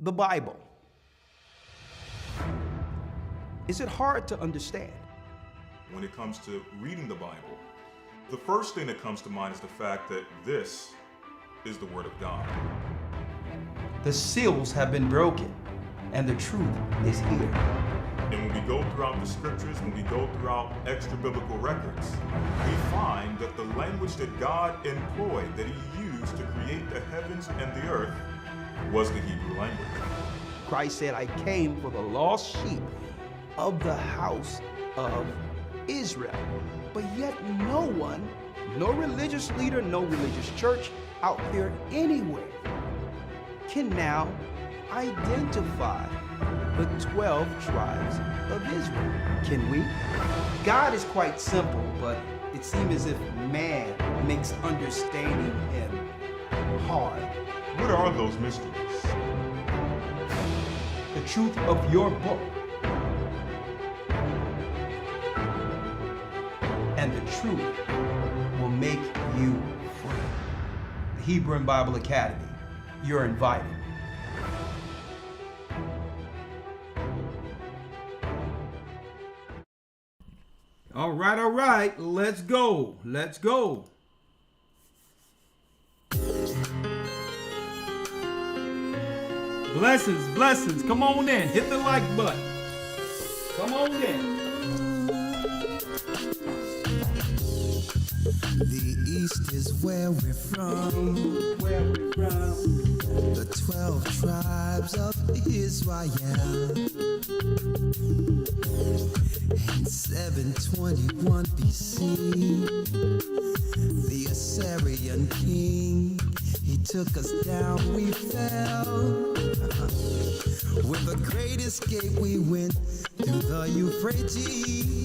the Bible. Is it hard to understand? When it comes to reading the Bible, the first thing that comes to mind is the fact that this is the Word of God. The seals have been broken, and the truth is here. And when we go throughout the scriptures, when we go throughout extra biblical records, we find that the language that God employed, that He used to create the heavens and the earth, was the Hebrew language. Christ said, I came for the lost sheep of the house of Israel. But yet no one, no religious leader, no religious church out there anywhere can now identify the 12 tribes of Israel. Can we? God is quite simple, but it seems as if man makes understanding Him hard. What are those mysteries? The truth of your book and the truth will make you free. The Hebrew and Bible Academy, you're invited. All right, let's go. Blessings, come on in, hit the like button. Come on in. The East is where we're from. The 12 tribes of Israel. In 721 BC, the Assyrian king, he took us down, we fell. With a great escape we went through the Euphrates.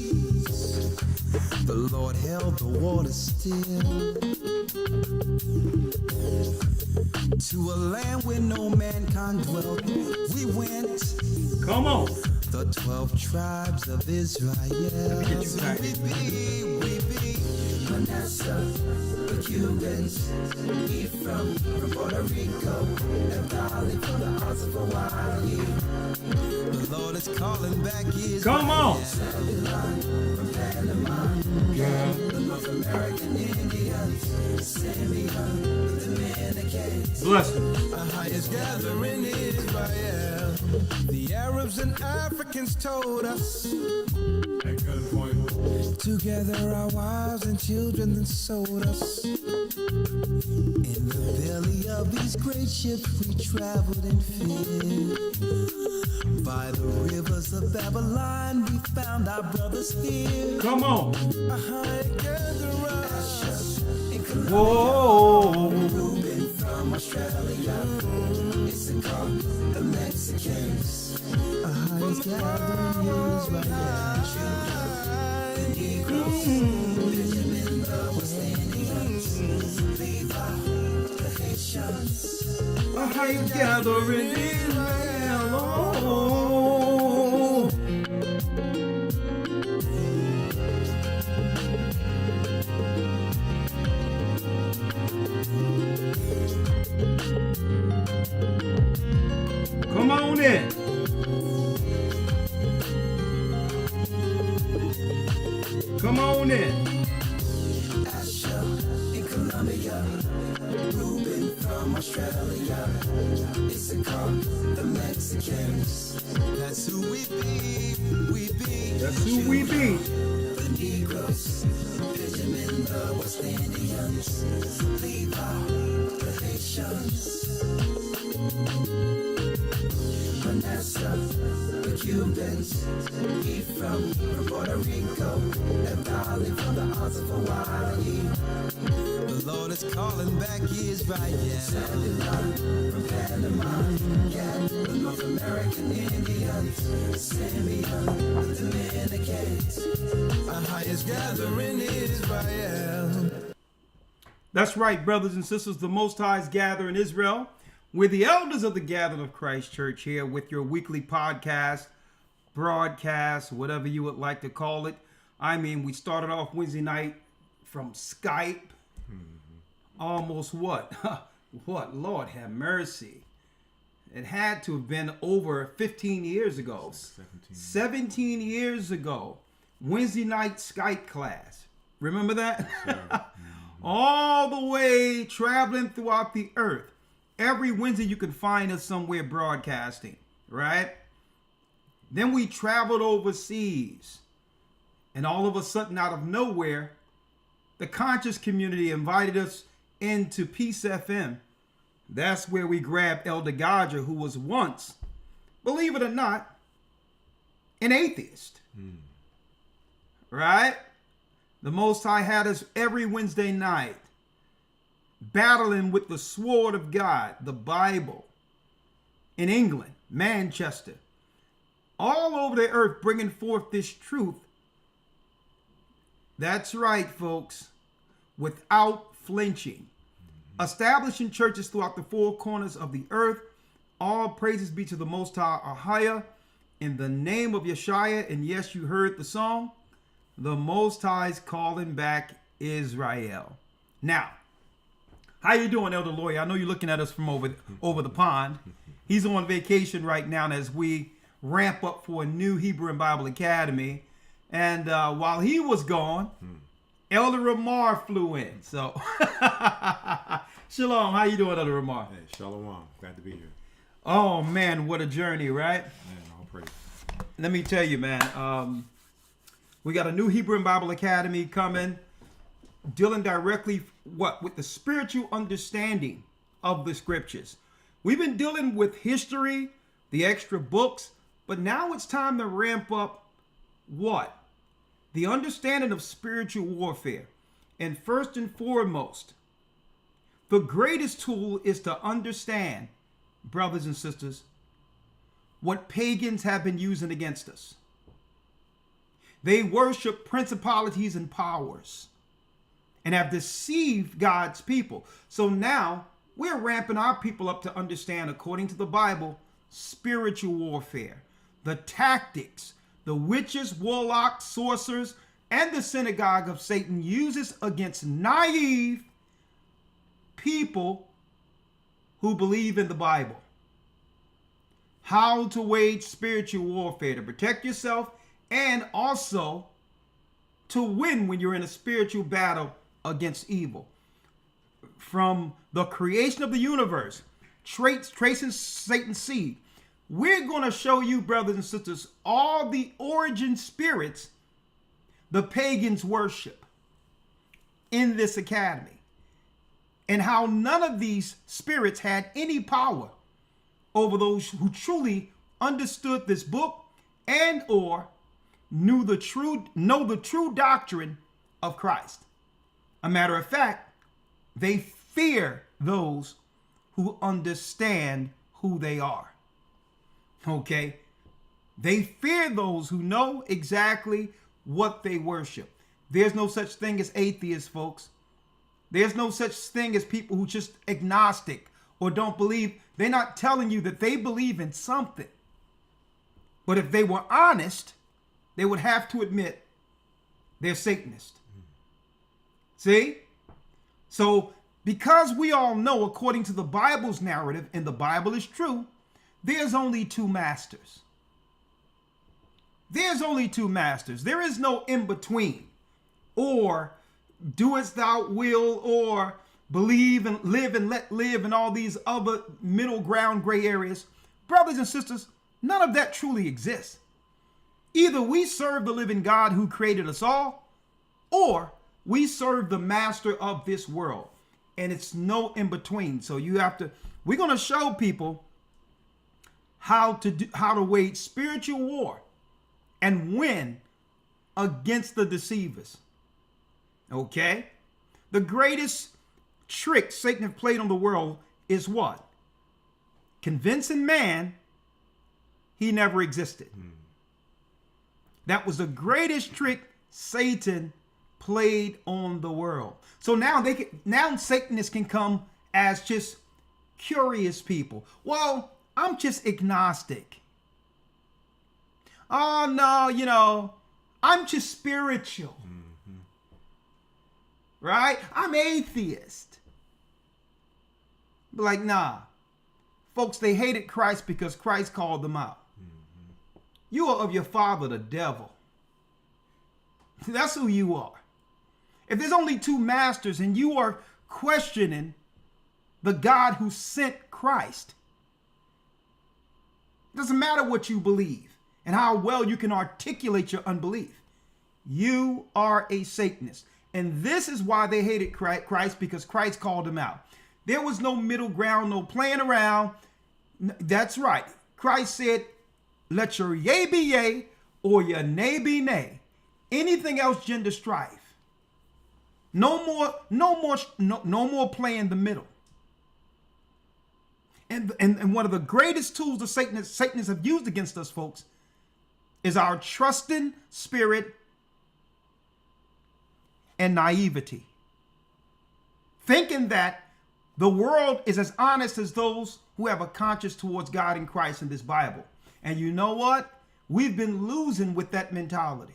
The Lord held the water still. To a land where no mankind dwelt, we went. Come on. The 12 tribes of Israel. We be Manasseh, the Cubans, Ephraim, from Puerto Rico, and Valley from the hearts of Hawaii. The Lord is calling back Israel. Come on. From Panama, the North American Indians, Simeon, the Dominicans. Blessings. The highest gathering in Israel. The Arabs and Africans told us. Together our wives and children then sold us. In the belly of these great ships we traveled in fear. By the rivers of Babylon we found our brothers here. Come on. A high gatherer. Whoa. Reuben from Australia. Issachar, the Mexicans. A highest gathering is right now. The Negroes, Benjamin, the West Indians, Levi, the Haitians. A high gathering Israel. Oh. Come on in. Come on in. Asher in Colombia, Reuben from Australia, Issachar, the Mexicans. That's who we be, That's who we be. The Negroes, Benjamin, the West Indians, Levi, the Haitians. Manasseh, the Cubans, Ephraim from Puerto Rico, and Valley from the hearts of Hawaii. The Lord is calling back Israel. Babylon from Panama, the North American Indians, Simeon, the Dominicans. Our highest gathering is Israel. That's right, brothers and sisters. The Most High is gathering Israel. We're the elders of the Gathering of Christ Church here with your weekly podcast, broadcast, whatever you would like to call it. I mean, we started off Wednesday night from Skype. Almost what? What? Lord have mercy. It had to have been over 15 years ago. 17 years ago. Wednesday night Skype class. Remember that? All the way traveling throughout the earth. Every Wednesday you can find us somewhere broadcasting, right? Then we traveled overseas. And all of a sudden, out of nowhere, the conscious community invited us into Peace FM. That's where we grabbed Elder Godger, who was once, believe it or not, an atheist. Right? The Most High had us every Wednesday night battling with the sword of God, the Bible, in England, Manchester, all over the earth, bringing forth this truth. That's right, folks, without flinching. Establishing churches throughout the four corners of the earth. All praises be to the Most High Ahia, in the name of Yeshua. And yes, you heard the song. The Most High's calling back Israel. Now, how you doing, Elder Lawyer? I know you're looking at us from over the pond. He's on vacation right now as we ramp up for a new Hebrew and Bible Academy. And while he was gone, Elder Ramar flew in. So, Shalom. How you doing, Elder Ramar? Hey, Shalom. Glad to be here. Oh, man, what a journey, right? Man, all praise. Let me tell you, man. We got a new Hebrew and Bible Academy coming, dealing directly with the spiritual understanding of the scriptures. We've been dealing with history, the extra books, but now it's time to ramp up what? The understanding of spiritual warfare. And first and foremost, the greatest tool is to understand, brothers and sisters, what pagans have been using against us. They worship principalities and powers and have deceived God's people. So now we're ramping our people up to understand, according to the Bible, spiritual warfare, the tactics the witches, warlocks, sorcerers, and the synagogue of Satan uses against naive people who believe in the Bible. How to wage spiritual warfare to protect yourself and also to win when you're in a spiritual battle against evil. From the creation of the universe, tracing Satan's seed, we're going to show you, brothers and sisters, all the origin spirits the pagans worship in this academy, and how none of these spirits had any power over those who truly understood this book and or know the true doctrine of Christ. A matter of fact, they fear those who understand who they are. Okay? They fear those who know exactly what they worship. There's no such thing as atheists, folks. There's no such thing as people who just agnostic or don't believe. They're not telling you that they believe in something. But if they were honest, they would have to admit they're Satanist. See? So, because we all know, according to the Bible's narrative, and the Bible is true, there's only two masters. There's only two masters. There is no in-between. Or do as thou will, or believe and let live, and all these other middle ground gray areas. Brothers and sisters, none of that truly exists. Either we serve the living God who created us all, or we serve the master of this world. And it's no in between. So we're going to show people how to wage spiritual war and win against the deceivers. Okay? The greatest trick Satan has played on the world is what? Convincing man he never existed. That was the greatest trick Satan played on the world. So now Satanists can come as just curious people. Well, I'm just agnostic. Oh no, I'm just spiritual. Right? I'm atheist. But like, nah. Folks, they hated Christ because Christ called them out. You are of your father, the devil. That's who you are. If there's only two masters and you are questioning the God who sent Christ, it doesn't matter what you believe and how well you can articulate your unbelief. You are a Satanist. And this is why they hated Christ, because Christ called them out. There was no middle ground, no playing around. That's right. Christ said, let your yea be yea or your nay be nay. Anything else, gender strife. No more play in the middle. And one of the greatest tools the Satanists have used against us, folks, is our trusting spirit and naivety. Thinking that the world is as honest as those who have a conscience towards God and Christ in this Bible. And you know what? We've been losing with that mentality.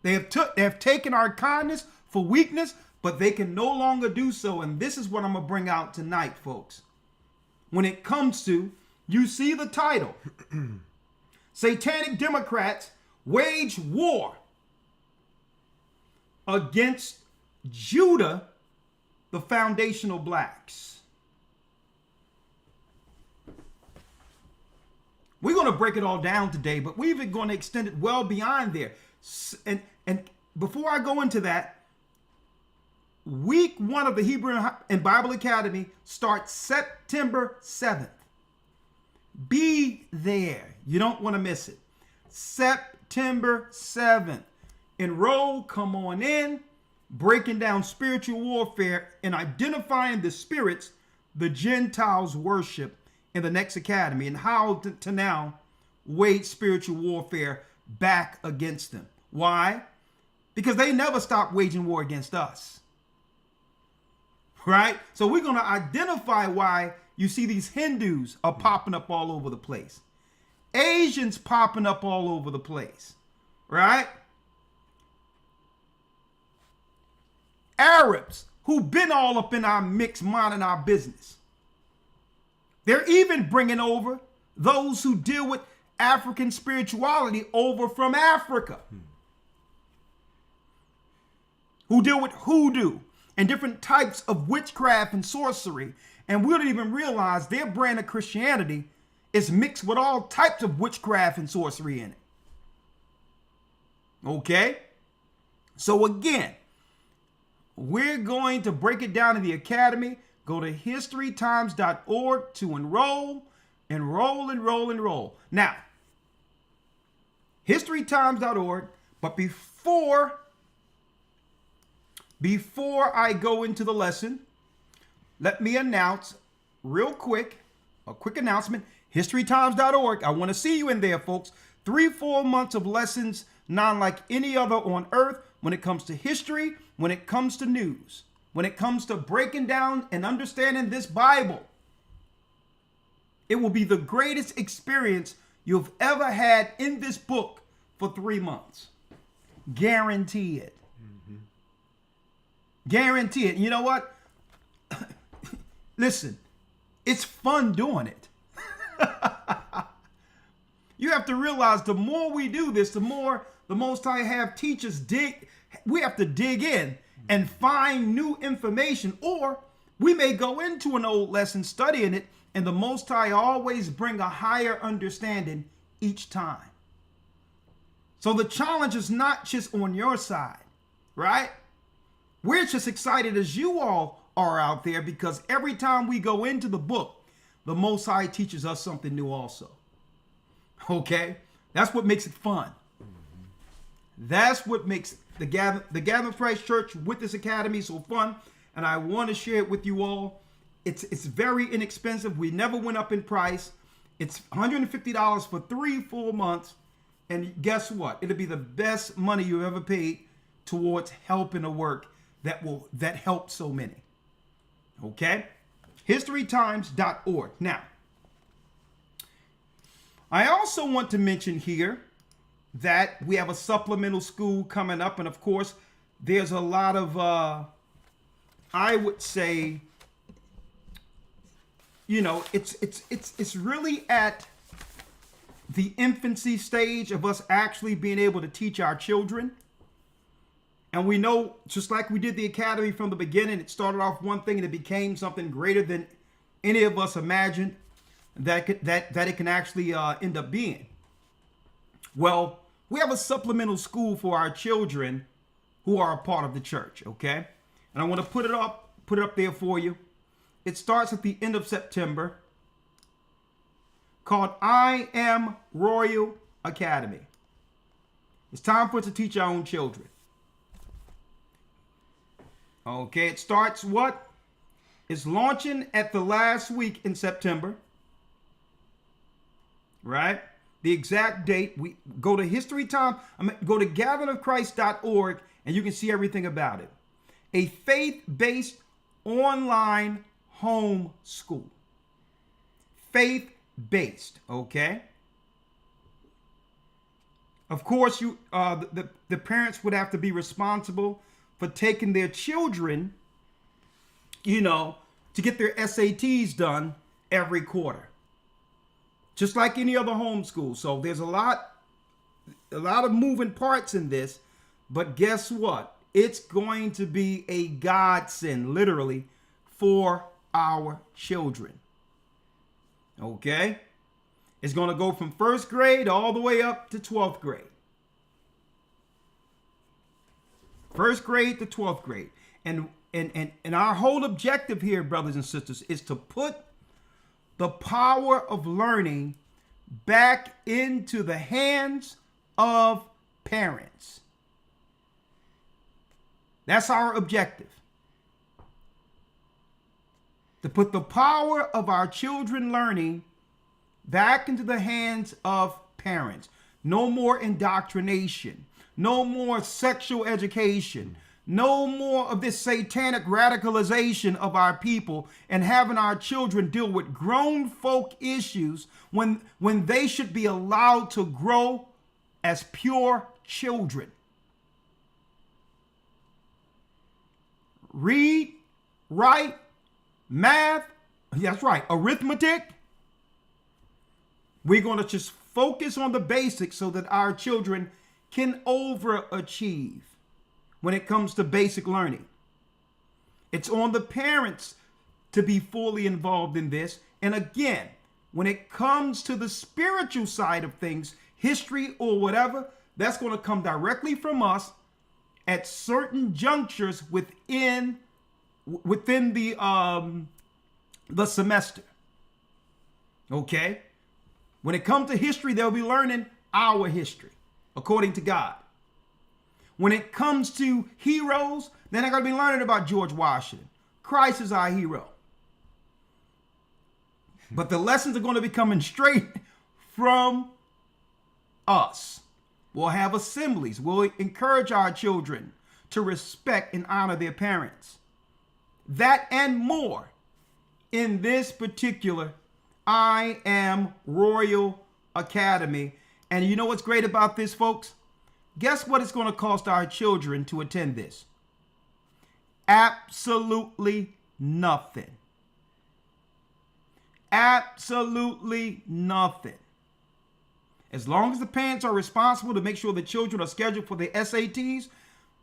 They have taken our kindness for weakness, but they can no longer do so. And this is what I'm going to bring out tonight, folks. When it comes to, you see the title, Satanic Democrats Wage War Against Judah, the Foundational Blacks. We're going to break it all down today, but we're even going to extend it well beyond there. And before I go into that, week 1 of the Hebrew and Bible Academy starts September 7th. Be there. You don't want to miss it. September 7th. Enroll, come on in, breaking down spiritual warfare and identifying the spirits the Gentiles worship in the next academy and how to now wage spiritual warfare back against them. Why? Because they never stop waging war against us. Right? So we're going to identify why you see these Hindus are popping up all over the place. Asians popping up all over the place. Right? Arabs who've been all up in our mix, minding our business. They're even bringing over those who deal with African spirituality over from Africa. Who deal with hoodoo and different types of witchcraft and sorcery. And we don't even realize their brand of Christianity is mixed with all types of witchcraft and sorcery in it. Okay? So again, we're going to break it down in the academy. Go to historytimes.org to enroll. Now, historytimes.org, but before I go into the lesson, let me announce real quick, a quick announcement. Historytimes.org. I want to see you in there, folks. 3-4 months of lessons, not like any other on earth when it comes to history, when it comes to news, when it comes to breaking down and understanding this Bible. It will be the greatest experience you've ever had in this book for 3 months. Guarantee it. Guarantee it. You know what? Listen, it's fun doing it. You have to realize the more we do this, the more the Most High have teachers dig. We have to dig in and find new information, or we may go into an old lesson studying it, and the Most High always bring a higher understanding each time. So the challenge is not just on your side, right? We're just excited as you all are out there, because every time we go into the book, the Most High teaches us something new also. Okay? That's what makes it fun. That's what makes the Gathering Christ Church with this academy so fun. And I want to share it with you all. It's very inexpensive. We never went up in price. It's $150 for 3 full months. And guess what? It'll be the best money you ever paid towards helping a work that helped so many. Okay? Historytimes.org. Now, I also want to mention here that we have a supplemental school coming up. And of course, there's a lot of, I would say, you know, it's really at the infancy stage of us actually being able to teach our children. And we know, just like we did the academy from the beginning, it started off one thing and it became something greater than any of us imagined that it can actually end up being. Well, we have a supplemental school for our children who are a part of the church, okay? And I want to put it up there for you. It starts at the end of September, called I Am Royal Academy. It's time for us to teach our own children. Okay, it starts what? It's launching at the last week in September. Right? The exact date. We go to history time. Go to gatheringofchrist.org and you can see everything about it. A faith-based online home school. Faith-based, okay? Of course, the parents would have to be responsible for taking their children, you know, to get their SATs done every quarter. Just like any other homeschool. So there's a lot of moving parts in this, but guess what? It's going to be a godsend, literally, for our children. Okay? It's going to go from first grade all the way up to 12th grade. First grade to 12th grade. And our whole objective here, brothers and sisters, is to put the power of learning back into the hands of parents. That's our objective. To put the power of our children learning back into the hands of parents. No more indoctrination. No more sexual education. No more of this satanic radicalization of our people and having our children deal with grown folk issues when they should be allowed to grow as pure children. Read, write, math, that's right, arithmetic. We're going to just focus on the basics so that our children can overachieve when it comes to basic learning. It's on the parents to be fully involved in this. And again, when it comes to the spiritual side of things, history or whatever, that's going to come directly from us at certain junctures within the semester. Okay? When it comes to history, they'll be learning our history according to God. When it comes to heroes, they're not going to be learning about George Washington. Christ is our hero. But the lessons are going to be coming straight from us. We'll have assemblies. We'll encourage our children to respect and honor their parents. That and more in this particular I Am Royal Academy. And you know what's great about this, folks? Guess what it's going to cost our children to attend this? Absolutely nothing. Absolutely nothing. As long as the parents are responsible to make sure the children are scheduled for the SATs,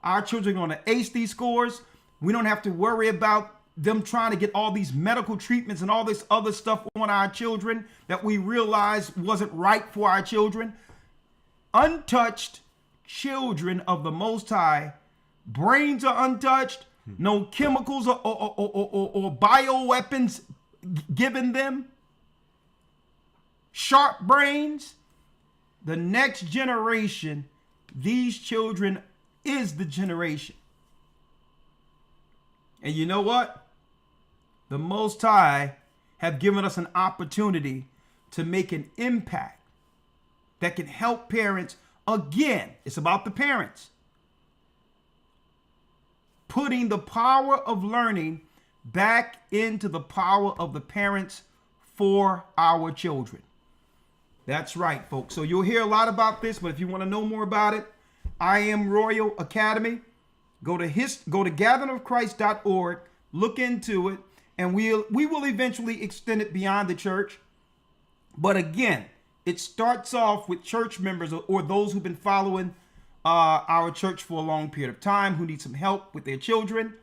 our children are going to ace these scores. We don't have to worry about them trying to get all these medical treatments and all this other stuff on our children that we realized wasn't right for our children. Untouched children of the Most High, brains are untouched, no chemicals or bioweapons given them, sharp brains. The next generation, these children is the generation. And you know what? The Most High have given us an opportunity to make an impact that can help parents. Again, it's about the parents. Putting the power of learning back into the power of the parents for our children. That's right, folks. So you'll hear a lot about this, but if you want to know more about it, I Am Royal Academy. Go to gatheringofchrist.org, look into it. and we will eventually extend it beyond the church. But again, it starts off with church members or those who've been following our church for a long period of time, who need some help with their children.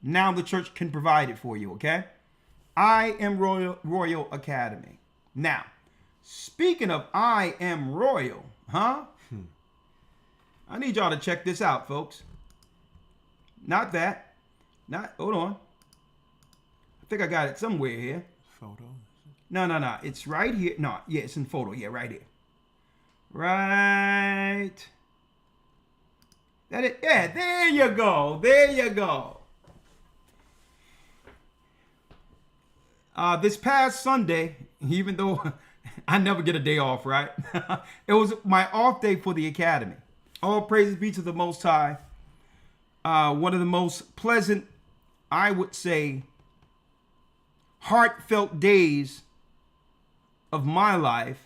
Now the church can provide it for you, okay? I Am Royal Academy. Now, speaking of I Am Royal, I need y'all to check this out, folks. Not that. Hold on. I think I got it somewhere here. Photo. No. It's right here. No, yeah, it's in photo. Yeah, right here. Right. That it. Yeah, there you go. There you go. This past Sunday, even though I never get a day off, right? It was my off day for the academy. All praises be to the Most High. One of the most pleasant, I would say, heartfelt days of my life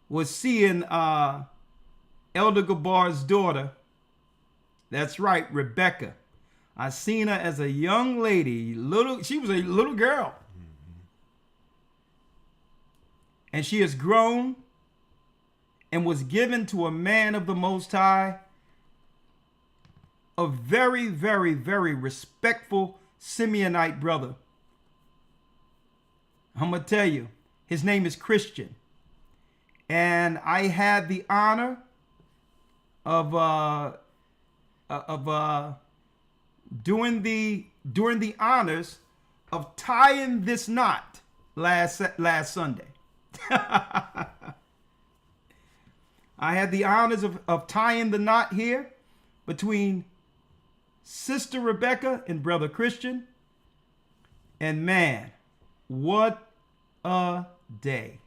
was seeing Elder Gabar's daughter. That's right, Rebecca. I seen her as a young lady. She was a little girl. And she has grown and was given to a man of the Most High, a very, very, very respectful Simeonite brother. I'm going to tell you, his name is Christian. And I had the honor of doing the honors of tying this knot last Sunday. I had the honors of tying the knot here between Sister Rebecca and Brother Christian. And man, what a day.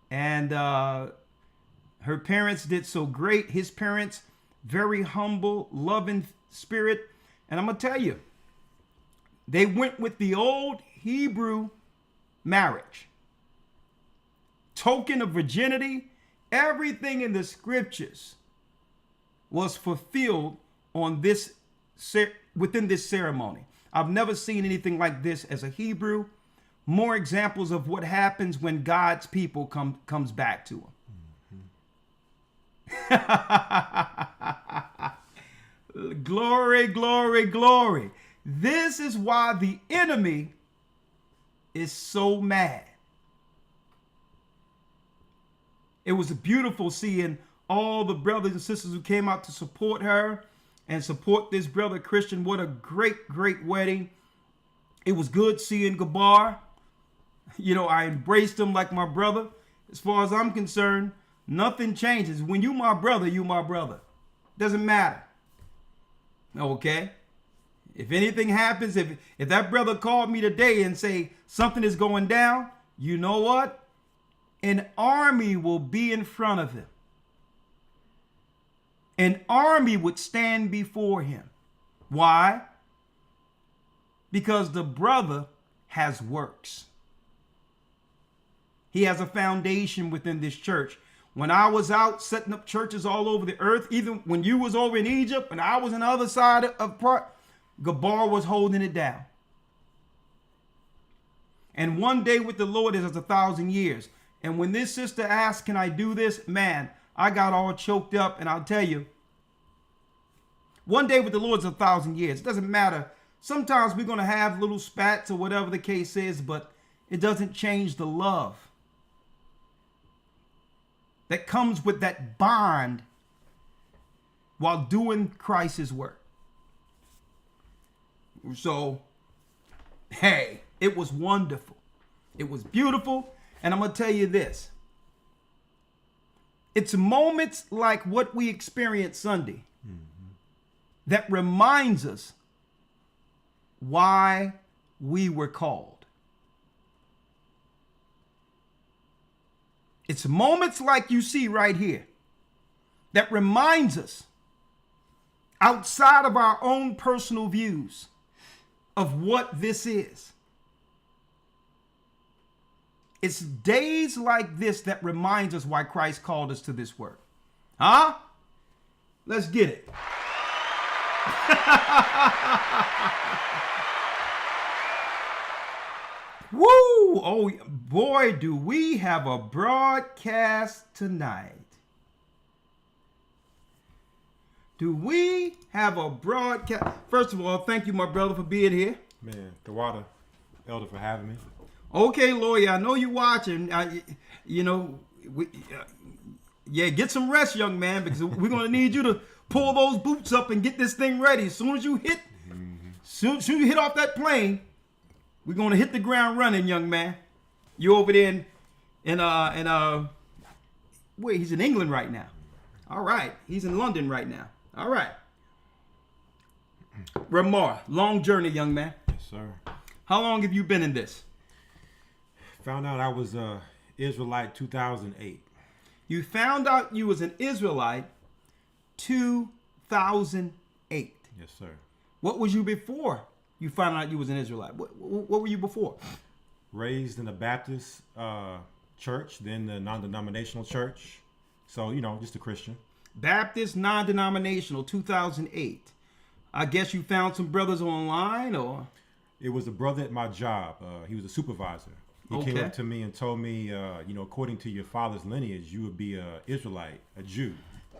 And her parents did so great. His parents, very humble, loving spirit. And I'm going to tell you, they went with the old Hebrew marriage. Token of virginity. Everything in the scriptures was fulfilled on this within this ceremony. I've never seen anything like this as a Hebrew. More examples of what happens when God's people comes back to him. Glory, glory, glory. This is why the enemy is so mad. It was beautiful seeing all the brothers and sisters who came out to support her and support this brother Christian. What a great, great wedding. It was good seeing Gabar. You know, I embraced him like my brother. As far as I'm concerned, nothing changes. When you my brother, you my brother. Doesn't matter. Okay? If anything happens, if that brother called me today and say something is going down, you know what? An army will be in front of him. An army would stand before him. Why? Because the brother has works. He has a foundation within this church. When I was out setting up churches all over the earth, even when you was over in Egypt and I was on the other side of part, Gabar was holding it down. And one day with the Lord is as 1,000 years. And when this sister asked, can I do this? Man, I got all choked up. And I'll tell you, one day with the Lord is 1,000 years. It doesn't matter. Sometimes we're going to have little spats or whatever the case is, but it doesn't change the love that comes with that bond while doing Christ's work. So, hey, it was wonderful. It was beautiful. And I'm going to tell you this. It's moments like what we experienced Sunday that reminds us why we were called. It's moments like you see right here that reminds us, outside of our own personal views, of what this is. It's days like this that reminds us why Christ called us to this work. Huh? Let's get it. Woo! Oh, boy, do we have a broadcast tonight. Do we have a broadcast? First of all, thank you, my brother, for being here. Man, the water, Elder, for having me. Okay, lawyer, I know you're watching. Get some rest, young man, because we're going to need you to pull those boots up and get this thing ready. As soon as you hit, soon as you hit off that plane, we're going to hit the ground running, young man. You're over there wait, he's in England right now. All right. He's in London right now. All right. Ramar, long journey, young man. Yes, sir. How long have you been in this? Found out I was Israelite 2008. You found out you was an Israelite 2008. Yes, sir. What was you before you found out you was an Israelite? What were you before? Raised in a Baptist church, then the non-denominational church. So, just a Christian. Baptist non-denominational 2008. I guess you found some brothers online, or? It was a brother at my job. He was a supervisor. He came up to me and told me, according to your father's lineage, you would be an Israelite, a Jew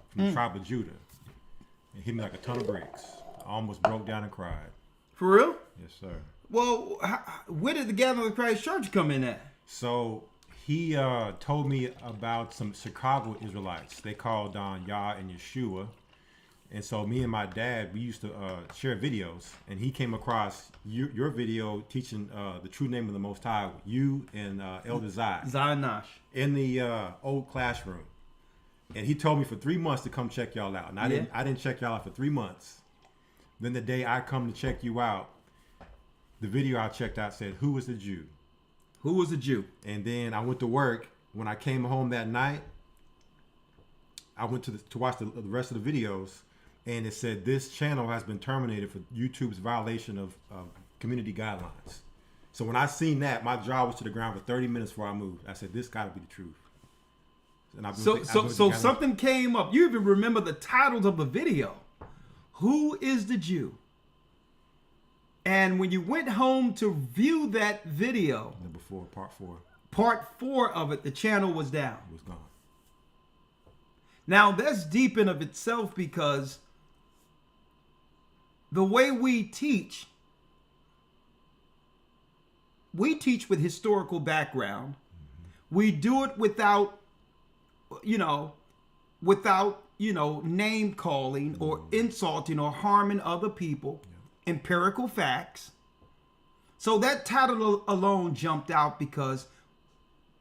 from the tribe of Judah. And hit me like a ton of bricks. I almost broke down and cried. For real? Yes, sir. Well, where did the Gathering of Christ Church come in at? So he told me about some Chicago Israelites. They called on Yah and Yeshua. And so me and my dad, we used to share videos. And he came across your video teaching the true name of the Most High, you and Elder Zion Nash. in the old classroom. And he told me for 3 months to come check y'all out. And I didn't check y'all out for 3 months. Then the day I come to check you out, the video I checked out said, "Who was the Jew?" Who was a Jew? And then I went to work. When I came home that night, I went to watch the rest of the videos, and it said this channel has been terminated for YouTube's violation of community guidelines. So when I seen that, my jaw was to the ground for 30 minutes before I moved. I said, "This got to be the truth." And So something came up. You even remember the titles of the video. Who is the Jew? And when you went home to view that video, Number 4, part 4 of it, the channel was down. it was gone. Now that's deep in of itself, because the way we teach with historical background. We do it without name calling or insulting or harming other people. Empirical facts. So that title alone jumped out because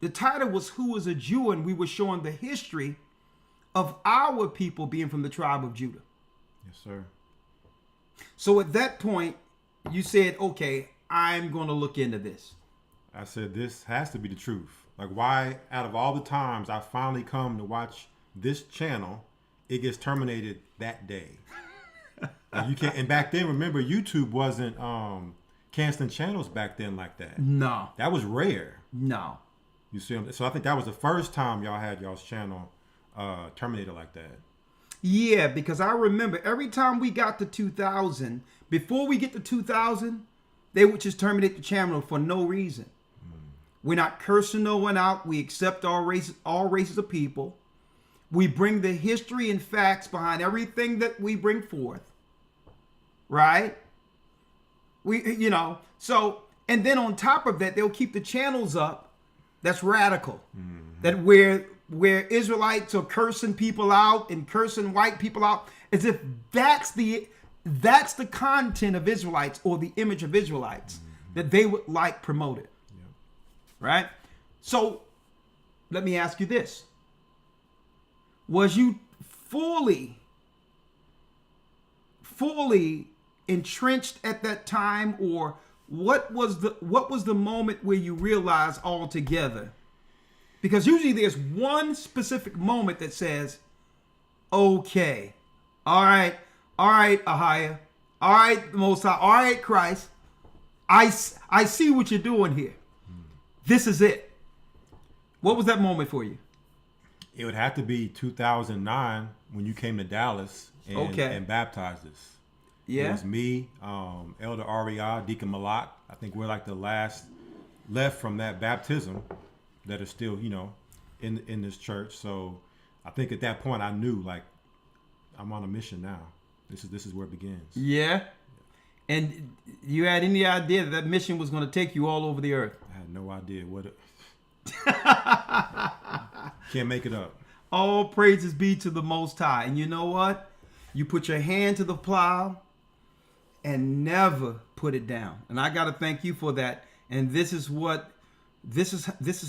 the title was "Who is a Jew?" and we were showing the history of our people being from the tribe of Judah. Yes, sir. So at that point, you said, "Okay, I'm going to look into this." I said, this has to be the truth. Like, why, out of all the times I finally come to watch this channel, it gets terminated that day? And you can't. And back then, remember, YouTube wasn't canceling channels back then like that. No. That was rare. No. You see, so I think that was the first time y'all had y'all's channel terminated like that. Yeah, because I remember every time we got to 2000, before we get to 2000, they would just terminate the channel for no reason. We're not cursing no one out. We accept all races of people. We bring the history and facts behind everything that we bring forth. Right? So, and then on top of that, they'll keep the channels up. That's radical. That where Israelites are cursing people out and cursing white people out, as if that's the content of Israelites, or the image of Israelites that they would like promoted. Right? So let me ask you this. Was you fully entrenched at that time, or what was the moment where you realized altogether? Because usually there's one specific moment that says, "Okay, all right, Ahiah, all right, the Most High, all right, Christ, I see what you're doing here. This is it." What was that moment for you? It would have to be 2009 when you came to Dallas and baptized us. Yeah. It was me, Elder REI, Deacon Malak. I think we're like the last left from that baptism that is still, in this church. So I think at that point I knew, like, I'm on a mission now. This is where it begins. Yeah. And you had any idea that mission was going to take you all over the earth? I had no idea what it. Can't make it up. All praises be to the Most High. And you know what? You put your hand to the plow and never put it down. And I got to thank you for that. And this is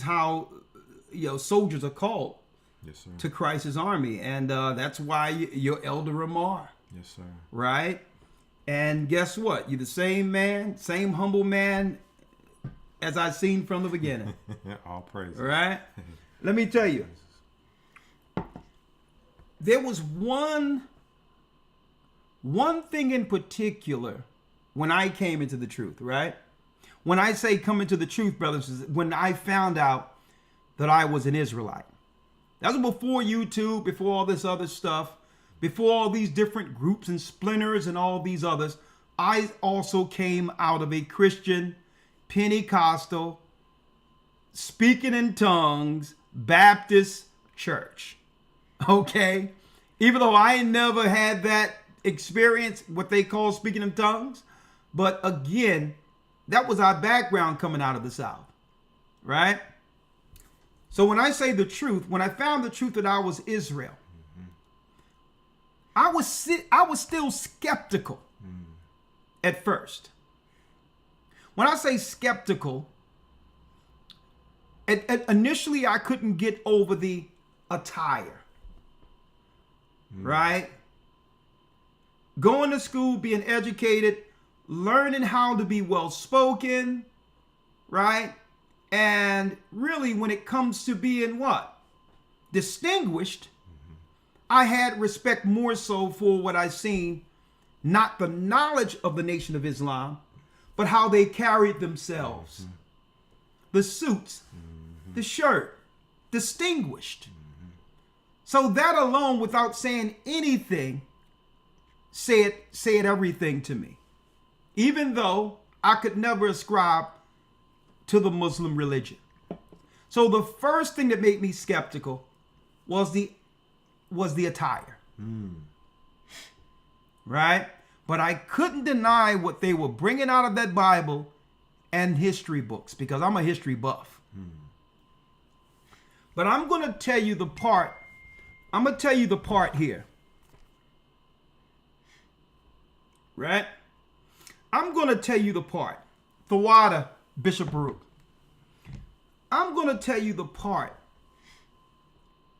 how soldiers are called. Yes, sir. To Christ's army. And that's why you're Elder Ramar. Yes, sir. Right? And guess what? You're the same man, same humble man as I've seen from the beginning. All praise. Right? Let me tell you. There was one thing in particular when I came into the truth, right? When I say come into the truth, brothers, is when I found out that I was an Israelite. That was before YouTube, before all this other stuff, before all these different groups and splinters and all these others. I also came out of a Christian, Pentecostal, speaking in tongues, Baptist church. Okay? Even though I never had that experience, what they call speaking in tongues. But again, that was our background coming out of the South. Right? So when I say the truth, when I found the truth that I was Israel, I was still skeptical at first. When I say skeptical, initially I couldn't get over the attire. Right? Going to school, being educated, learning how to be well-spoken, right? And really, when it comes to being what? Distinguished, I had respect more so for what I seen, not the knowledge of the Nation of Islam, but how they carried themselves. The suits, the shirt, distinguished. So that alone, without saying anything, said everything to me. Even though I could never ascribe to the Muslim religion. So the first thing that made me skeptical was the attire. Right? But I couldn't deny what they were bringing out of that Bible and history books, because I'm a history buff. But I'm going to tell you the part. I'm going to tell you the part here. Right? I'm going to tell you the part. Thawada, Bishop Baruch. I'm going to tell you the part,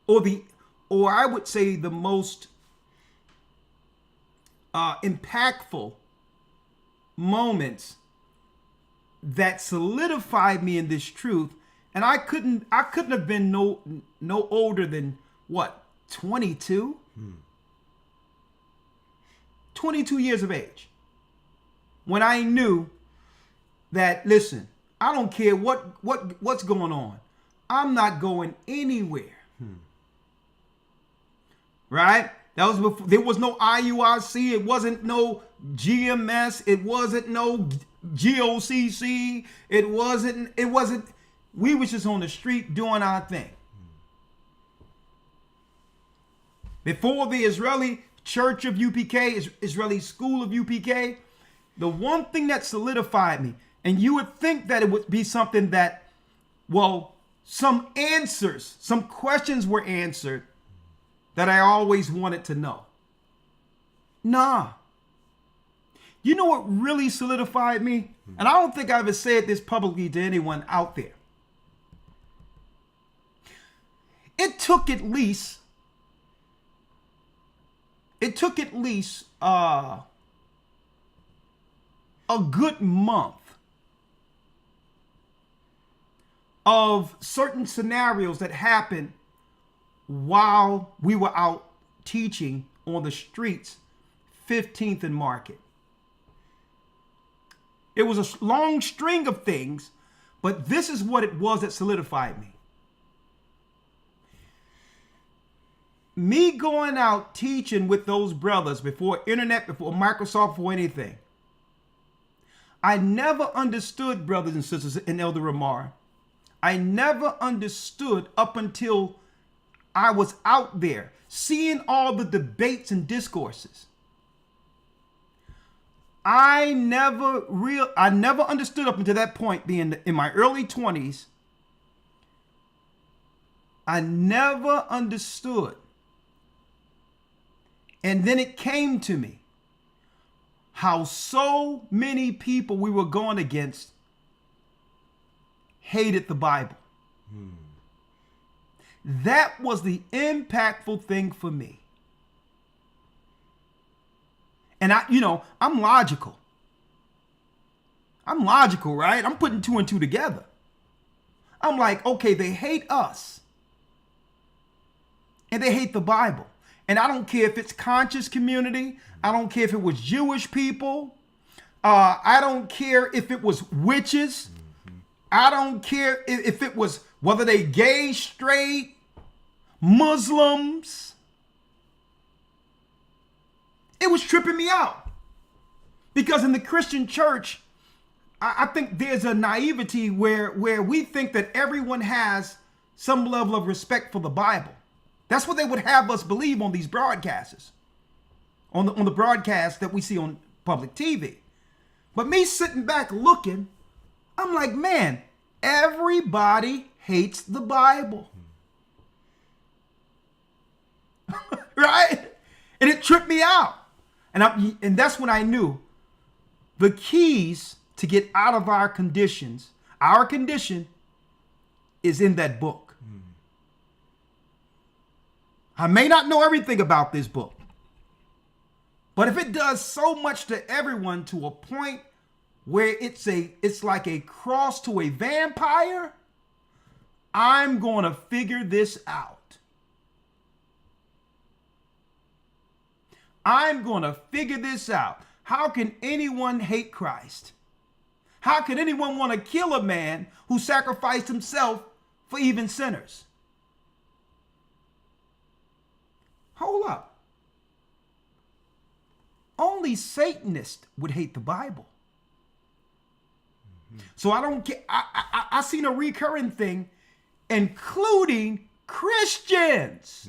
or I would say the most impactful moments that solidified me in this truth. And I couldn't have been no older than what, 22? 22 years of age. When I knew that, listen, I don't care what's going on. I'm not going anywhere. Right? That was before. There was no IUIC. It wasn't no GMS. It wasn't no GOCC. It wasn't. We was just on the street doing our thing. Before the Israeli Church of UPK, Israeli School of UPK, the one thing that solidified me, and you would think that it would be something that, well, some answers, some questions were answered that I always wanted to know. Nah. You know what really solidified me? And I don't think I ever said this publicly to anyone out there. It took at least a good month of certain scenarios that happened while we were out teaching on the streets, 15th and Market. It was a long string of things, but this is what it was that solidified me. me going out teaching with those brothers before internet, before Microsoft, before anything, I never understood, brothers and sisters, in Elder Ramar. I never understood up until I was out there seeing all the debates and discourses. I never understood up until that point, being in my early 20s. I never understood. And then it came to me how so many people we were going against hated the Bible. That was the impactful thing for me. And I'm logical. I'm logical, right? I'm putting two and two together. I'm like, okay, they hate us. And they hate the Bible. And I don't care if it's conscious community. I don't care if it was Jewish people. I don't care if it was witches. I don't care if it was whether they gay, straight, Muslims. It was tripping me out. Because in the Christian church, I think there's a naivety where we think that everyone has some level of respect for the Bible. That's what they would have us believe on these broadcasts, on the broadcast that we see on public TV. But me sitting back looking, I'm like, man, everybody hates the Bible. Right? And it tripped me out. And that's when I knew the keys to get out of our condition is in that book. I may not know everything about this book, but if it does so much to everyone to a point where it's like a cross to a vampire, I'm going to figure this out. I'm going to figure this out. How can anyone hate Christ? How can anyone want to kill a man who sacrificed himself for even sinners? Hold up. Only Satanists would hate the Bible. So I don't get, I seen a recurring thing, including Christians.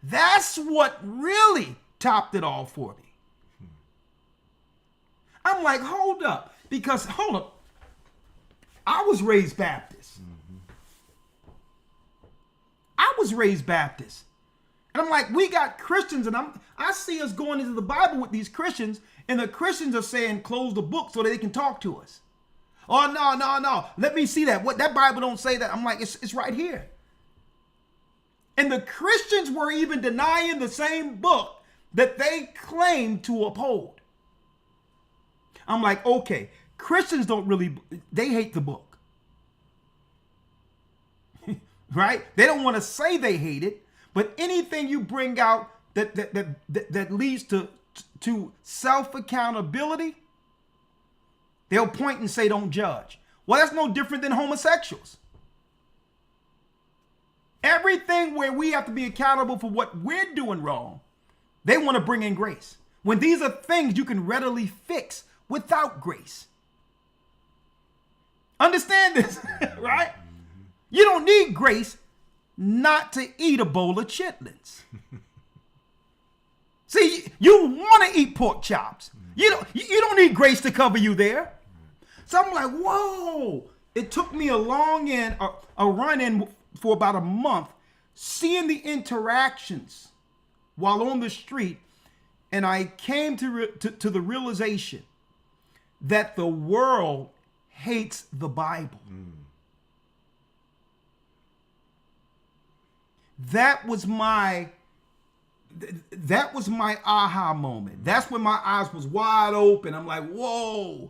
That's what really topped it all for me. I'm like, hold up. Because, hold up. I was raised Baptist. And I'm like, we got Christians, and I see us going into the Bible with these Christians, and the Christians are saying, close the book so that they can talk to us. Oh, no. Let me see that. What, that Bible don't say that. I'm like, it's right here. And the Christians were even denying the same book that they claim to uphold. I'm like, okay, Christians they hate the book. Right? They don't want to say they hate it. But anything you bring out that leads to self-accountability, they'll point and say, don't judge. Well, that's no different than homosexuals. Everything where we have to be accountable for what we're doing wrong, they want to bring in grace. When these are things you can readily fix without grace. Understand this, right? You don't need grace not to eat a bowl of chitlins. See, you want to eat pork chops. You don't need grace to cover you there. So I'm like, whoa. It took me a run in for about a month, seeing the interactions while on the street, and I came to the realization that the world hates the Bible. That was my aha moment. That's when my eyes was wide open. I'm like, whoa.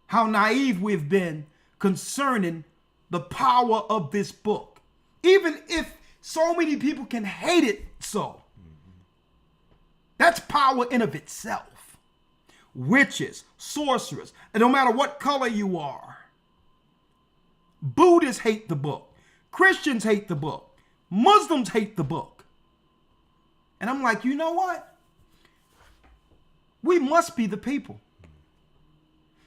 How naive we've been concerning the power of this book. Even if so many people can hate it so. That's power in of itself. Witches, sorcerers, and no matter what color you are. Buddhists hate the book. Christians hate the book. Muslims hate the book. And I'm like, you know what? We must be the people.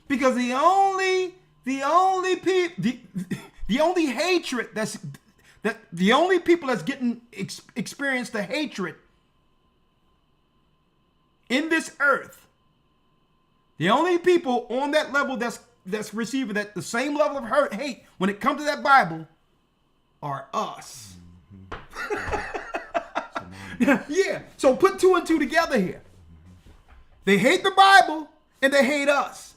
Because the only hatred the only people that's getting experience the hatred in this earth, the only people on that level that's receiving the same level of hate when it comes to that Bible are us. Yeah. So put 2 and 2 together here. They hate the Bible and they hate us.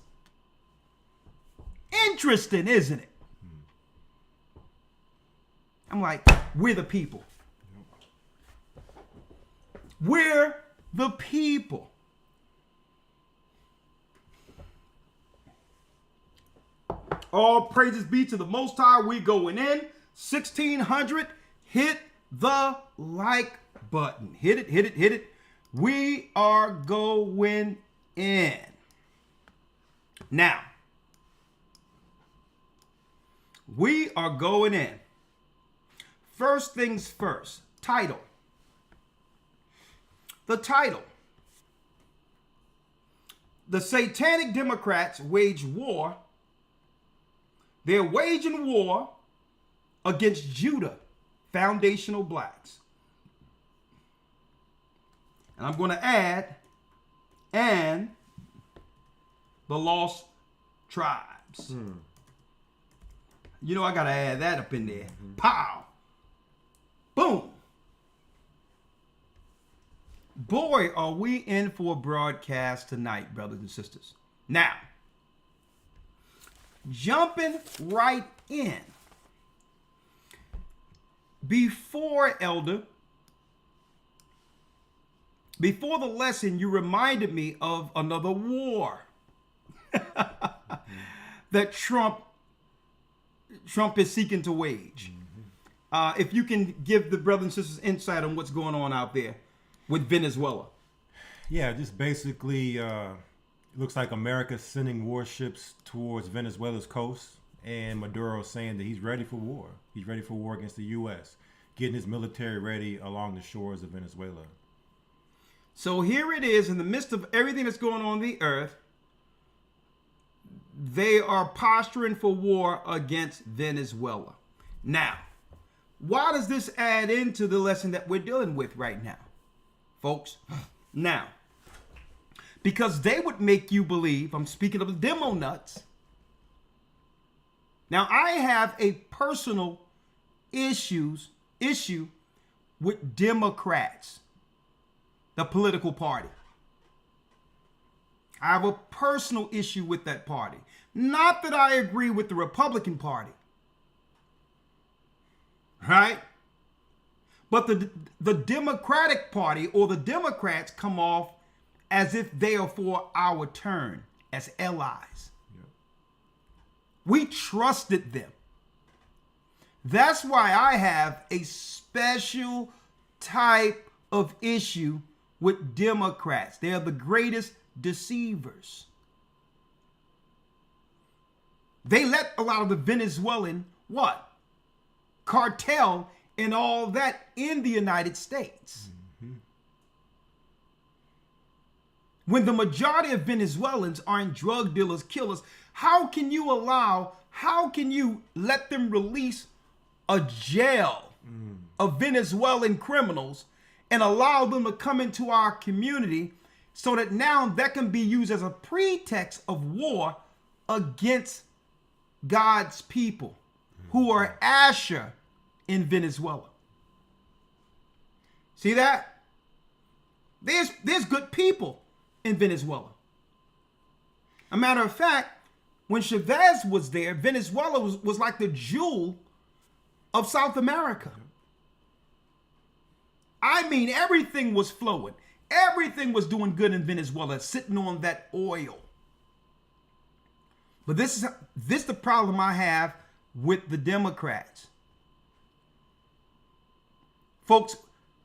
Interesting, isn't it? I'm like, we're the people. We're the people. All praises be to the Most High. We going in. 1600. Hit the like button. Hit it, hit it, hit it. We are going in. Now, we are going in. First things first. Title. The title. The Satanic Democrats wage war. They're waging war against Judah, foundational blacks. And I'm going to add, and the lost tribes. You know, I got to add that up in there. Pow. Boom. Boy, are we in for a broadcast tonight, brothers and sisters. Now, jumping right in. Before the lesson, you reminded me of another war that Trump is seeking to wage. If you can give the brothers and sisters insight on what's going on out there with Venezuela. Yeah, just basically looks like America's sending warships towards Venezuela's coast, and Maduro's saying that he's ready for war. He's ready for war against the U.S., getting his military ready along the shores of Venezuela. So here it is, in the midst of everything that's going on the earth, they are posturing for war against Venezuela. Now, why does this add into the lesson that we're dealing with right now, folks? Now, because they would make you believe, I'm speaking of the demo nuts. Now, I have a personal issue with Democrats, the political party. I have a personal issue with that party. Not that I agree with the Republican Party. Right? But the Democratic Party or the Democrats come off as if they are for our turn as allies. Yeah. We trusted them. That's why I have a special type of issue with Democrats. They are the greatest deceivers. They let a lot of the Venezuelan, cartel and all that in the United States. Mm-hmm. When the majority of Venezuelans aren't drug dealers, killers, how can you let them release a jail of Venezuelan criminals and allow them to come into our community so that now that can be used as a pretext of war against God's people who are Asher in Venezuela? See that? There's good people in Venezuela. A matter of fact, when Chavez was there, Venezuela was like the jewel of South America. I mean, everything was flowing. Everything was doing good in Venezuela, sitting on that oil. But this is the problem I have with the Democrats. Folks,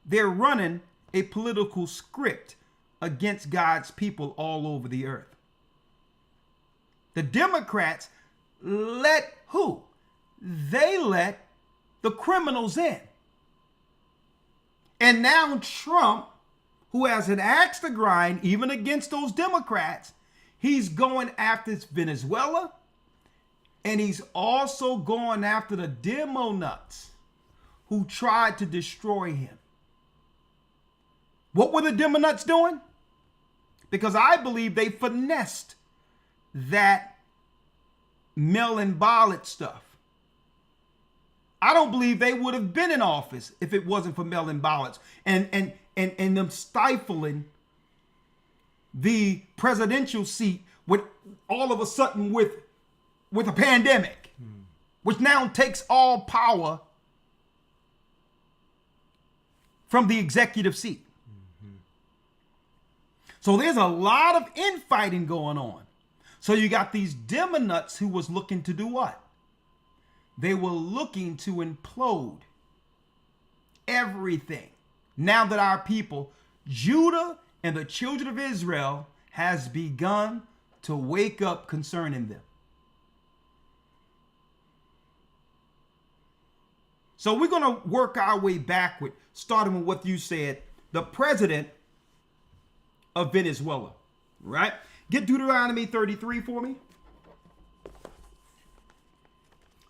they're running a political script against God's people all over the earth. The Democrats let who? They let the criminals in. And now Trump, who has an axe to grind, even against those Democrats, he's going after Venezuela, and he's also going after the demo nuts who tried to destroy him. What were the demo nuts doing? Because I believe they finessed that mail-in ballot stuff. I don't believe they would have been in office if it wasn't for mail-in ballots and them stifling the presidential seat with all of a sudden with a pandemic, which now takes all power from the executive seat. So there's a lot of infighting going on. So you got these demonuts who was looking to do what? They were looking to implode everything. Now that our people, Judah and the children of Israel, has begun to wake up concerning them. So we're going to work our way backward, starting with what you said, the president of Venezuela, right? Get Deuteronomy 33 for me.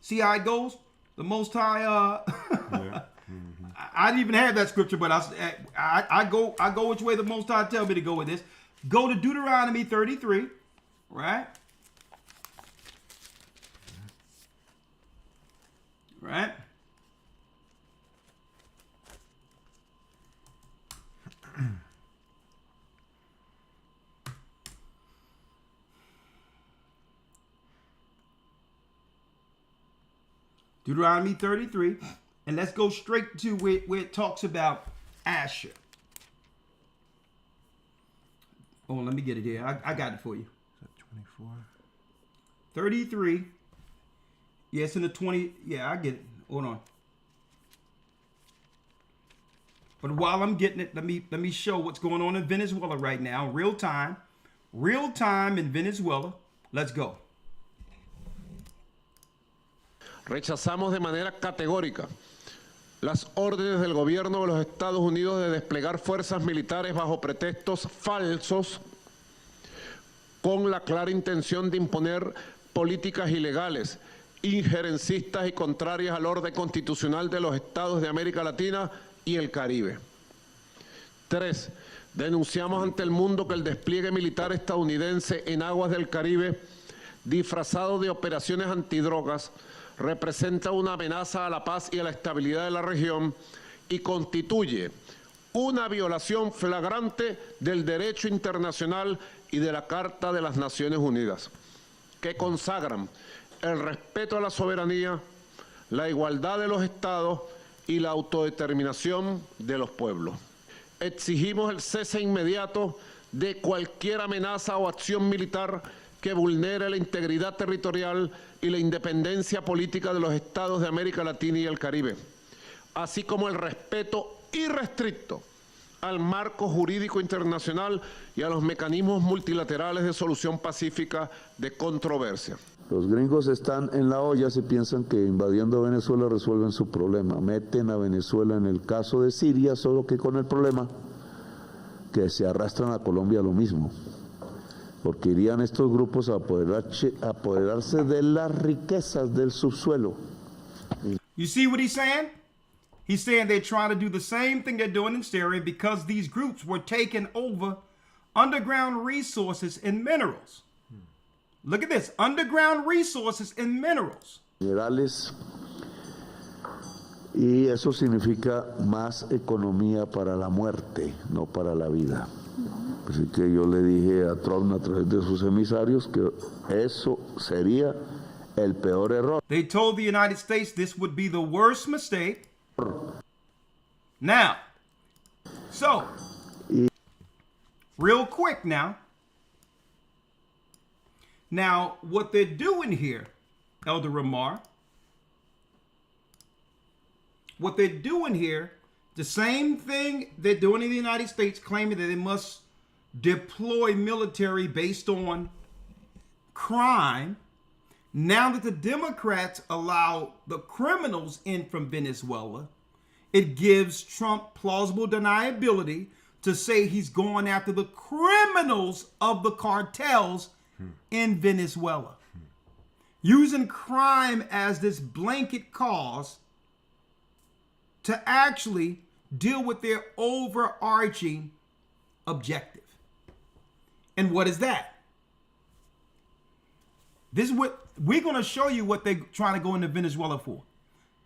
See how it goes? The Most High. Yeah. I didn't even have that scripture, but I go which way the Most High tell me to go with this. Go to Deuteronomy 33, right? Right. Deuteronomy 33, and let's go straight to where it talks about Asher. Oh, let me get it here. I got it for you. 24. 33. Yeah, it's in the 20. Yeah, I get it. Hold on. But while I'm getting it, let me show what's going on in Venezuela right now. Real time in Venezuela. Let's go. Rechazamos de manera categórica las órdenes del gobierno de los Estados Unidos de desplegar fuerzas militares bajo pretextos falsos con la clara intención de imponer políticas ilegales, injerencistas y contrarias al orden constitucional de los estados de América Latina y el Caribe. 3. Denunciamos ante el mundo que el despliegue militar estadounidense en aguas del Caribe, disfrazado de operaciones antidrogas, representa una amenaza a la paz y a la estabilidad de la región y constituye una violación flagrante del derecho internacional y de la Carta de las Naciones Unidas, que consagran el respeto a la soberanía, la igualdad de los estados y la autodeterminación de los pueblos. Exigimos el cese inmediato de cualquier amenaza o acción militar que vulnere la integridad territorial y la independencia política de los estados de América Latina y el Caribe, así como el respeto irrestricto al marco jurídico internacional y a los mecanismos multilaterales de solución pacífica de controversia. Los gringos están en la olla si piensan que invadiendo Venezuela resuelven su problema. Meten a Venezuela en el caso de Siria, solo que con el problema que se arrastran a Colombia lo mismo. Porque irían estos grupos a apoderarse de las riquezas del subsuelo. You see what he's saying? He's saying they're trying to do the same thing they're doing in Syria because these groups were taking over underground resources and minerals. Look at this, underground resources and minerals. Minerales. Y eso significa más economía para la muerte, no para la vida. Así que yo le dije a Trump a través de sus emisarios que eso sería el peor error. They told the United States this would be the worst mistake. Now, so, real quick now. Now, what they're doing here, Elder Ramar, what they're doing here, the same thing they're doing in the United States, claiming that they must deploy military based on crime. Now that the Democrats allow the criminals in from Venezuela, it gives Trump plausible deniability to say he's going after the criminals of the cartels in Venezuela. Using crime as this blanket cause to actually deal with their overarching objective. And what is that? This is what we're going to show you what they're trying to go into Venezuela for.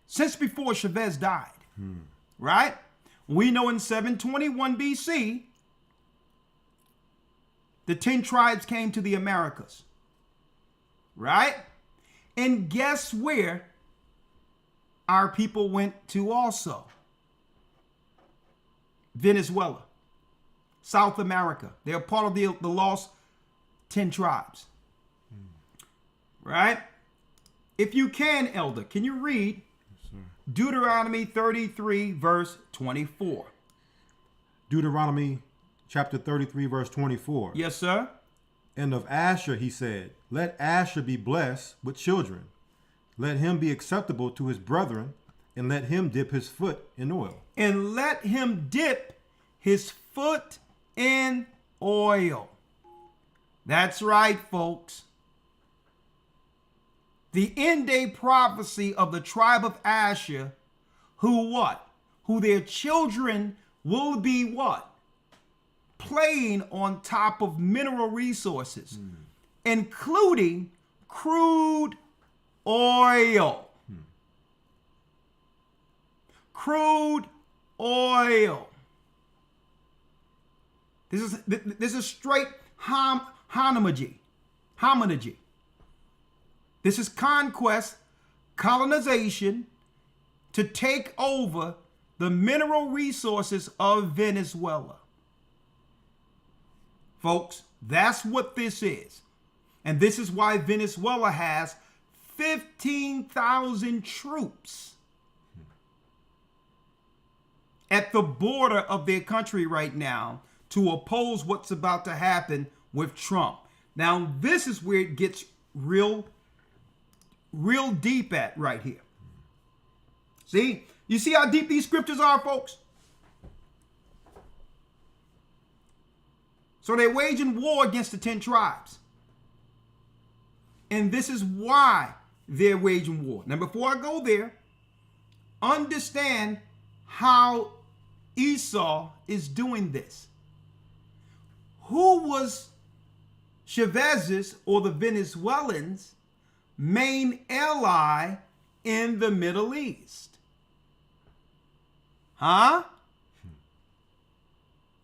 Since before Chavez died, right? We know in 721 BC, the 10 tribes came to the Americas, right? And guess where our people went to also? Venezuela, South America. They're part of the lost 10 tribes, right? If you can, Elder, can you read Deuteronomy 33, verse 24? Deuteronomy chapter 33, verse 24. Yes, sir. And of Asher he said, let Asher be blessed with children. Let him be acceptable to his brethren, and let him dip his foot in oil. And let him dip his foot in oil. That's right, folks. The end day prophecy of the tribe of Asher, who what? Who their children will be what? Playing on top of mineral resources, including crude oil. Crude oil. This is straight homonymy. This is conquest, colonization to take over the mineral resources of Venezuela. Folks, that's what this is. And this is why Venezuela has 15,000 troops at the border of their country right now to oppose what's about to happen with Trump. Now, this is where it gets real deep at right here. See? You see how deep these scriptures are, folks? So they're waging war against the 10 tribes. And this is why they're waging war. Now, before I go there, understand how Esau is doing this. Who was Chavez's or the Venezuelans' main ally in the Middle East?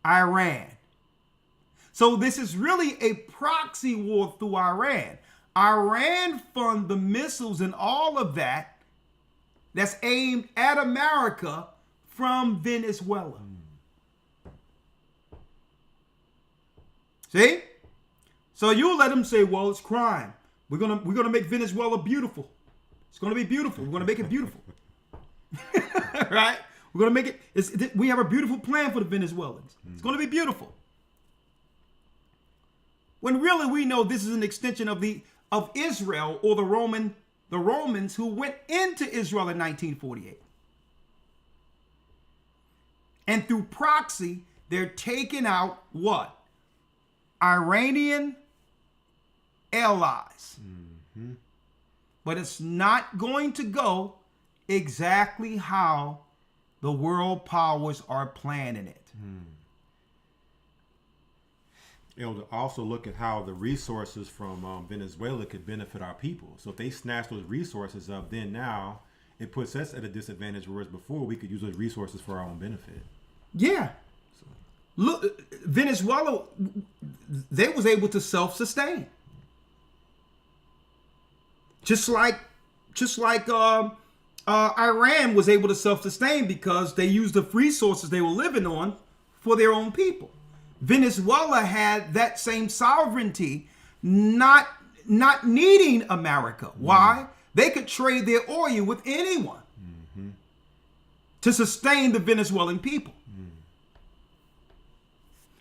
Iran. So this is really a proxy war through Iran. Iran fund the missiles and all of that that's aimed at America from Venezuela. See? So you let them say, well, it's crime. We're gonna make Venezuela beautiful. It's gonna be beautiful. We're gonna make it beautiful. Right? We're gonna make it. We have a beautiful plan for the Venezuelans. It's gonna be beautiful. When really we know this is an extension of Israel or the Romans who went into Israel in 1948. And through proxy, they're taking out what? Iranian allies. But it's not going to go exactly how the world powers are planning it. Elder, also look at how the resources from Venezuela could benefit our people. So if they snatch those resources up, then now it puts us at a disadvantage, whereas before we could use those resources for our own benefit. Yeah. So. Look, Venezuela, they was able to self-sustain. Just like Iran was able to self-sustain because they used the resources they were living on for their own people. Venezuela had that same sovereignty, not needing America. Why? They could trade their oil with anyone to sustain the Venezuelan people.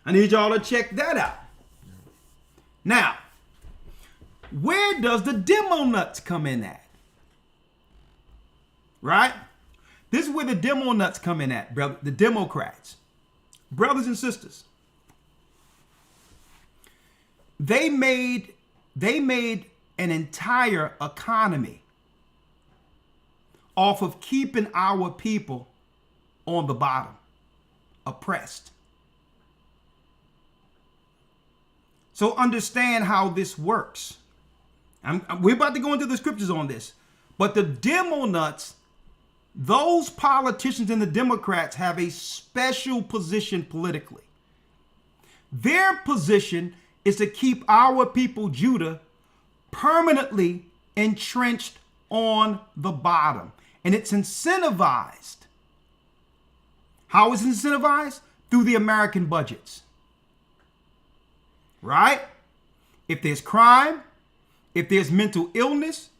I need y'all to check that out. Now, where does the demo nuts come in at? Right? This is where the demo nuts come in at, brother. The Democrats, brothers and sisters. They made an entire economy off of keeping our people on the bottom, oppressed. So understand how this works. We're about to go into the scriptures on this. But the demo nuts, those politicians and the Democrats have a special position politically. Their position is to keep our people, Judah, permanently entrenched on the bottom. And it's incentivized. How is it incentivized? Through the American budgets. Right? If there's crime, if there's mental illness,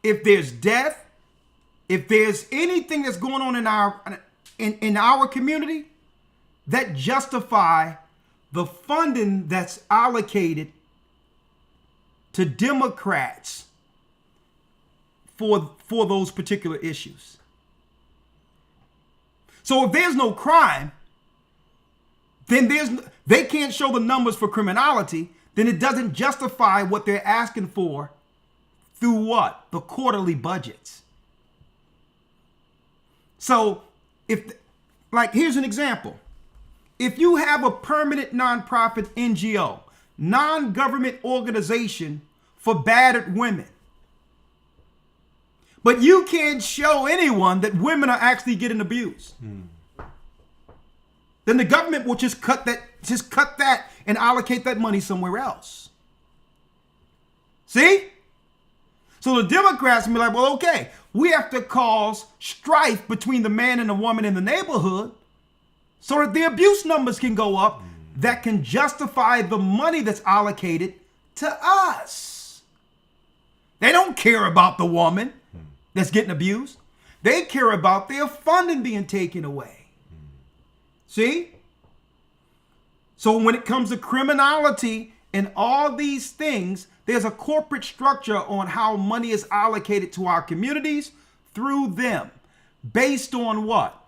if there's death, if there's anything that's going on in our community that justify the funding that's allocated to Democrats for those particular issues. So if there's no crime, then they can't show the numbers for criminality, then it doesn't justify what they're asking for through what? The quarterly budgets. So here's an example. If you have a permanent nonprofit NGO, non-government organization for battered women, but you can't show anyone that women are actually getting abused, then the government will just cut that and allocate that money somewhere else. See? So the Democrats will be like, well, okay, we have to cause strife between the man and the woman in the neighborhood so that the abuse numbers can go up that can justify the money that's allocated to us. They don't care about the woman that's getting abused. They care about their funding being taken away. See? So when it comes to criminality and all these things, there's a corporate structure on how money is allocated to our communities through them. Based on what?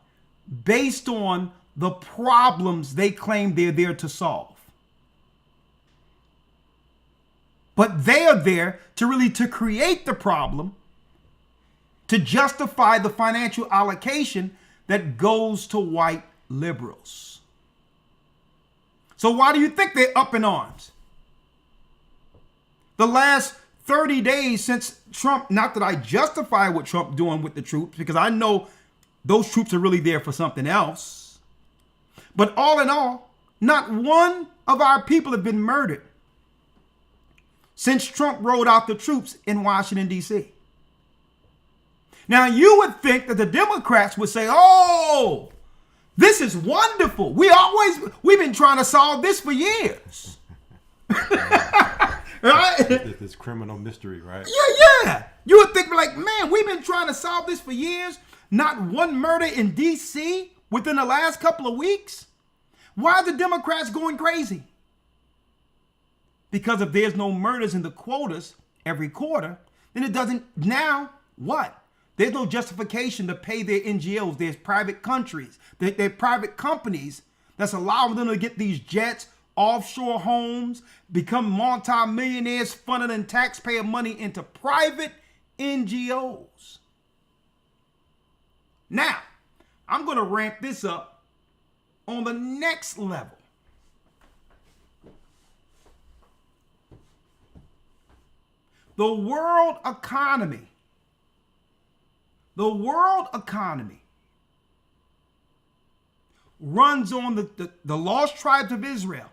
Based on the problems they claim they're there to solve. But they are there to create the problem, to justify the financial allocation that goes to white liberals. So why do you think they're up in arms? The last 30 days since Trump, not that I justify what Trump doing with the troops, because I know those troops are really there for something else. But all in all, not one of our people have been murdered since Trump rolled out the troops in Washington, D.C. Now, you would think that the Democrats would say, oh, this is wonderful. We've been trying to solve this for years. Right? This criminal mystery, right? Yeah. You would think like, man, we've been trying to solve this for years. Not one murder in D.C. within the last couple of weeks. Why are the Democrats going crazy? Because if there's no murders in the quotas every quarter, then it doesn't, now what? There's no justification to pay their NGOs. There's private countries, they're private companies that's allowing them to get these jets, offshore homes, become multi-millionaires, funneling taxpayer money into private NGOs. Now, I'm going to ramp this up on the next level. The world economy runs on the lost tribes of Israel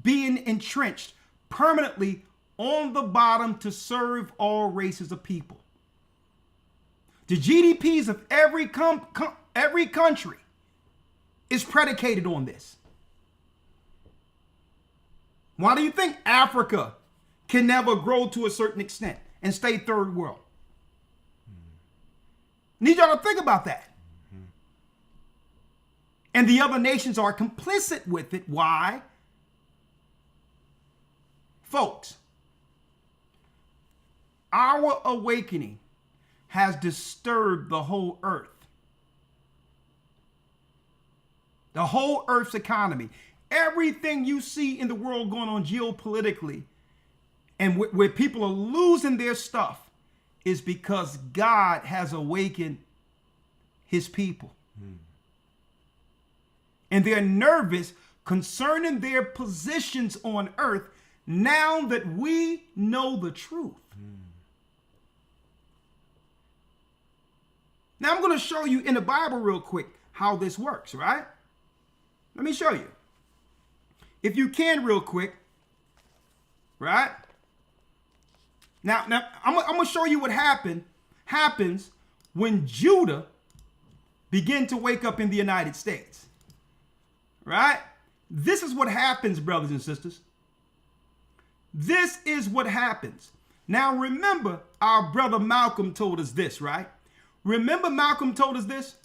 being entrenched permanently on the bottom to serve all races of people. The GDPs of every country is predicated on this. Why do you think Africa can never grow to a certain extent and stay third world? Need y'all to think about that. And the other nations are complicit with it. Why? Folks, our awakening has disturbed the whole earth. The whole earth's economy. Everything you see in the world going on geopolitically and where people are losing their stuff is because God has awakened his people. And they're nervous concerning their positions on earth now that we know the truth. Now I'm going to show you in the Bible real quick how this works, right? Let me show you. If you can real quick, right? Now I'm going to show you what happens when Judah began to wake up in the United States. Right? This is what happens, brothers and sisters. This is what happens. Now remember, our brother Malcolm told us this, right? Remember Malcolm told us this?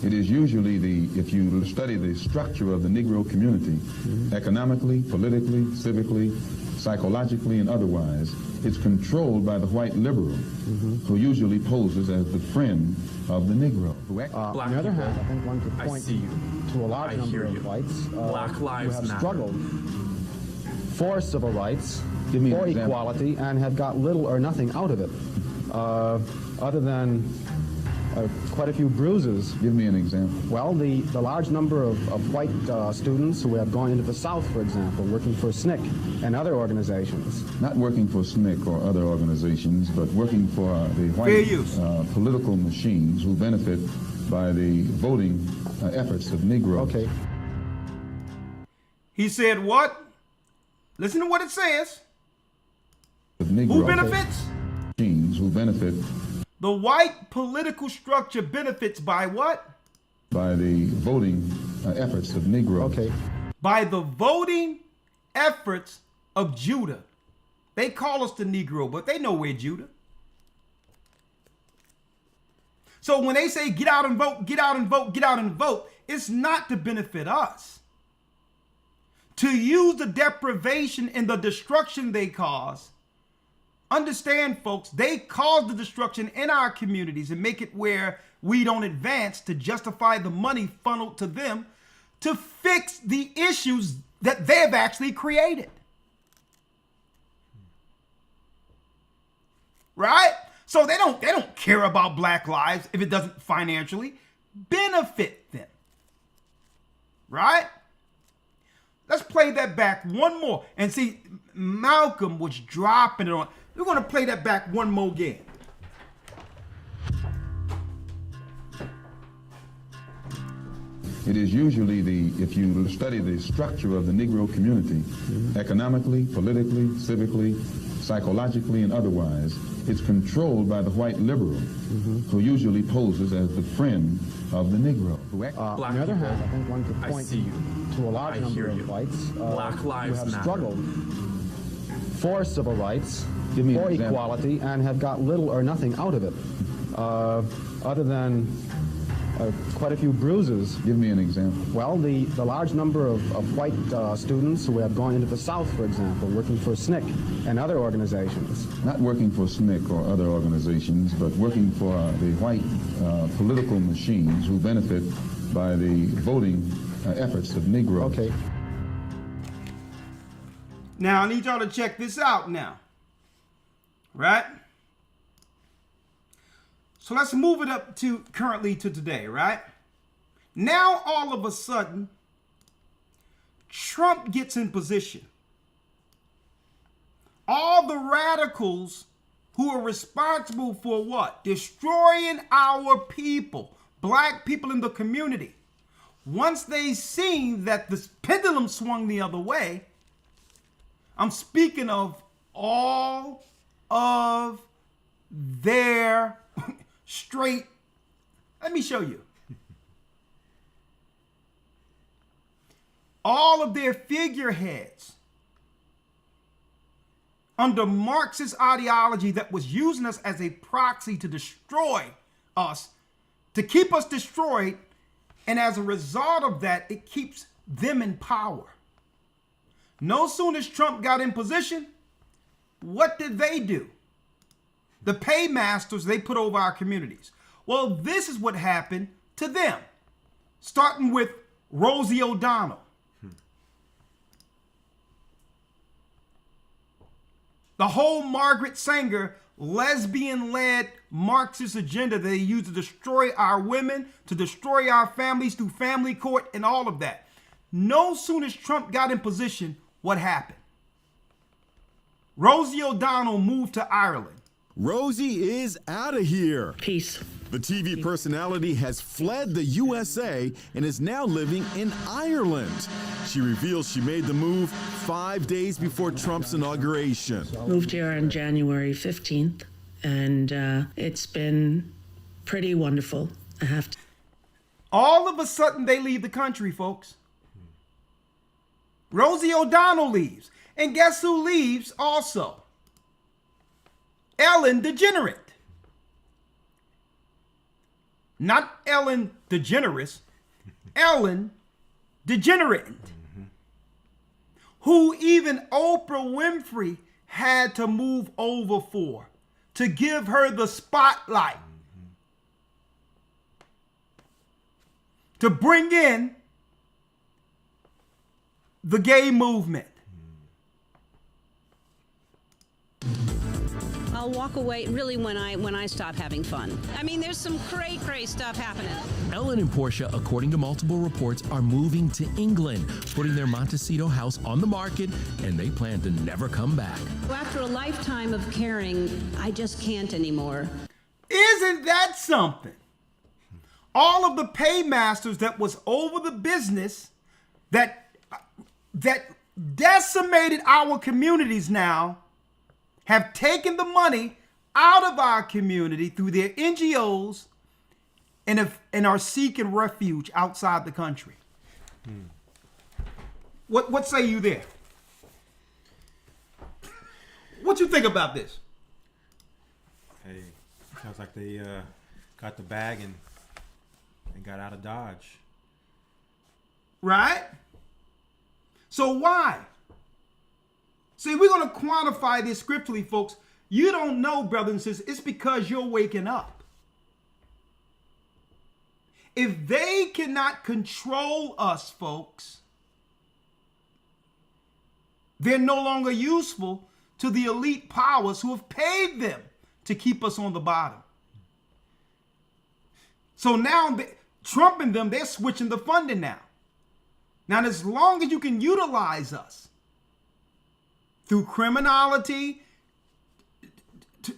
It is usually if you study the structure of the Negro community, economically, politically, civically, psychologically, and otherwise, it's controlled by the white liberal, who usually poses as the friend of the Negro. On the other hand, I think one could point to a large number of whites who have struggled for civil rights, for equality, and have got little or nothing out of it, other than quite a few bruises. Give me an example. Well, the large number of white students who have gone into the South, for example, working for SNCC and other organizations. Not working for SNCC or other organizations, but working for the white political machines who benefit by the voting efforts of Negroes. Okay. He said what? Listen to what it says. Negro Who benefits? Machines who benefit. The white political structure benefits by what? By the voting efforts of Negroes. Okay. By the voting efforts of Judah. They call us the Negro, but they know we're Judah. So when they say get out and vote, get out and vote, get out and vote, it's not to benefit us. To use the deprivation and the destruction they cause. Understand, folks, they cause the destruction in our communities and make it where we don't advance to justify the money funneled to them to fix the issues that they've actually created. Right? So they don't care about black lives if it doesn't financially benefit them. Right? Let's play that back one more. And see, Malcolm was dropping it on. We're going to play that back one more again. It is usually if you study the structure of the Negro community, economically, politically, civically, psychologically, and otherwise, it's controlled by the white liberal, who usually poses as the friend of the Negro. On the other hand, I think one could point to a large number of whites who have struggled for civil rights, for equality, and have got little or nothing out of it, other than quite a few bruises. Give me an example. Well, the large number of white students who have gone into the South, for example, working for SNCC and other organizations. Not working for SNCC or other organizations, but working for the white political machines who benefit by the voting efforts of Negroes. Okay. Now, I need y'all to check this out now. Right? So let's move it up to currently to today, right? Now, all of a sudden, Trump gets in position. All the radicals who are responsible for what? Destroying our people, black people in the community. Once they seen that the pendulum swung the other way, I'm speaking of all of their straight. Let me show you. All of their figureheads under Marxist ideology that was using us as a proxy to destroy us, to keep us destroyed, and as a result of that, it keeps them in power. No sooner as Trump got in position, what did they do? The paymasters they put over our communities. Well, this is what happened to them. Starting with Rosie O'Donnell. The whole Margaret Sanger lesbian-led Marxist agenda that they use to destroy our women, to destroy our families through family court and all of that. No sooner as Trump got in position, what happened? Rosie O'Donnell moved to Ireland. Rosie is out of here. Peace. The TV personality has fled the USA and is now living in Ireland. She reveals she made the move 5 days before Trump's inauguration. Moved here on January 15th, and it's been pretty wonderful, I have to. All of a sudden, they leave the country, folks. Rosie O'Donnell leaves. And guess who leaves also? Ellen DeGeneres. Not Ellen DeGeneres, Ellen DeGeneres. Who even Oprah Winfrey had to move over for, to give her the spotlight. To bring in the gay movement. I'll walk away really when I stop having fun. I mean, there's some great stuff happening. Ellen and Portia, according to multiple reports, are moving to England, putting their Montecito house on the market, and they plan to never come back. After a lifetime of caring, I just can't anymore. Isn't that something? All of the paymasters that was over the business that decimated our communities now have taken the money out of our community through their NGOs and are seeking refuge outside the country. What say you there? What you think about this? Hey, sounds like they got the bag and got out of Dodge. Right? So why? See, we're going to quantify this scripturally, folks. You don't know, brothers and sisters. It's because you're waking up. If they cannot control us, folks, they're no longer useful to the elite powers who have paid them to keep us on the bottom. So now, Trump and them, they're switching the funding now. Now, as long as you can utilize us through criminality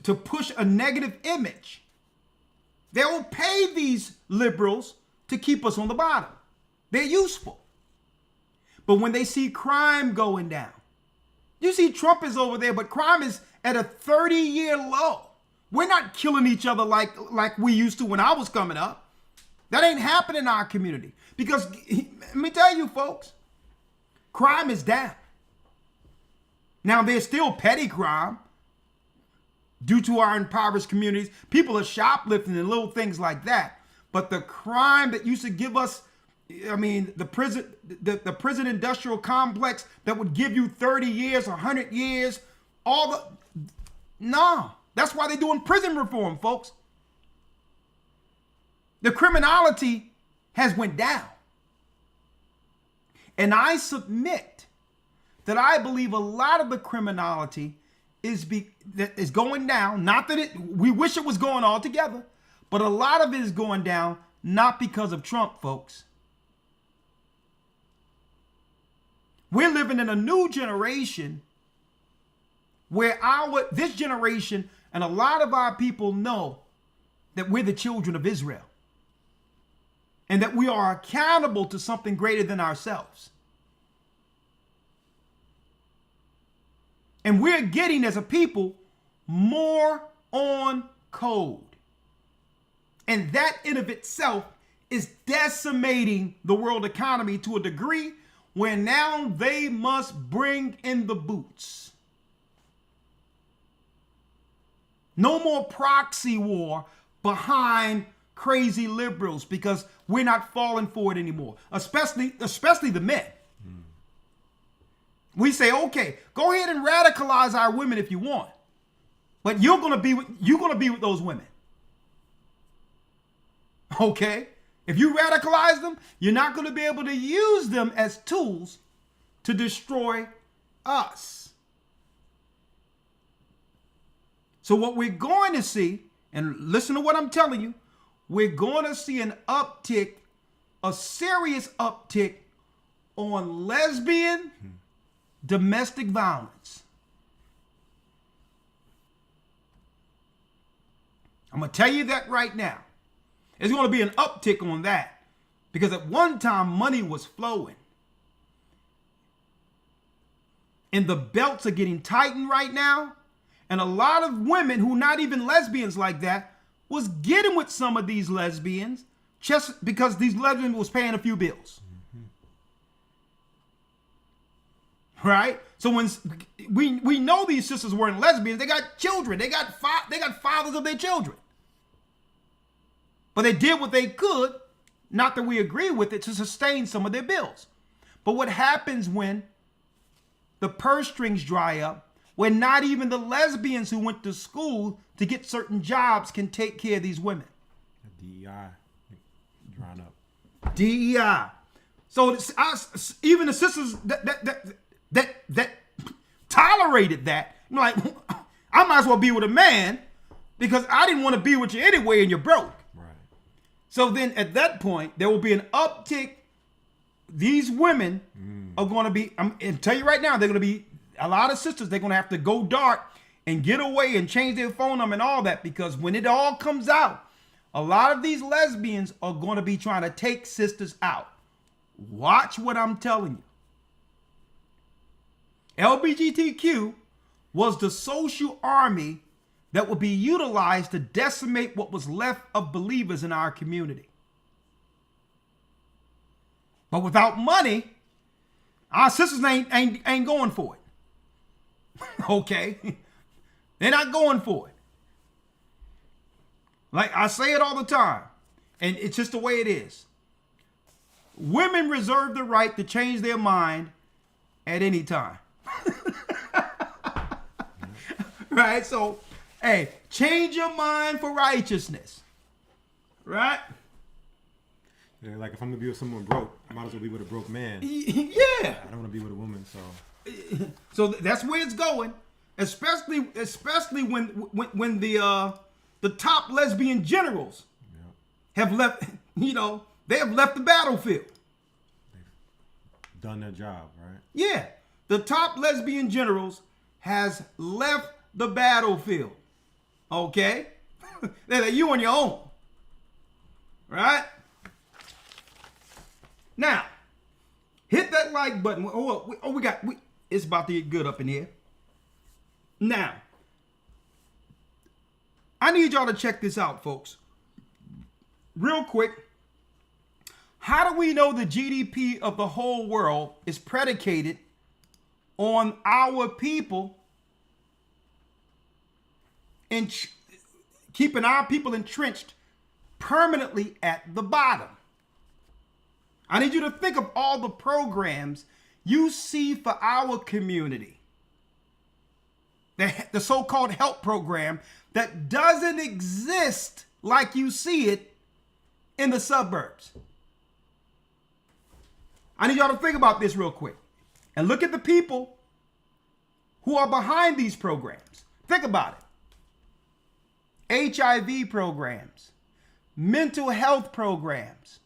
to push a negative image, they will pay these liberals to keep us on the bottom. They're useful. But when they see crime going down, you see Trump is over there, but crime is at a 30-year low. We're not killing each other like we used to when I was coming up. That ain't happening in our community. Because, let me tell you, folks, crime is down. Now, there's still petty crime due to our impoverished communities. People are shoplifting and little things like that. But the crime that used to give us, I mean, the prison industrial complex that would give you 30 years, 100 years, no. That's why they're doing prison reform, folks. The criminality has went down. And I submit that I believe a lot of the criminality is going down. Not that we wish it was going all together, but a lot of it is going down not because of Trump, folks. We're living in a new generation where this generation and a lot of our people know that we're the children of Israel and that we are accountable to something greater than ourselves. And we're getting, as a people, more on code. And that in of itself is decimating the world economy to a degree where now they must bring in the boots. No more proxy war behind crazy liberals because we're not falling for it anymore, especially the men. We say, okay, go ahead and radicalize our women if you want, but you're gonna be with those women. Okay? If you radicalize them, you're not gonna be able to use them as tools to destroy us. So what we're going to see, and listen to what I'm telling you, we're going to see an uptick, a serious uptick on lesbian domestic violence. I'm going to tell you that right now. There's going to be an uptick on that because at one time money was flowing. And the belts are getting tightened right now. And a lot of women who not even lesbians like that was getting with some of these lesbians just because these lesbians was paying a few bills. Right? So when we know these sisters weren't lesbians, they got children. They got fathers of their children. But they did what they could, not that we agree with it, to sustain some of their bills. But what happens when the purse strings dry up, when not even the lesbians who went to school to get certain jobs can take care of these women? DEI drying up. DEI. So even the sisters that tolerated that, like, I might as well be with a man because I didn't want to be with you anyway and you're broke. Right. So then at that point, there will be an uptick. These women are going to be, and tell you right now, they're going to be, a lot of sisters, they're going to have to go dark and get away and change their phone number and all that, because when it all comes out, a lot of these lesbians are going to be trying to take sisters out. Watch what I'm telling you. LGBTQ was the social army that would be utilized to decimate what was left of believers in our community. But without money, our sisters ain't going for it. Okay? They're not going for it. Like I say it all the time, and it's just the way it is. Women reserve the right to change their mind at any time. Right? So, hey, change your mind for righteousness. Right? Yeah, like if I'm gonna be with someone broke, I might as well be with a broke man. Yeah. I don't want to be with a woman, so. So that's where it's going, especially when the top lesbian generals have left. You know, they have left the battlefield. They've done their job, right? Yeah, the top lesbian generals has left the battlefield. Okay, they're like, you on your own, right? Now, hit that like button. It's about to get good up in here. Now, I need y'all to check this out, folks. Real quick. How do we know the GDP of the whole world is predicated on our people and keeping our people entrenched permanently at the bottom? I need you to think of all the programs you see for our community. The so-called help program that doesn't exist like you see it in the suburbs. I need y'all to think about this real quick and look at the people who are behind these programs. Think about it. HIV programs, mental health programs,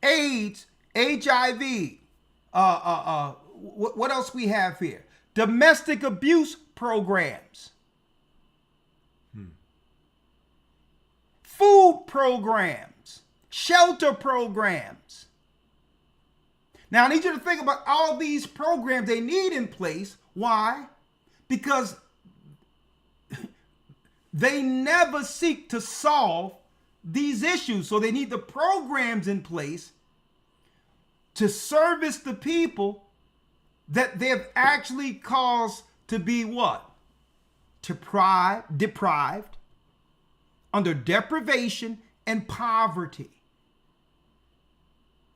AIDS, HIV, what else we have here? Domestic abuse programs, food programs, shelter programs. Now I need you to think about all these programs they need in place. Why? Because they never seek to solve these issues. So they need the programs in place to service the people that they've actually caused to be what? Deprived, under deprivation and poverty.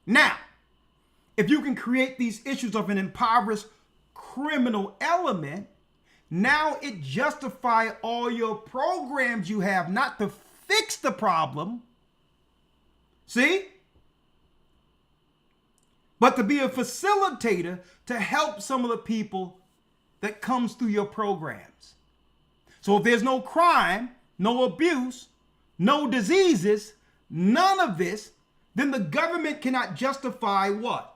Now, if you can create these issues of an impoverished criminal element, now it justifies all your programs you have, not to fix the problem. See? But to be a facilitator to help some of the people that comes through your programs. So if there's no crime, no abuse, no diseases, none of this, then the government cannot justify what?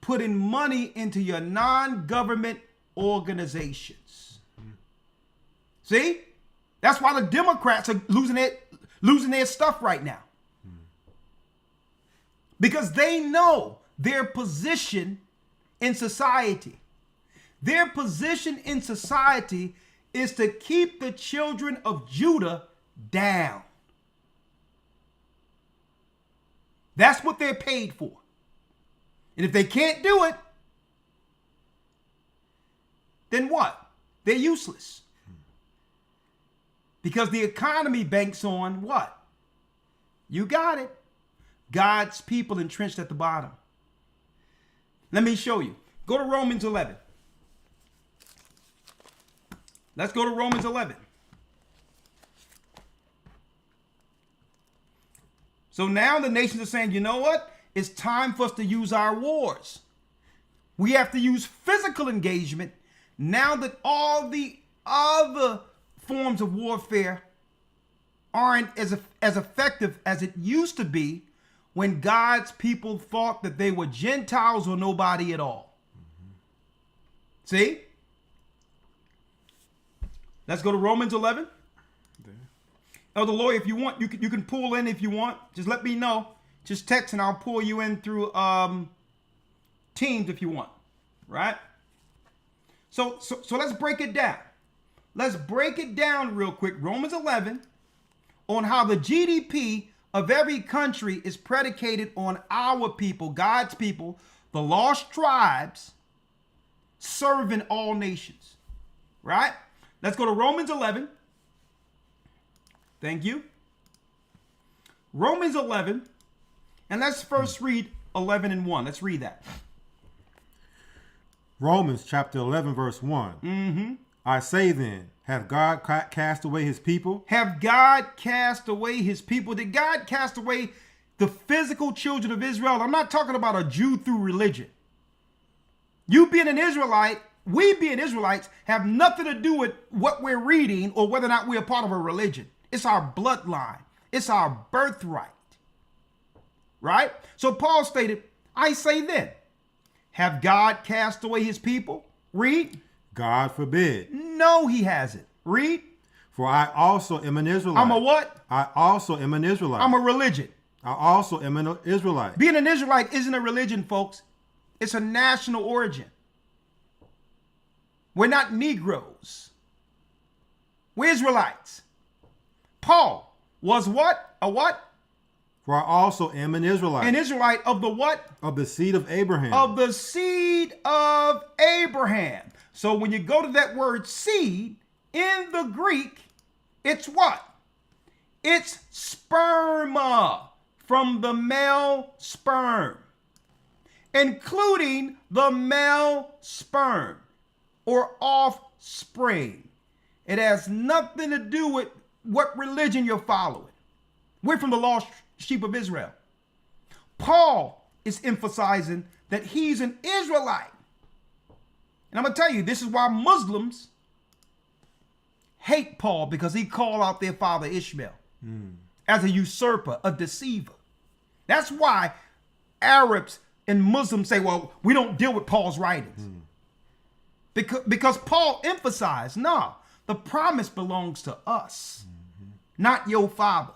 Putting money into your non-government organizations. See? That's why the Democrats are losing their stuff right now. Because they know their position in society. Their position in society is to keep the children of Judah down. That's what they're paid for. And if they can't do it, then what? They're useless. Because the economy banks on what? You got it. God's people entrenched at the bottom. Let me show you. Go to Romans 11. Let's go to Romans 11. So now the nations are saying, you know what? It's time for us to use our wars. We have to use physical engagement now that all the other forms of warfare aren't as effective as it used to be when God's people thought that they were Gentiles or nobody at all. See? Let's go to Romans 11. Elder Lawyer, if you want, you can pull in if you want. Just let me know. Just text and I'll pull you in through Teams if you want. Right? So let's break it down. Let's break it down real quick. Romans 11 on how the GDP of every country is predicated on our people, God's people, the lost tribes, serving all nations. Right? Let's go to Romans 11. Thank you. Romans 11. And let's first read 11 and 1. Let's read that. Romans chapter 11, verse 1. Mm-hmm. I say then, have God cast away his people? Have God cast away his people? Did God cast away the physical children of Israel? I'm not talking about a Jew through religion. You being an Israelite, we being Israelites, have nothing to do with what we're reading or whether or not we're part of a religion. It's our bloodline. It's our birthright. Right? So Paul stated, I say then, have God cast away his people? Read. God forbid. No, he hasn't. Read. For I also am an Israelite. I'm a what? I also am an Israelite. I'm a religion. I also am an Israelite. Being an Israelite isn't a religion, folks. It's a national origin. We're not Negroes. We're Israelites. Paul was what? A what? For I also am an Israelite. An Israelite of the what? Of the seed of Abraham. Of the seed of Abraham. So when you go to that word seed, in the Greek, it's what? It's sperma, from the male sperm, including the male sperm or offspring. It has nothing to do with what religion you're following. We're from the lost sheep of Israel. Paul is emphasizing that he's an Israelite. And I'm going to tell you, this is why Muslims hate Paul, because he called out their father Ishmael as a usurper, a deceiver. That's why Arabs and Muslims say, well, we don't deal with Paul's writings. Because Paul emphasized, no, the promise belongs to us, not your father.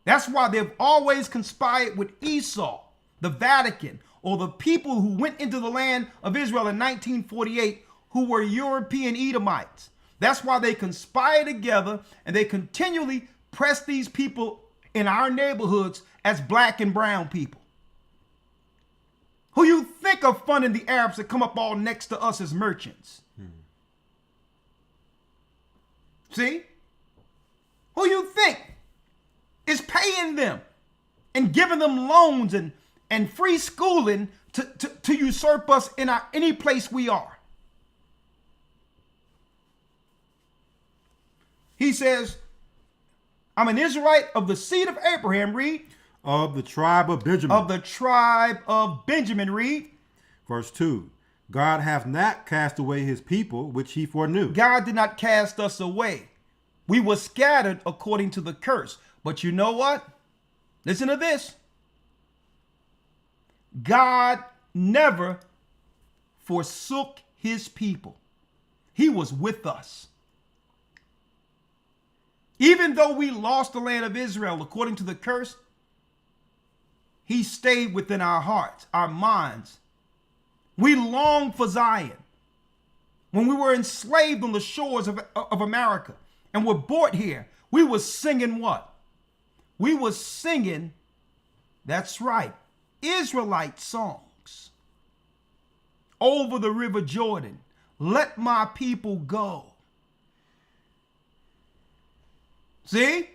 That's why they've always conspired with Esau, the Vatican, or the people who went into the land of Israel in 1948 who were European Edomites. That's why they conspire together and they continually press these people in our neighborhoods as black and brown people. Who you think are funding the Arabs that come up all next to us as merchants? See? Who you think is paying them and giving them loans and free schooling to usurp us in any place we are. He says, I'm an Israelite of the seed of Abraham, read. Of the tribe of Benjamin. Of the tribe of Benjamin, read. Verse 2. God hath not cast away his people, which he foreknew. God did not cast us away. We were scattered according to the curse. But you know what? Listen to this. God never forsook his people. He was with us. Even though we lost the land of Israel according to the curse, he stayed within our hearts, our minds. We longed for Zion. When we were enslaved on the shores of America and were brought here, we were singing what? We were singing, that's right, Israelite songs. Over the river Jordan, let my people go. See?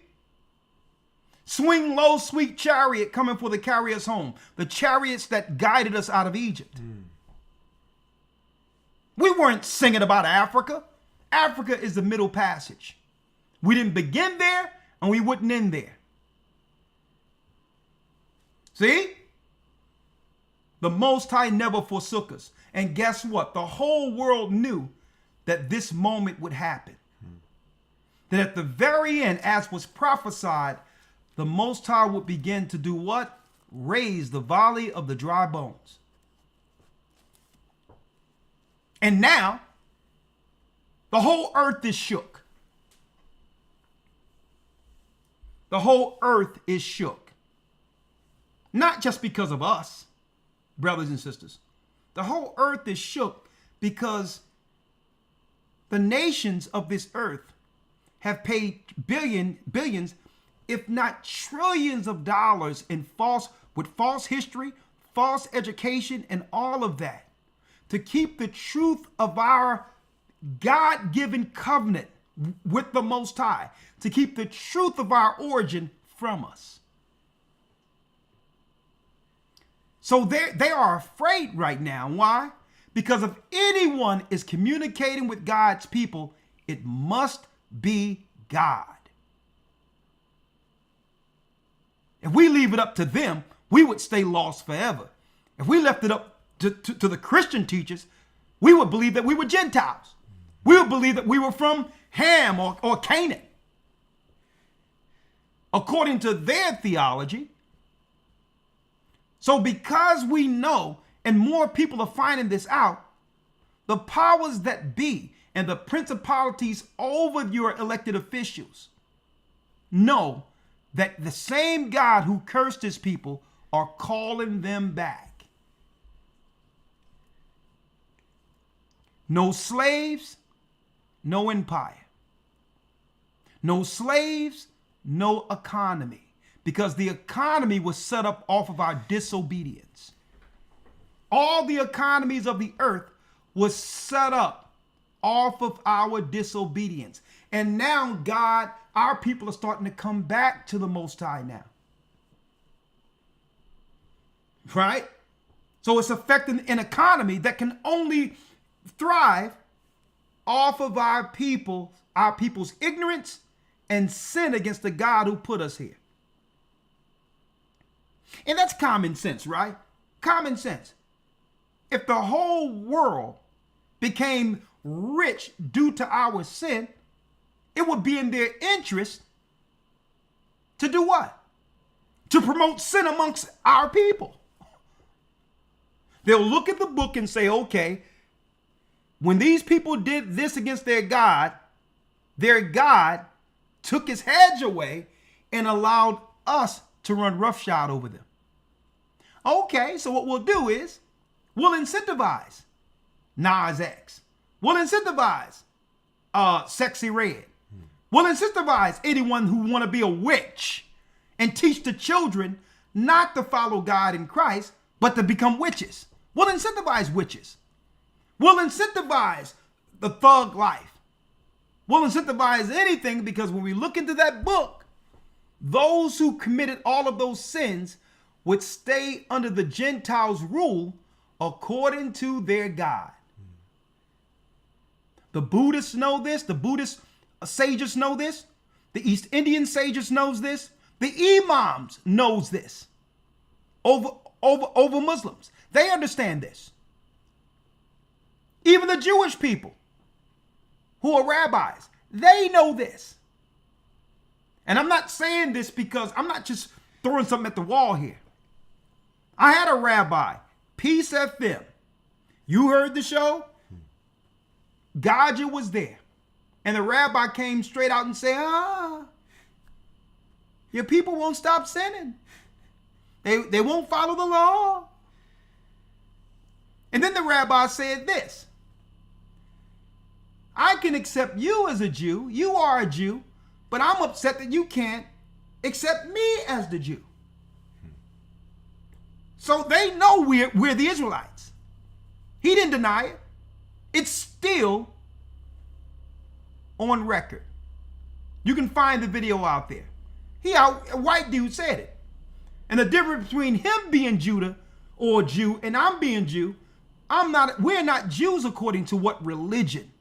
Swing low, sweet chariot coming for to carry us home. The chariots that guided us out of Egypt. We weren't singing about Africa. Africa is the Middle Passage. We didn't begin there and we wouldn't end there. See? The Most High never forsook us. And guess what? The whole world knew that this moment would happen. That at the very end, as was prophesied, the Most High would begin to do what? Raise the valley of the dry bones. And now, the whole earth is shook. The whole earth is shook. Not just because of us, brothers and sisters. The whole earth is shook because the nations of this earth have paid billions, if not trillions of dollars in false history, false education, and all of that to keep the truth of our God-given covenant with the Most High, to keep the truth of our origin from us. So they are afraid right now. Why? Because if anyone is communicating with God's people, it must be God. If we leave it up to them, we would stay lost forever. If we left it up to the Christian teachers, we would believe that we were Gentiles. We would believe that we were from Ham or Canaan. According to their theology. So because we know, and more people are finding this out, the powers that be and the principalities over your elected officials know that the same God who cursed his people are calling them back. No slaves, no empire. No slaves, no economy. Because the economy was set up off of our disobedience. All the economies of the earth was set up off of our disobedience. And now God, our people are starting to come back to the Most High now. Right? So it's affecting an economy that can only thrive off of our people's ignorance and sin against the God who put us here. And that's common sense, right? Common sense. If the whole world became rich due to our sin, it would be in their interest to do what? To promote sin amongst our people. They'll look at the book and say, okay, when these people did this against their God took his hedge away and allowed us to run roughshod over them. Okay, so what we'll do is we'll incentivize Nas X. We'll incentivize Sexy Red. We'll incentivize anyone who want to be a witch and teach the children not to follow God in Christ, but to become witches. We'll incentivize witches. We'll incentivize the thug life. We'll incentivize anything because when we look into that book, those who committed all of those sins would stay under the Gentiles' rule according to their God. The Buddhists know this. The Buddhist sages know this. The East Indian sages knows this. The imams knows this over Muslims. They understand this. Even the Jewish people who are rabbis, they know this. And I'm not saying this because I'm not just throwing something at the wall here. I had a rabbi, Peace FM. You heard the show? Gaja was there. And the rabbi came straight out and said, your people won't stop sinning. They won't follow the law. And then the rabbi said this: I can accept you as a Jew. You are a Jew. But I'm upset that you can't accept me as the Jew. So they know we're the Israelites. He didn't deny it. It's still on record. You can find the video out there. A white dude said it. And the difference between him being Judah or Jew and I'm being Jew, we're not Jews according to what religion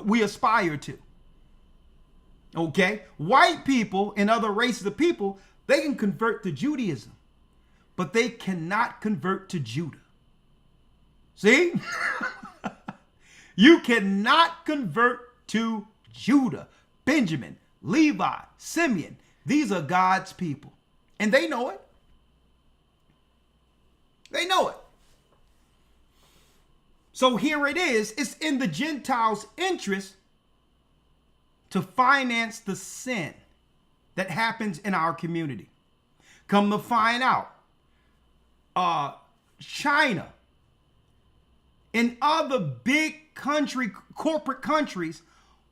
we aspire to. Okay? White people and other races of people, they can convert to Judaism, but they cannot convert to Judah. See? You cannot convert to Judah, Benjamin, Levi, Simeon. These are God's people. And they know it. They know it. So here it is. It's in the Gentiles' interest to finance the sin that happens in our community. Come to find out, China and other big corporate countries,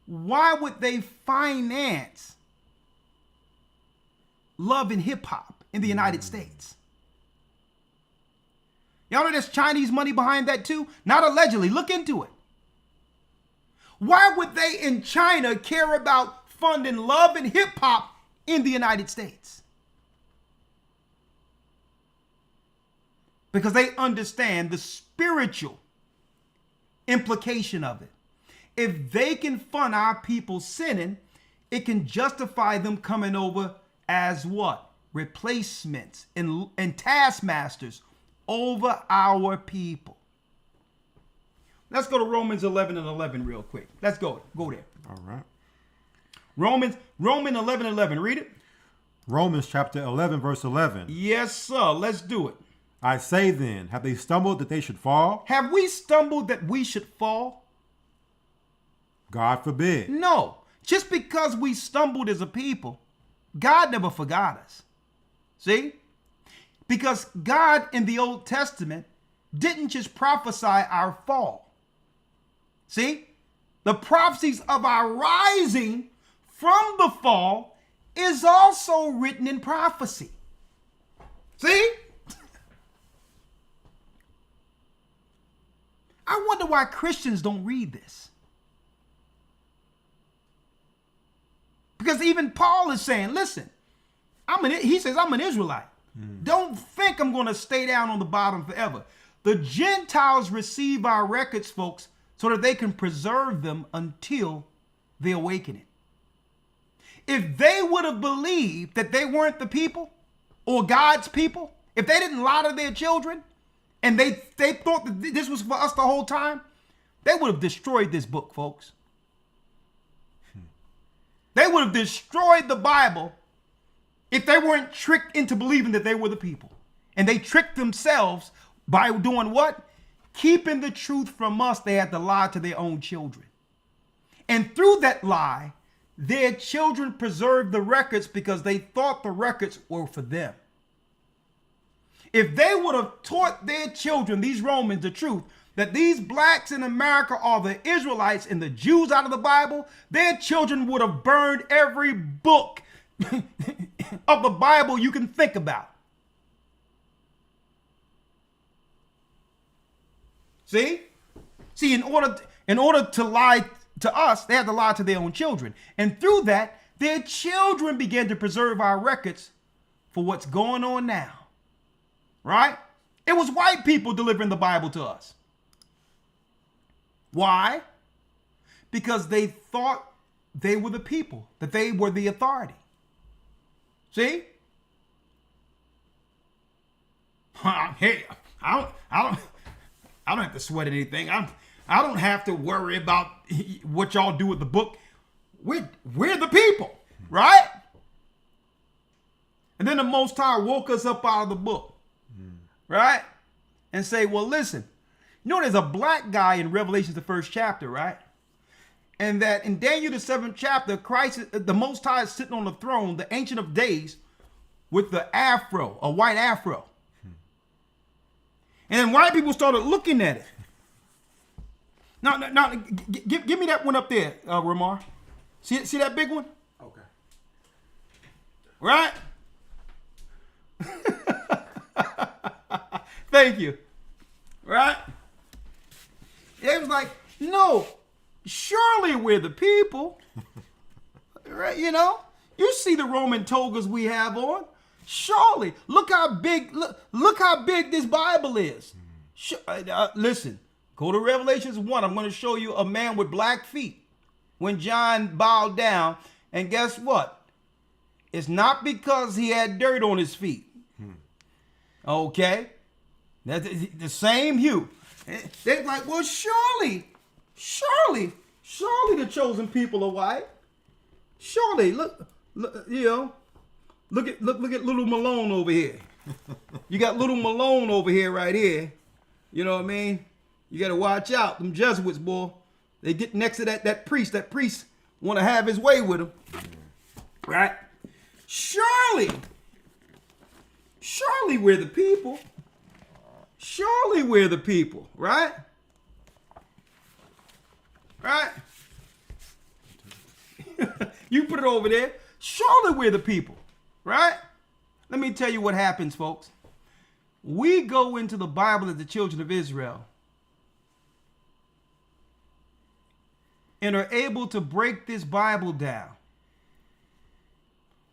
why would they finance love and hip hop in the United States? Y'all know there's Chinese money behind that too? Not allegedly. Look into it. Why would they in China care about funding love and hip hop in the United States? Because they understand the spiritual implication of it. If they can fund our people sinning, it can justify them coming over as what? Replacements and taskmasters over our people. Let's go to Romans 11:11 real quick. Let's go there. All right. Romans 11:11. Read it. Romans chapter 11, verse 11. Yes, sir. Let's do it. I say then, have they stumbled that they should fall? Have we stumbled that we should fall? God forbid. No. Just because we stumbled as a people, God never forgot us. See? Because God in the Old Testament didn't just prophesy our fall. See? The prophecies of our rising from the fall is also written in prophecy. See? I wonder why Christians don't read this. Because even Paul is saying, listen, he says, I'm an Israelite. Don't think I'm going to stay down on the bottom forever. The Gentiles receive our records, folks, so that they can preserve them until the awakening. If they would have believed that they weren't the people or God's people, if they didn't lie to their children, and they thought that this was for us the whole time, they would have destroyed this book, folks. They would have destroyed the Bible if they weren't tricked into believing that they were the people. And they tricked themselves by doing what? Keeping the truth from us. They had to lie to their own children. And through that lie, their children preserved the records because they thought the records were for them. If they would have taught their children, these Romans, the truth, that these blacks in America are the Israelites and the Jews out of the Bible, their children would have burned every book of the Bible you can think about. See? See, in order to lie to us, they had to lie to their own children. And through that, their children began to preserve our records for what's going on now. Right? It was white people delivering the Bible to us. Why? Because they thought they were the people, that they were the authority. See? Hey, I don't have to sweat anything. I don't have to worry about what y'all do with the book. We're the people, right? And then the Most High woke us up out of the book, right? And say, well, listen, you know, there's a black guy in Revelation, the 1st chapter, right? And that in Daniel, the 7th chapter, Christ, the Most High is sitting on the throne, the Ancient of Days, with the afro, a white afro. And then white people started looking at it. Now, give me that one up there, Ramar. See that big one? Okay. Right? Thank you. Right? It was like, no, surely we're the people. Right? You know? You see the Roman togas we have on. Surely. Look how big this Bible is. Listen, go to Revelations 1. I'm going to show you a man with black feet when John bowed down. And guess what? It's not because he had dirt on his feet. Okay? That's the same hue. They're like, well, surely the chosen people are white. Surely, look, you know, look at little Malone over here. You got little Malone over here, right here. You know what I mean? You got to watch out. Them Jesuits, boy. They get next to that priest. That priest want to have his way with him. Right? Surely we're the people. Surely we're the people. Right? Right? You put it over there. Surely we're the people. Right? Let me tell you what happens, folks. We go into the Bible as the children of Israel and are able to break this Bible down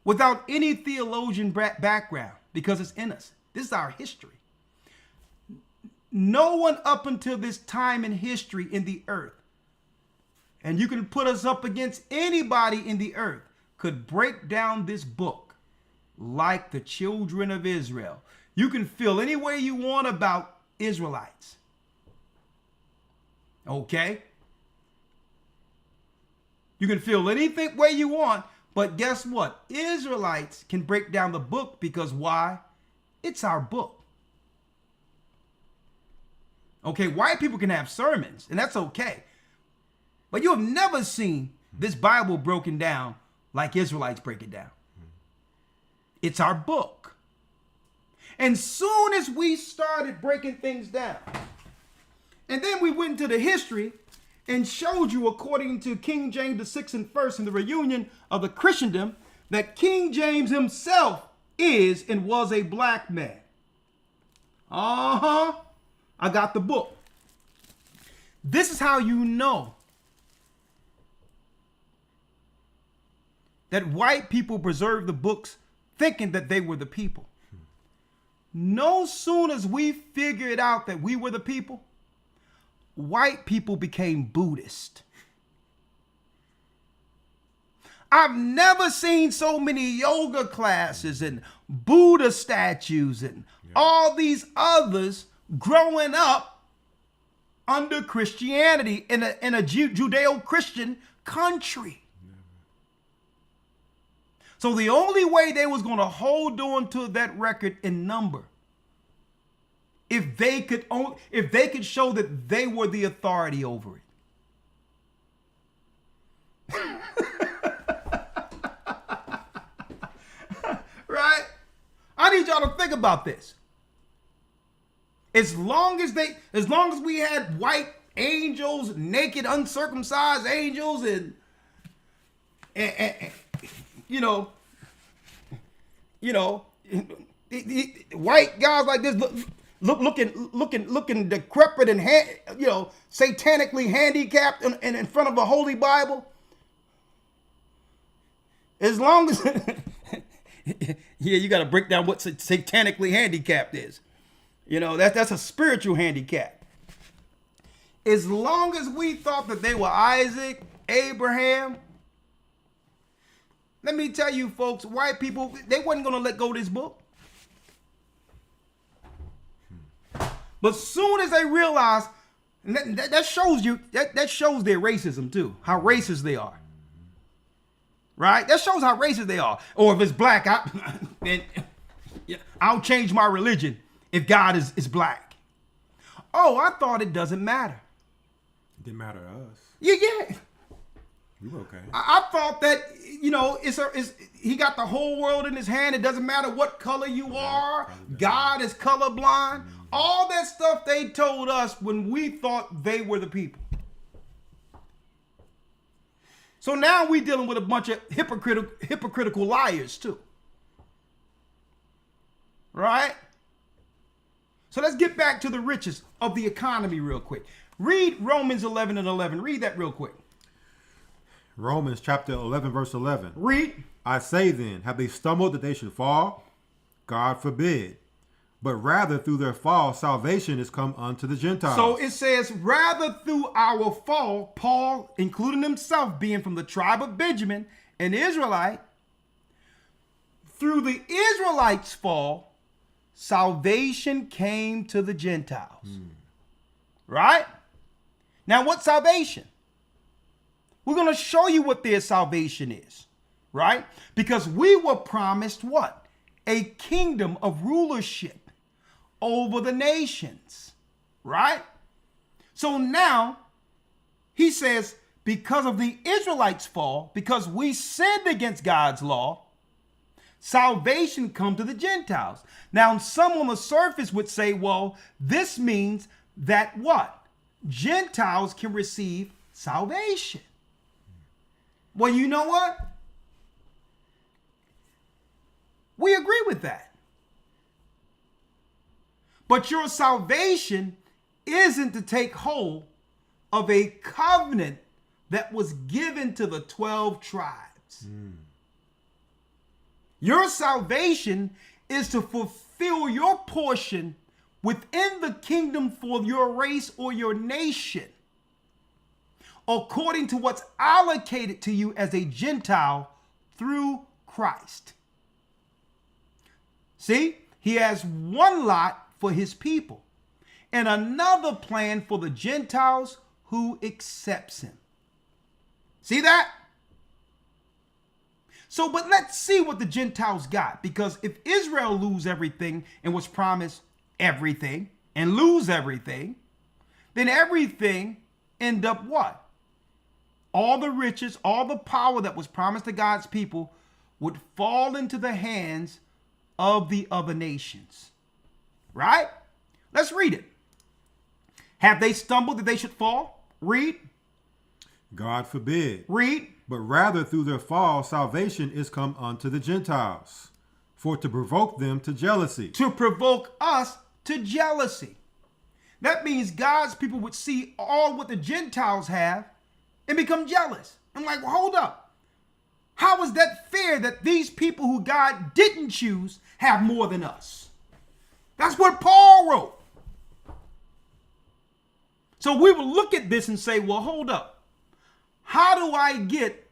without any theologian background because it's in us. This is our history. No one up until this time in history in the earth, and you can put us up against anybody in the earth, could break down this book like the children of Israel. You can feel any way you want about Israelites. Okay? You can feel anything way you want, but guess what? Israelites can break down the book because why? It's our book. Okay, white people can have sermons, and that's okay. But you have never seen this Bible broken down like Israelites break it down. It's our book. And soon as we started breaking things down, and then we went into the history and showed you, according to King James the 6th and 1st in the reunion of the Christendom, that King James himself is and was a black man. I got the book. This is how you know that white people preserved the books thinking that they were the people. No sooner as we figured out that we were the people, white people became Buddhist. I've never seen so many yoga classes and Buddha statues and all these others growing up under Christianity in a Judeo-Christian country. So the only way they was going to hold on to that record in number, if they could show that they were the authority over it. Right? I need y'all to think about this. As long as we had white angels, naked, uncircumcised angels, and white guys like this looking decrepit and satanically handicapped in front of a holy Bible. As long as you got to break down what satanically handicapped is. That's a spiritual handicap. As long as we thought that they were Isaac, Abraham, let me tell you folks, white people, they wasn't going to let go of this book. But soon as they realize, and that shows their racism too, how racist they are. Right? That shows how racist they are. Or if it's black, I'll change my religion if God is black. Oh, I thought it doesn't matter. It didn't matter to us. Yeah. You were okay. I thought that, he got the whole world in his hand. It doesn't matter what color you are. God is colorblind. All that stuff they told us when we thought they were the people. So now we're dealing with a bunch of hypocritical liars too. Right? So let's get back to the riches of the economy real quick. Read Romans 11:11. Read that real quick. Romans chapter 11, verse 11. Read. I say then, have they stumbled that they should fall? God forbid. But rather through their fall, salvation is come unto the Gentiles. So it says, rather through our fall, Paul, including himself being from the tribe of Benjamin, an Israelite, through the Israelites' fall, salvation came to the Gentiles. Right? Now, what's salvation? We're going to show you what their salvation is. Right? Because we were promised what? A kingdom of rulership over the nations, right? So now he says, because of the Israelites' fall, because we sinned against God's law, salvation come to the Gentiles. Now, some on the surface would say, well, this means that what? Gentiles can receive salvation. Well, you know what? We agree with that. But your salvation isn't to take hold of a covenant that was given to the 12 tribes. Your salvation is to fulfill your portion within the kingdom for your race or your nation, according to what's allocated to you as a Gentile through Christ. See, he has one lot for his people and another plan for the Gentiles who accepts him. See that? So, but let's see what the Gentiles got, because if Israel lose everything and was promised everything and lose everything, then everything end up what? All the riches, all the power that was promised to God's people would fall into the hands of the other nations. Right? Let's read it. Have they stumbled that they should fall? Read. God forbid. Read. But rather through their fall, salvation is come unto the Gentiles, for to provoke them to jealousy. To provoke us to jealousy. That means God's people would see all what the Gentiles have and become jealous. I'm like, well, hold up. How is that fair that these people who God didn't choose have more than us? That's what Paul wrote. So we will look at this and say, well, hold up. How do I get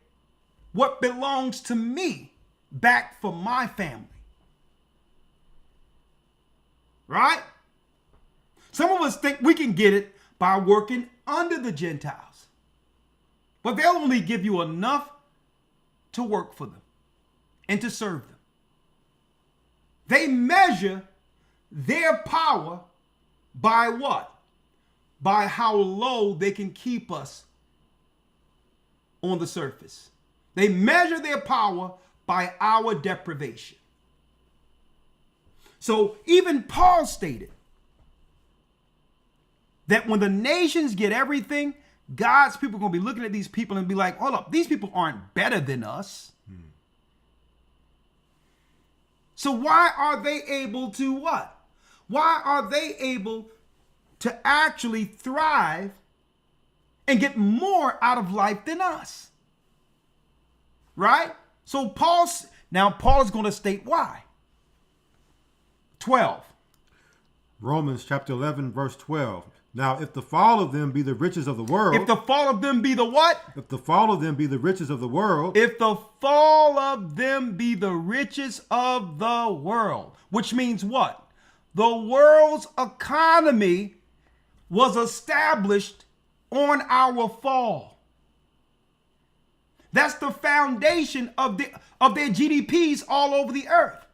what belongs to me back for my family? Right? Some of us think we can get it by working under the Gentiles. But they'll only give you enough to work for them and to serve them. They measure their power by what? By how low they can keep us on the surface. They measure their power by our deprivation. So even Paul stated that when the nations get everything, God's people are going to be looking at these people and be like, hold up, these people aren't better than us. So why are they able to what? Why are they able to actually thrive and get more out of life than us? Right? So Paul is going to state why. 12. Romans chapter 11, verse 12. Now, if the fall of them be the riches of the world. If the fall of them be the what? If the fall of them be the riches of the world. If the fall of them be the riches of the world. Which means what? The world's economy was established on our fall. That's the foundation of their GDPs all over the earth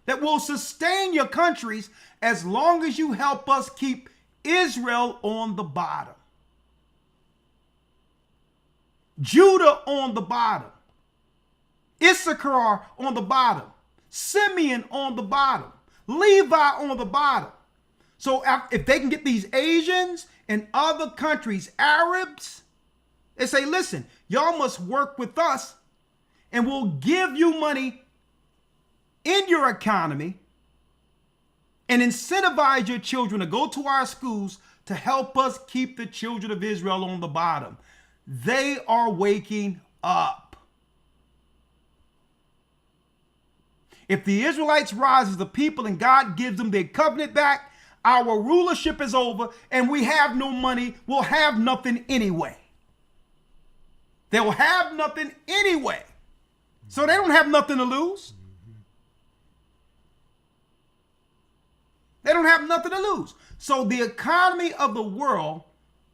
that will sustain your countries as long as you help us keep Israel on the bottom, Judah on the bottom, Issachar on the bottom, Simeon on the bottom, Levi on the bottom. So if they can get these Asians and other countries, Arabs, they say, listen, y'all must work with us and we'll give you money in your economy and incentivize your children to go to our schools to help us keep the children of Israel on the bottom. They are waking up. If the Israelites rise as the people and God gives them their covenant back, our rulership is over and we have no money. We'll have nothing anyway. They'll have nothing anyway. So they don't have nothing to lose. They don't have nothing to lose. So the economy of the world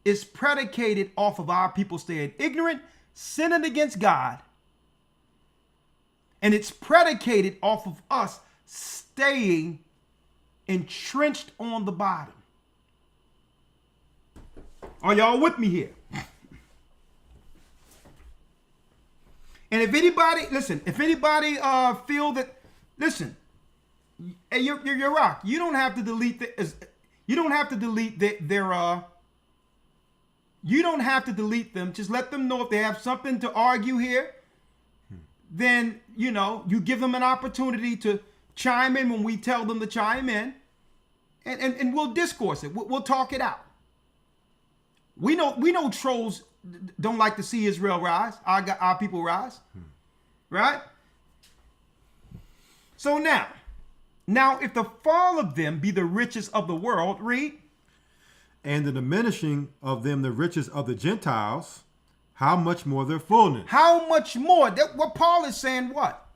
is predicated off of our people staying ignorant, sinning against God. And it's predicated off of us staying entrenched on the bottom. Are y'all with me here? And if anybody, listen, feel that, listen, hey, you're rock. You don't have to delete you don't have to delete you don't have to delete them. Just let them know if they have something to argue here. Then, you give them an opportunity to chime in when we tell them to chime in. And we'll discourse it. We'll talk it out. We know trolls don't like to see Israel rise. Our people rise. Right? So now, if the fall of them be the riches of the world, read. And the diminishing of them the riches of the Gentiles, how much more their fullness? How much more? What Paul is saying, what?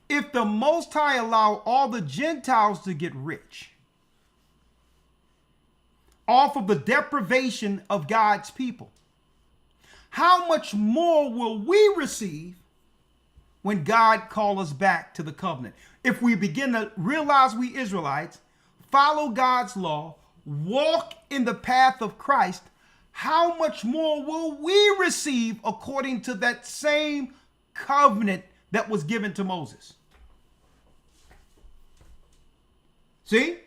If the Most High allow all the Gentiles to get rich off of the deprivation of God's people, how much more will we receive when God calls us back to the covenant? If we begin to realize we Israelites follow God's law, walk in the path of Christ, how much more will we receive according to that same covenant that was given to Moses? See?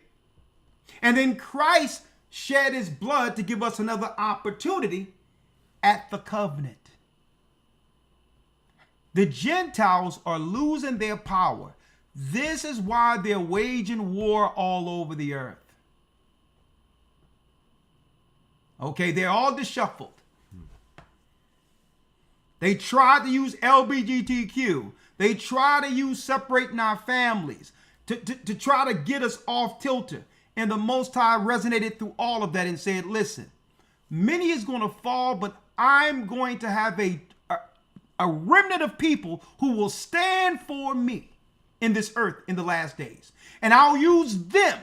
And then Christ shed his blood to give us another opportunity at the covenant. The Gentiles are losing their power. This is why they're waging war all over the earth. Okay, they're all disshuffled. They tried to use LGBTQ. They try to use separating our families to try to get us off kilter. And the Most High resonated through all of that and said, listen, many is going to fall, but I'm going to have a remnant of people who will stand for me in this earth in the last days. And I'll use them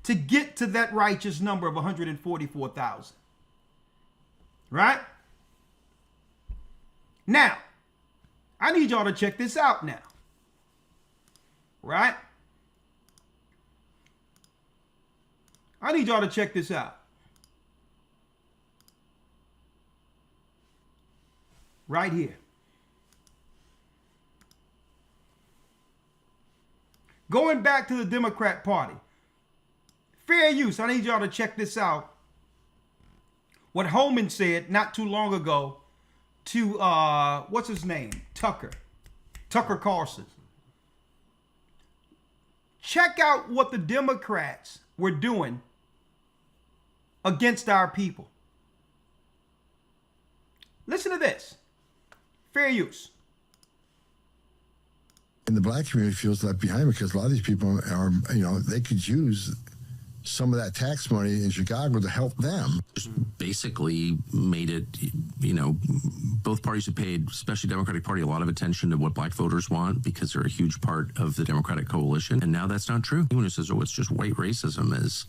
to get to that righteous number of 144,000. Right? Now, I need y'all to check this out now. Right? I need y'all to check this out. Right here. Going back to the Democrat Party. Fair use. I need y'all to check this out. What Holman said not too long ago to, what's his name? Tucker Carlson. Check out what the Democrats were doing against our people. Listen to this. Fair use. And the black community feels left behind because a lot of these people are, they could use some of that tax money in Chicago to help them. Just basically made it, both parties have paid, especially Democratic Party, a lot of attention to what black voters want because they're a huge part of the Democratic coalition. And now that's not true. Anyone who says, oh, it's just white racism is,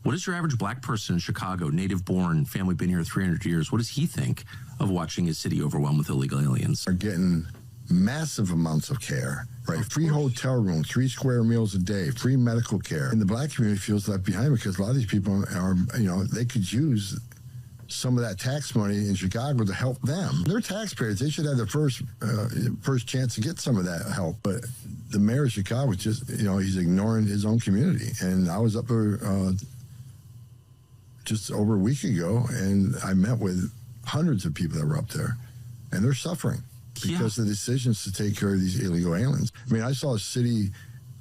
what is your average black person in Chicago, native born, family been here 300 years? What does he think of watching his city overwhelmed with illegal aliens? Are getting massive amounts of care, right? Free hotel rooms, 3 square meals a day, free medical care. And the black community feels left behind because a lot of these people are, they could use some of that tax money in Chicago to help them. They're taxpayers. They should have the first chance to get some of that help. But the mayor of Chicago is just, he's ignoring his own community. And I was up there just over a week ago, and I met with hundreds of people that were up there, and they're suffering because of the decisions to take care of these illegal aliens. I mean, I saw city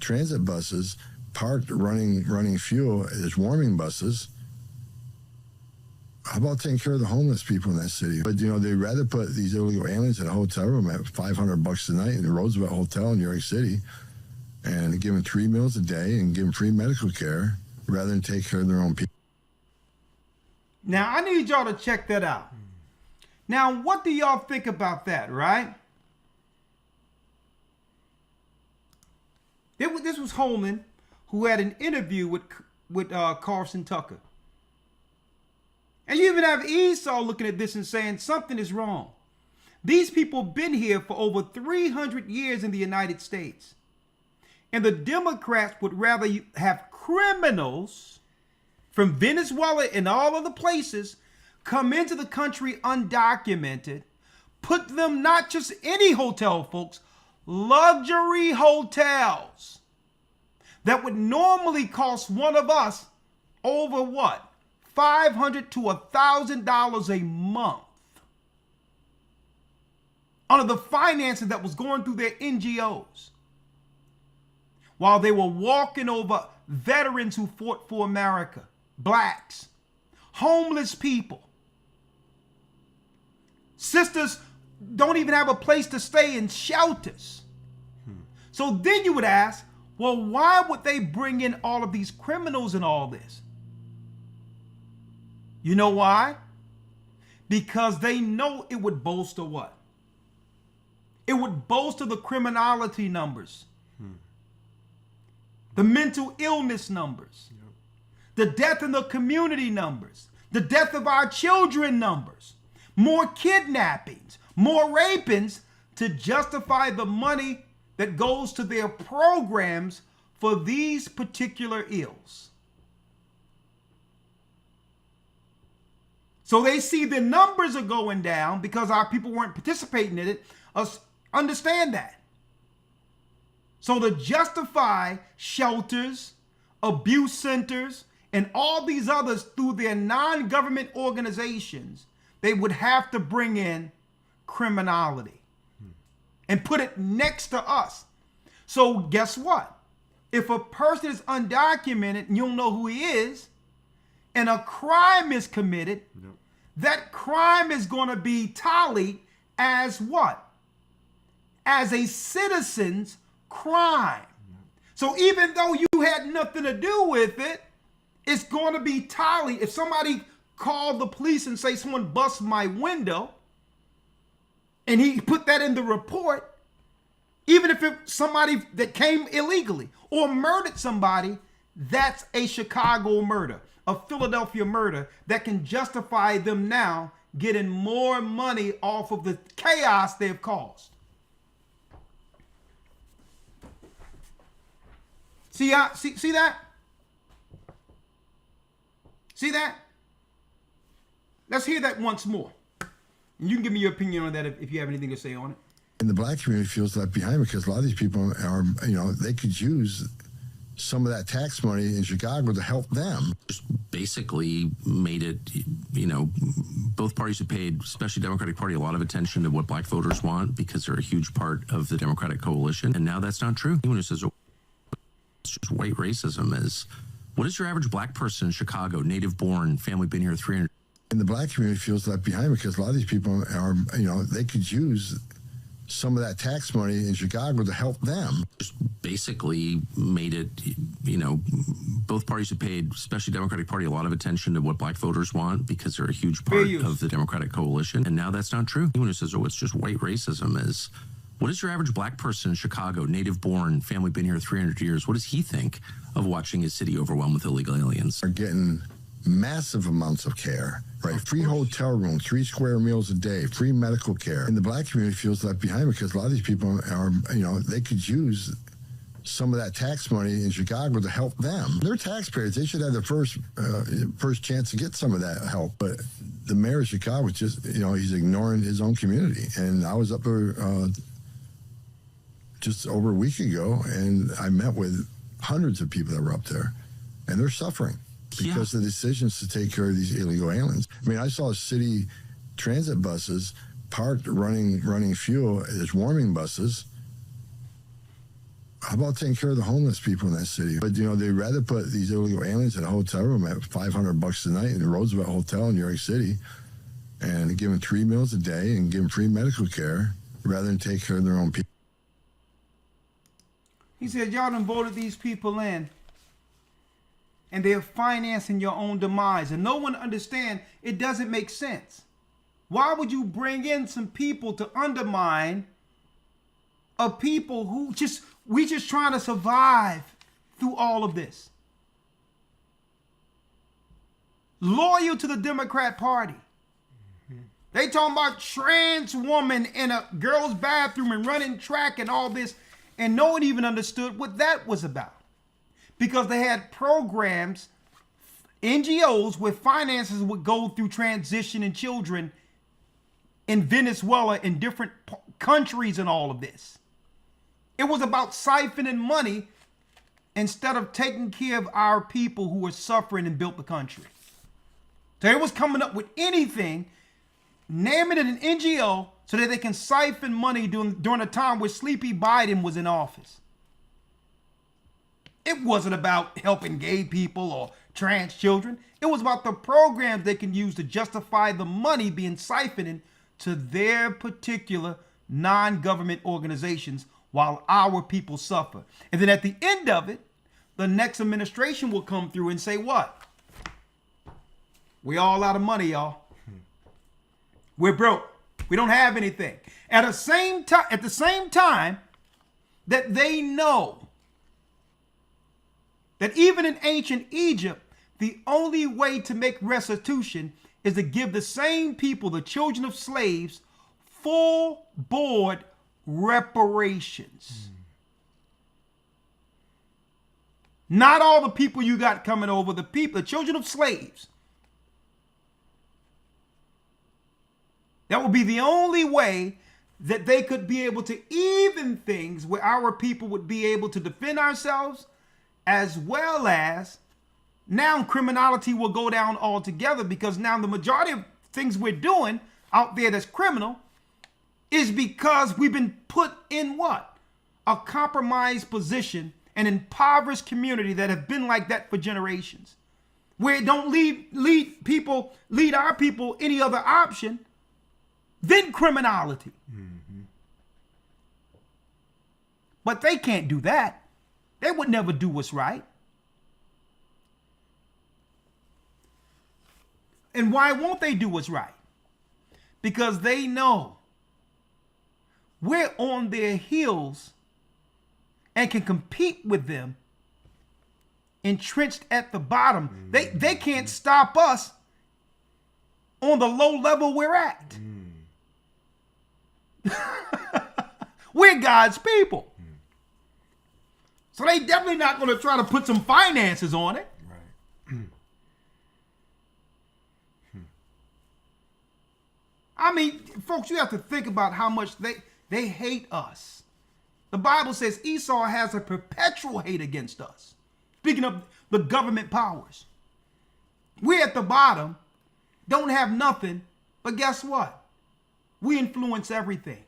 transit buses parked running fuel as warming buses. How about taking care of the homeless people in that city? But, they'd rather put these illegal aliens in a hotel room at $500 a night in the Roosevelt Hotel in New York City and give them 3 meals a day and give them free medical care rather than take care of their own people. Now, I need y'all to check that out. Now, what do y'all think about that, right? This was Holman, who had an interview with Carson Tucker. And you even have Esau looking at this and saying something is wrong. These people have been here for over 300 years in the United States. And the Democrats would rather have criminals from Venezuela and all other places come into the country undocumented, put them not just any hotel, folks, luxury hotels that would normally cost one of us over what? $500 to $1,000 a month. Under the financing that was going through their NGOs. While they were walking over veterans who fought for America, blacks, homeless people. Sisters don't even have a place to stay in shelters. So then you would ask, well, why would they bring in all of these criminals and all this? You know why? Because they know it would bolster what? It would bolster the criminality numbers, the mental illness numbers, the death in the community numbers, the death of our children numbers, more kidnappings, more rapings to justify the money that goes to their programs for these particular ills. So they see the numbers are going down because our people weren't participating in it. Understand that. So to justify shelters, abuse centers, and all these others through their non-government organizations, they would have to bring in criminality and put it next to us. So guess what? If a person is undocumented and you don't know who he is, and a crime is committed, that crime is going to be tallied as what? As a citizen's crime. So even though you had nothing to do with it, it's going to be tallied. If somebody called the police and say someone bust my window, and he put that in the report, even if it's somebody that came illegally or murdered somebody, that's a Chicago murder, a Philadelphia murder that can justify them now getting more money off of the chaos they've caused. See that? See that? Let's hear that once more. And you can give me your opinion on that if you have anything to say on it. And the black community feels left behind because a lot of these people are, they could use some of that tax money in Chicago to help them. Just basically made it, both parties have paid, especially Democratic Party, a lot of attention to what black voters want because they're a huge part of the Democratic coalition. And now that's not true. Anyone who says, oh, it's what's just white racism is, what is your average black person in Chicago, native born, family been here 300? And the black community feels left behind because a lot of these people are, they could use some of that tax money in Chicago to help them. Just basically made it, both parties have paid, especially Democratic Party, a lot of attention to what black voters want because they're a huge part of the Democratic coalition. And now that's not true. Anyone who says, oh, it's just white racism is, what is your average black person in Chicago, native born, family been here 300 years? What does he think of watching his city overwhelmed with illegal aliens? Are getting massive amounts of care, right? Free hotel room, 3 square meals a day, free medical care. And the black community feels left behind because a lot of these people are, they could use some of that tax money in Chicago to help them. They're taxpayers. They should have the first chance to get some of that help. But the mayor of Chicago is just, he's ignoring his own community. And I was up there just over a week ago, and I met with hundreds of people that were up there, and they're suffering because of the decisions to take care of these illegal aliens. I mean, I saw city transit buses parked running fuel as warming buses. How about taking care of the homeless people in that city? But, they'd rather put these illegal aliens in a hotel room at $500 a night in the Roosevelt Hotel in New York City and give them 3 meals a day and give them free medical care rather than take care of their own people. He said, y'all done voted these people in, and they're financing your own demise. And no one understands, it doesn't make sense. Why would you bring in some people to undermine a people who we just trying to survive through all of this? Loyal to the Democrat Party. They talking about trans woman in a girl's bathroom and running track and all this, and no one even understood what that was about. Because they had programs, NGOs, where finances would go through transition and children in Venezuela, in different countries and all of this. It was about siphoning money instead of taking care of our people who were suffering and built the country. So it was coming up with anything, naming it an NGO so that they can siphon money during a time where Sleepy Biden was in office. It wasn't about helping gay people or trans children. It was about the programs they can use to justify the money being siphoned to their particular non-government organizations while our people suffer. And then at the end of it, the next administration will come through and say what? We all out of money, y'all. We're broke. We don't have anything. At the same time that they know that even in ancient Egypt, the only way to make restitution is to give the same people, the children of slaves, full board reparations. Not all the people you got coming over, the children of slaves. That would be the only way that they could be able to even things where our people would be able to defend ourselves, as well as now criminality will go down altogether, because now the majority of things we're doing out there that's criminal is because we've been put in what? A compromised position, an impoverished community that have been like that for generations, where it don't lead our people any other option than criminality. But they can't do that. They would never do what's right. And why won't they do what's right? Because they know we're on their heels and can compete with them entrenched at the bottom. They can't stop us on the low level we're at. We're God's people. So they definitely not going to try to put some finances on it. Right. I mean, folks, you have to think about how much they hate us. The Bible says Esau has a perpetual hate against us. Speaking of the government powers. We're at the bottom, don't have nothing, but guess what? We influence everything.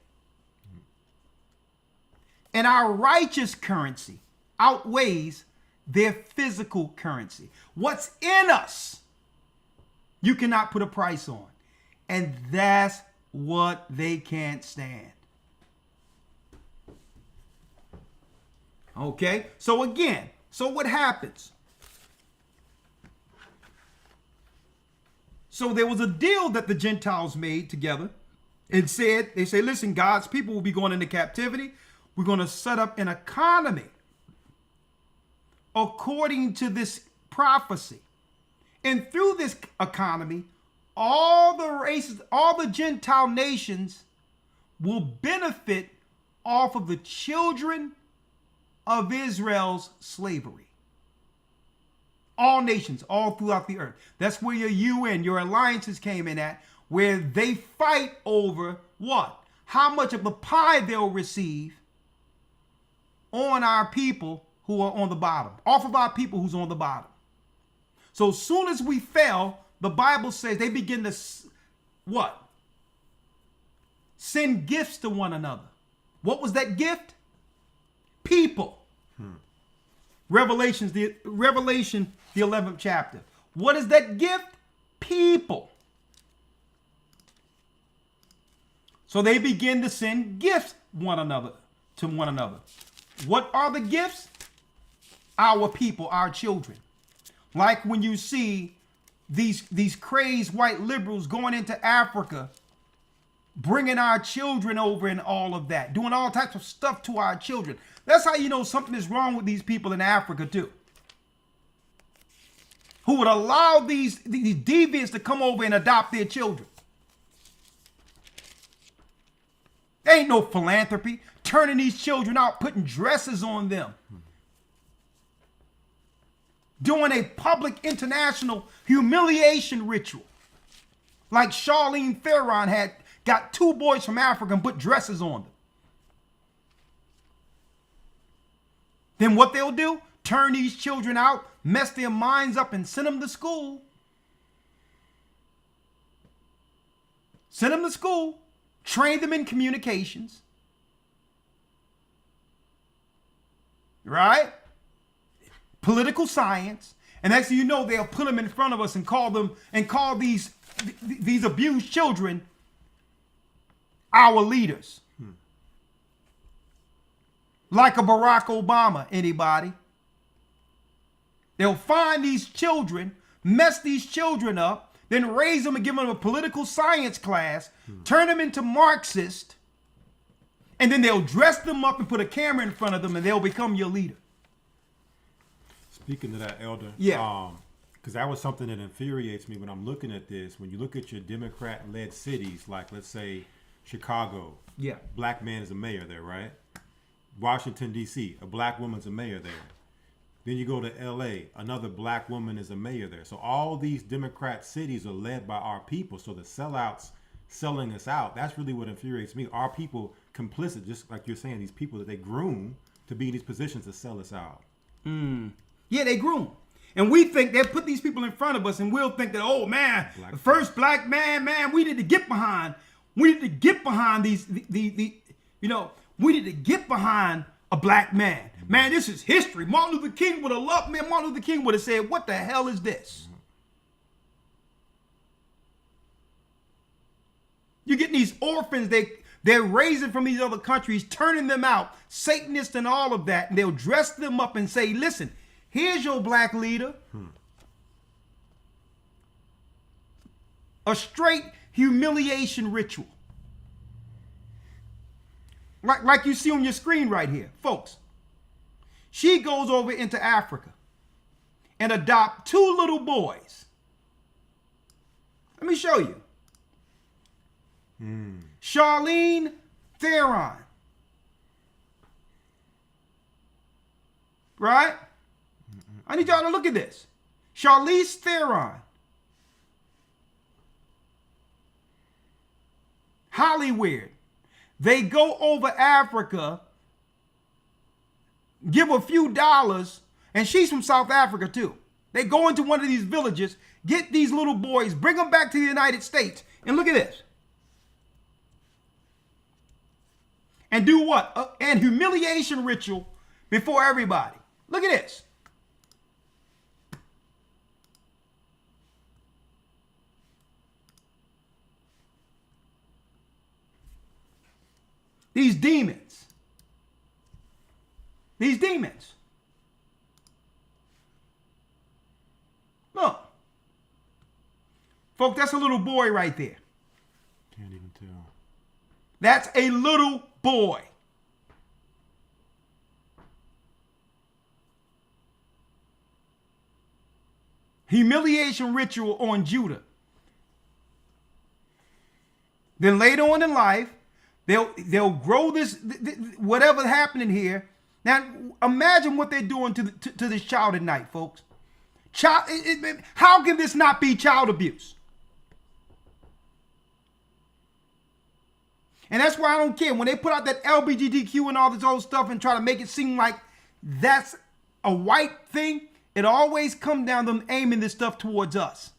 And our righteous currency outweighs their physical currency. What's in us, you cannot put a price on. And that's what they can't stand. Okay, so again, so what happens? So there was a deal that the Gentiles made together and said, they say, listen, God's people will be going into captivity. We're going to set up an economy according to this prophecy. And through this economy, all the races, all the Gentile nations will benefit off of the children of Israel's slavery. All nations, all throughout the earth. That's where your UN, your alliances came in at, where they fight over what? How much of the pie they'll receive on our people who are on the bottom, off of our people who's on the bottom. So as soon as we fell, the Bible says they begin to what? Send gifts to one another. What was that gift? People. Revelation, the 11th chapter. What is that gift? People. So they begin to send gifts to one another. What are the gifts? Our people, our children. Like when you see these crazed white liberals going into Africa, bringing our children over and all of that, doing all types of stuff to our children. That's how you know something is wrong with these people in Africa too. Who would allow these deviants to come over and adopt their children. There ain't no philanthropy. Turning these children out, putting dresses on them. Doing a public international humiliation ritual. Like Charlene Theron got 2 boys from Africa and put dresses on them. Then what they'll do, turn these children out, mess their minds up and send them to school. Send them to school, train them in communications. Right? Political science. And next thing you know, they'll put them in front of us and call these abused children our leaders. Like a Barack Obama, anybody? They'll find these children, mess these children up, then raise them and give them a political science class, turn them into Marxist, and then they'll dress them up and put a camera in front of them and they'll become your leader. Speaking of that, Elder, yeah, because that was something that infuriates me when I'm looking at this. When you look at your Democrat-led cities, like let's say Chicago, yeah, black man is a mayor there, right? Washington, D.C., a black woman's a mayor there. Then you go to L.A., another black woman is a mayor there. So all these Democrat cities are led by our people. So the sellouts selling us out, that's really what infuriates me. Our people complicit, just like you're saying, these people that they groom to be in these positions to sell us out. Yeah, they groom. And we think they put these people in front of us and we'll think that, oh man, the first black man, we need to get behind. We need to get behind these, we need to get behind a black man. Man, this is history. Martin Luther King would have loved me. Martin Luther King would have said, what the hell is this? You're getting these orphans they're raising from these other countries, turning them out, Satanists and all of that, and they'll dress them up and say, listen, here's your black leader. A straight humiliation ritual. Like you see on your screen right here, folks. She goes over into Africa and adopt 2 little boys. Let me show you. Charlene Theron. Right? I need y'all to look at this. Charlize Theron. Hollywood. They go over Africa, give a few dollars, and she's from South Africa too. They go into one of these villages, get these little boys, bring them back to the United States, and look at this. And do what? An humiliation ritual before everybody. Look at this. These demons. These demons. Look. Folks, that's a little boy right there. Can't even tell. That's a little boy. Humiliation ritual on Judah. Then later on in life, they'll grow this, whatever's happening here. Now, imagine what they're doing to this child at night, folks. How can this not be child abuse? And that's why I don't care. When they put out that LGBTQ and all this old stuff and try to make it seem like that's a white thing, it always comes down to them aiming this stuff towards us.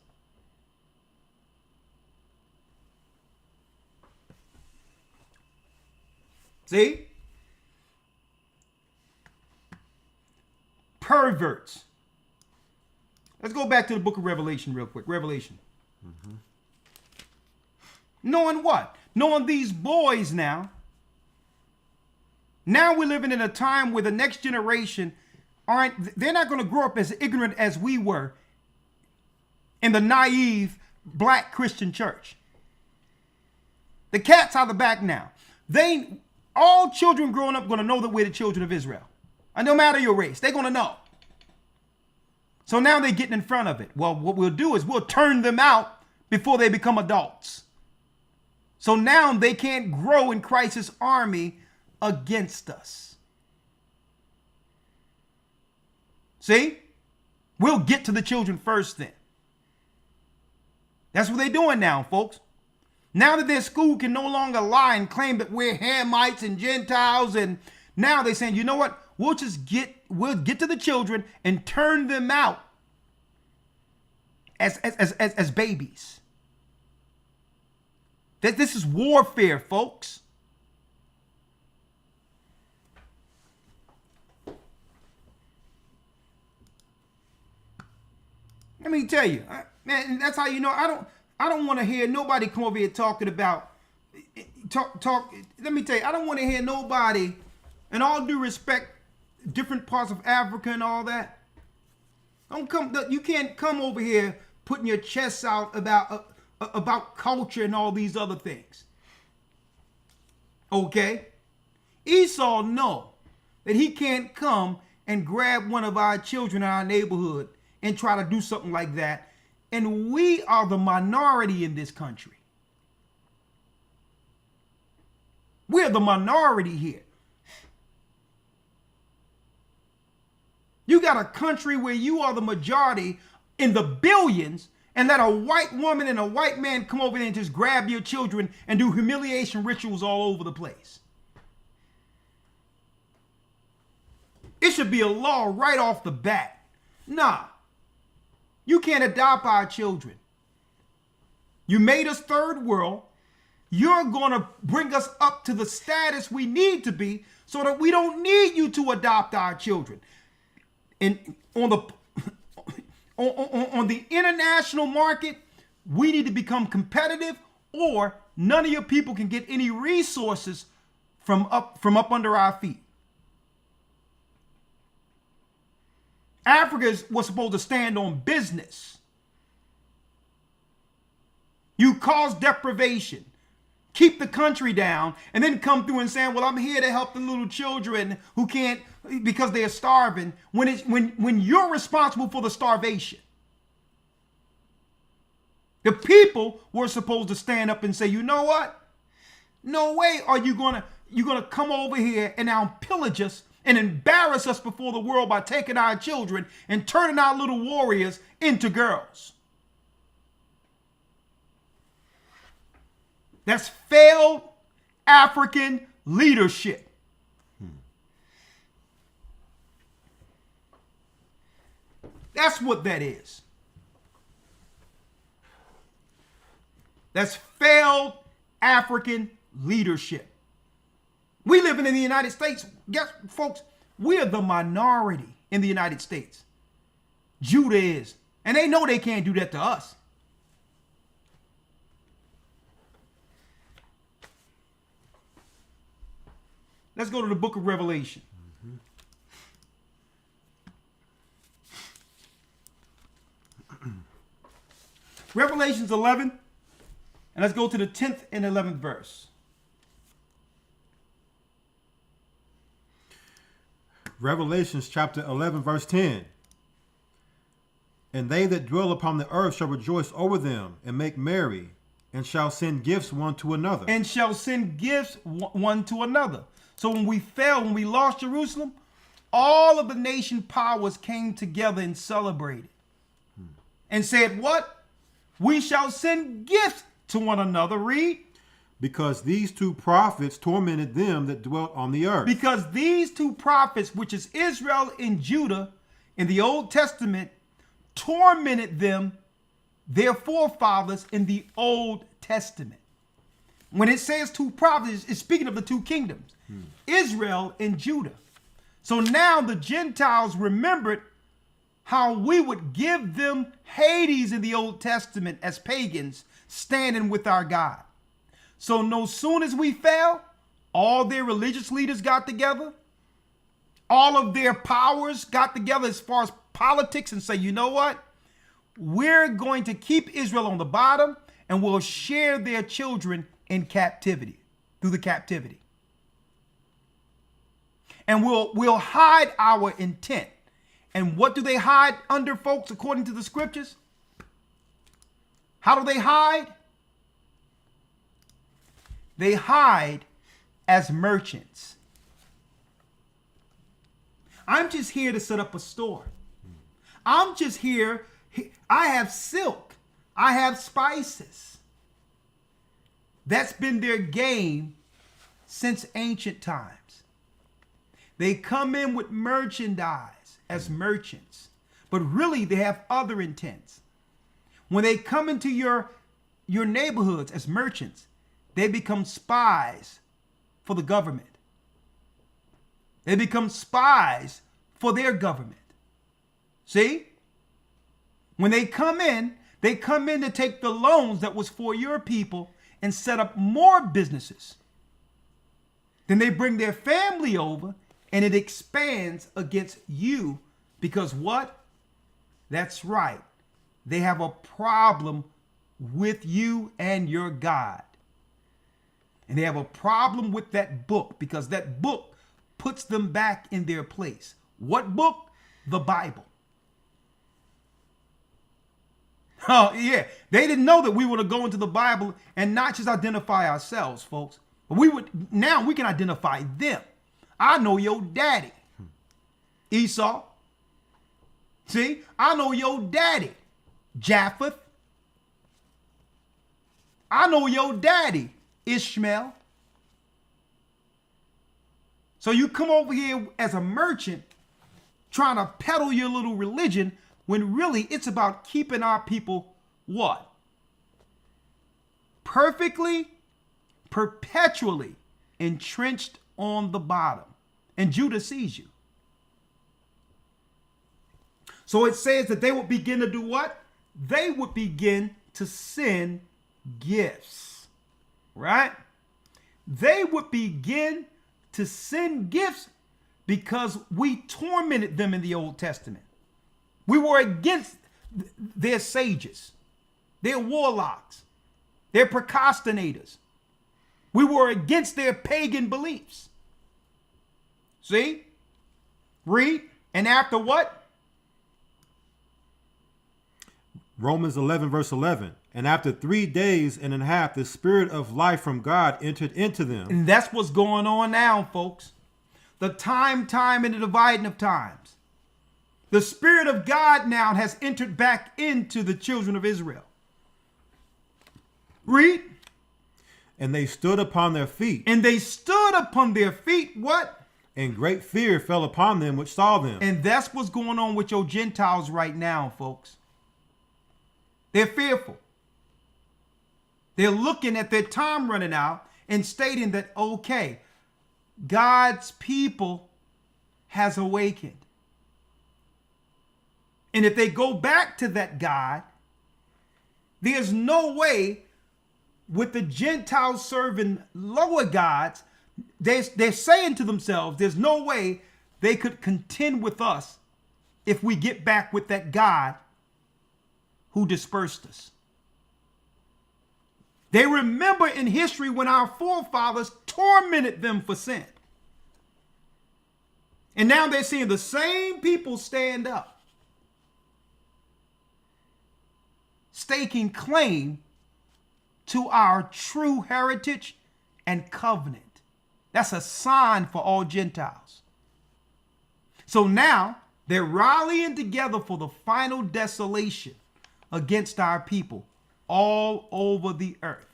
See? Perverts. Let's go back to the book of Revelation real quick. Revelation. Mm-hmm. Knowing what? Knowing these boys now. Now we're living in a time where the next generation they're not going to grow up as ignorant as we were in the naive black Christian church. The cat's out the back now. All children growing up going to know that we're the children of Israel. And no matter your race, they're going to know. So now they're getting in front of it. Well, what we'll do is we'll turn them out before they become adults. So now they can't grow in Christ's army against us. See? We'll get to the children first then. That's what they're doing now, folks. Now that their school can no longer lie and claim that we're Hamites and Gentiles, and now they're saying, you know what? We'll get to the children and turn them out as babies. That this is warfare, folks. Let me tell you, man, that's how you know I don't want to hear nobody come over here talking about talk. Let me tell you, I don't want to hear nobody, in all due respect, different parts of Africa and all that. You can't come over here putting your chest out about culture and all these other things. Okay? Esau know that he can't come and grab one of our children in our neighborhood and try to do something like that. And we are the minority in this country. We're the minority here. You got a country where you are the majority in the billions, and let a white woman and a white man come over there and just grab your children and do humiliation rituals all over the place. It should be a law right off the bat. Nah. You can't adopt our children. You made us third world. You're going to bring us up to the status we need to be so that we don't need you to adopt our children. And on the international market, we need to become competitive, or none of your people can get any resources from up under our feet. Africa was supposed to stand on business. You cause deprivation, keep the country down, and then come through and saying, well, I'm here to help the little children who can't because they're starving, when you're responsible for the starvation. The people were supposed to stand up and say, you know what? No way are you gonna come over here and now pillage us and embarrass us before the world by taking our children and turning our little warriors into girls. That's failed African leadership. That's what that is. That's failed African leadership. We living in the United States. Guess, folks, we are the minority in the United States. Judah is. And they know they can't do that to us. Let's go to the book of Revelation. Revelations 11, and let's go to the 10th and 11th verse. Revelations chapter 11, verse 10. And they that dwell upon the earth shall rejoice over them and make merry, and shall send gifts one to another. And shall send gifts one to another. So when we fell, when we lost Jerusalem, all of the nation powers came together and celebrated. And said, what? We shall send gifts to one another. Read. Because these two prophets tormented them that dwelt on the earth. Because these two prophets, which is Israel and Judah in the Old Testament, tormented them, their forefathers in the Old Testament. When it says two prophets, it's speaking of the two kingdoms, Israel and Judah. So now the Gentiles remembered how we would give them Hades in the Old Testament as pagans standing with our God. So no soon as we fell, all their religious leaders got together. All of their powers got together as far as politics and say, you know what? We're going to keep Israel on the bottom and we'll share their children in captivity, through the captivity. And we'll hide our intent. And what do they hide under, folks, according to the scriptures? How do they hide? They hide as merchants. I'm just here to set up a store. I'm just here. I have silk. I have spices. That's been their game since ancient times. They come in with merchandise as merchants, but really they have other intents. When they come into your neighborhoods as merchants, they become spies for the government. They become spies for their government. See? When they come in to take the loans that was for your people and set up more businesses. Then they bring their family over and it expands against you because what? That's right. They have a problem with you and your God. And they have a problem with that book because that book puts them back in their place. What book? The Bible. Oh, yeah. They didn't know that we were to go into the Bible and not just identify ourselves, folks. But now we can identify them. I know your daddy, Esau. See, I know your daddy, Japheth. I know your daddy, Ishmael. So you come over here as a merchant trying to peddle your little religion when really it's about keeping our people what? Perfectly, perpetually entrenched on the bottom. And Judah sees you. So it says that they would begin to do what? They would begin to send gifts, right? They would begin to send gifts because we tormented them in the Old Testament. We were against their sages, their warlocks, their procrastinators. We were against their pagan beliefs. See? Read. And after what? Romans 11, verse 11. And after 3 days and a half, the spirit of life from God entered into them. And that's what's going on now, folks. The time, and the dividing of times. The spirit of God now has entered back into the children of Israel. Read. And they stood upon their feet. And they stood upon their feet. What? And great fear fell upon them which saw them. And that's what's going on with your Gentiles right now, folks. They're fearful. They're looking at their time running out and stating that, okay, God's people has awakened. And if they go back to that God, there's no way with the Gentiles serving lower gods they're saying to themselves, there's no way they could contend with us if we get back with that God who dispersed us. They remember in history when our forefathers tormented them for sin. And now they're seeing the same people stand up, staking claim to our true heritage and covenant. That's a sign for all Gentiles. So now they're rallying together for the final desolation against our people all over the earth.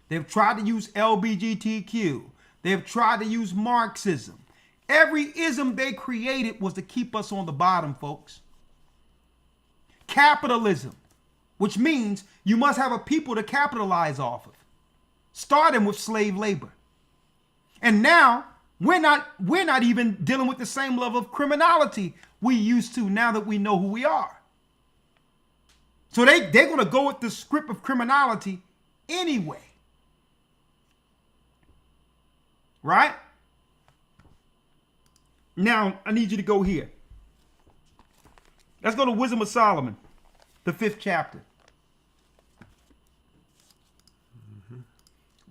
They've tried to use LGBTQ. They've tried to use Marxism. Every ism they created was to keep us on the bottom, folks. Capitalism, which means you must have a people to capitalize off of, starting with slave labor. And now we're not even dealing with the same level of criminality we used to now that we know who we are. So they're going to go with the script of criminality anyway. Right? Now, I need you to go here. Let's go to Wisdom of Solomon, the 5th chapter.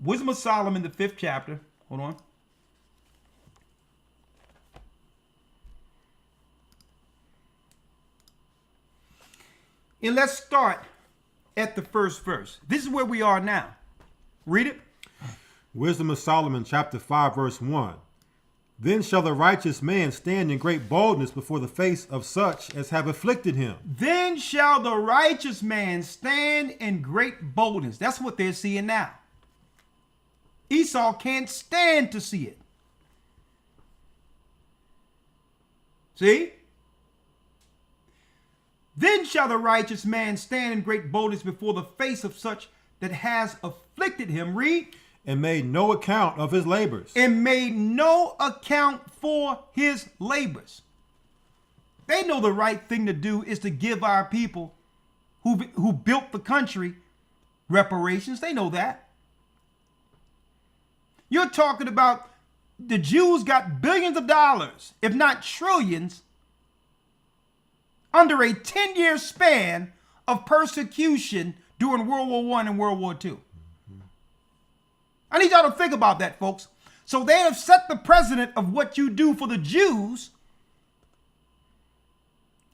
Wisdom of Solomon, the 5th chapter. Hold on. And let's start at the first verse. This is where we are now. Read it. Wisdom of Solomon, chapter 5, verse 1. Then shall the righteous man stand in great boldness before the face of such as have afflicted him. Then shall the righteous man stand in great boldness. That's what they're seeing now. Esau can't stand to see it. See? Then shall the righteous man stand in great boldness before the face of such that has afflicted him. Read. And made no account of his labors. And made no account for his labors. They know the right thing to do is to give our people who built the country reparations. They know that. You're talking about the Jews got billions of dollars, if not trillions, under a 10-year span of persecution during World War I and World War II. I need y'all to think about that, folks. So they have set the precedent of what you do for the Jews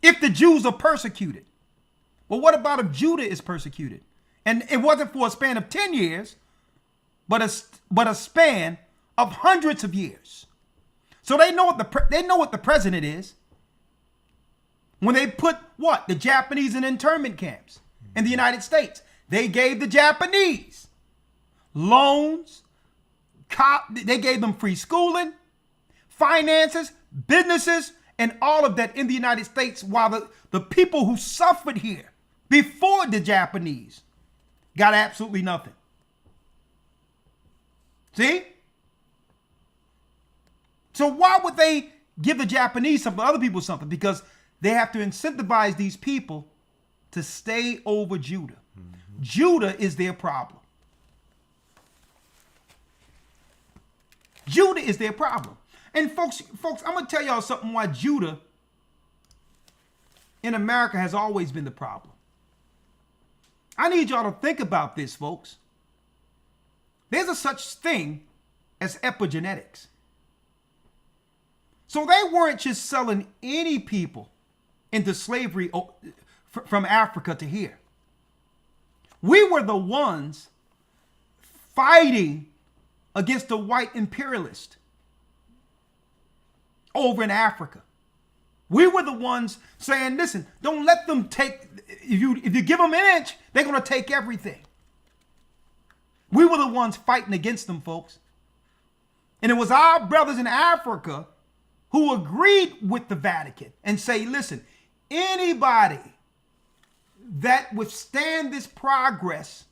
if the Jews are persecuted. Well, what about if Judah is persecuted? And it wasn't for a span of 10 years, but a span of hundreds of years. So they know what the president is. When they put the Japanese in internment camps in the United States, they gave the Japanese loans, they gave them free schooling, finances, businesses, and all of that in the United States, while the people who suffered here before the Japanese got absolutely nothing. See? So why would they give the Japanese something, other people something? Because they have to incentivize these people to stay over Judah. Mm-hmm. Judah is their problem. Judah is their problem. And folks, I'm going to tell y'all something why Judah in America has always been the problem. I need y'all to think about this, folks. There's a such thing as epigenetics. So they weren't just selling any people into slavery from Africa to here. We were the ones fighting against the white imperialist over in Africa. We were the ones saying, listen, don't let them take, if you give them an inch, they're going to take everything. We were the ones fighting against them, folks. And it was our brothers in Africa who agreed with the Vatican and say, listen, anybody that withstand this progress,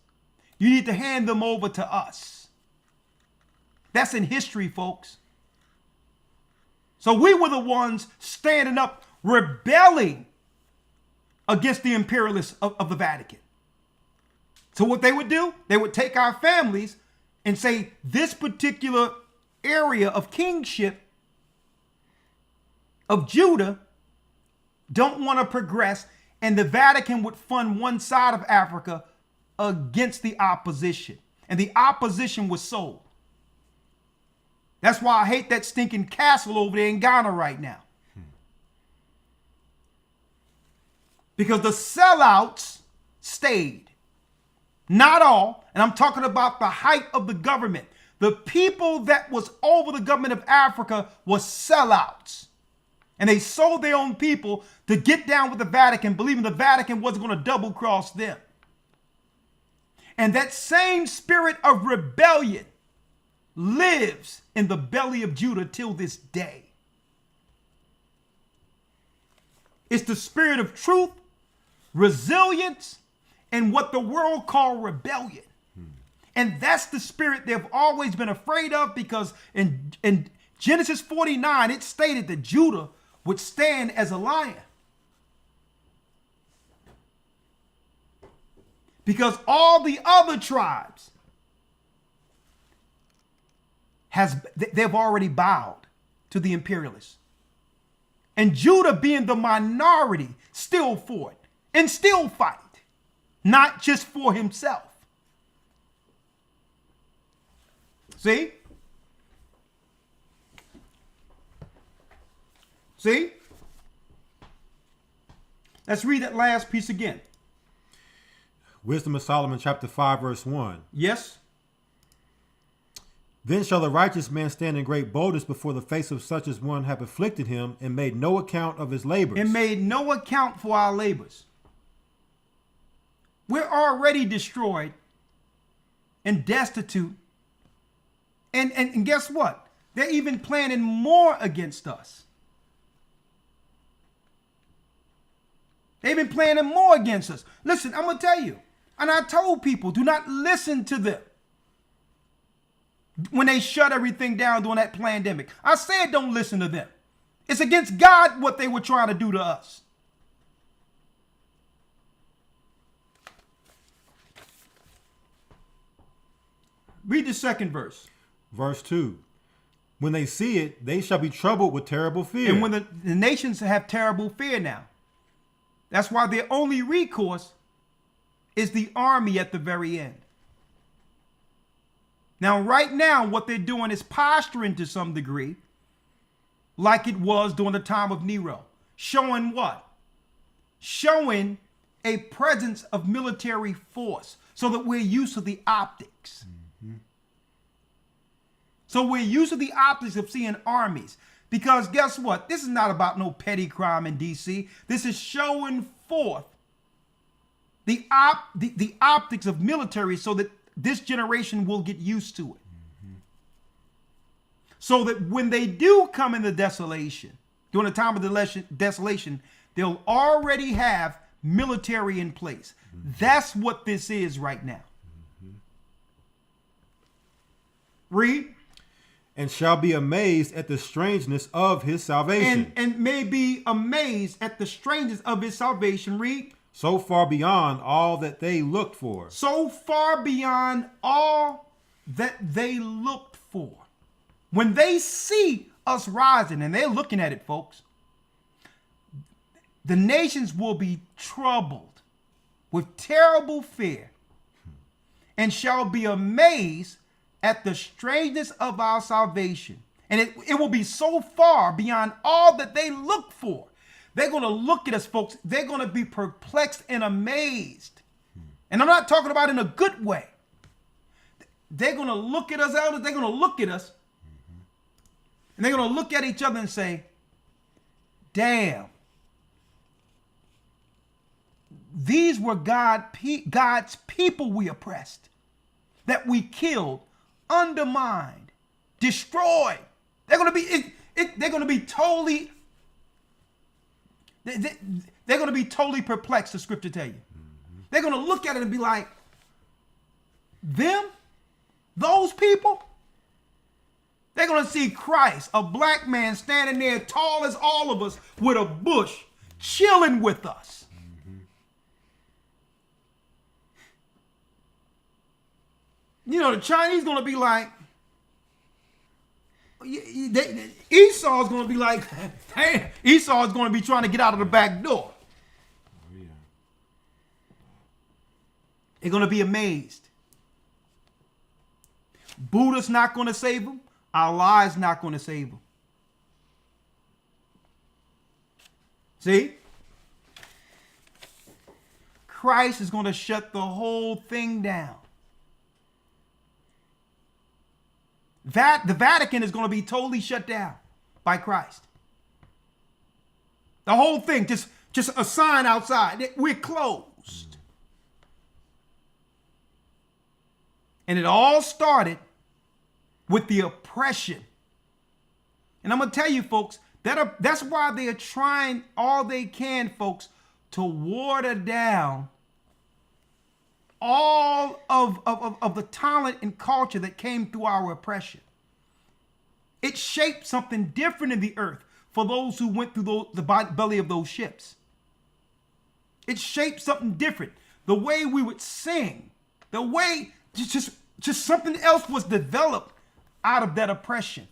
you need to hand them over to us. That's in history, folks. So we were the ones standing up, rebelling against the imperialists of the Vatican. So what they would do, they would take our families and say, this particular area of kingship of Judah don't want to progress, and the Vatican would fund one side of Africa against the opposition. And the opposition was sold. That's why I hate that stinking castle over there in Ghana right now. Because the sellouts stayed. Not all, and I'm talking about the height of the government. The people that was over the government of Africa was sellouts. And they sold their own people to get down with the Vatican, believing the Vatican wasn't going to double cross them. And that same spirit of rebellion lives in the belly of Judah till this day. It's the spirit of truth, resilience, and what the world call rebellion. And that's the spirit they've always been afraid of, because in Genesis 49, it stated that Judah would stand as a lion. Because all the other tribes they've already bowed to the imperialists. And Judah, being the minority, still fought and still fight, not just for himself. See? See? Let's read that last piece again. Wisdom of Solomon, chapter 5, verse 1. Yes. Then shall the righteous man stand in great boldness before the face of such as one have afflicted him, and made no account of his labors. And made no account for our labors. We're already destroyed and destitute. And guess what? They're even planning more against us. They've been planning more against us. Listen, I'm going to tell you. And I told people, do not listen to them when they shut everything down during that pandemic. I said don't listen to them. It's against God what they were trying to do to us. Read the second verse. Verse 2. When they see it, they shall be troubled with terrible fear. And when the nations have terrible fear now. That's why their only recourse is the army at the very end. Now, right now, what they're doing is posturing to some degree like it was during the time of Nero. Showing what? Showing a presence of military force so that we're used to the optics. So we're used to the optics of seeing armies. Because guess what? This is not about no petty crime in D.C. This is showing forth the optics of military so that this generation will get used to it. So that when they do come into desolation, during the time of desolation, they'll already have military in place. That's what this is right now. Read. And shall be amazed at the strangeness of his salvation. And may be amazed at the strangeness of his salvation. Read. So far beyond all that they looked for. So far beyond all that they looked for. When they see us rising, and they're looking at it, folks, the nations will be troubled with terrible fear and shall be amazed at the strangeness of our salvation. And it will be so far beyond all that they look for. They're going to look at us, folks. They're going to be perplexed and amazed. And I'm not talking about in a good way. They're going to look at us, elders. They're going to look at us. And they're going to look at each other and say, damn. These were God's people we oppressed, that we killed, undermined, destroyed. They're going to be totally they're going to be totally perplexed, the scripture tell you. They're going to look at it and be like, those people? They're going to see Christ, a black man standing there tall as all of us with a bush, chilling with us. You know, the Chinese going to be like, Esau is going to be like, hey, Esau is going to be trying to get out of the back door. They're going to be amazed. Buddha's not going to save them. Allah is not going to save them. See? Christ is going to shut the whole thing down. The Vatican is going to be totally shut down by Christ. The whole thing, just a sign outside. We're closed. And it all started with the oppression. And I'm going to tell you, folks, that's why they are trying all they can, folks, to water down all of the talent and culture that came through our oppression. It shaped something different in the earth for those who went through the belly of those ships. It shaped something different. The way we would sing, the way just something else was developed out of that oppression.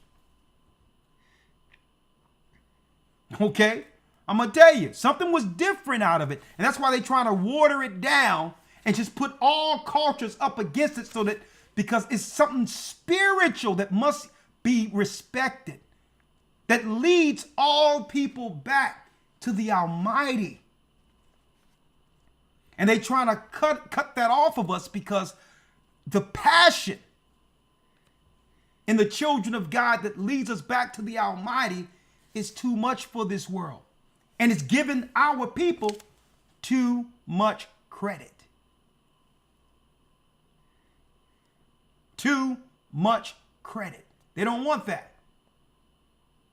Okay? I'm going to tell you, something was different out of it. And that's why they're trying to water it down and just put all cultures up against it, so that, because it's something spiritual that must be respected, that leads all people back to the Almighty. And they're trying to cut that off of us, because the passion in the children of God that leads us back to the Almighty is too much for this world. And it's given our people too much credit. Too much credit. They don't want that.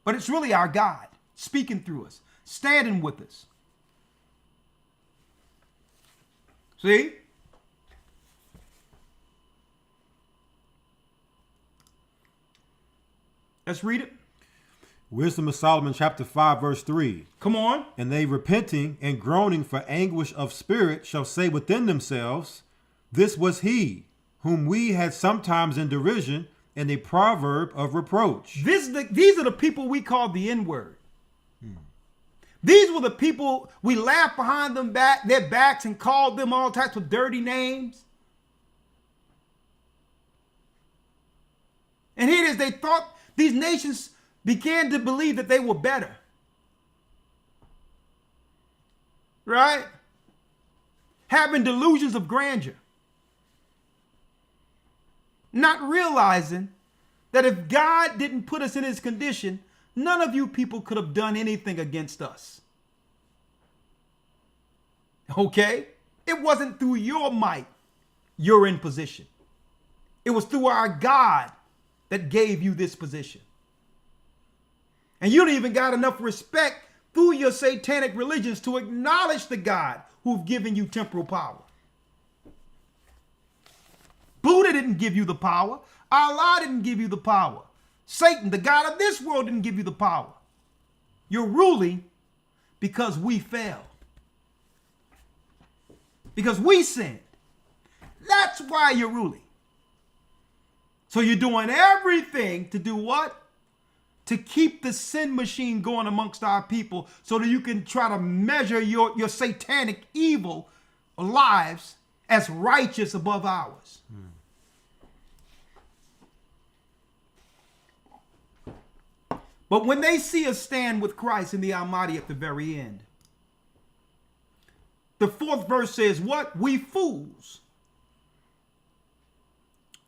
But it's really our God speaking through us, standing with us. See? Let's read it. Wisdom of Solomon chapter 5 verse 3. Come on. And they repenting and groaning for anguish of spirit shall say within themselves, this was he whom we had sometimes in derision, and a proverb of reproach. These are the people we call the N-word. These were the people we laughed behind their backs and called them all types of dirty names. And here it is, they thought, these nations began to believe that they were better. Right? Having delusions of grandeur. Not realizing that if God didn't put us in his condition, none of you people could have done anything against us. Okay? It wasn't through your might you're in position. It was through our God that gave you this position. And you don't even got enough respect through your satanic religions to acknowledge the God who've given you temporal power. Buddha didn't give you the power. Allah didn't give you the power. Satan, the God of this world, didn't give you the power. You're ruling because we fell. Because we sinned. That's why you're ruling. So you're doing everything to do what? To keep the sin machine going amongst our people, so that you can try to measure your satanic evil lives as righteous above ours. But when they see us stand with Christ in the Almighty at the very end, the 4th verse says what? We fools.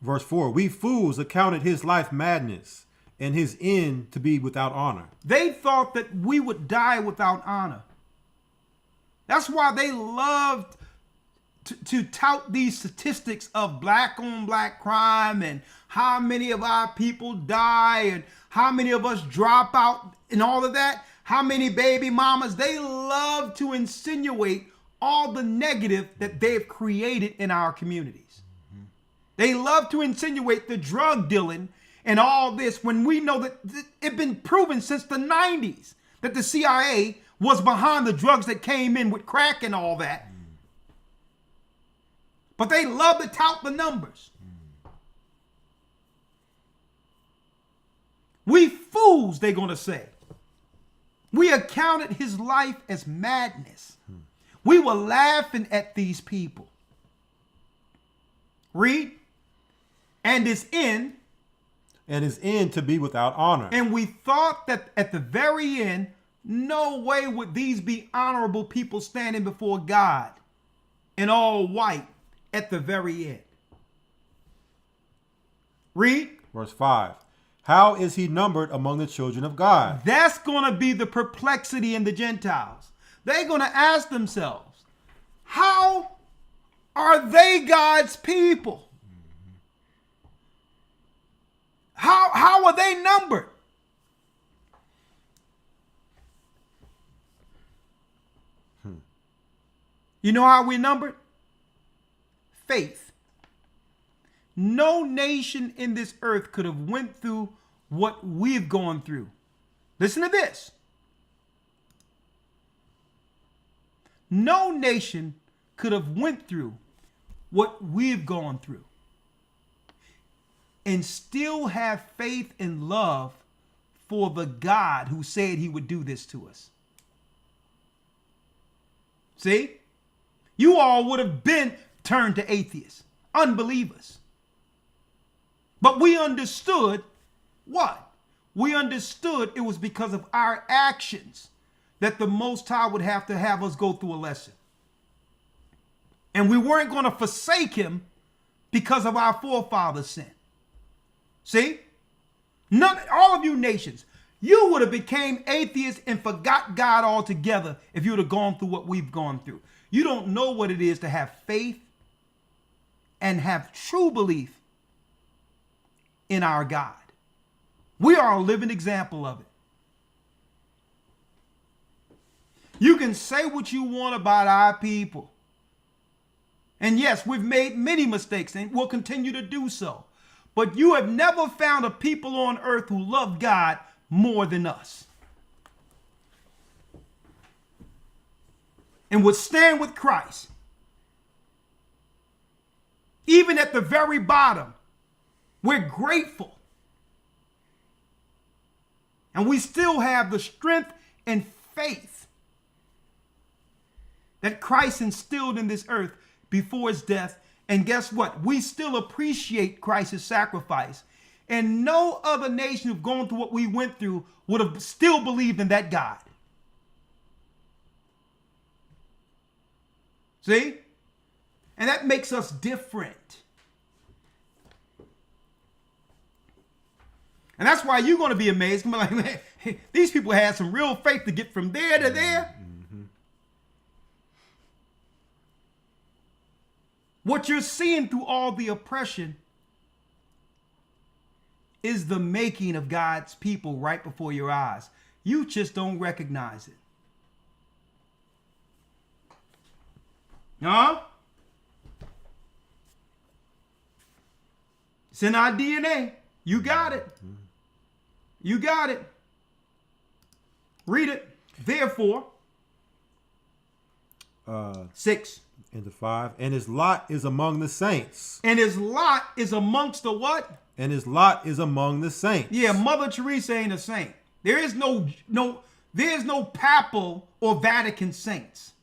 Verse 4, we fools accounted his life madness and his end to be without honor. They thought that we would die without honor. That's why they loved to tout these statistics of black on black crime and how many of our people die and how many of us drop out and all of that. How many baby mamas. They love to insinuate all the negative that they've created in our communities. They love to insinuate the drug dealing and all this, when we know that it's been proven since the 90s that the CIA was behind the drugs that came in with crack and all that. But they love to tout the numbers. We fools, they're going to say. We accounted his life as madness. We were laughing at these people. Read. And his end. And his end to be without honor. And we thought that at the very end, no way would these be honorable people standing before God in all white at the very end. Read. Verse 5. How is he numbered among the children of God? That's going to be the perplexity in the Gentiles. They're going to ask themselves, how are they God's people? How are they numbered? You know how we're numbered? Faith. No nation in this earth could have went through what we've gone through. Listen to this. No nation could have went through what we've gone through and still have faith and love for the God who said he would do this to us. See? You all would have been turned to atheists, unbelievers. But we understood what? We understood it was because of our actions that the Most High would have to have us go through a lesson. And we weren't going to forsake him because of our forefathers' sin. See? All of you nations, you would have became atheists and forgot God altogether if you would have gone through what we've gone through. You don't know what it is to have faith and have true belief in our God. We are a living example of it. You can say what you want about our people. And yes, we've made many mistakes and will continue to do so. But you have never found a people on earth who love God more than us. And would stand with Christ. Even at the very bottom, we're grateful. And we still have the strength and faith that Christ instilled in this earth before his death. And guess what? We still appreciate Christ's sacrifice. And no other nation who've gone through what we went through would have still believed in that God. See? And that makes us different. And that's why you're going to be amazed. Like, man, these people had some real faith to get from there to there. Mm-hmm. What you're seeing through all the oppression is the making of God's people right before your eyes. You just don't recognize it. Huh? It's in our DNA. You got it. You got it. Read it. Therefore, 6 into 5. And his lot is among the saints. And his lot is amongst the what? And his lot is among the saints. Yeah, Mother Teresa ain't a saint. There is no papal or Vatican saints.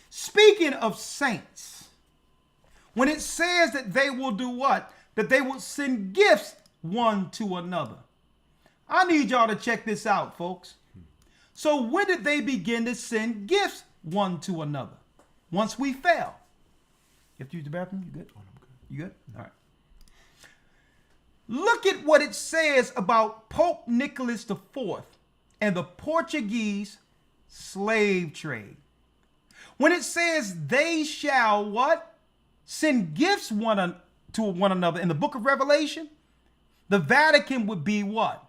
Speaking of saints, when it says that they will do what? That they will send gifts one to another. I need y'all to check this out, folks. So when did they begin to send gifts one to another? Once we fell. You have to use the bathroom? You good? Oh, I'm good. You good? All right. Look at what it says about Pope Nicholas IV and the Portuguese slave trade. When it says they shall what? Send gifts to one another in the book of Revelation, the Vatican would be what?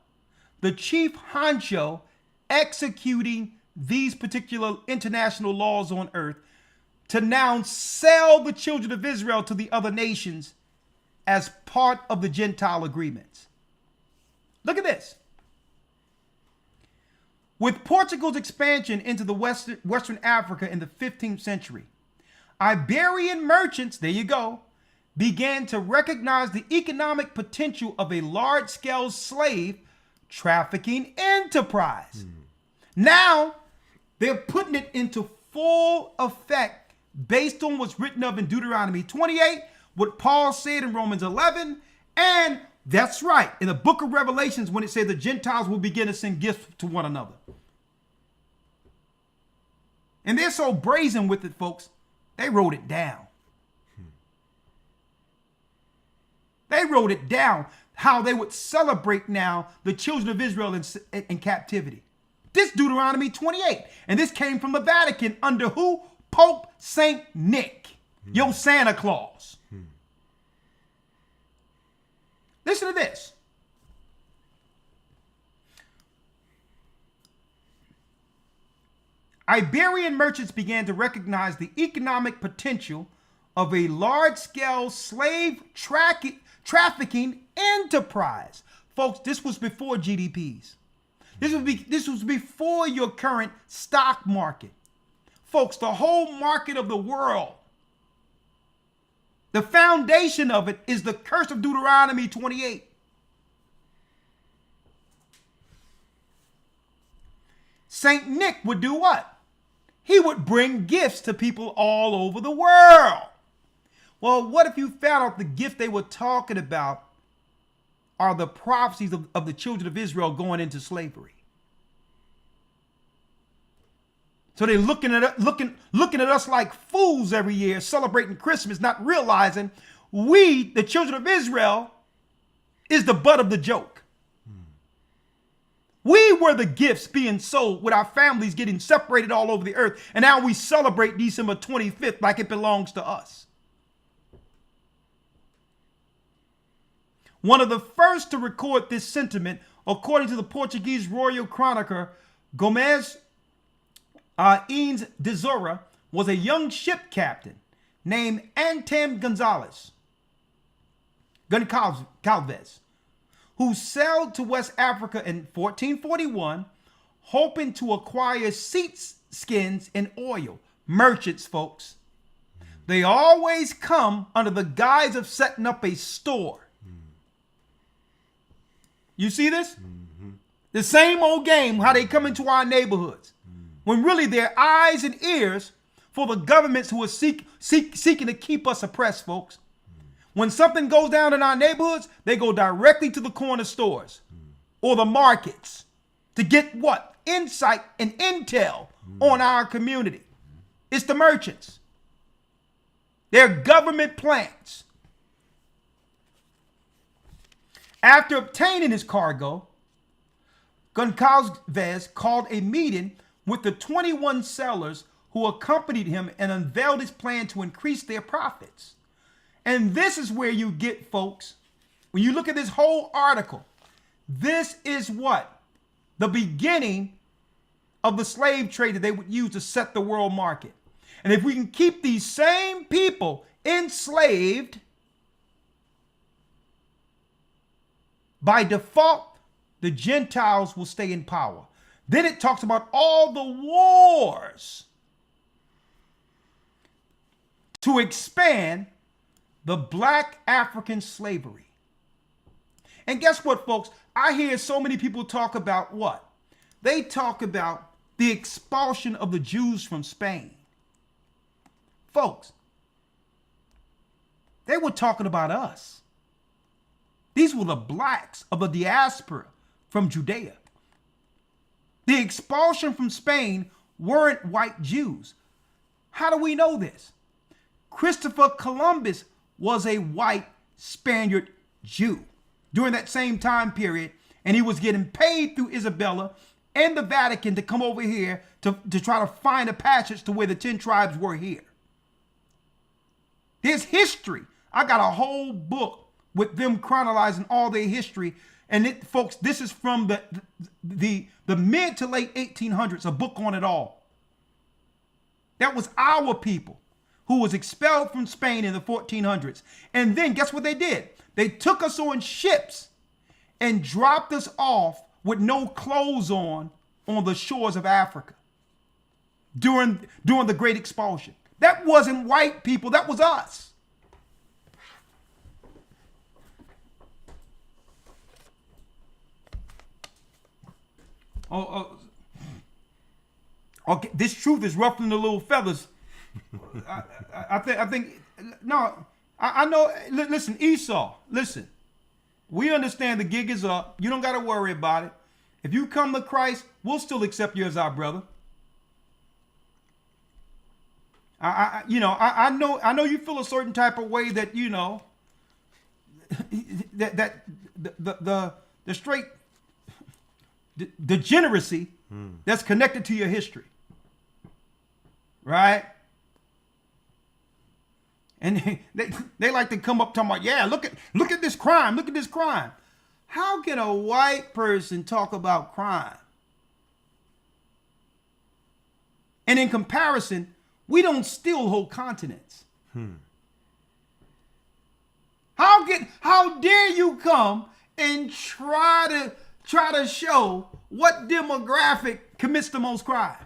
The chief honcho executing these particular international laws on earth to now sell the children of Israel to the other nations as part of the Gentile agreements. Look at this. With Portugal's expansion into the Western Africa in the 15th century, Iberian merchants, there you go, began to recognize the economic potential of a large-scale slave trafficking enterprise. Now, they're putting it into full effect based on what's written of in Deuteronomy 28, what Paul said in Romans 11, and that's right, in the book of Revelations when it says the Gentiles will begin to send gifts to one another. And they're so brazen with it, folks, they wrote it down. They wrote it down, how they would celebrate now the children of Israel in captivity. This Deuteronomy 28. And this came from the Vatican under who? Pope St. Nick. Yo, Santa Claus. Listen to this. Iberian merchants began to recognize the economic potential of a large-scale slave trafficking enterprise. Folks, this was before GDPs. This was before your current stock market. Folks, the whole market of the world, the foundation of it is the curse of Deuteronomy 28. St. Nick would do what? He would bring gifts to people all over the world. Well, what if you found out the gift they were talking about are the prophecies of the children of Israel going into slavery? So they're looking at us like fools every year, celebrating Christmas, not realizing we, the children of Israel, is the butt of the joke. We were the gifts being sold with our families getting separated all over the earth. And now we celebrate December 25th like it belongs to us. One of the first to record this sentiment, according to the Portuguese royal chronicler Gomes Eanes de Zora, was a young ship captain named Anton Goncalves, who sailed to West Africa in 1441, hoping to acquire skins and oil. Merchants, folks. They always come under the guise of setting up a store. You see this? The same old game, how they come into our neighborhoods. When really they're eyes and ears for the governments who are seeking to keep us oppressed, folks. When something goes down in our neighborhoods, they go directly to the corner stores or the markets to get what? Insight and intel on our community. It's the merchants. They're government plants. After obtaining his cargo, Goncalves called a meeting with the 21 sellers who accompanied him and unveiled his plan to increase their profits. And this is where you get, folks, when you look at this whole article, this is what? The beginning of the slave trade that they would use to set the world market. And if we can keep these same people enslaved, by default, the Gentiles will stay in power. Then it talks about all the wars to expand the black African slavery. And guess what, folks? I hear so many people talk about what? They talk about the expulsion of the Jews from Spain. Folks, they were talking about us. These were the blacks of the diaspora from Judea. The expulsion from Spain weren't white Jews. How do we know this? Christopher Columbus was a white Spaniard Jew during that same time period, and he was getting paid through Isabella and the Vatican to come over here to try to find a passage to where the 10 tribes were here. There's history. I got a whole book with them chronicling all their history. And folks, this is from the mid to late 1800s, a book on it all. That was our people who was expelled from Spain in the 1400s. And then guess what they did? They took us on ships and dropped us off with no clothes on the shores of Africa during the Great Expulsion. That wasn't white people, that was us. Okay, this truth is ruffling the little feathers. I think, no, I know. Listen, Esau, listen. We understand the gig is up. You don't got to worry about it. If you come to Christ, we'll still accept you as our brother. I know you feel a certain type of way that, you know, that the straight degeneracy that's connected to your history. Right? And they like to come up talking about, yeah, look at this crime. Look at this crime. How can a white person talk about crime? And in comparison, we don't steal whole continents. How dare you come and try to show what demographic commits the most crime?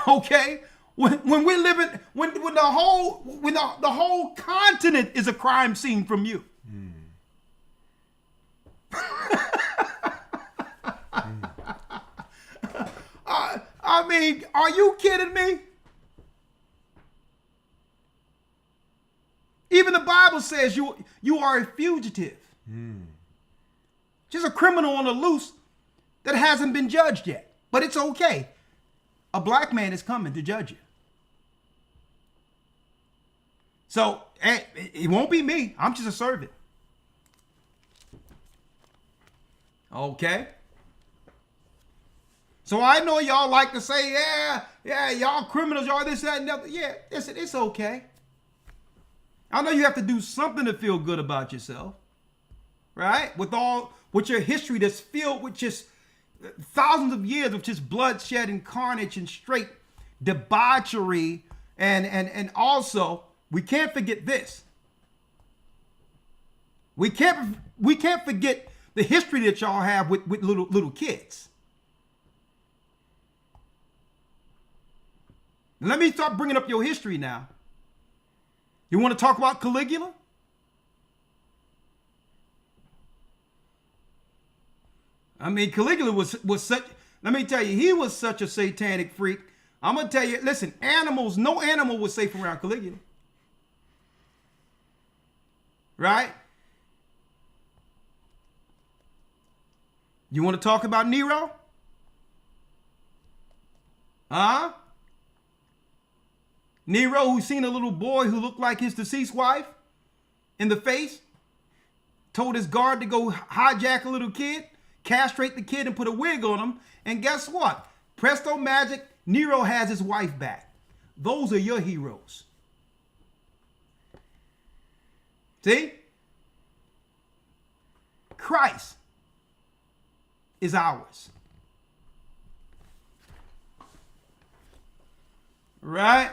Okay? When we live in when the whole continent is a crime scene from you. I mean, are you kidding me? Even the Bible says you are a fugitive. Just a criminal on the loose that hasn't been judged yet. But it's okay. A black man is coming to judge you. So it won't be me. I'm just a servant. Okay. So I know y'all like to say, yeah, y'all criminals, y'all this, that, and the other. Yeah, listen, it's okay. I know you have to do something to feel good about yourself, right? With your history that's filled with just thousands of years of just bloodshed and carnage and straight debauchery, and also we can't forget this. We can't forget the history that y'all have with little kids. Let me start bringing up your history now. You want to talk about Caligula? I mean, Caligula was such, let me tell you, he was such a satanic freak. I'm going to tell you, listen, no animal was safe around Caligula. Right? You want to talk about Nero? Huh? Nero, who seen a little boy who looked like his deceased wife in the face, told his guard to go hijack a little kid, castrate the kid and put a wig on him. And guess what? Presto magic, Nero has his wife back. Those are your heroes. See? Christ is ours. Right?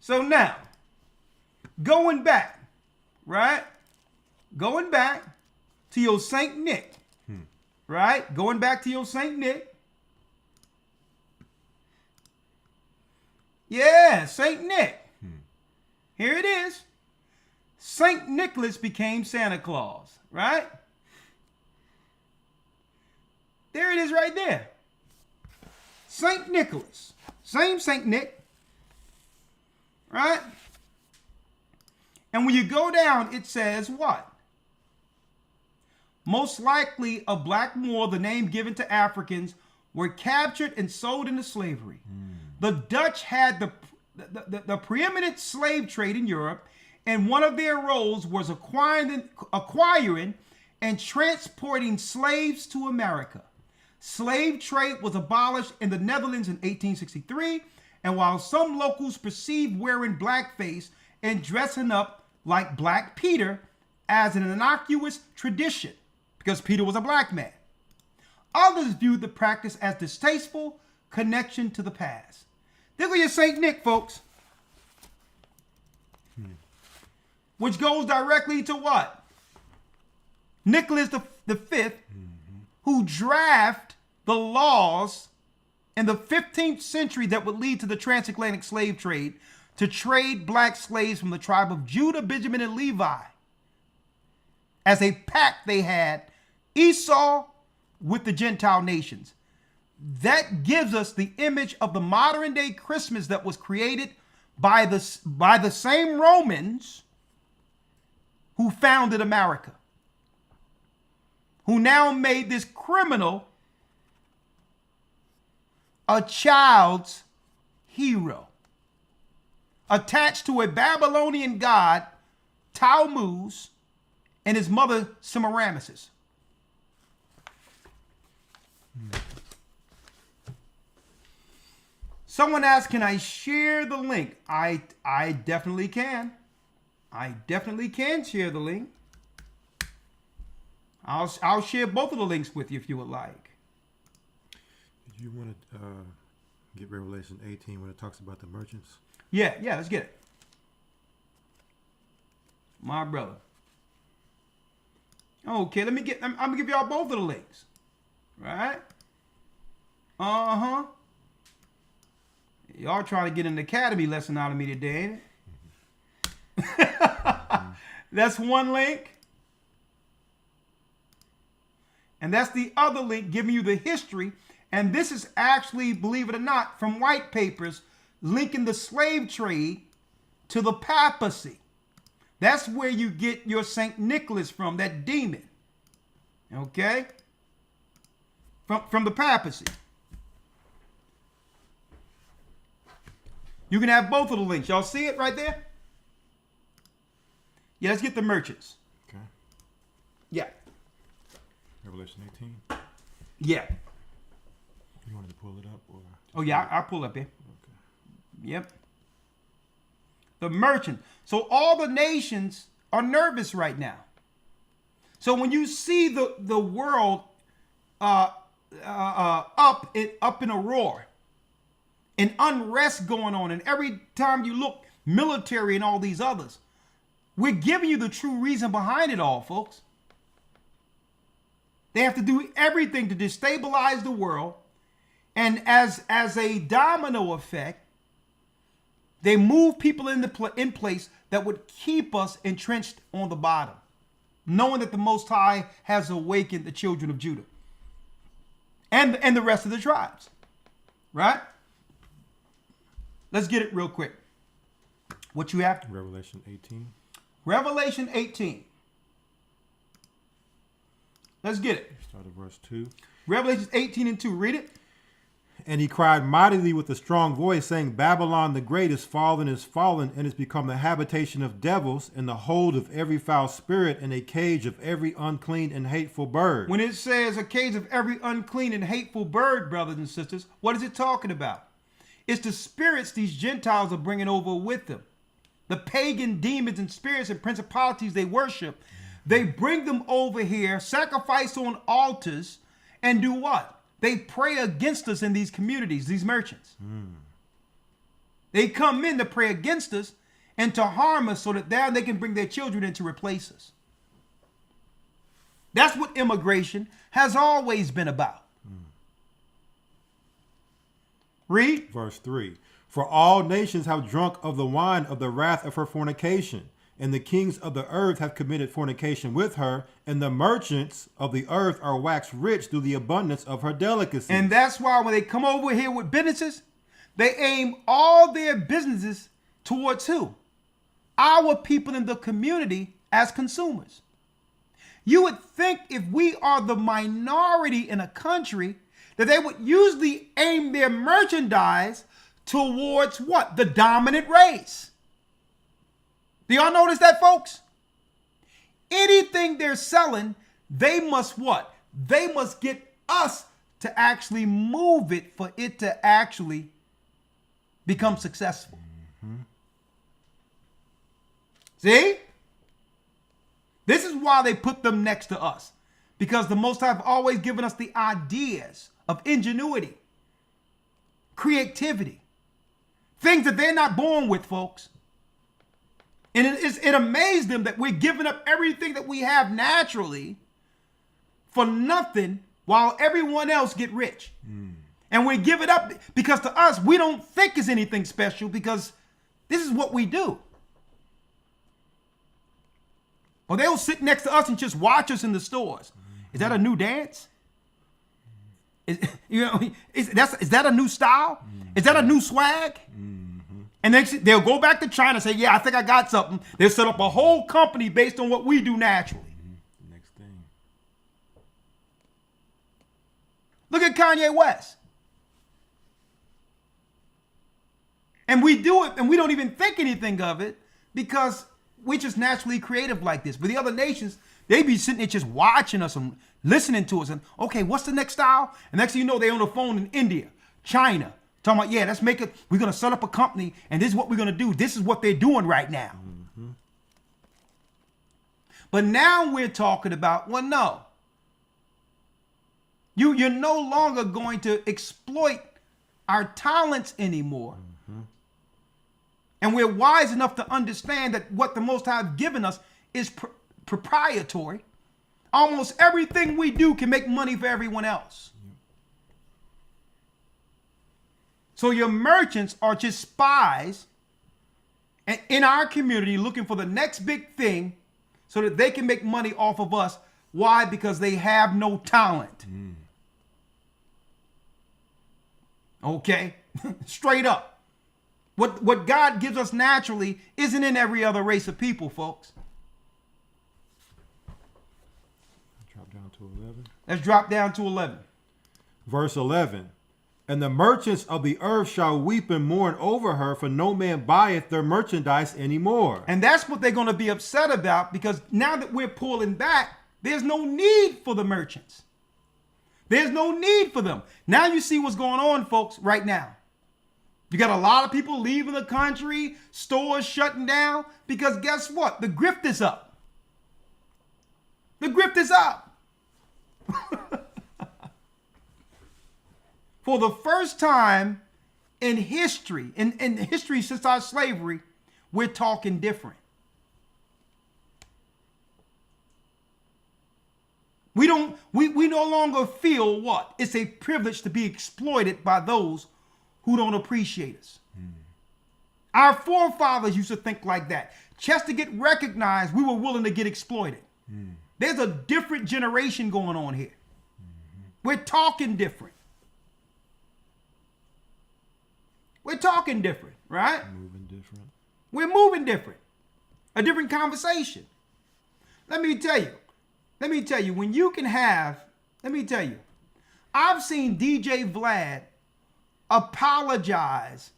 So now, going back, right? Going back to your Saint Nick, right? Going back to your Saint Nick. Yeah, Saint Nick. Here it is. Saint Nicholas became Santa Claus, right? There it is right there. Saint Nicholas. Same Saint Nick. Right? And when you go down, it says what? Most likely a black Moor, the name given to Africans, were captured and sold into slavery. The Dutch had the preeminent slave trade in Europe, and one of their roles was acquiring and transporting slaves to America. Slave trade was abolished in the Netherlands in 1863, and while some locals perceived wearing blackface and dressing up like Black Peter as an innocuous tradition, because Peter was a black man, others viewed the practice as distasteful connection to the past. There go your Saint Nick, folks. Which goes directly to what? Nicholas the Fifth, who drafted the laws in the 15th century that would lead to the transatlantic slave trade to trade black slaves from the tribe of Judah, Benjamin, and Levi. As a pact they had, Esau with the Gentile nations. That gives us the image of the modern day Christmas that was created by the same Romans who founded America, who now made this criminal a child's hero, attached to a Babylonian god, Tammuz, and his mother, Semiramis. Someone asked, can I share the link? I definitely can. I definitely can share the link. I'll share both of the links with you if you would like. Did you want to get Revelation 18 when it talks about the merchants? Yeah, let's get it. My brother. Okay, I'm gonna give y'all both of the links. Right? Uh-huh. Y'all trying to get an academy lesson out of me today, ain't it? That's one link. And that's the other link giving you the history. And this is actually, believe it or not, from white papers linking the slave trade to the papacy. That's where you get your St. Nicholas from, that demon. Okay? From the papacy. You can have both of the links. Y'all see it right there? Yeah, let's get the merchants. Okay. Yeah. Revelation 18? Yeah. You wanted to pull it up? Or oh, yeah, I'll pull up here. Okay. Yep. The merchant. So all the nations are nervous right now. So when you see the world up in a roar, and unrest going on, and every time you look, military and all these others, we're giving you the true reason behind it all, folks. They have to do everything to destabilize the world, and as a domino effect, they move people in place that would keep us entrenched on the bottom, knowing that the Most High has awakened the children of Judah and the rest of the tribes, right? Let's get it real quick. What you have? Revelation 18. Revelation 18. Let's get it. Start at verse 2. Revelation 18 and 2. Read it. And he cried mightily with a strong voice, saying, Babylon the great is fallen, and is become the habitation of devils, and the hold of every foul spirit, and a cage of every unclean and hateful bird. When it says a cage of every unclean and hateful bird, brothers and sisters, what is it talking about? It's the spirits these Gentiles are bringing over with them. The pagan demons and spirits and principalities they worship, they bring them over here, sacrifice on altars, and do what? They pray against us in these communities, these merchants. They come in to pray against us and to harm us so that there they can bring their children in to replace us. That's what immigration has always been about. Read. Verse 3. For all nations have drunk of the wine of the wrath of her fornication, and the kings of the earth have committed fornication with her, and the merchants of the earth are waxed rich through the abundance of her delicacies. And that's why when they come over here with businesses, they aim all their businesses towards who? Our people in the community as consumers. You would think if we are the minority in a country, that they would usually aim their merchandise towards what? The dominant race. Do y'all notice that, folks? Anything they're selling, they must what? They must get us to actually move it for it to actually become successful. See? This is why they put them next to us. Because the Most High have always given us the ideas of ingenuity, creativity, things that they're not born with, folks. And it amazed them that we're giving up everything that we have naturally for nothing while everyone else get rich. And we give it up because to us, we don't think it's anything special because this is what we do. Or they'll sit next to us and just watch us in the stores. Is that a new dance? Is that a new style? Is that a new swag? And they'll go back to China and say, yeah, I think I got something. They'll set up a whole company based on what we do naturally. Next thing. Look at Kanye West. And we do it and we don't even think anything of it because we're just naturally creative like this. But the other nations, they be sitting there just watching us and listening to us and, okay, what's the next style? And next thing you know, they're on the phone in India, China, talking about, yeah, let's make it, we're going to set up a company and this is what we're going to do. This is what they're doing right now. Mm-hmm. But now we're talking about, well, no. You're no longer going to exploit our talents anymore. Mm-hmm. And we're wise enough to understand that what the Most High has given us is proprietary. Almost everything we do can make money for everyone else. So your merchants are just spies in our community looking for the next big thing so that they can make money off of us. Why? Because they have no talent. Okay? Straight up. What God gives us naturally isn't in every other race of people, folks. Drop down to 11. Let's drop down to 11. Verse 11. And the merchants of the earth shall weep and mourn over her, for no man buyeth their merchandise anymore. And that's what they're going to be upset about, because now that we're pulling back, there's no need for the merchants. There's no need for them. Now you see what's going on, folks, right now. You got a lot of people leaving the country, stores shutting down, because guess what? The grift is up. The grift is up. For the first time in history, in history since our slavery, we're talking different. We no longer feel what? It's a privilege to be exploited by those who don't appreciate us. Our forefathers used to think like that. Just to get recognized, we were willing to get exploited. There's a different generation going on here. We're talking different. We're talking different, right? Moving different. We're moving different. A different conversation. Let me tell you, when you can have, I've seen DJ Vlad apologize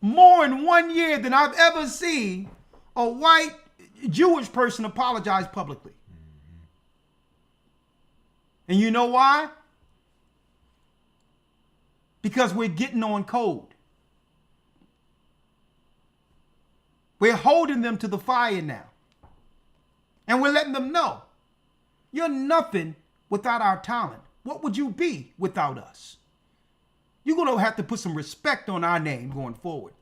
more in 1 year than I've ever seen a white Jewish person apologize publicly. And you know why? Because we're getting on code. We're holding them to the fire now. And we're letting them know, you're nothing without our talent. What would you be without us? You're going to have to put some respect on our name going forward.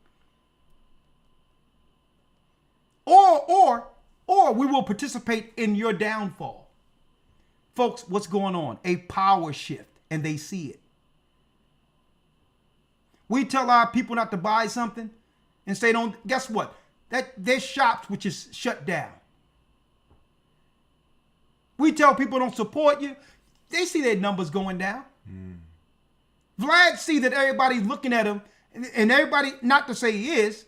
Or we will participate in your downfall. Folks, what's going on? A power shift, and they see it. We tell our people not to buy something and say, don't, guess what? Their shops, which is shut down. We tell people don't support you. They see their numbers going down. Vlad see that everybody's looking at him, and everybody, not to say he is,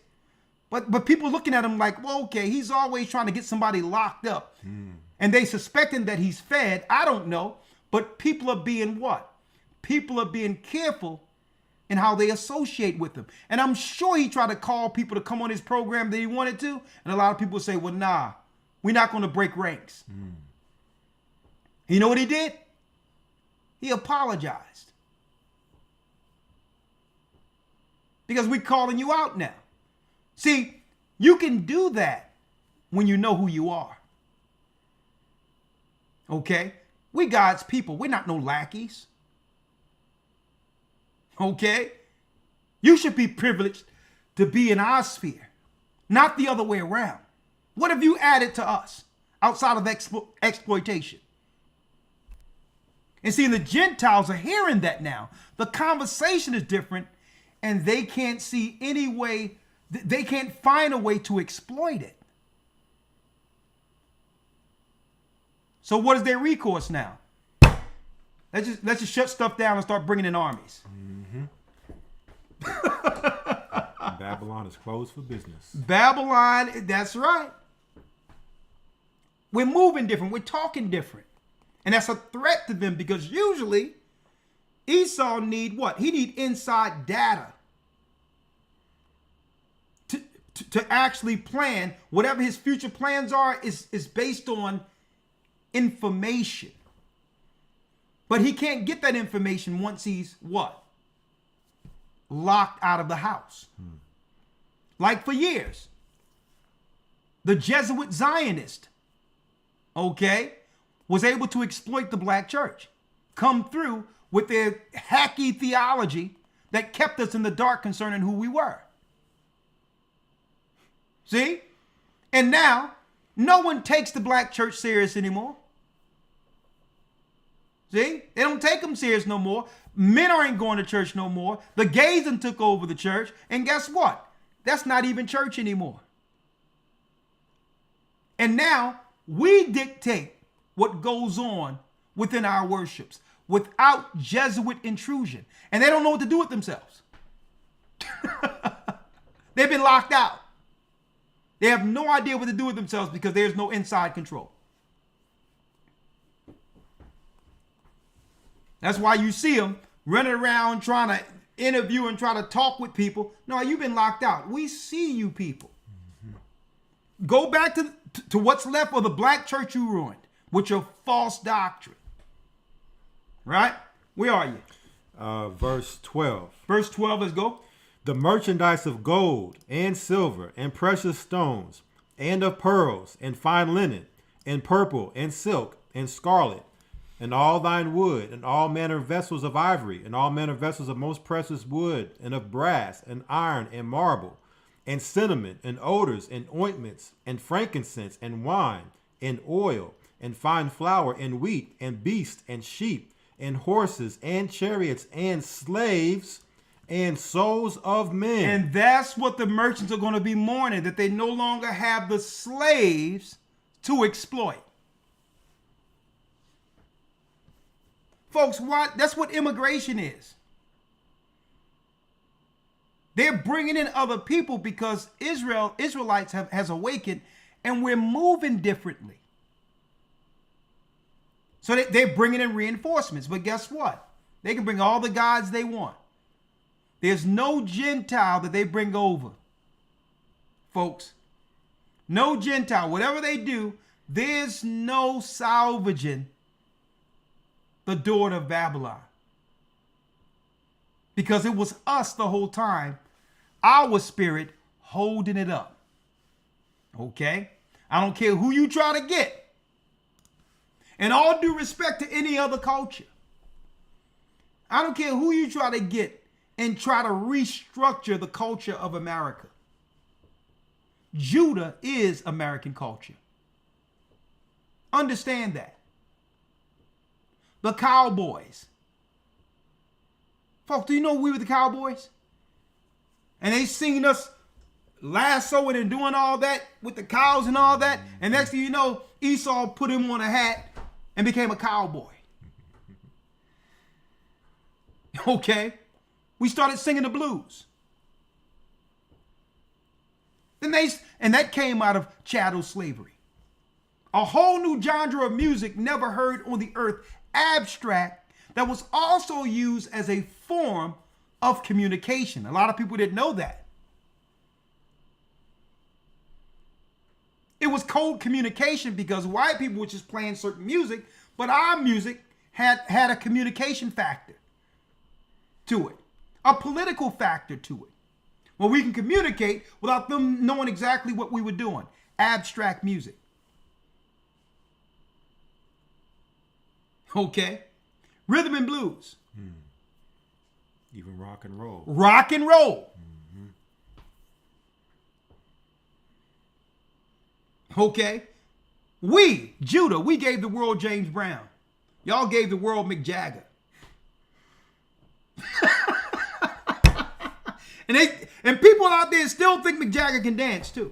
but people looking at him like, well, okay, he's always trying to get somebody locked up. And they suspecting that he's fed. I don't know. But people are being what? People are being careful in how they associate with him. And I'm sure he tried to call people to come on his program that he wanted to. And a lot of people say, well, nah, we're not going to break ranks. You know what he did? He apologized. Because we're calling you out now. See, you can do that when you know who you are. Okay? We God's people. We're not no lackeys. Okay? You should be privileged to be in our sphere, not the other way around. What have you added to us outside of exploitation? And see, the Gentiles are hearing that now. The conversation is different, and they can't see any way, they can't find a way to exploit it. So what is their recourse now? Let's just shut stuff down and start bringing in armies. Babylon is closed for business. Babylon, that's right. We're moving different. We're talking different. And that's a threat to them because usually Esau need what? He need inside data to actually plan. Whatever his future plans are is based on information. But he can't get that information once he's what? Locked out of the house. Like for years. The Jesuit Zionist, okay, was able to exploit the black church. Come through with their hacky theology that kept us in the dark concerning who we were. See? And now, no one takes the black church serious anymore. See? They don't take them serious no more. Men aren't going to church no more. The gays done took over the church. And guess what? That's not even church anymore. And now, we dictate what goes on within our worships without Jesuit intrusion. And they don't know what to do with themselves. They've been locked out. They have no idea what to do with themselves because there's no inside control. That's why you see them running around trying to interview and try to talk with people. No, you've been locked out. We see you people. Go back to what's left of the black church you ruined with your false doctrine. Right? Where are you? Verse 12. Verse 12, let's go. The merchandise of gold and silver and precious stones and of pearls and fine linen and purple and silk and scarlet and all thine wood and all manner of vessels of ivory and all manner of vessels of most precious wood and of brass and iron and marble and cinnamon and odors and ointments and frankincense and wine and oil and fine flour and wheat and beasts and sheep and horses and chariots and slaves and souls of men. And that's what the merchants are going to be mourning, that they no longer have the slaves to exploit. Folks, that's what immigration is. They're bringing in other people because Israelites has awakened and we're moving differently. So they're bringing in reinforcements. But guess what? They can bring all the gods they want. There's no Gentile that they bring over, folks. No Gentile. Whatever they do, there's no salvaging the daughter of Babylon. Because it was us the whole time, our spirit holding it up. Okay? I don't care who you try to get. And all due respect to any other culture. I don't care who you try to get and try to restructure the culture of America. Judah is American culture. Understand that. The Cowboys. Folks, do you know we were the Cowboys? And they seen us lassoing and doing all that with the cows and all that. And next thing you know, Esau put him on a hat and became a cowboy. Okay? We started singing the blues. And that came out of chattel slavery. A whole new genre of music never heard on the earth, abstract, that was also used as a form of communication. A lot of people didn't know that. It was code communication because white people were just playing certain music, but our music had a communication factor to it. A political factor to it. Well, we can communicate without them knowing exactly what we were doing. Abstract music. Okay. Rhythm and blues. Even rock and roll. Rock and roll. Okay. We, Judah, we gave the world James Brown. Y'all gave the world Mick Jagger. And people out there still think Mick Jagger can dance too.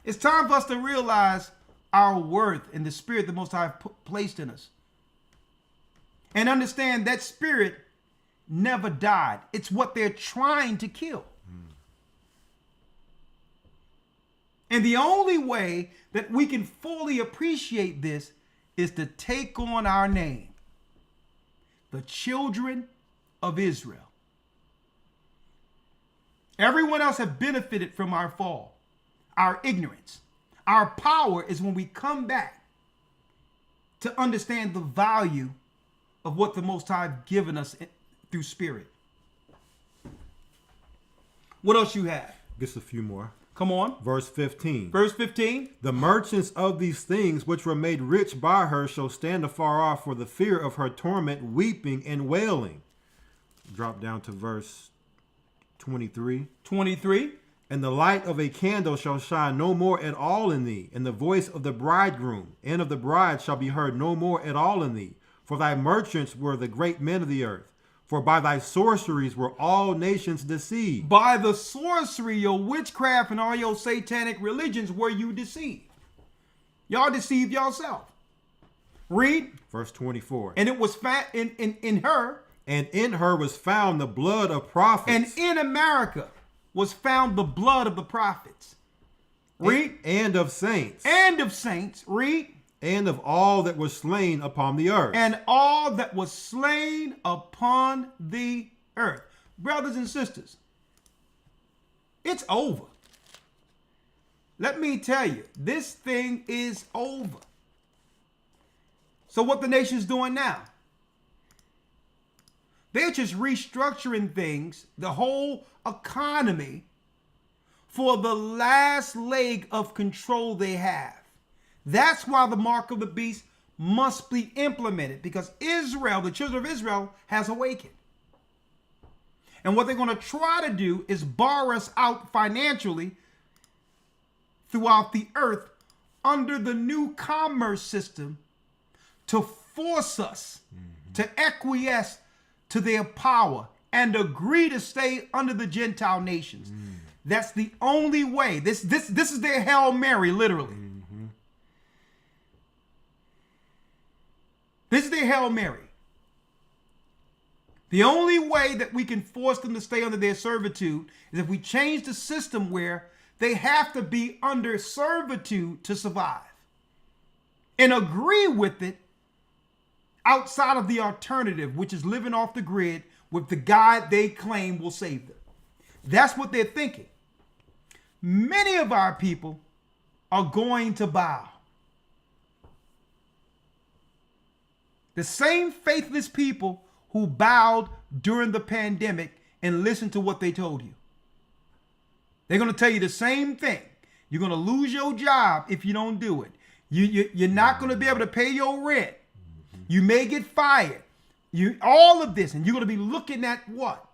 It's time for us to realize our worth and the spirit the Most High placed in us. And understand that spirit never died. It's what they're trying to kill. And the only way that we can fully appreciate this is to take on our name, the children of Israel. Everyone else have benefited from our fall, our ignorance. Our power is when we come back to understand the value of what the Most High have given us through spirit. What else you have? Just a few more. Come on. Verse 15. Verse 15. The merchants of these things which were made rich by her shall stand afar off for the fear of her torment, weeping and wailing. Drop down to verse 23. 23. And the light of a candle shall shine no more at all in thee, and the voice of the bridegroom and of the bride shall be heard no more at all in thee. For thy merchants were the great men of the earth. For by thy sorceries were all nations deceived. By the sorcery, your witchcraft, and all your satanic religions were you deceived. Y'all deceived yourself. Read. Verse 24. And it was in her. And in her was found the blood of prophets. And in America was found the blood of the prophets. Read. And of saints. And of saints. Read. And of all that was slain upon the earth. And all that was slain upon the earth. Brothers and sisters, it's over. Let me tell you, this thing is over. So what the nation's doing now? They're just restructuring things, the whole economy, for the last leg of control they have. That's why the mark of the beast must be implemented, because Israel, the children of Israel, has awakened. And what they're going to try to do is bar us out financially throughout the earth under the new commerce system to force us to acquiesce to their power and agree to stay under the Gentile nations. That's the only way. This is their Hail Mary, literally. This is their Hail Mary. The only way that we can force them to stay under their servitude is if we change the system where they have to be under servitude to survive and agree with it outside of the alternative, which is living off the grid with the God they claim will save them. That's what they're thinking. Many of our people are going to bow. The same faithless people who bowed during the pandemic and listened to what they told you. They're going to tell you the same thing. You're going to lose your job if you don't do it. You're not going to be able to pay your rent. You may get fired. All of this, and you're going to be looking at what?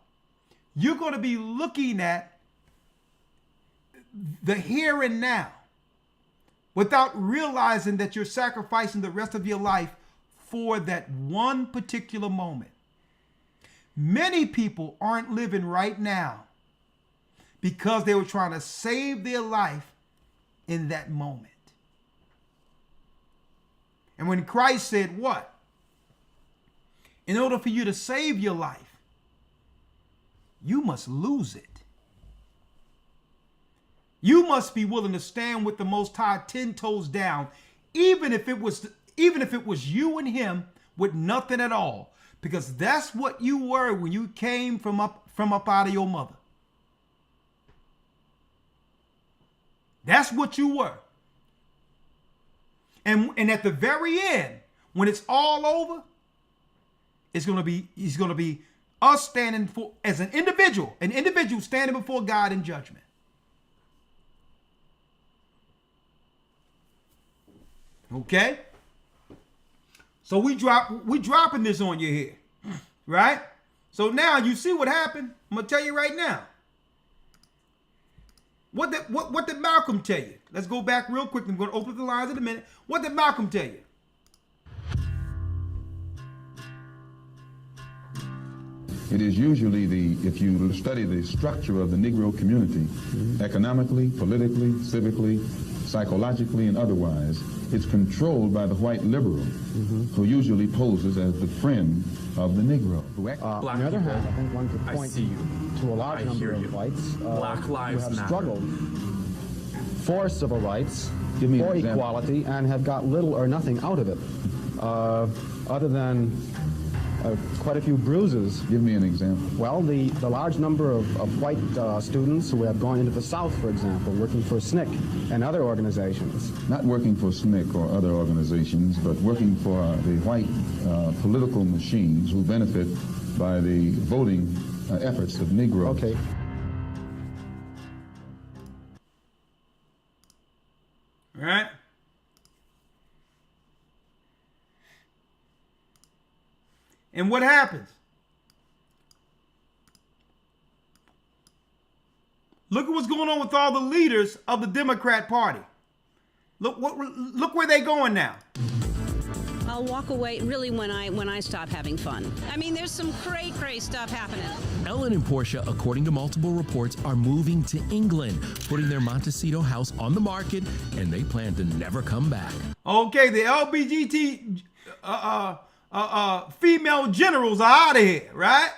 You're going to be looking at the here and now without realizing that you're sacrificing the rest of your life for that one particular moment. Many people aren't living right now because they were trying to save their life in that moment. And when Christ said what? In order for you to save your life, you must lose it. You must be willing to stand with the Most High 10 toes down, even if it was you and him with nothing at all, because that's what you were when you came from up out of your mother. That's what you were. And at the very end, when it's all over, it's going to be us standing for as an individual standing before God in judgment. Okay? So we dropping this on you here, right? So now you see what happened. I'm gonna tell you right now. What did Malcolm tell you? Let's go back real quick. I'm gonna open up the lines in a minute. What did Malcolm tell you? It is usually if you study the structure of the Negro community, economically, politically, civically, psychologically and otherwise, it's controlled by the white liberal, who usually poses as the friend of the Negro. On the other hand, I think one could point to a large number of whites who have struggled for civil rights, for equality, and have got little or nothing out of it, other than quite a few bruises. Give me an example. Well, the large number of white students who have gone into the South, for example, working for SNCC and other organizations. Not working for SNCC or other organizations, but working for the white political machines who benefit by the voting efforts of Negroes. Okay. Right? And what happens? Look at what's going on with all the leaders of the Democrat Party. Look where they're going now. I'll walk away really when I stop having fun. I mean, there's some great stuff happening. Ellen and Portia, according to multiple reports, are moving to England, putting their Montecito house on the market, and they plan to never come back. Okay, the LGBT female generals are out of here, right?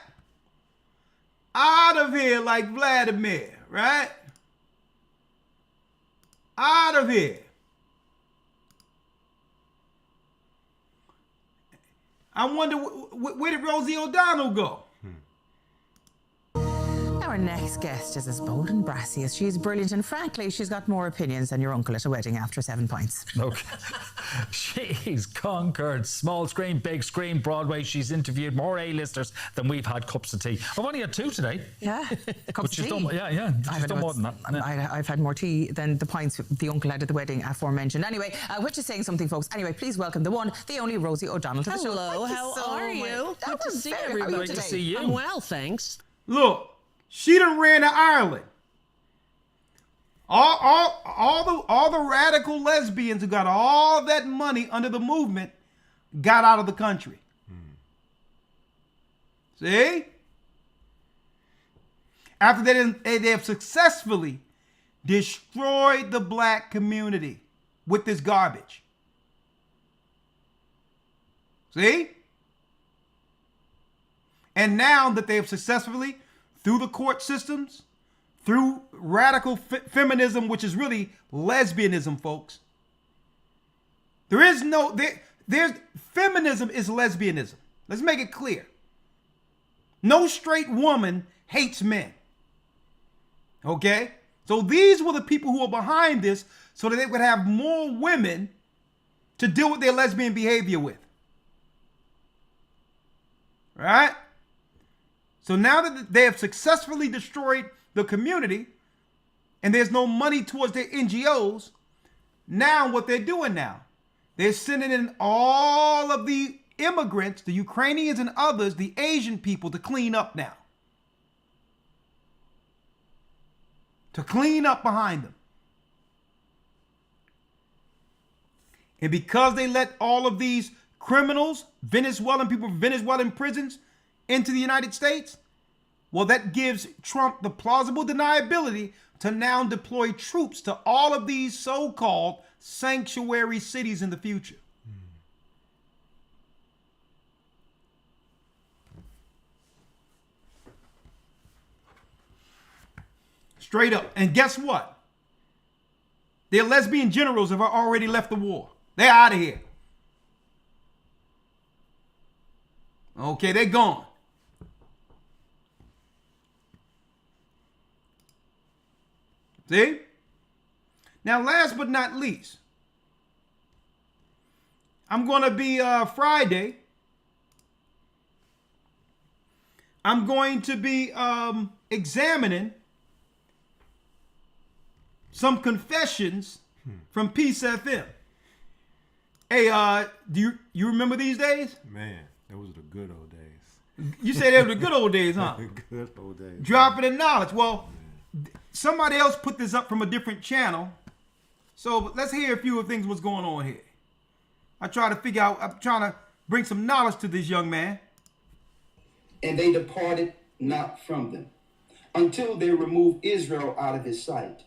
Out of here like Vladimir, right? Out of here. I wonder where did Rosie O'Donnell go? Our next guest is as bold and brassy as she's brilliant, and frankly, she's got more opinions than your uncle at a wedding after 7 points. Okay. She's conquered small screen, big screen, Broadway. She's interviewed more A-listers than we've had cups of tea. I've only had 2 today. Yeah, cups of tea. She's done more than that. I've had more tea than the points the uncle had at the wedding aforementioned. Anyway, which is saying something, folks. Anyway, please welcome the one, the only Rosie O'Donnell to the show. Hello, how are you? Good to see everybody. Great to see you. I'm well, thanks. Look, she done ran to Ireland. All the radical lesbians who got all that money under the movement got out of the country. See? After they have successfully destroyed the black community with this garbage. See? And now that they have successfully, through the court systems, through radical feminism, which is really lesbianism, folks. There's feminism is lesbianism. Let's make it clear. No straight woman hates men. Okay? So these were the people who were behind this so that they would have more women to deal with their lesbian behavior with. Right? So now that they have successfully destroyed the community and there's no money towards their NGOs, now what they're doing now, they're sending in all of the immigrants, the Ukrainians and others, the Asian people, to clean up now. To clean up behind them. And because they let all of these criminals, Venezuelan people from Venezuelan prisons, into the United States, well, that gives Trump the plausible deniability to now deploy troops to all of these so-called sanctuary cities in the future. Straight up. And guess what? Their lesbian generals have already left the war. They're out of here. Okay, they're gone. See? Now, last but not least, I'm going to be Friday. I'm going to be examining some confessions from Peace FM. Hey, do you remember these days? Man, those were the good old days. You say they were the good old days, huh? Good old days. Dropping in knowledge. Well, somebody else put this up from a different channel. So let's hear a few of things what's going on here. I'm trying to bring some knowledge to this young man. And they departed not from them until they removed Israel out of his sight.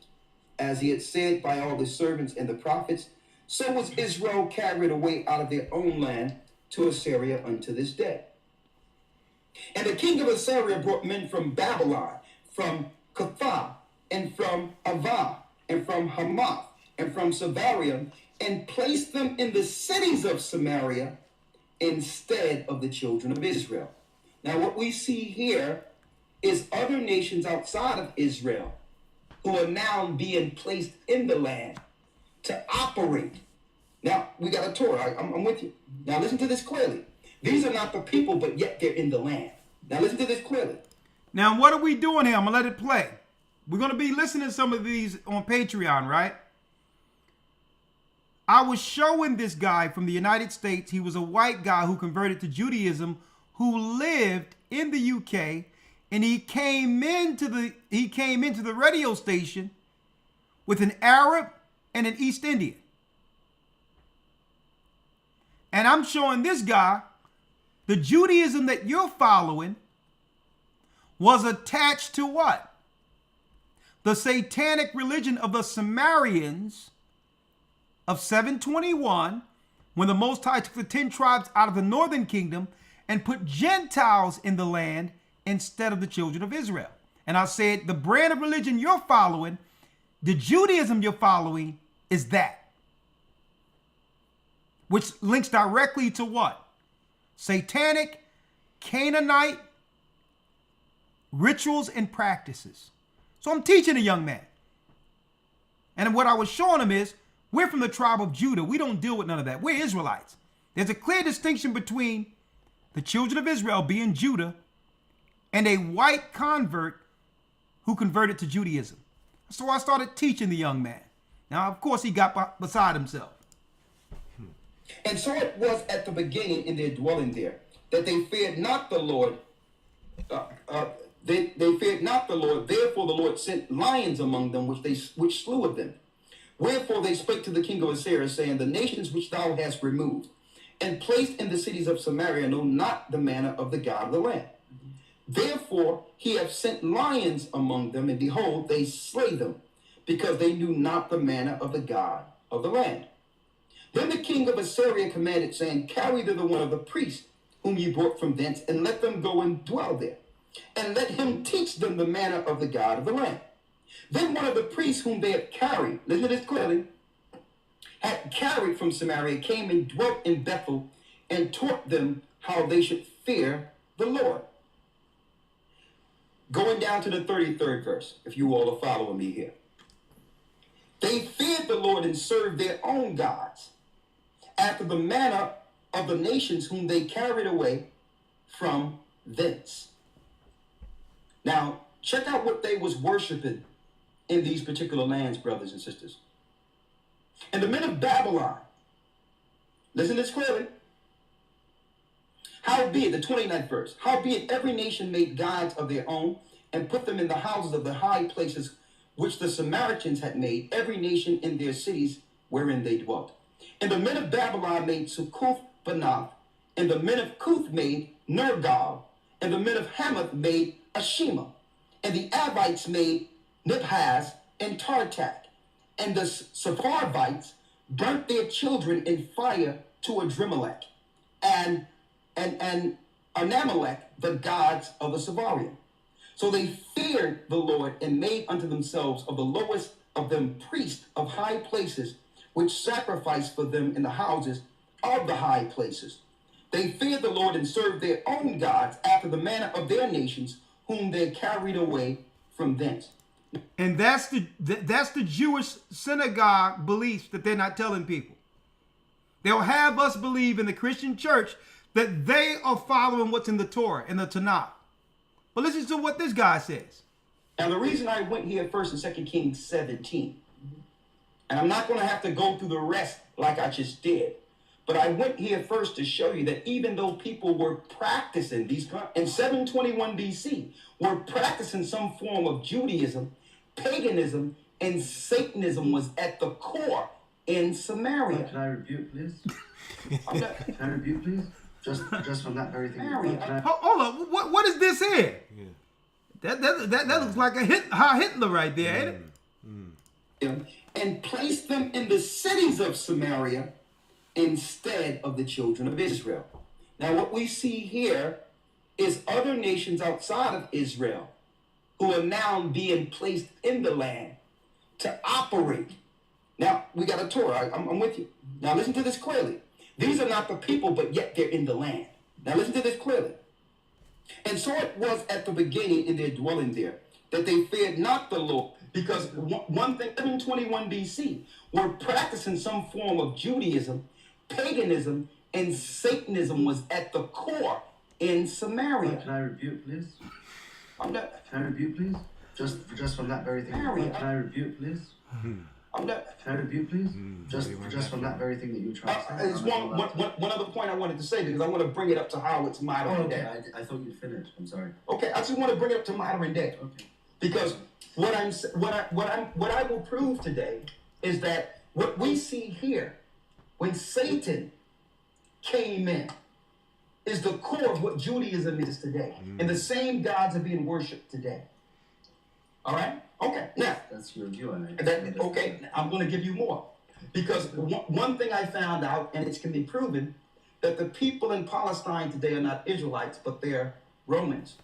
as he had said by all the servants and the prophets, so was Israel carried away out of their own land to Assyria unto this day. And the king of Assyria brought men from Babylon, from Cuthah, and from Avah, and from Hamath, and from Samaria, and placed them in the cities of Samaria instead of the children of Israel. Now what we see here is other nations outside of Israel who are now being placed in the land to operate. Now, we got a Torah. I'm with you. Now, listen to this clearly. These are not the people, but yet they're in the land. Now, listen to this clearly. Now, what are we doing here? I'm going to let it play. We're going to be listening to some of these on Patreon, right? I was showing this guy from the United States. He was a white guy who converted to Judaism, who lived in the UK, and he came into the radio station with an Arab and an East Indian. And I'm showing this guy the Judaism that you're following was attached to what? The satanic religion of the Sumerians of 721, when the Most High took the 10 tribes out of the northern kingdom and put Gentiles in the land instead of the children of Israel. And I said, the brand of religion you're following, the Judaism you're following, is that. Which links directly to what? Satanic, Canaanite rituals and practices. So I'm teaching a young man. And what I was showing him is, we're from the tribe of Judah. We don't deal with none of that. We're Israelites. There's a clear distinction between the children of Israel being Judah and a white convert who converted to Judaism. So I started teaching the young man. Now, of course, he got beside himself. And so it was at the beginning in their dwelling there, that they feared not the Lord. They feared not the Lord. Therefore the Lord sent lions among them, which slew of them. Wherefore they spake to the king of Assyria, saying, the nations which thou hast removed, and placed in the cities of Samaria, know not the manner of the God of the land. Therefore he hath sent lions among them, and behold, they slay them, because they knew not the manner of the God of the land. Then the king of Assyria commanded, saying, carry thither one of the priests whom ye brought from thence, and let them go and dwell there, and let him teach them the manner of the God of the land. Then one of the priests whom they had carried, listen to this clearly, had carried from Samaria, came and dwelt in Bethel, and taught them how they should fear the Lord. Going down to the 33rd verse, if you all are following me here. They feared the Lord and served their own gods, after the manner of the nations whom they carried away from thence. Now, check out what they was worshiping in these particular lands, brothers and sisters. And the men of Babylon, listen to this clearly. Howbeit, the 29th verse, howbeit every nation made gods of their own, and put them in the houses of the high places which the Samaritans had made, every nation in their cities wherein they dwelt. And the men of Babylon made Succoth-Banoth, and the men of Cuth made Nergal, and the men of Hamath made Ashima, and the Avites made Nibhaz and Tartak, and the Sepharvites burnt their children in fire to Adrimelech, and Anamelech, the gods of the Sepharvaim. So they feared the Lord, and made unto themselves of the lowest of them priests of high places, which sacrificed for them in the houses of the high places. They feared the Lord and served their own gods after the manner of their nations, whom they carried away from thence. And that's the Jewish synagogue beliefs that they're not telling people. They'll have us believe in the Christian church that they are following what's in the Torah, in the Tanakh. But listen to what this guy says. Now, the reason I went here first in 2 Kings 17, and I'm not going to have to go through the rest like I just did, but I went here first to show you that even though people were practicing these, in 721 BC, were practicing some form of Judaism, paganism, and Satanism was at the core in Samaria. Can I rebuke, please? Can I rebuke, please? Just from that very thing. Hold on, what is this here? Yeah. That looks like a Hitler right there, ain't it? and placed them in the cities of Samaria instead of the children of Israel. Now, what we see here is other nations outside of Israel who are now being placed in the land to operate. Now, we got a Torah. I'm with you. Now, listen to this clearly. These are not the people, but yet they're in the land. Now, listen to this clearly. And so it was at the beginning in their dwelling there, that they feared not the Lord, because one thing, 721 BC, were practicing some form of Judaism, paganism, and Satanism was at the core in Samaria. Can I rebuke, please? I'm not. Can I rebuke, please? Just from that very thing. Samaria. Can I rebuke, please? I'm not. Can I rebuke, please? Just from that very thing that you tried to say. There's one other point I wanted to say, because I want to bring it up to how it's modern day. I thought you'd finished. I'm sorry. Okay, I just want to bring it up to modern day. Okay. Because what I will prove today is that what we see here, when Satan came in, is the core of what Judaism is today. And the same gods are being worshipped today. All right? Okay, now. That's your view on it. Okay, I'm going to give you more. Because one thing I found out, and it can be proven, that the people in Palestine today are not Israelites, but they're Romans.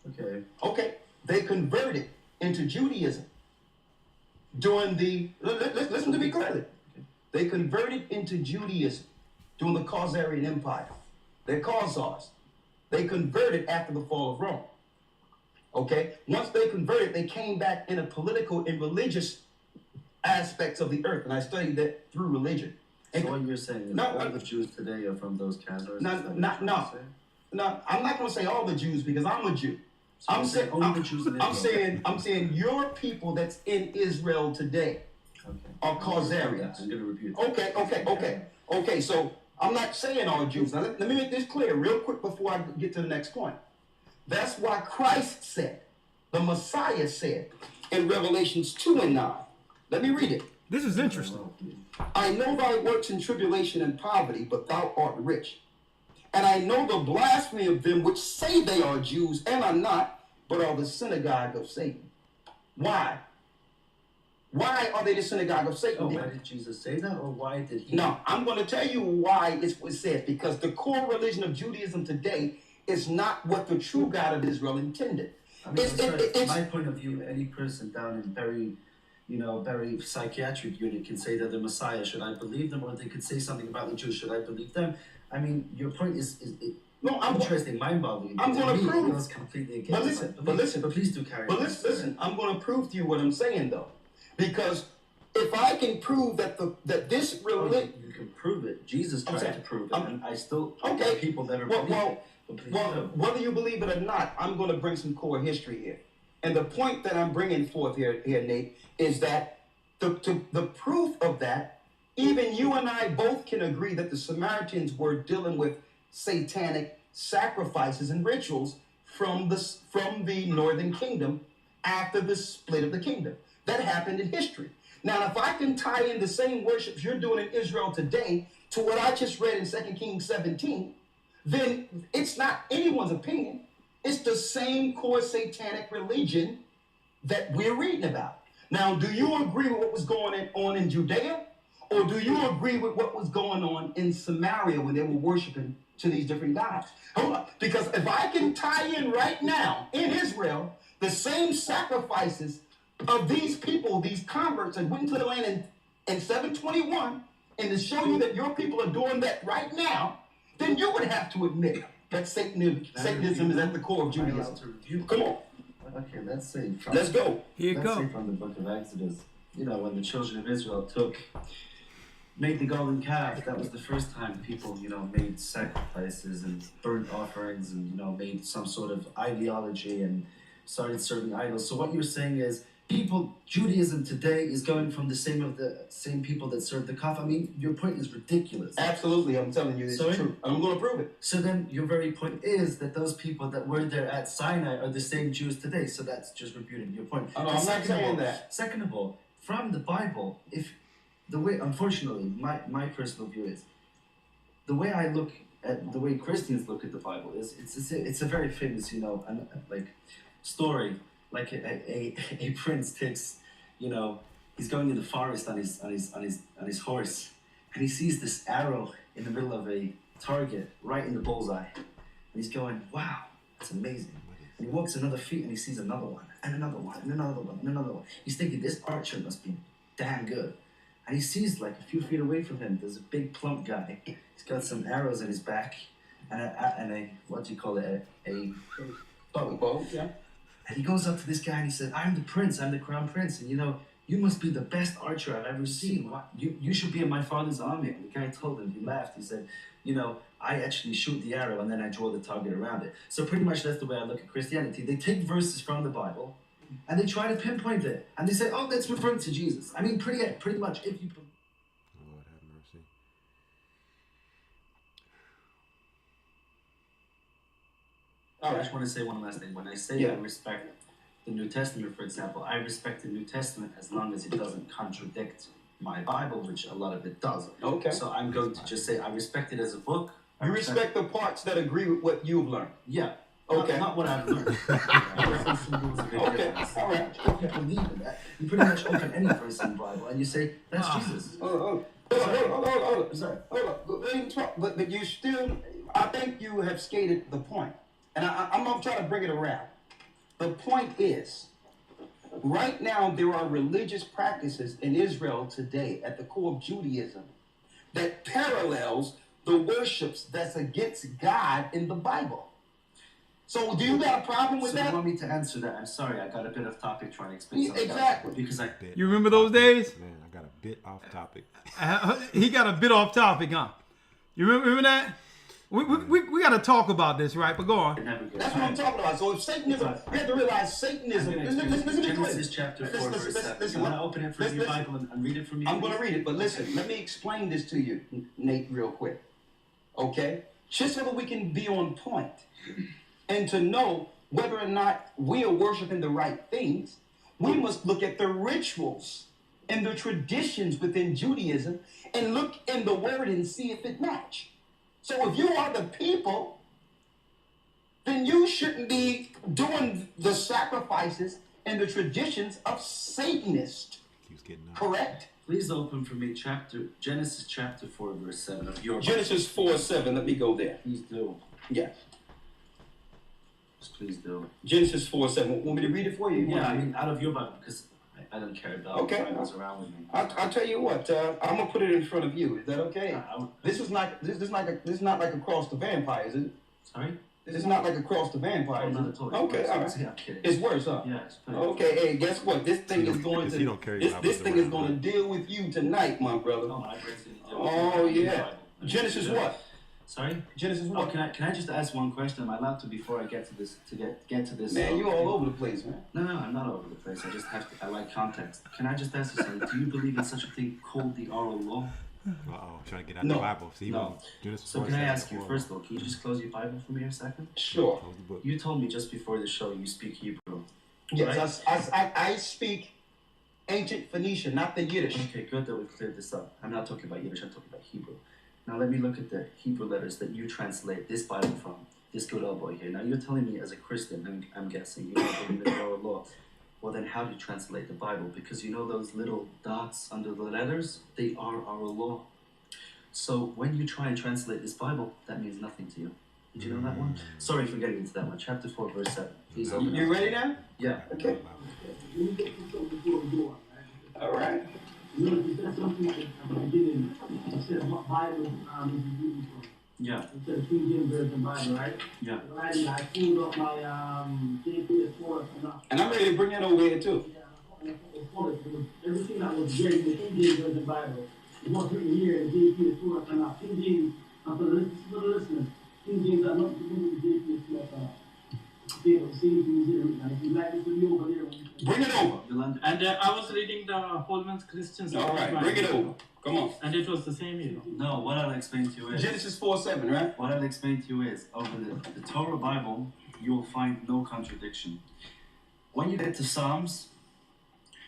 Okay. Okay, they converted into Judaism during the, listen to me clearly. They converted into Judaism during the Khazarian Empire. They're Khazars. They converted after the fall of Rome. Okay? Once they converted, they came back in a political and religious aspects of the earth. And I studied that through religion. So what you're saying is all the Jews today are from those Khazars? No, I'm not going to say all the Jews, because I'm a Jew. So I'm saying your people that's in Israel today are Khazarians. I'm going to repeat. Okay. So I'm not saying all Jews. Now let me make this clear real quick before I get to the next point. That's why Christ said, the Messiah said in Revelations 2:9. Let me read it. This is interesting. I know thy works in tribulation and poverty, but thou art rich. And I know the blasphemy of them which say they are Jews and are not, but are the synagogue of Satan. Why? Why are they the synagogue of Satan? Oh, why did Jesus say that, or why did he? No, I'm going to tell you why it says. Because the core religion of Judaism today is not what the true God of Israel intended. I mean, it's my point of view. Any person down in very psychiatric unit can say they're the Messiah. Should I believe them? Or they could say something about the Jews. Should I believe them? I mean, your point is interesting, mind-boggling. I'm going to prove. It goes completely against. But please do carry on. But listen. I'm going to prove to you what I'm saying, though, because if I can prove that this religion, you can prove it. Jesus tried to prove it, and I still people never believe it. Well, whether you believe it or not, I'm going to bring some core history here. And the point that I'm bringing forth here, Nate, is that the proof of that, even you and I both can agree that the Samaritans were dealing with satanic sacrifices and rituals from the northern kingdom after the split of the kingdom. That happened in history. Now, if I can tie in the same worships you're doing in Israel today to what I just read in 2 Kings 17, then it's not anyone's opinion. It's the same core satanic religion that we're reading about. Now, do you agree with what was going on in Judea? Or do you agree with what was going on in Samaria when they were worshiping to these different gods? Hold on. Because if I can tie in right now in Israel, the same sacrifices of these people, these converts that went into the land in 721, and to show you that your people are doing that right now, then you would have to admit that Satanism is at the core of Judaism. Come on. Okay, let's say. Let's go. Here you go. Let's say from the book of Exodus, when the children of Israel made the golden calf, that was the first time people, made sacrifices and burnt offerings and, made some sort of ideology and started serving idols. So what you're saying is Judaism today is going from the same people that served the calf. I mean, your point is ridiculous. Absolutely, I'm telling you, it's true. I'm going to prove it. So then your very point is that those people that were there at Sinai are the same Jews today. So that's just refuting your point. I'm not saying that. Second of all, from the Bible, unfortunately, my personal view is, the way I look at, the way Christians look at the Bible is, it's a very famous, story. Like a prince takes, he's going in the forest on his horse, and he sees this arrow in the middle of a target, right in the bullseye. And he's going, wow, that's amazing. And he walks another feet and he sees another one, and another one, and another one, and another one. He's thinking, this archer must be damn good. And he sees, like, a few feet away from him, there's a big plump guy. He's got some arrows in his back, and a what do you call it, a bow, yeah. And he goes up to this guy and he said, I'm the prince, I'm the crown prince, and you know, you must be the best archer I've ever seen. What? You should be in my father's army. And the guy told him, he laughed, he said, you know, I actually shoot the arrow and then I draw the target around it. So pretty much that's the way I look at Christianity. They take verses from the Bible and they try to pinpoint it. And they say, oh, that's referring to Jesus. I mean, pretty much, if you... Lord have mercy. I just want to say one last thing. When I say I respect the New Testament, for example, I respect the New Testament as long as it doesn't contradict my Bible, which a lot of it does. Okay. So I'm going to just say I respect it as a book. You respect the parts that agree with what you've learned? Yeah. Okay. Not what I've learned. Okay, all right. If you believe in that, you pretty much open any verse in the Bible and you say, that's Jesus. Hold on. Sorry. Hold on. But you still, I think you have skated the point. And I'm going to try to bring it around. The point is, right now there are religious practices in Israel today at the core of Judaism that parallels the worships that's against God in the Bible. So do you got a problem with that? So you want me to answer that? I'm sorry, I got a bit off topic trying to explain something. Exactly. Because You remember those days? Man, I got a bit off topic. He got a bit off topic, huh? You remember that? We got to talk about this, right? But go on. That's what I'm talking about. So if Satanism, you have to realize Satanism. Genesis chapter 4, verse 7. You want to open it from your Bible and read it from me? I'm going to read it, but listen, let me explain this to you, Nate, real quick. Okay? Just so that we can be on point and to know whether or not we are worshiping the right things, we must look at the rituals and the traditions within Judaism and look in the Word and see if it match. So if you are the people, then you shouldn't be doing the sacrifices and the traditions of Satanists. Correct? Please open for me Genesis chapter 4, verse 7 of your Genesis 4:7. Let me go there. Please do. Yes. Please do. Genesis 4:7. Want me to read it for you? Yeah, I mean, out of your Bible, because I don't care about Bibles around with me. I'll tell you what. I'm gonna put it in front of you. Is that okay? This is not like Across the Vampire, is it? Sorry. This is not like Across the Vampire. Not at all. Okay, all right. I'm kidding. It's worse, huh? Yeah, it's pretty. Okay, hey, guess what? This thing is going to this thing is going to deal with you tonight, my brother. Oh yeah. Genesis what? Sorry? Genesis what? Oh, can I just ask one question? Am I allowed to before I get to this get to this? Man, you're all over the place, man. No, I'm not all over the place. I just have to. I like context. Can I just ask you something? Do you believe in such a thing called the oral law? Trying to get out the Bible. See, no. So can I ask you, first of all, can you just close your Bible for me a second? Sure. You told me just before the show you speak Hebrew. Yes, I speak ancient Phoenician, not the Yiddish. Okay, good that we've cleared this up. I'm not talking about Yiddish, I'm talking about Hebrew. Now let me look at the Hebrew letters that you translate this Bible from, this good old boy here. Now you're telling me as a Christian, I'm guessing, you don't believe in the oral law. Well then how do you translate the Bible? Because you know those little dots under the letters? They are our law. So when you try and translate this Bible, that means nothing to you. Did you know that one? Sorry for getting into that one. Chapter 4, verse 7. Please open You ready now? Yeah. Okay. All right. Yeah. Yeah. And I'm ready to bring that over here too. Everything that was great in the King James Version Bible is what's written here in the JP is Torah Tanakh. King James, for the listeners, King James are not the JP is Torah Tanakh. Bring it over. And I was reading the Holman's Christians. All right, bring it over. Come on. And it was the same, you know. No, what I'll explain to you is... Genesis 4:7, right? What I'll explain to you is, over the Torah Bible, you'll find no contradiction. When you get to Psalms,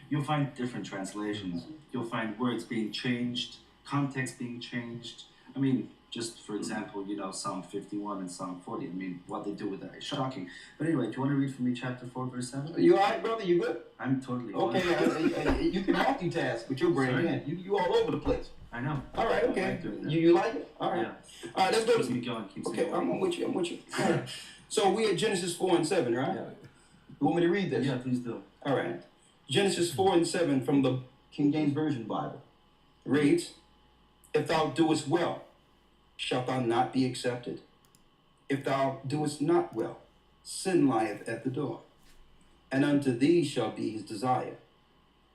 you'll find different translations. You'll find words being changed, context being changed. I mean, just for example, you know, Psalm 51 and Psalm 40. I mean, what they do with that is shocking. But anyway, do you want to read for me chapter 4, verse 7? You all right, brother? You good? I'm totally okay. You can multitask with your brain. Sorry? Man. You all over the place. I know. All right, okay. I like doing that. You like it? All right. Yeah. All right, let's go Keeps to... me going. Keeps me Okay, going. I'm with you. All right. So we at Genesis 4 and 7, right? Yeah. You want me to read this? Yeah, please do. All right. Genesis 4 and 7 from the King James Version Bible reads, If thou doest well, shalt thou not be accepted? If thou doest not well, sin lieth at the door. And unto thee shall be his desire,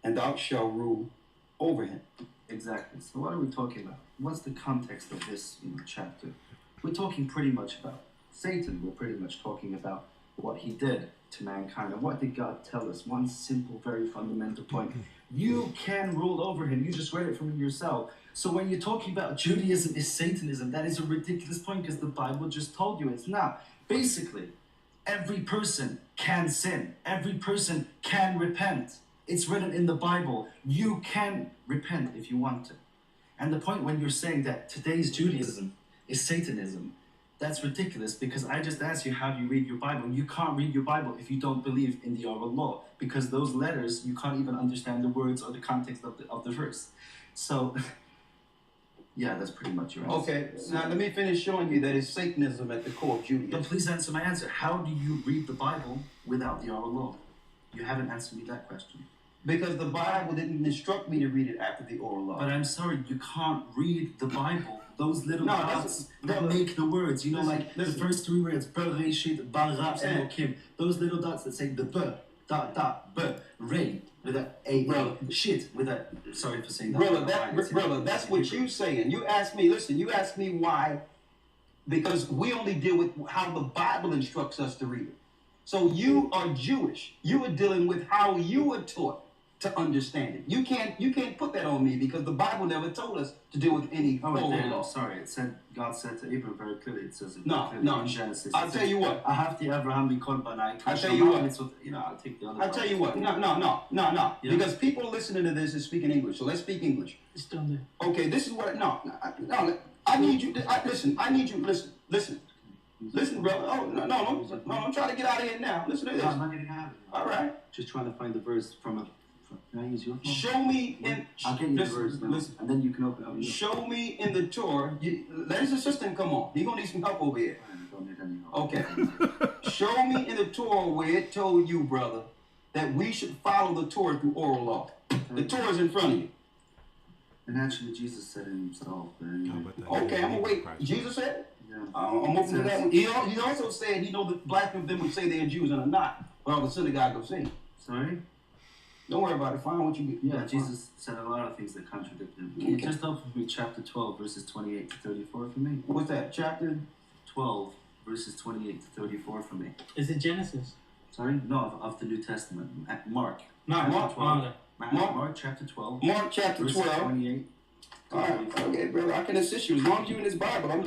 and thou shalt rule over him. Exactly. So what are we talking about? What's the context of this chapter? We're talking pretty much about Satan. We're pretty much talking about what he did to mankind. And what did God tell us? One simple, very fundamental point. You can rule over him. You just read it from yourself. So when you're talking about Judaism is Satanism, that is a ridiculous point because the Bible just told you it's not. Basically, every person can sin. Every person can repent. It's written in the Bible. You can repent if you want to. And the point when you're saying that today's Judaism is Satanism, that's ridiculous because I just asked you how do you read your Bible. You can't read your Bible if you don't believe in the oral law because those letters, you can't even understand the words or the context of the verse. So, yeah, that's pretty much your answer. Okay, now let me finish showing you that it's Satanism at the core of Judaism. But please answer my answer. How do you read the Bible without the oral law? You haven't answered me that question. Because the Bible didn't instruct me to read it after the oral law. But I'm sorry, you can't read the Bible. Those little No, dots that make the words, you know, like the first three words, Bereshit, Bara, Elohim. Those little dots that say the B, B, Re, with a shit, with a, sorry for saying that. Brother, that's what you saying. You asked me, listen, you asked me why, because we only deal with how the Bible instructs us to read it. So you are Jewish. You are dealing with how you were taught to understand it. You can't put that on me because the Bible never told us to deal with any oral law. Sorry, it said God said to Abraham very clearly. It says it No. in Genesis. I'll tell you what. I have the Abraham mikol banai. I'll tell you what. I'll take the other. I'll tell you what. No. Yeah. Because people listening to this is speaking English. So let's speak English. It's done there. Okay, this is what. No. I need you. Listen. I need you. Listen. Listen, brother. Oh no. I'm trying to get out of here now. Listen to this. No, I'm not getting out of it. All right. Just trying to find the verse from a. Can I use your phone? Show me in. I'll get you the verse now, and then you can open up. Show me in the Torah. Let his assistant come on. He's gonna need some help over here. Don't need any help. Okay. Show me in the Torah where it told you, brother, that we should follow the Torah through oral law. The Torah is in front of you. And actually, Jesus said it himself. Okay, I'm gonna wait. Jesus said it? Yeah. I'm open to that one. He also said he know that black of them would say they're Jews and are not. Well, the synagogue of Satan. Sorry? Don't worry about it. Find what you get. Yeah, Jesus said a lot of things that contradict him. Can you just open with me chapter 12, verses 28 to 34 for me? What's that? Chapter 12, verses 28 to 34 for me. Is it Genesis? Sorry? No, of the New Testament. Mark. Not Mark. 12. Mark chapter 12. Mark chapter 12. 28. All right. Okay, brother. I can assist you. As long as you're in this Bible,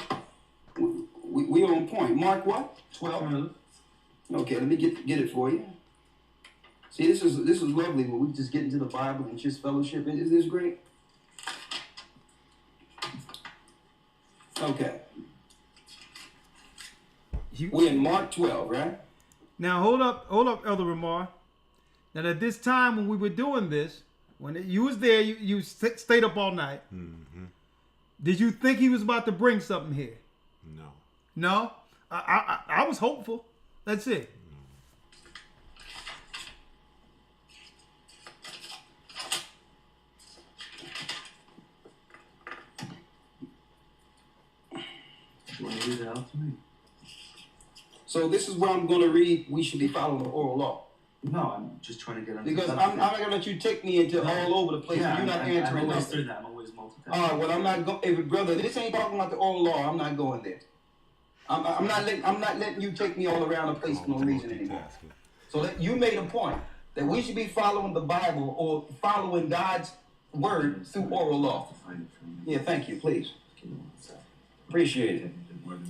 we on point. Mark what? 12. Okay, let me get it for you. See, this is lovely when we just get into the Bible and just fellowship. Is this great? Okay. We're in Mark 12, right? Now hold up, Elder Ramar. Now at this time when we were doing this, when you was there, you stayed up all night. Mm-hmm. Did you think he was about to bring something here? No. No? I was hopeful. That's it. Read it out to me. So this is where I'm going to read. We should be following the oral law. No, I'm just trying to get under. Because I'm not going to let you take me into all over the place. Yeah, and you're not answering I'm always nothing. through that. I'm always multitasking. All right. Well, I'm not going. Hey, brother, this ain't talking about the oral law. I'm not going there. I'm not letting you take me all around the place for no reason anymore. So you made a point that we should be following the Bible or following God's word through oral law. Yeah. Thank you. Please. Appreciate it.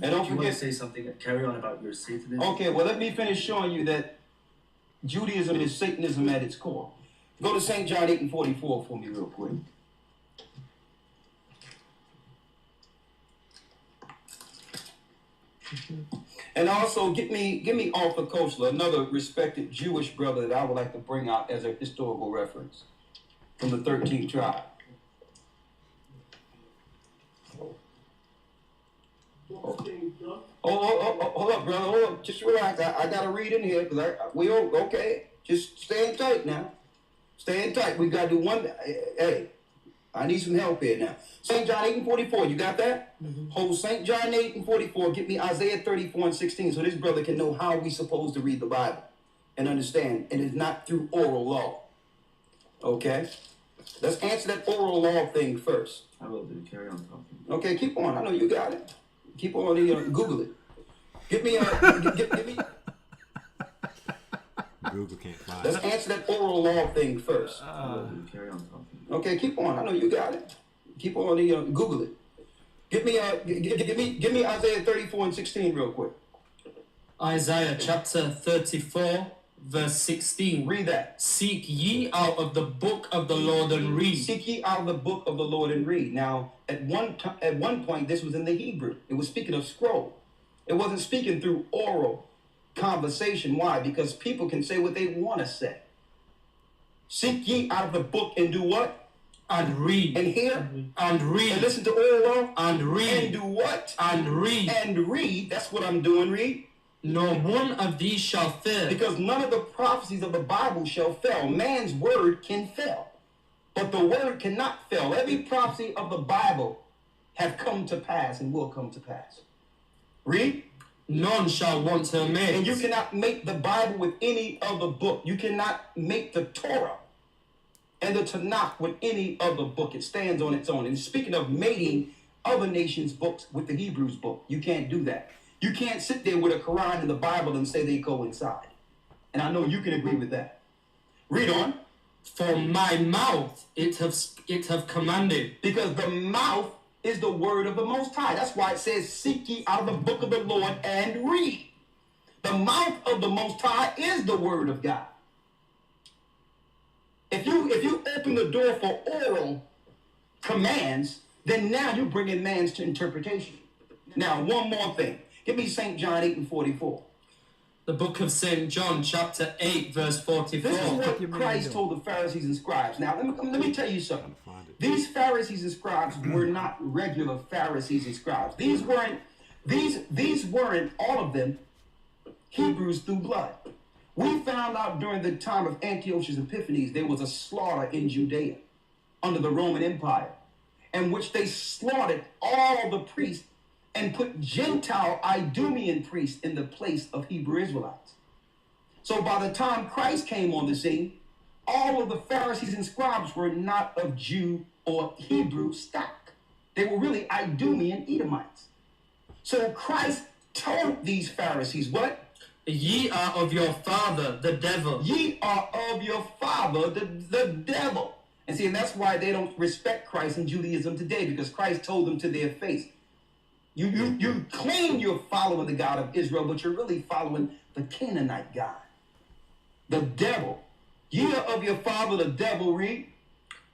And don't you want forget to say something. Carry on about your Satanism. Okay, well, let me finish showing you that Judaism is Satanism at its core. Go to St. John 8 and 44 for me real quick. And also, get me Arthur Koestler, another respected Jewish brother that I would like to bring out as a historical reference. from the 13th tribe. Hold up, brother. Hold up. Just relax. I got to read in here because we okay. Just staying tight now. Staying tight. We got to do one. Hey, I need some help here now. St. John 8 and 44. You got that? Hold St. John 8 and 44. Get me Isaiah 34 and 16 so this brother can know how we supposed to read the Bible and understand. And it's not through oral law. Okay? Let's answer that oral law thing first. I will do. Carry on talking. Okay, keep on. I know you got it. Keep on. Google it. Give me give me. Google can't find. Let's answer that oral law thing first. I will do. Carry on talking. Okay, keep on. I know you got it. Keep on. Google it. Give me Isaiah 34 and 16 real quick. Isaiah chapter 34. Verse 16. Read that. Seek ye out of the book of the Lord and read. Seek ye out of the book of the Lord and read. Now, at one point, this was in the Hebrew. It was speaking of scroll. It wasn't speaking through oral conversation. Why? Because people can say what they want to say. Seek ye out of the book and do what? And read. And hear? And read. And listen to oral law? And read. And do what? And read. And read. That's what I'm doing. Read. No one of these shall fail. Because none of the prophecies of the Bible shall fail. Man's word can fail, but the word cannot fail. Every prophecy of the Bible have come to pass and will come to pass. Read. None shall want her made. And you cannot make the Bible with any other book. You cannot make the Torah and the Tanakh with any other book. It stands on its own. And speaking of mating other nations' books with the Hebrews book, you can't do that. You can't sit there with a Quran and the Bible and say they coincide. And I know you can agree with that. Read on. For my mouth it have commanded. Because the mouth is the word of the Most High. That's why it says, seek ye out of the book of the Lord and read. The mouth of the Most High is the word of God. If you open the door for oral commands, then now you're bringing man's to interpretation. Now, one more thing. Give me St. John 8 and 44. The book of St. John, chapter 8, verse 44. This is what Christ told the Pharisees and scribes. Now, let me tell you something. These Pharisees and scribes were not regular Pharisees and scribes. These weren't all of them Hebrews through blood. We found out during the time of Antiochus Epiphanes, there was a slaughter in Judea under the Roman Empire, in which they slaughtered all the priests and put Gentile Idumean priests in the place of Hebrew Israelites. So by the time Christ came on the scene, all of the Pharisees and scribes were not of Jew or Hebrew stock. They were really Idumean Edomites. So Christ told these Pharisees what? Ye are of your father, the devil. Ye are of your father, the devil. And see, and that's why they don't respect Christ in Judaism today, because Christ told them to their face. You claim you're following the God of Israel, but you're really following the Canaanite God, the devil. Ye are of your father, the devil, read.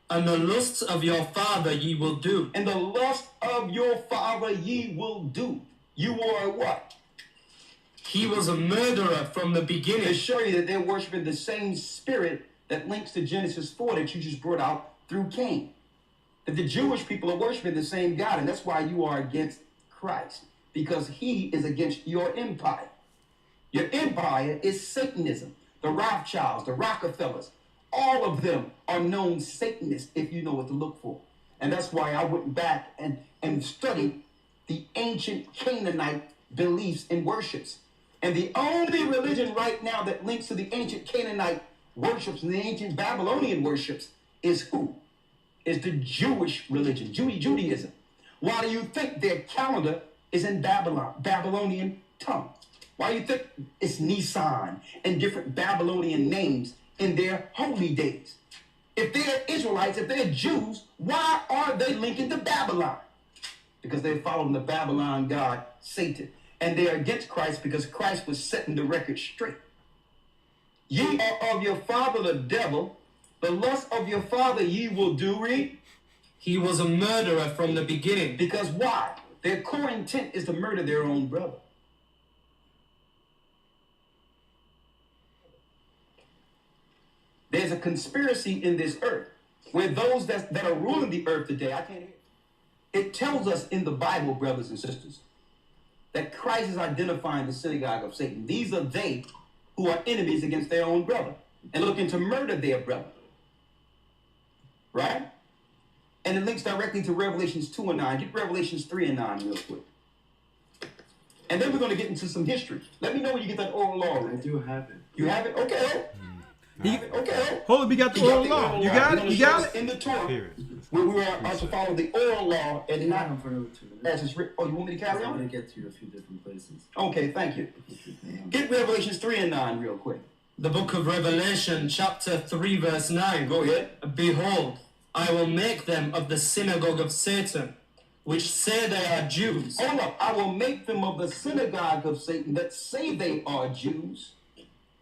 And the lusts of your father ye will do. And the lust of your father ye will do. You are what? He was a murderer from the beginning. To show you that they're worshiping the same spirit that links to Genesis 4 that you just brought out through Cain. That the Jewish people are worshiping the same God, and that's why you are against Christ, because he is against your empire. Your empire is Satanism. The Rothschilds, the Rockefellers, all of them are known Satanists if you know what to look for. And that's why I went back and studied the ancient Canaanite beliefs and worships. And the only religion right now that links to the ancient Canaanite worships and the ancient Babylonian worships is who? Is the Jewish religion, Judaism. Why do you think their calendar is in Babylonian tongue? Why do you think it's Nisan and different Babylonian names in their holy days? If they're Israelites, if they're Jews, why are they linking to Babylon? Because they're following the Babylon god, Satan. And they're against Christ because Christ was setting the record straight. Ye are of your father the devil. The lust of your father ye will do, read. He was a murderer from the beginning. Because why? Their core intent is to murder their own brother. There's a conspiracy in this earth where those that are ruling the earth today, I can't hear. It tells us in the Bible, brothers and sisters, that Christ is identifying the synagogue of Satan. These are they who are enemies against their own brother and looking to murder their brother. Right? And it links directly to Revelations 2 and 9. Get Revelations 3 and 9 real quick. And then we're going to get into some history. Let me know when you get that oral law. I do have it. You have it? Okay. Okay. Hold on, we got the oral law. You got it? You got it? In the Torah, where we are to follow the oral law and not as it's written. Oh, you want me to carry on? I'm going to get to a few different places. Okay, thank you. Get Revelations 3 and 9 real quick. The book of Revelation, chapter 3, verse 9. Go ahead. Behold, I will make them of the synagogue of Satan, which say they are Jews. Hold up. I will make them of the synagogue of Satan that say they are Jews.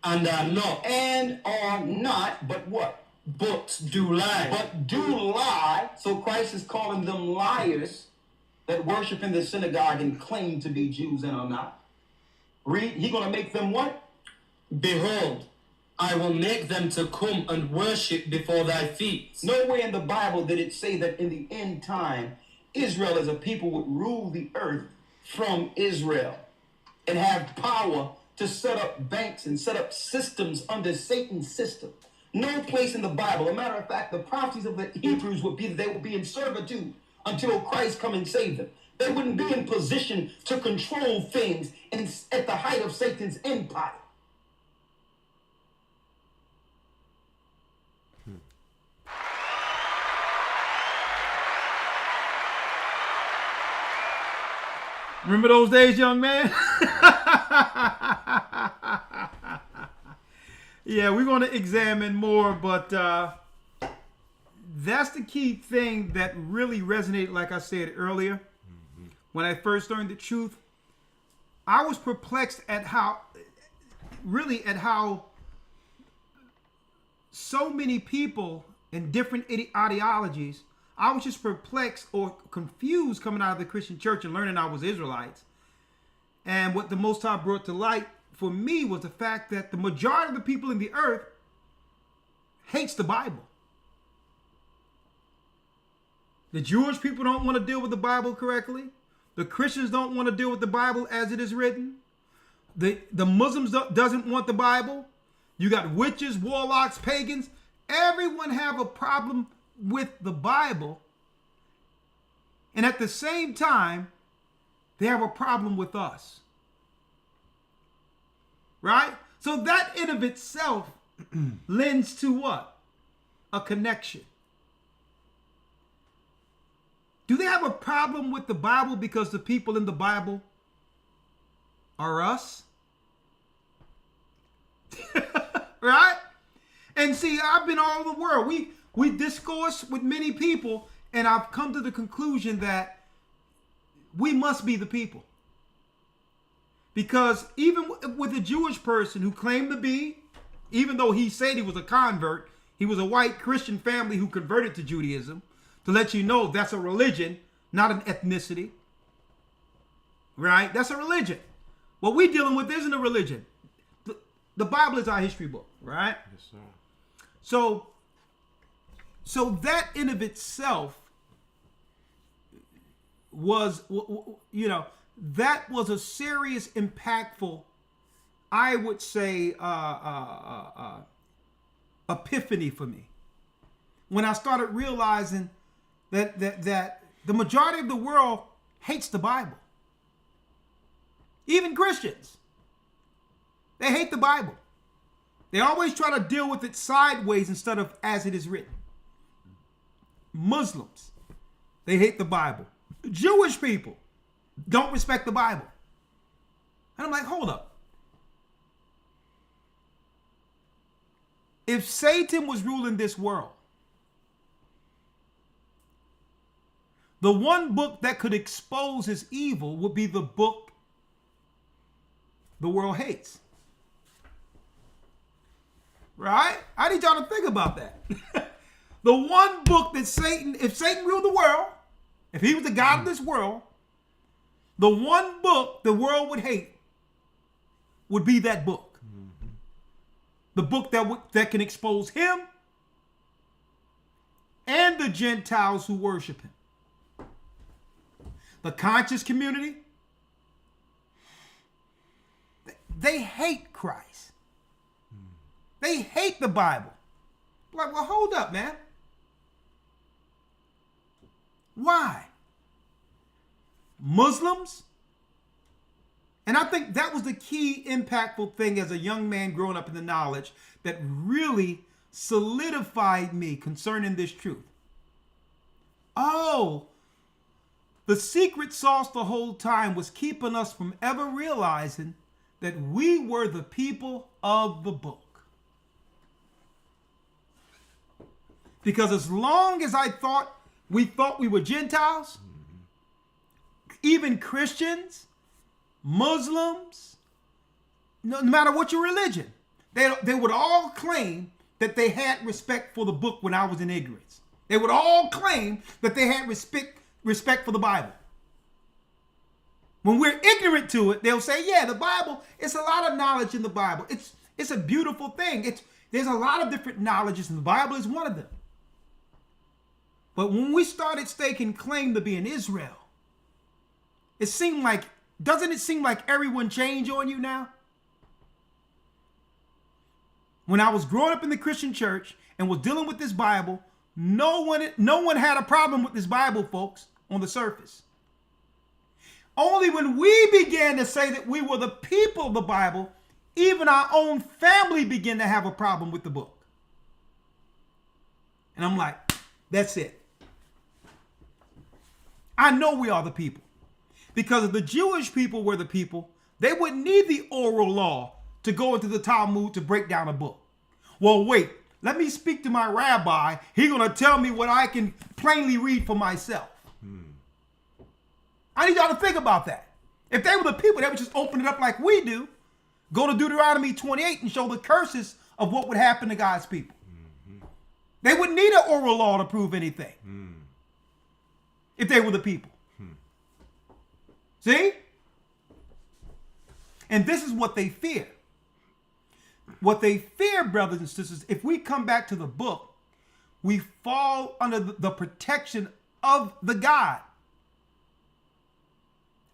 And are not. And are not, but what? But do lie. But do lie. So Christ is calling them liars that worship in the synagogue and claim to be Jews and are not. Read. He's going to make them what? Behold, I will make them to come and worship before thy feet. Nowhere in the Bible did it say that in the end time, Israel as a people would rule the earth from Israel and have power to set up banks and set up systems under Satan's system. No place in the Bible. A matter of fact, the prophecies of the Hebrews would be that they would be in servitude until Christ come and save them. They wouldn't be in position to control things at the height of Satan's empire. Remember those days, young man? Yeah, we're going to examine more, but that's the key thing that really resonated, like I said earlier. When I first learned the truth, I was perplexed at how so many people in different ideologies, I was just perplexed or confused coming out of the Christian church and learning I was Israelites. And what the Most High brought to light for me was the fact that the majority of the people in the earth hates the Bible. The Jewish people don't want to deal with the Bible correctly. The Christians don't want to deal with the Bible as it is written. The Muslims doesn't want the Bible. You got witches, warlocks, pagans. Everyone have a problem with the Bible. And at the same time, they have a problem with us. Right? So that in of itself lends to what? A connection. Do they have a problem with the Bible because the people in the Bible are us? Right? And see, I've been all over the world. We discourse with many people, and I've come to the conclusion that we must be the people. Because even with a Jewish person who claimed to be, even though he said he was a convert, he was a white Christian family who converted to Judaism, to let you know that's a religion, not an ethnicity. Right? That's a religion. What we're dealing with isn't a religion. The Bible is our history book, right? Yes, sir. So that in of itself was, you know, that was a serious, impactful, I would say, epiphany for me. When I started realizing that the majority of the world hates the Bible. Even Christians. They hate the Bible. They always try to deal with it sideways instead of as it is written. Muslims, they hate the Bible. Jewish people don't respect the Bible. And I'm like, hold up. If Satan was ruling this world, the one book that could expose his evil would be the book the world hates. Right? I need y'all to think about that. The one book that if Satan ruled the world, if he was the God of this world, the one book the world would hate would be that book. The book that can expose him the Gentiles who worship him. The conscious community, they hate Christ. They hate the Bible. Like, well, hold up, man. Why? Muslims? And I think that was the key impactful thing as a young man growing up in the knowledge that really solidified me concerning this truth. Oh, the secret sauce the whole time was keeping us from ever realizing that we were the people of the book. Because as long as we thought we were Gentiles, even Christians, Muslims, no matter what your religion, they would all claim that they had respect for the book when I was in ignorance. They would all claim that they had respect for the Bible. When we're ignorant to it, they'll say, yeah, the Bible, it's a lot of knowledge in the Bible. It's a beautiful thing. There's a lot of different knowledges, and the Bible is one of them. But when we started staking claim to be in Israel, doesn't it seem like everyone changed on you now? When I was growing up in the Christian church and was dealing with this Bible, no one had a problem with this Bible, folks, on the surface. Only when we began to say that we were the people of the Bible, even our own family began to have a problem with the book. And I'm like, that's it. I know we are the people. Because if the Jewish people were the people, they wouldn't need the oral law to go into the Talmud to break down a book. Well, wait, let me speak to my rabbi. He's going to tell me what I can plainly read for myself. I need y'all to think about that. If they were the people, they would just open it up like we do, go to Deuteronomy 28 and show the curses of what would happen to God's people. They wouldn't need an oral law to prove anything. If they were the people. See? And this is what they fear. What they fear, brothers and sisters, if we come back to the book, we fall under the protection of the God.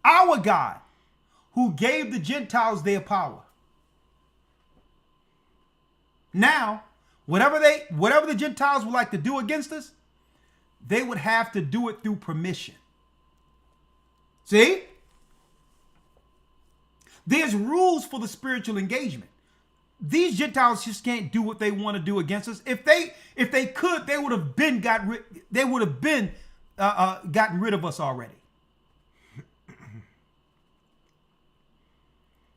Our God, who gave the Gentiles their power. Now, whatever the Gentiles would like to do against us, they would have to do it through permission. See? There's rules for the spiritual engagement. These Gentiles just can't do what they want to do against us. If they could, they would have been gotten rid of us already.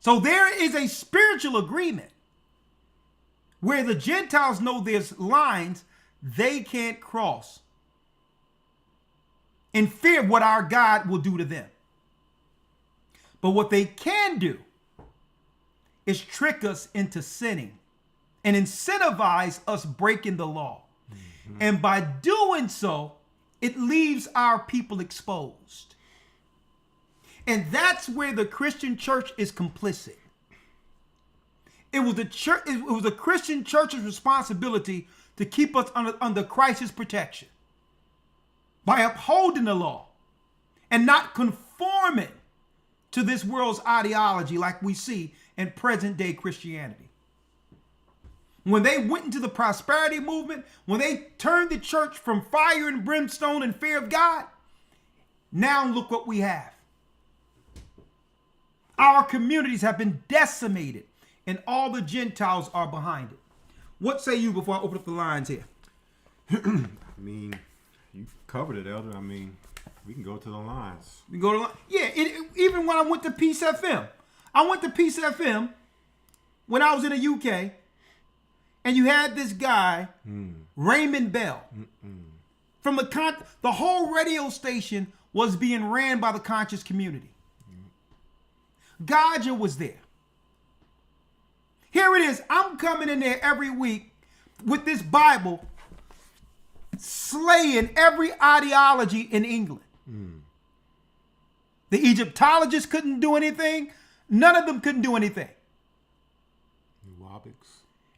So there is a spiritual agreement where the Gentiles know there's lines they can't cross in fear of what our God will do to them. But what they can do is trick us into sinning and incentivize us breaking the law. And by doing so, it leaves our people exposed. And that's where the Christian church is complicit. It was the Christian church's responsibility to keep us under Christ's protection by upholding the law and not conforming to this world's ideology like we see in present day Christianity. When they went into the prosperity movement, when they turned the church from fire and brimstone and fear of God, now look what we have. Our communities have been decimated and all the Gentiles are behind it. What say you before I open up the lines here? I mean, you covered it, Elder. I mean, we can go to the lines. We go to even when I went to Peace FM. I went to Peace FM when I was in the UK, and you had this guy, Raymond Bell. From the whole radio station was being ran by the conscious community. Gaja was there. Here it is. I'm coming in there every week with this Bible, slaying every ideology in England. The Egyptologists couldn't do anything. None of them couldn't do anything.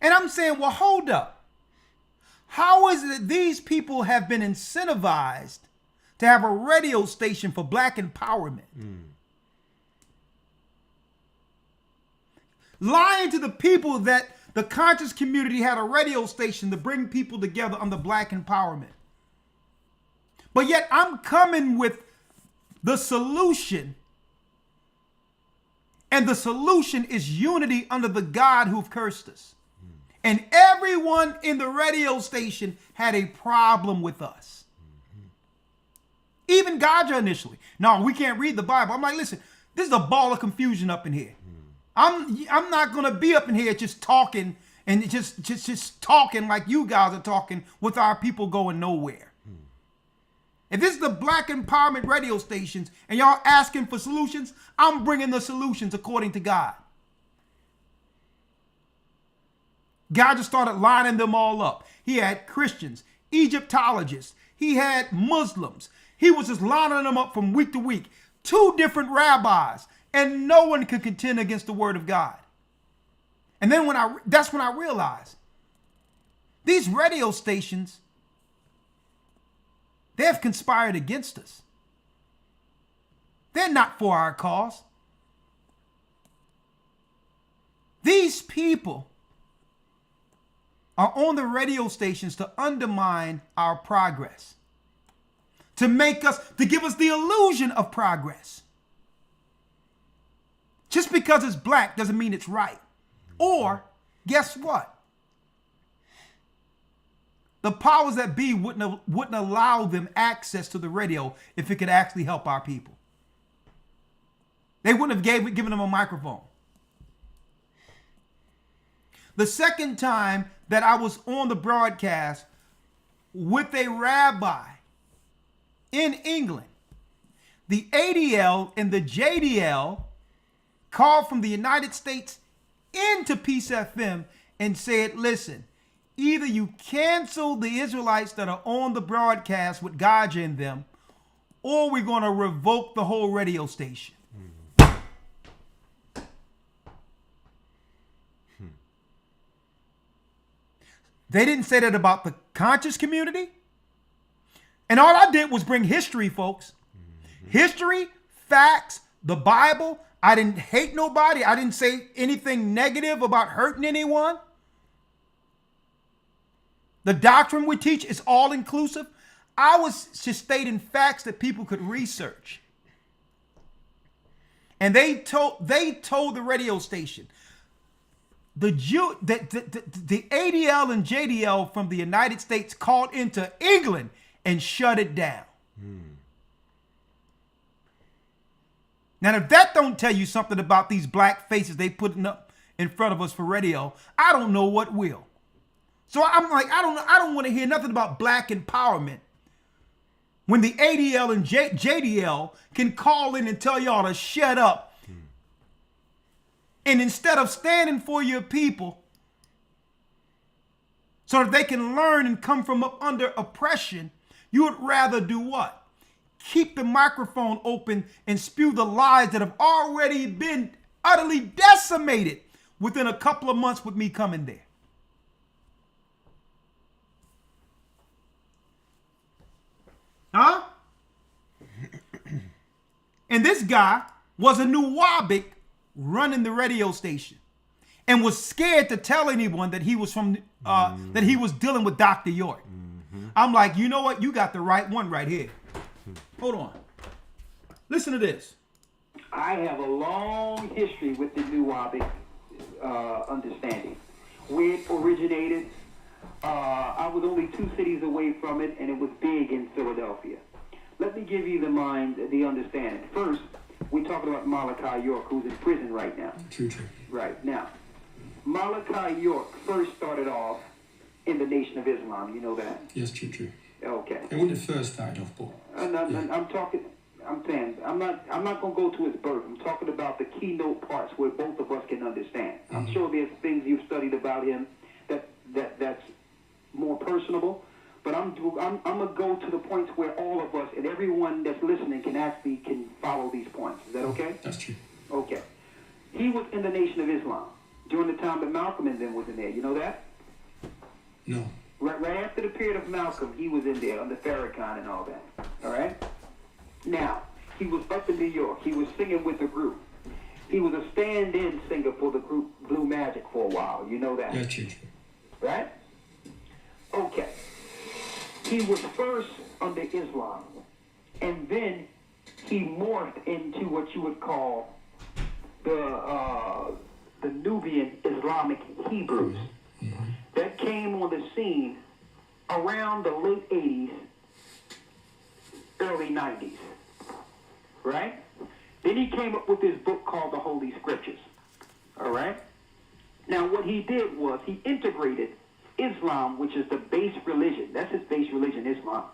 And I'm saying, well, hold up. How is it that these people have been incentivized to have a radio station for black empowerment? Lying to the people that the conscious community had a radio station to bring people together under black empowerment. But yet I'm coming with the solution. And the solution is unity under the God who've cursed us. And everyone in the radio station had a problem with us. Even Gaja initially. No, we can't read the Bible. I'm like, listen, this is a ball of confusion up in here. I'm not going to be up in here just talking and just talking like you guys are talking with our people going nowhere. If this is the black empowerment radio stations and y'all asking for solutions, I'm bringing the solutions according to God. God just started lining them all up. He had Christians, Egyptologists. He had Muslims. He was just lining them up from week to week. 2 different rabbis. And no one could contend against the word of God. And then that's when I realized these radio stations, they have conspired against us. They're not for our cause. These people are on the radio stations to undermine our progress, to give us the illusion of progress. Just because it's black doesn't mean it's right. Or, guess what? The powers that be wouldn't allow them access to the radio if it could actually help our people. They wouldn't have given them a microphone. The second time that I was on the broadcast with a rabbi in England, the ADL and the JDL called from the United States into Peace FM and said, listen, either you cancel the Israelites that are on the broadcast with Gaja in them, or we're going to revoke the whole radio station. They didn't say that about the conscious community. And all I did was bring history, folks. History, facts, the Bible. I didn't hate nobody. I didn't say anything negative about hurting anyone. The doctrine we teach is all inclusive. I was just stating facts that people could research. And they told the radio station, the ADL and JDL from the United States called into England and shut it down. Now, if that don't tell you something about these black faces they putting up in front of us for radio, I don't know what will. So I'm like, I don't want to hear nothing about black empowerment when the ADL and JDL can call in and tell y'all to shut up. And instead of standing for your people so that they can learn and come from up under oppression, you would rather do what? Keep the microphone open and spew the lies that have already been utterly decimated within a couple of months with me coming there. Huh? And this guy was a Nuwabic running the radio station and was scared to tell anyone that he was from that he was dealing with Dr. York. I'm like, you know what? You got the right one right here. Hold on. Listen to this. I have a long history with the Nuwabic understanding. Where it originated, I was only 2 cities away from it, and it was big in Philadelphia. Let me give you the understanding. First, we're talking about Malachi York, who's in prison right now. True. Right. Now, Malachi York first started off in the Nation of Islam. You know that? Yes, true. Okay. And when it first started off, Paul. I'm not going to go to his birth. I'm talking about the keynote parts where both of us can understand. I'm sure there's things you've studied about him that's more personable, but I'm going to go to the points where all of us and everyone that's listening can follow these points. Is that okay? That's true. Okay. He was in the Nation of Islam during the time that Malcolm and them was in there. You know that? No. Right after the period of Malcolm, he was in there under Farrakhan and all that. All right? Now, he was up in New York. He was singing with the group. He was a stand-in singer for the group Blue Magic for a while. You know that? Yeah, true. Right? Okay. He was first under Islam. And then he morphed into what you would call the Nubian Islamic Hebrews. That came on the scene around the late 80s, early 90s, right? Then he came up with this book called the Holy Scriptures, all right? Now, what he did was he integrated Islam, which is the base religion. That's his base religion, Islam.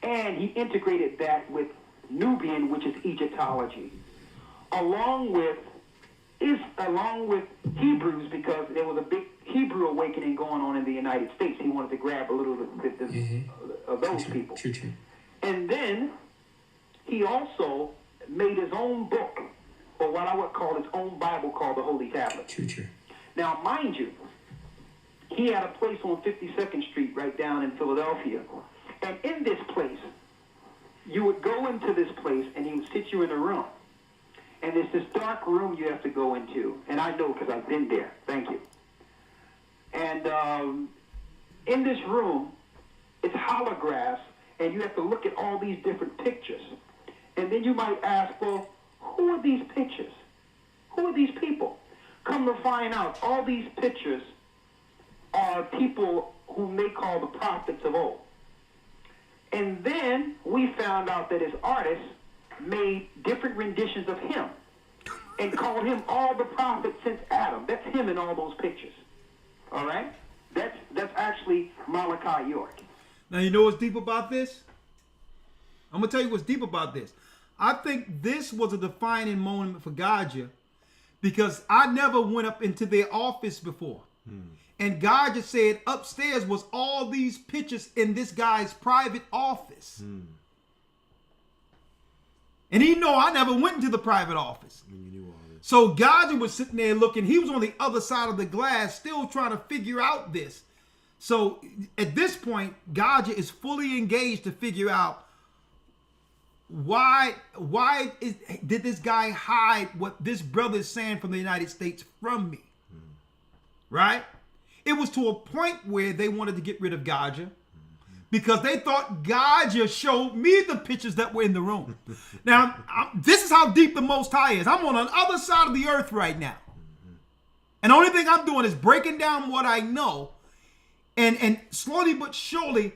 And he integrated that with Nubian, which is Egyptology, along with Hebrews, because there was a big Hebrew awakening going on in the United States. He wanted to grab a little bit of those people. True. And then he also made his own book, or what I would call his own Bible, called the Holy Tablet. True. Now, mind you, he had a place on 52nd Street right down in Philadelphia. And in this place, you would go into this place and he would sit you in a room. And there's this dark room you have to go into. And I know because I've been there. Thank you. And in this room, it's holographs, and you have to look at all these different pictures. And then you might ask, well, who are these pictures? Who are these people? Come to find out, all these pictures are people whom they call the prophets of old. And then we found out that his artists made different renditions of him and called him all the prophets since Adam. That's him in all those pictures. All right? That's actually Malachi York. Now, you know what's deep about this? I'm going to tell you what's deep about this. I think this was a defining moment for Gaja, because I never went up into their office before. And God just said upstairs was all these pictures in this guy's private office. And he know I never went into the private office. So God was sitting there looking. He was on the other side of the glass still trying to figure out this. So at this point, Gaja is fully engaged to figure out why did this guy hide what this brother is saying from the United States from me? Right? It was to a point where they wanted to get rid of Gaja because they thought Gaja showed me the pictures that were in the room. Now, this is how deep the Most High is. I'm on the other side of the earth right now. And the only thing I'm doing is breaking down what I know. And slowly but surely,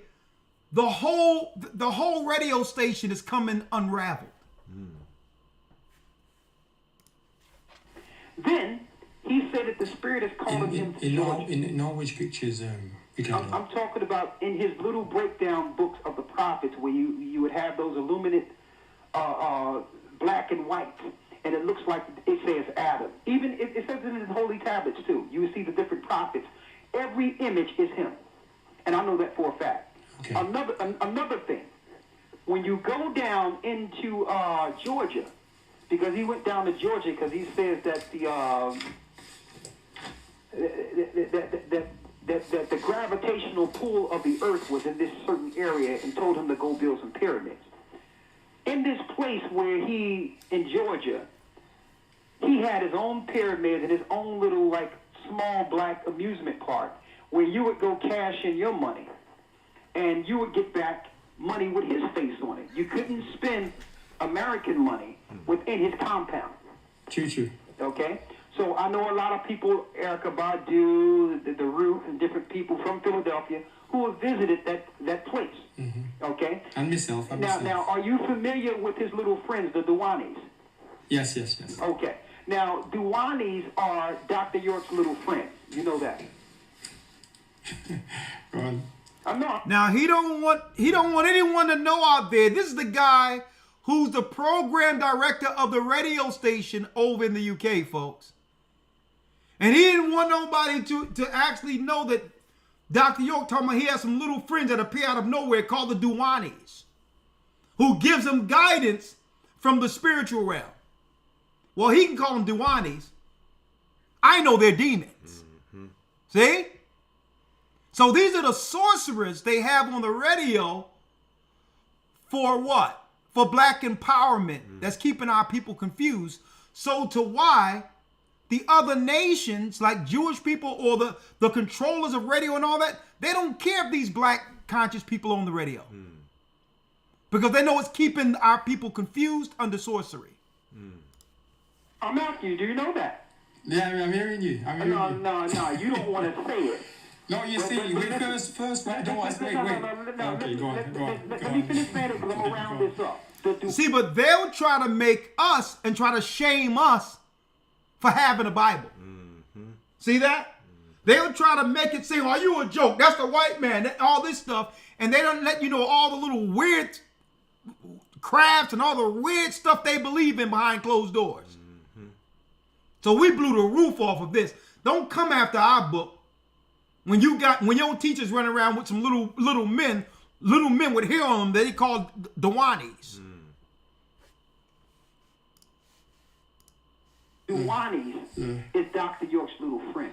the whole radio station is coming unraveled. Then he said that the Spirit is calling him to join. In all which pictures, I'm talking about in his little breakdown books of the prophets, where you would have those illuminated black and white, and it looks like it says Adam. Even it says it in his holy tablets too. You will see the different prophets. Every image is him, and I know that for a fact. Okay. Another thing, when you go down into Georgia, because he went down to Georgia because he says that the gravitational pull of the earth was in this certain area, and told him to go build some pyramids. In this place where in Georgia, he had his own pyramids and his own little small black amusement park where you would go cash in your money and you would get back money with his face on it. You couldn't spend American money within his compound. True. Okay? So I know a lot of people, Erykah Badu, the Root, and different people from Philadelphia who have visited that place. Okay? And myself. Now, are you familiar with his little friends, the Duanis? Yes. Okay. Now, Duanis are Dr. York's little friends. You know that. Go on. I'm not. Now he don't want anyone to know out there. This is the guy who's the program director of the radio station over in the UK, folks. And he didn't want nobody to actually know that Dr. York talking about he has some little friends that appear out of nowhere called the Duanis, who gives him guidance from the spiritual realm. Well, he can call them Duanis. I know they're demons. See? So these are the sorcerers they have on the radio for what? For black empowerment. That's keeping our people confused. So to why the other nations, like Jewish people or the controllers of radio and all that, they don't care if these black conscious people on the radio. Because they know it's keeping our people confused under sorcery. I'm asking you, do you know that? Yeah, I'm hearing you. No, you don't want to say it. No, you see, first, wait, don't want to wait. Okay, go on. Let me finish saying it because I'm going to round this up. See, but they'll try to make us and try to shame us for having a Bible. See that? They'll try to make it seem, are you a joke? That's the white man, all this stuff. And they don't let you know all the little weird crafts and all the weird stuff they believe in behind closed doors. So we blew the roof off of this. Don't come after our book when your teachers running around with some little men with hair on them that they call Dewanis. Dewanis is Dr. York's little friends.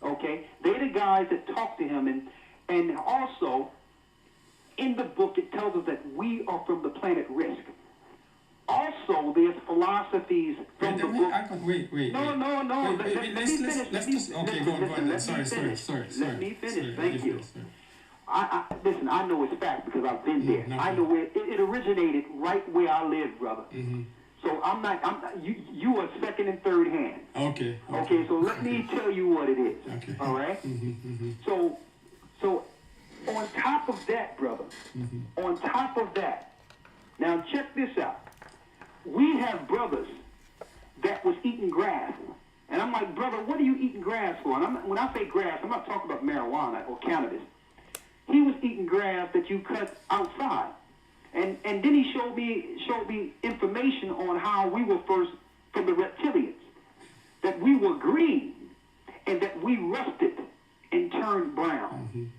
Okay? They're the guys that talk to him, and also in the book it tells us that we are from the planet Risk. Also, there's philosophies from the book. Wait. No. Let's okay, go on. Sorry. Let me finish. Thank you. Listen, I know it's fact because I've been there. I know where it originated, right where I live, brother. So you are second and third hand. Okay. So let me tell you what it is. Okay. All right. So on top of that, brother. On top of that, now check this out. We have brothers that was eating grass. And I'm like, brother, what are you eating grass for? And when I say grass, I'm not talking about marijuana or cannabis. He was eating grass that you cut outside. And then he showed me information on how we were first from the reptilians. That we were green and that we rusted and turned brown.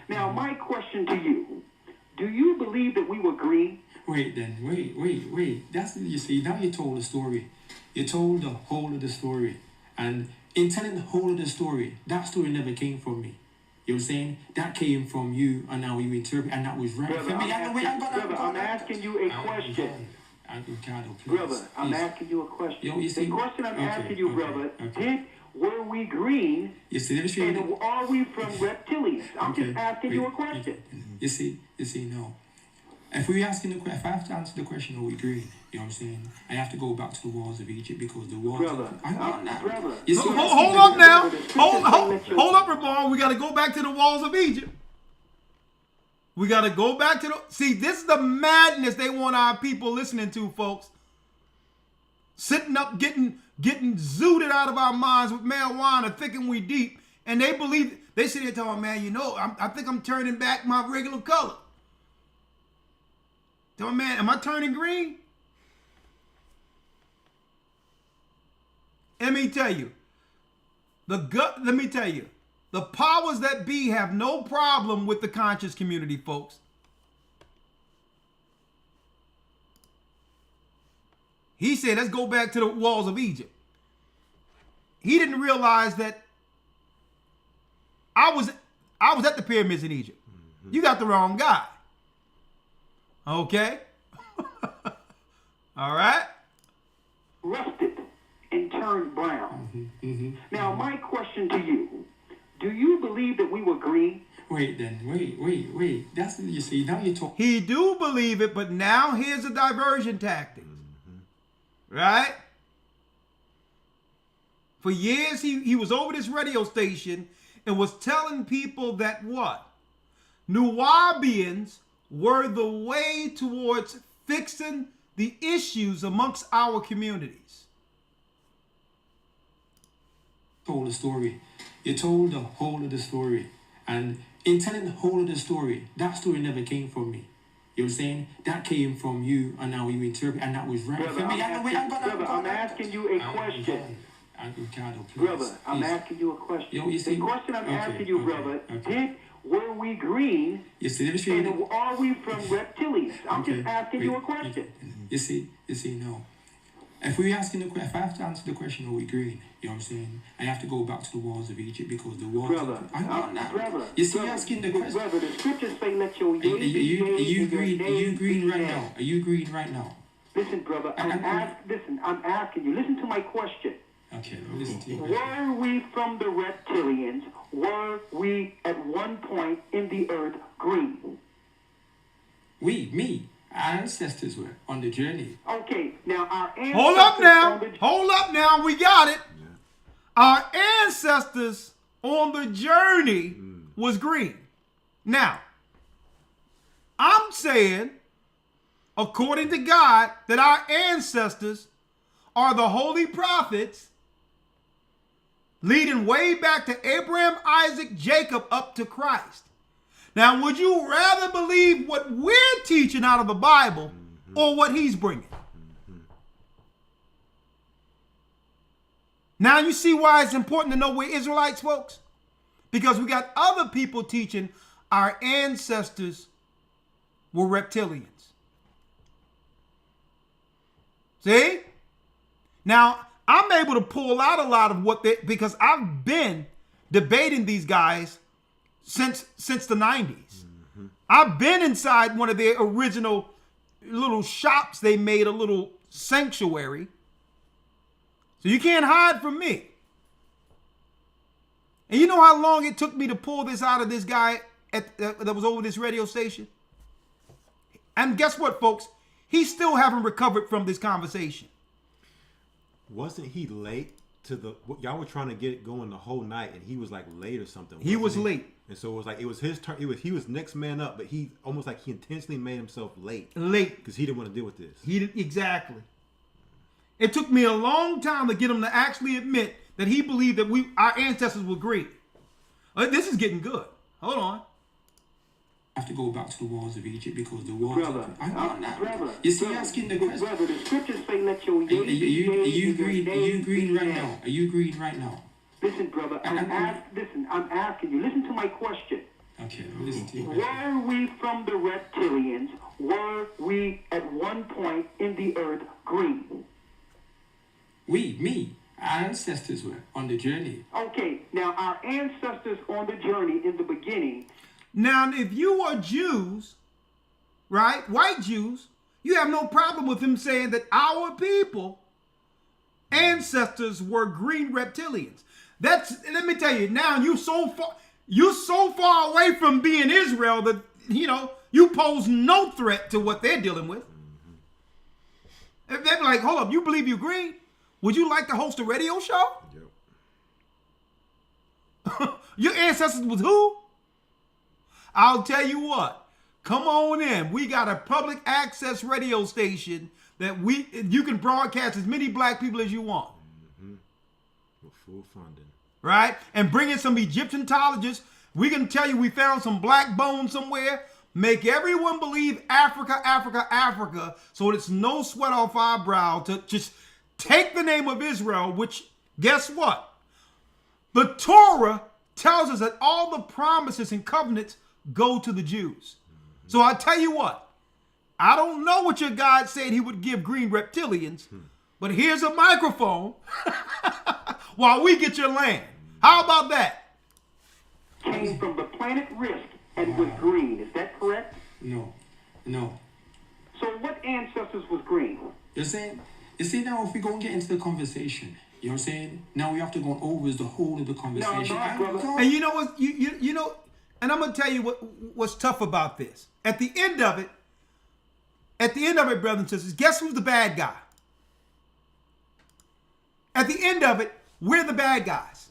Now, my question to you, do you believe that we were green? Wait. That's, you see, now you told the story. You told the whole of the story. And in telling the whole of the story, that story never came from me. You know what I'm saying? That came from you, and now you interpret, and that was right. Brother, I'm asking you a question. Brother, I'm asking you a question. The question I'm asking you, brother, were we green? You see, and are we from reptilians? I'm just asking you a question. You see, no. If I have to answer the question, are we green? You know what I'm saying? I have to go back to the walls of Egypt because the walls. Brother. Hold up now. Hold up, Ramon. We got to go back to the walls of Egypt. We got to go back to see. This is the madness they want our people listening to, folks. Sitting up, getting zooted out of our minds with marijuana, thinking we deep, and they believe. They sit here telling, man, you know, I think I'm turning back my regular color. Tell me, man, am I turning green? Let me tell you, the powers that be have no problem with the conscious community, folks. He said, let's go back to the walls of Egypt. He didn't realize that I was at the pyramids in Egypt. You got the wrong guy. Okay? All right? Rusted and turned brown. Now, my question to you, do you believe that we were green? Wait. That's, you see, now you talk. He do believe it, but now here's a diversion tactic. Right? For years, he was over this radio station and was telling people that what? Nuwabians were the way towards fixing the issues amongst our communities. Told the story. You told the whole of the story. And in telling the whole of the story, that story never came from me. You know what I'm saying? That came from you, and now you interpret, and that was right. Brother, I'm asking you a question. Brother, I'm asking you a question. The question I'm asking you, brother, were we green? You see, and are we from reptilians? I'm just asking you a question. You see, no. If we asking the if I have to answer the question, are we green? You know what I'm saying? I have to go back to the walls of Egypt because the walls. Brother, You see, asking the question. Brother, the scriptures say, "Let your Are you green? Are you green right now? Are you green right now? Listen, brother, I'm asking you. Listen to my question. Okay, I'll listen to you. Were we from the reptilians? Were we at one point in the earth green? Our ancestors were on the journey. Okay, now our ancestors. Hold up now. We got it. Our ancestors on the journey was green. Now, I'm saying, according to God, that our ancestors are the holy prophets leading way back to Abraham, Isaac, Jacob, up to Christ. Now, would you rather believe what we're teaching out of the Bible or what he's bringing? Now you see why it's important to know we're Israelites, folks? Because we got other people teaching our ancestors were reptilians. See? Now, I'm able to pull out a lot of what they, because I've been debating these guys since the 90s. I've been inside one of their original little shops. They made a little sanctuary. So you can't hide from me. And you know how long it took me to pull this out of this guy that was over this radio station? And guess what, folks? He still haven't recovered from this conversation. Wasn't he late to the? Y'all were trying to get it going the whole night, and he was like late or something. He was late, and so it was his turn. He was next man up, but he almost like he intentionally made himself late because he didn't want to deal with this. Exactly. It took me a long time to get him to actually admit that he believed that our ancestors were green. This is getting good. Hold on. I have to go back to the walls of Egypt because the walls. Brother, you see, asking the question. Brother, the scriptures say, "Let your Are you green? Are you green right now? Are you green right now? Listen, brother, I'm asking you. Listen to my question. Okay, I'll listen to you. Were we from the reptilians? Were we at one point in the earth green? Our ancestors were on the journey. Okay, now our ancestors on the journey in the beginning. Now, if you are Jews, right, white Jews, you have no problem with him saying that our people, ancestors, were green reptilians. Let me tell you, now you're so far away from being Israel that, you pose no threat to what they're dealing with. If they're like, hold up, you believe you're green? Would you like to host a radio show? Yep. Your ancestors was who? I'll tell you what. Come on in. We got a public access radio station that you can broadcast as many black people as you want. With full funding. Right? And bring in some Egyptologists. We can tell you we found some black bones somewhere. Make everyone believe Africa, Africa, Africa, so it's no sweat off our brow to just take the name of Israel, which, guess what? The Torah tells us that all the promises and covenants go to the Jews. So I tell you what, I don't know what your God said he would give green reptilians, but here's a microphone while we get your land. How about that? Came from the planet Risk and was green. Is that correct? No. So what ancestors was green? You see now if we go and get into the conversation, you know what I'm saying? Now we have to go over the whole of the conversation. And you know what? You know, and I'm gonna tell you what's tough about this. At the end of it, brothers and sisters, guess who's the bad guy? At the end of it, we're the bad guys.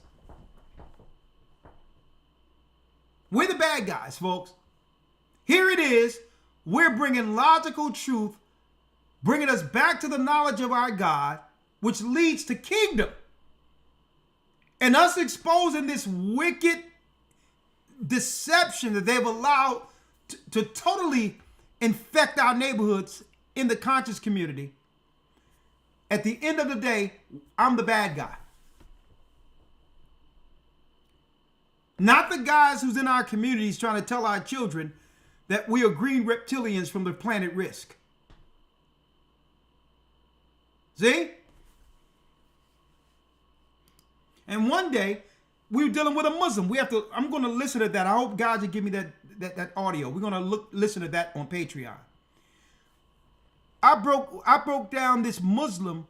We're the bad guys, folks. Here it is. We're bringing logical truth, bringing us back to the knowledge of our God, which leads to kingdom. And us exposing this wicked deception that they've allowed to totally infect our neighborhoods in the conscious community. At the end of the day, I'm the bad guy. Not the guys who's in our communities trying to tell our children that we are green reptilians from the planet Risk. See? And one day, we were dealing with a Muslim. I'm going to listen to that. I hope God will give me that audio. We're going to listen to that on Patreon. I broke down this Muslim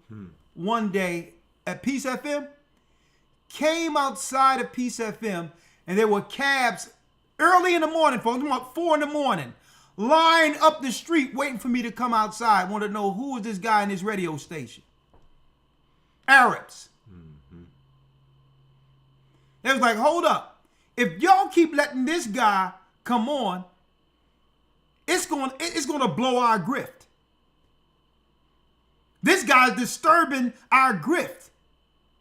one day at Peace FM. Came outside of Peace FM, and there were cabs early in the morning, folks, about 4 in the morning, lined up the street waiting for me to come outside. Wanted to know who is this guy in this radio station. Arabs. They was like, hold up. If y'all keep letting this guy come on, it's going to blow our grift. This guy's disturbing our grift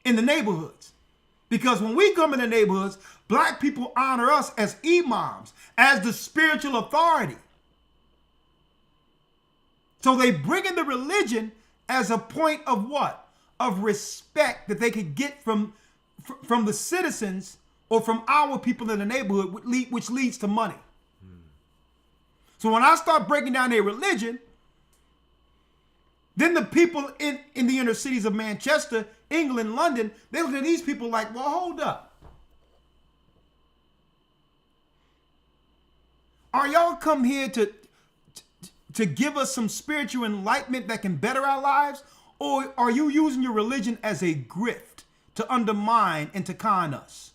in the neighborhoods. Because when we come in the neighborhoods, black people honor us as imams, as the spiritual authority. So they bring in the religion as a point of what? Of respect that they could get from the citizens or from our people in the neighborhood, which leads to money. So when I start breaking down their religion, then the people in the inner cities of Manchester, England, London, they look at these people like, well, hold up. Are y'all come here to give us some spiritual enlightenment that can better our lives? Or are you using your religion as a grift to undermine and to con us?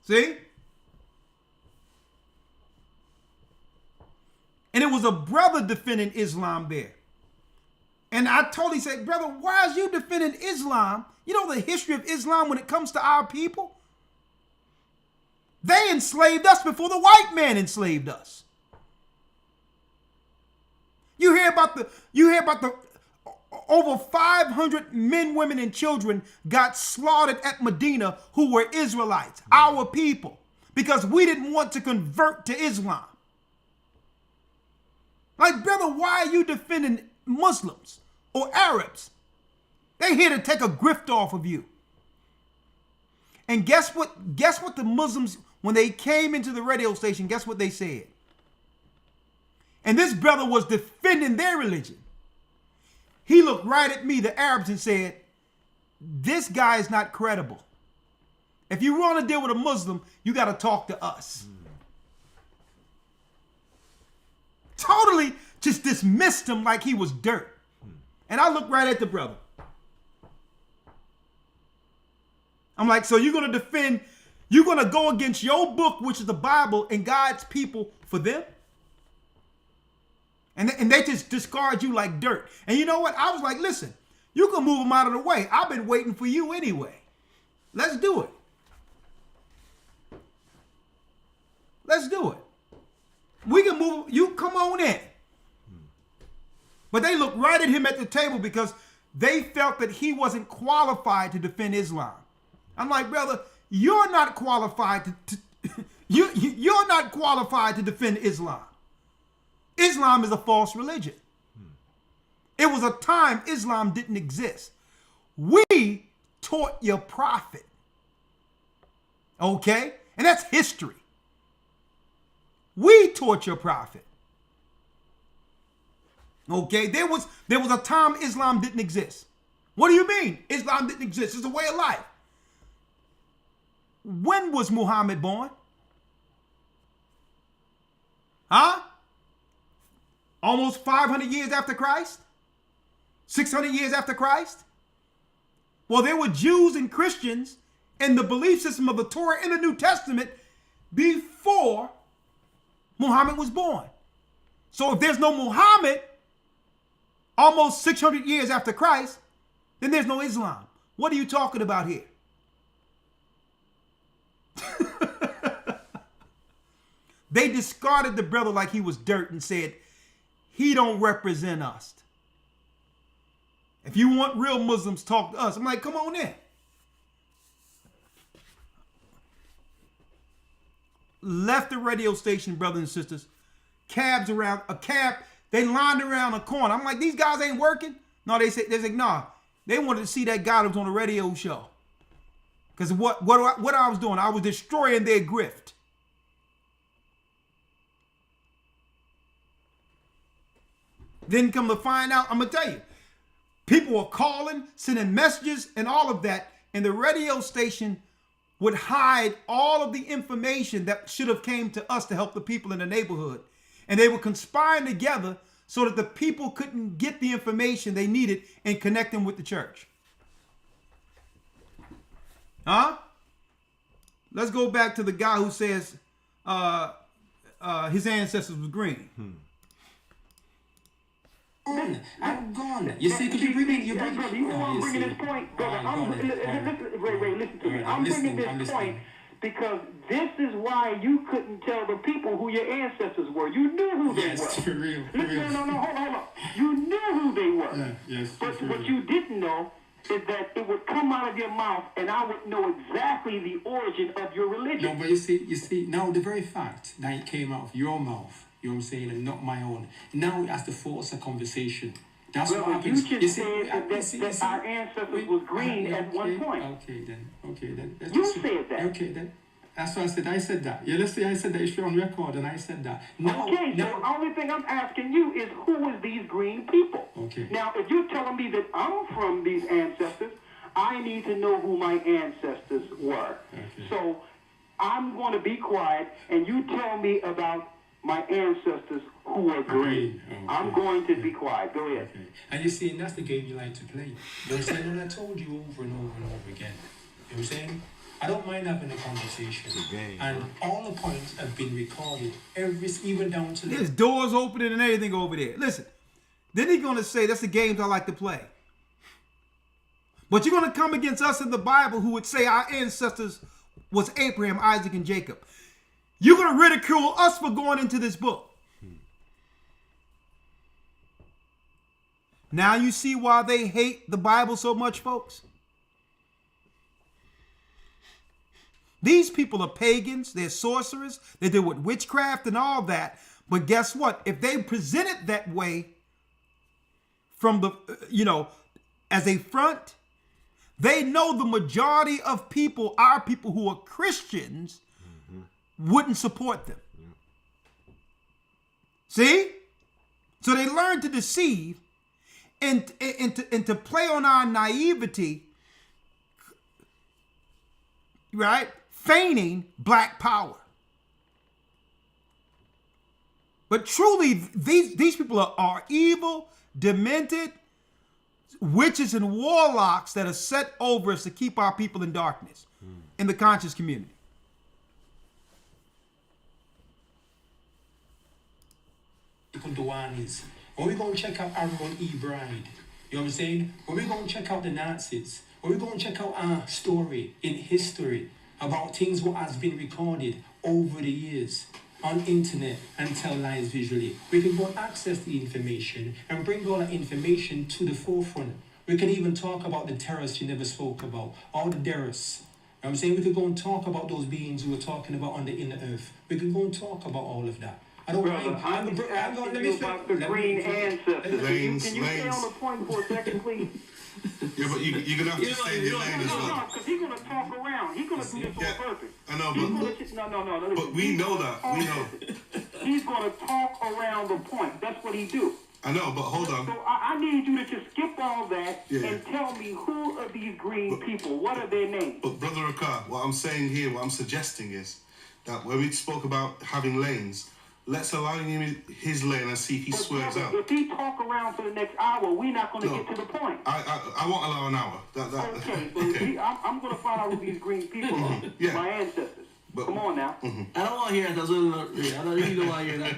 See? And it was a brother defending Islam there. And I totally said, brother, why is you defending Islam? You know the history of Islam when it comes to our people? They enslaved us before the white man enslaved us. You hear about the over 500 men, women, and children got slaughtered at Medina who were Israelites, our people, because we didn't want to convert to Islam. Like, brother, why are you defending Muslims or Arabs? They're here to take a grift off of you. And guess what? Guess what the Muslims, when they came into the radio station, guess what they said? And this brother was defending their religion. He looked right at me, the Arabs, and said, this guy is not credible. If you want to deal with a Muslim, you got to talk to us. Totally just dismissed him like he was dirt. And I looked right at the brother. I'm like, so you're going to defend, you're going to go against your book, which is the Bible, and God's people for them? And they just discard you like dirt. And you know what? I was like, listen, you can move them out of the way. I've been waiting for you anyway. Let's do it. Let's do it. We can move, you come on in. But they looked right at him at the table because they felt that he wasn't qualified to defend Islam. I'm like, brother, you're not qualified you're not qualified to defend Islam. Islam is a false religion. It was a time Islam didn't exist. We taught your prophet. Okay? And that's history. We taught your prophet. Okay? There was a time Islam didn't exist. What do you mean? Islam didn't exist. It's a way of life. When was Muhammad born? Huh? Almost 500 years after Christ? 600 years after Christ? Well, there were Jews and Christians in the belief system of the Torah in the New Testament before Muhammad was born. So if there's no Muhammad almost 600 years after Christ, then there's no Islam. What are you talking about here? They discarded the brother like he was dirt and said, he don't represent us. If you want real Muslims, talk to us. I'm like, come on in. Left the radio station, brothers and sisters. Cabs around, they lined around a corner. I'm like, these guys ain't working? No, they said, nah. They wanted to see that guy that was on the radio show. Because what I was doing, I was destroying their grift. Then come to find out, I'm going to tell you, People were calling, sending messages, and all of that. And the radio station would hide all of the information that should have came to us to help the people in the neighborhood. And they were conspiring together so that the people couldn't get the information they needed and connect them with the church. Huh? Let's go back to the guy who says his ancestors was green. I'm gone. You see, because you bring this point, brother. Listen to me. I'm bringing this point because this is why you couldn't tell the people who your ancestors were. You knew who they were. For real. No, hold on. You knew who they were. Yeah, yes, but what you didn't know is that it would come out of your mouth and I would know exactly the origin of your religion. No, but you see, now the very fact that it came out of your mouth, you know what I'm saying, and not my own, now it has to force a conversation. That's what happens. You just said that our ancestors was green at one point. Okay, then. You said that. Okay, then. That's what I said. I said that. Yeah, let's say I said that. It's on record, and I said that. Now, okay, so the only thing I'm asking you is who is these green people? Okay. Now, if you're telling me that I'm from these ancestors, I need to know who my ancestors were. Okay. So I'm going to be quiet, and you tell me about my ancestors who are green. Okay. I'm going to be quiet. Go ahead. Okay. And you see, and that's the game you like to play. You know what I'm saying? And I told you over and over and over again. You know what I'm saying? I don't mind having a conversation. And all the points have been recorded. Even down to there's doors opening and everything over there. Listen, then he's going to say, that's the games I like to play. But you're going to come against us in the Bible who would say our ancestors was Abraham, Isaac, and Jacob. You're going to ridicule us for going into this book. Now you see why they hate the Bible so much, folks. These people are pagans, they're sorcerers, they deal with witchcraft and all that. But guess what? If they present it that way from the, as a front, they know the majority of people, our people who are Christians, wouldn't support them. See? So they learn to deceive and to play on our naivety, right? Feigning black power. But truly, these people are evil, demented witches and warlocks that are set over us to keep our people in darkness in the conscious community. When we go and check out Aaron E. Bride, you know what I'm saying? When we go and check out the Nazis, when we go and check out our story in history about things what has been recorded over the years on internet and tell lies visually, we can go and access the information and bring all that information to the forefront. We can even talk about the terrorists you never spoke about, all the terrorists. You know what I'm saying? We could go and talk about those beings we were talking about on the inner earth. We could go and talk about all of that. I don't mind. I'm asking you about the green ancestors. Can you stay on the point for a second, please? Yeah, but you're going to have to stay in your lane as well. No, because he's going to talk around. He's going to do this on purpose. I know, but but we know that. We know. He's going to talk around the point. That's what he do. I know, but hold on. So I need you to just skip all that and tell me who are these green people? What are their names? But Brother Akar, what I'm saying here, what I'm suggesting is that when we spoke about having lanes, let's allow him his lane and see if he swerves out. If he talk around for the next hour, we're not going to get to the point. I won't allow an hour. Okay, so I'm going to find out who these green people are. My ancestors. But, come on now. I don't want to hear that as well. I don't really want to hear that.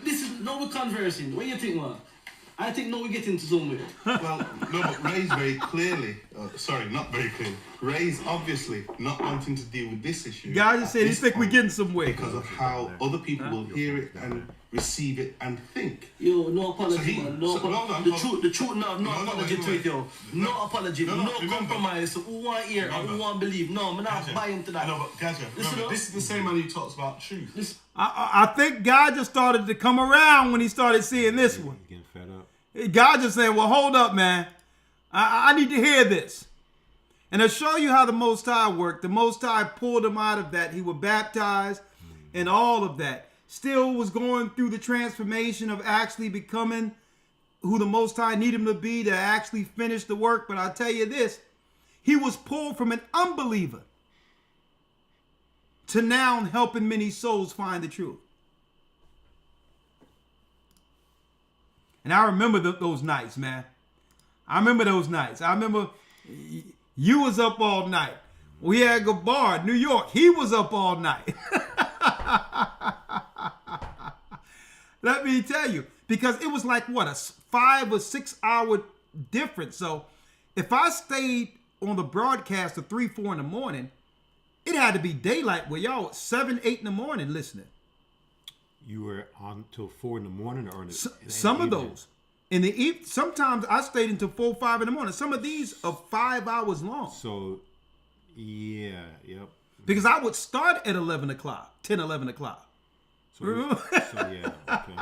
This is no conversing. What do you think, man? I think no, we get into somewhere. Well, no, but Ray's very clearly, not very clearly. Ray's obviously not wanting to deal with this issue. Guys just said he think we're getting somewhere. Because of how other people will hear it and receive it and think. Yo, no apology, man. No apology. The truth, no apology to it, yo. No apology, no compromise. Who want to hear and who want to believe? No, I'm not buying into that. No, but Gaja, this is the same man who talks about truth. I think God just started to come around when he started seeing this one. Getting fed up. God just saying, well, hold up, man. I need to hear this. And to show you how the Most High worked, the Most High pulled him out of that. He was baptized and all of that. Still was going through the transformation of actually becoming who the Most High needed him to be to actually finish the work. But I'll tell you this, he was pulled from an unbeliever to now helping many souls find the truth. And I remember those nights, man. I remember those nights. I remember you was up all night. We had Gabar, New York. He was up all night. Let me tell you, because it was like, what, a 5 or 6 hour difference. So if I stayed on the broadcast till 3, 4 in the morning, it had to be daylight where y'all 7, 8 in the morning listening. You were on till 4 in the morning, or some of those in the evening. Sometimes I stayed until 4, 5 in the morning. Some of these are 5 hours long. So, yeah, yep. Because I would start at 11 o'clock, 10, 11 o'clock. So yeah, okay.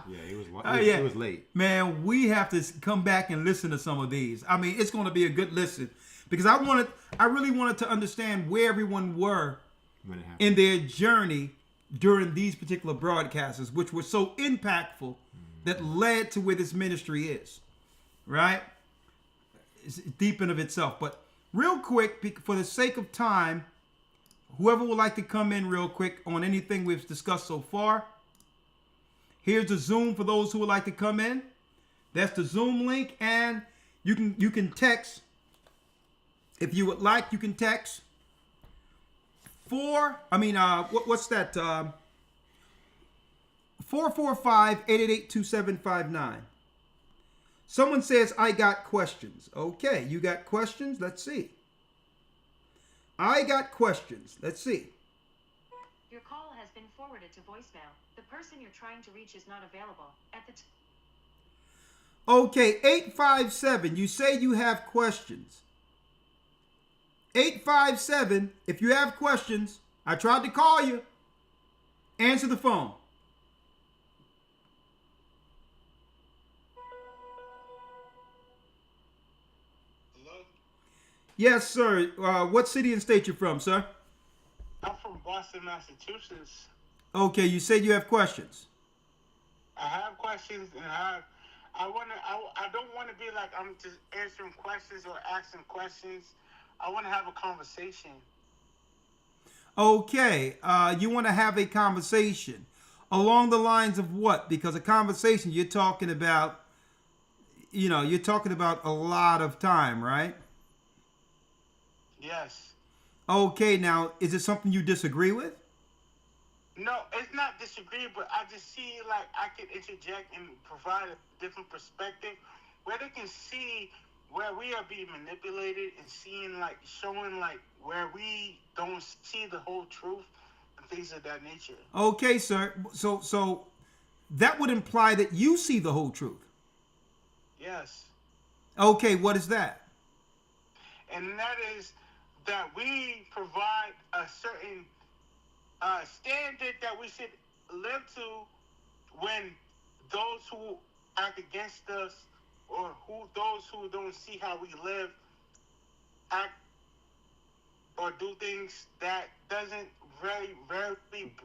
Yeah, it was late. Man, we have to come back and listen to some of these. I mean, it's going to be a good listen because I really wanted to understand where everyone were in their journey during these particular broadcasts, which were so impactful that led to where this ministry is, right? It's deep in of itself. But real quick, for the sake of time, whoever would like to come in real quick on anything we've discussed so far, here's the Zoom for those who would like to come in. That's the Zoom link, and you can text. If you would like, you can text what's that? 445-888-2759. Someone says, I got questions. Okay, you got questions? Let's see. I got questions. Let's see. Your call has been forwarded to voicemail. The person you're trying to reach is not available at the Okay, 857. You say you have questions. 857. If you have questions, I tried to call you. Answer the phone. Yes, sir. What city and state you're from, sir? I'm from Boston, Massachusetts. Okay, you said you have questions. I have questions, and I don't want to be like I'm just answering questions or asking questions. I want to have a conversation. Okay, you want to have a conversation along the lines of what? Because a conversation, you're talking about a lot of time, right? Yes. Okay, now, is it something you disagree with? No, it's not disagree, but I just see like I could interject and provide a different perspective where they can see where we are being manipulated and showing where we don't see the whole truth and things of that nature. Okay, sir. So that would imply that you see the whole truth. Yes. Okay, what is that? And that is that we provide a certain standard that we should live to when those who act against us or those who don't see how we live act or do things that doesn't very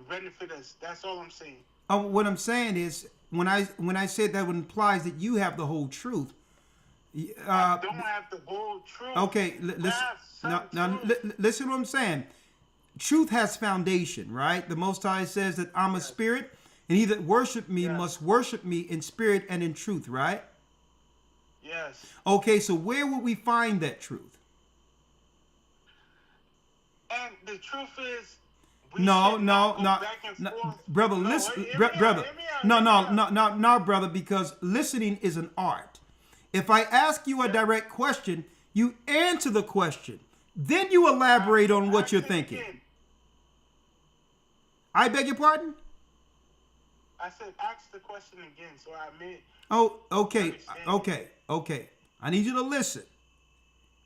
benefit us. That's all I'm saying. What I'm saying is when I said that implies that you have the whole truth. I don't have the whole truth. Okay, listen to what I'm saying. Truth has foundation, right? The Most High says that I'm a spirit, and he that worship me must worship me in spirit and in truth, right? Yes. Okay, so where would we find that truth? And the truth is, brother, listen, brother. No, brother, because listening is an art. If I ask you a direct question, you answer the question. Then you elaborate on what you're thinking. I beg your pardon? I said ask the question again, so I made. Oh, okay. I need you to listen,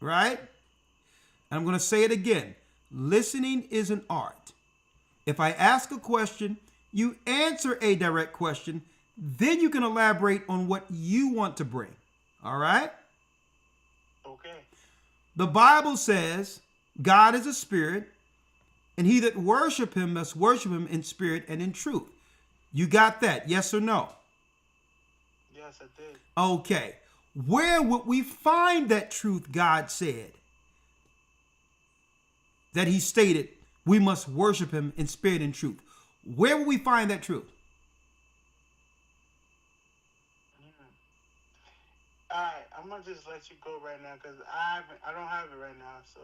right? And I'm going to say it again. Listening is an art. If I ask a question, you answer a direct question, then you can elaborate on what you want to bring. All right? Okay. The Bible says God is a spirit, and he that worship him must worship him in spirit and in truth. You got that? Yes or no? Yes. Yes, I did. Okay. Where would we find that truth God said? That he stated we must worship him in spirit and truth. Where will we find that truth? All right, I'm gonna just let you go right now because I don't have it right now. So,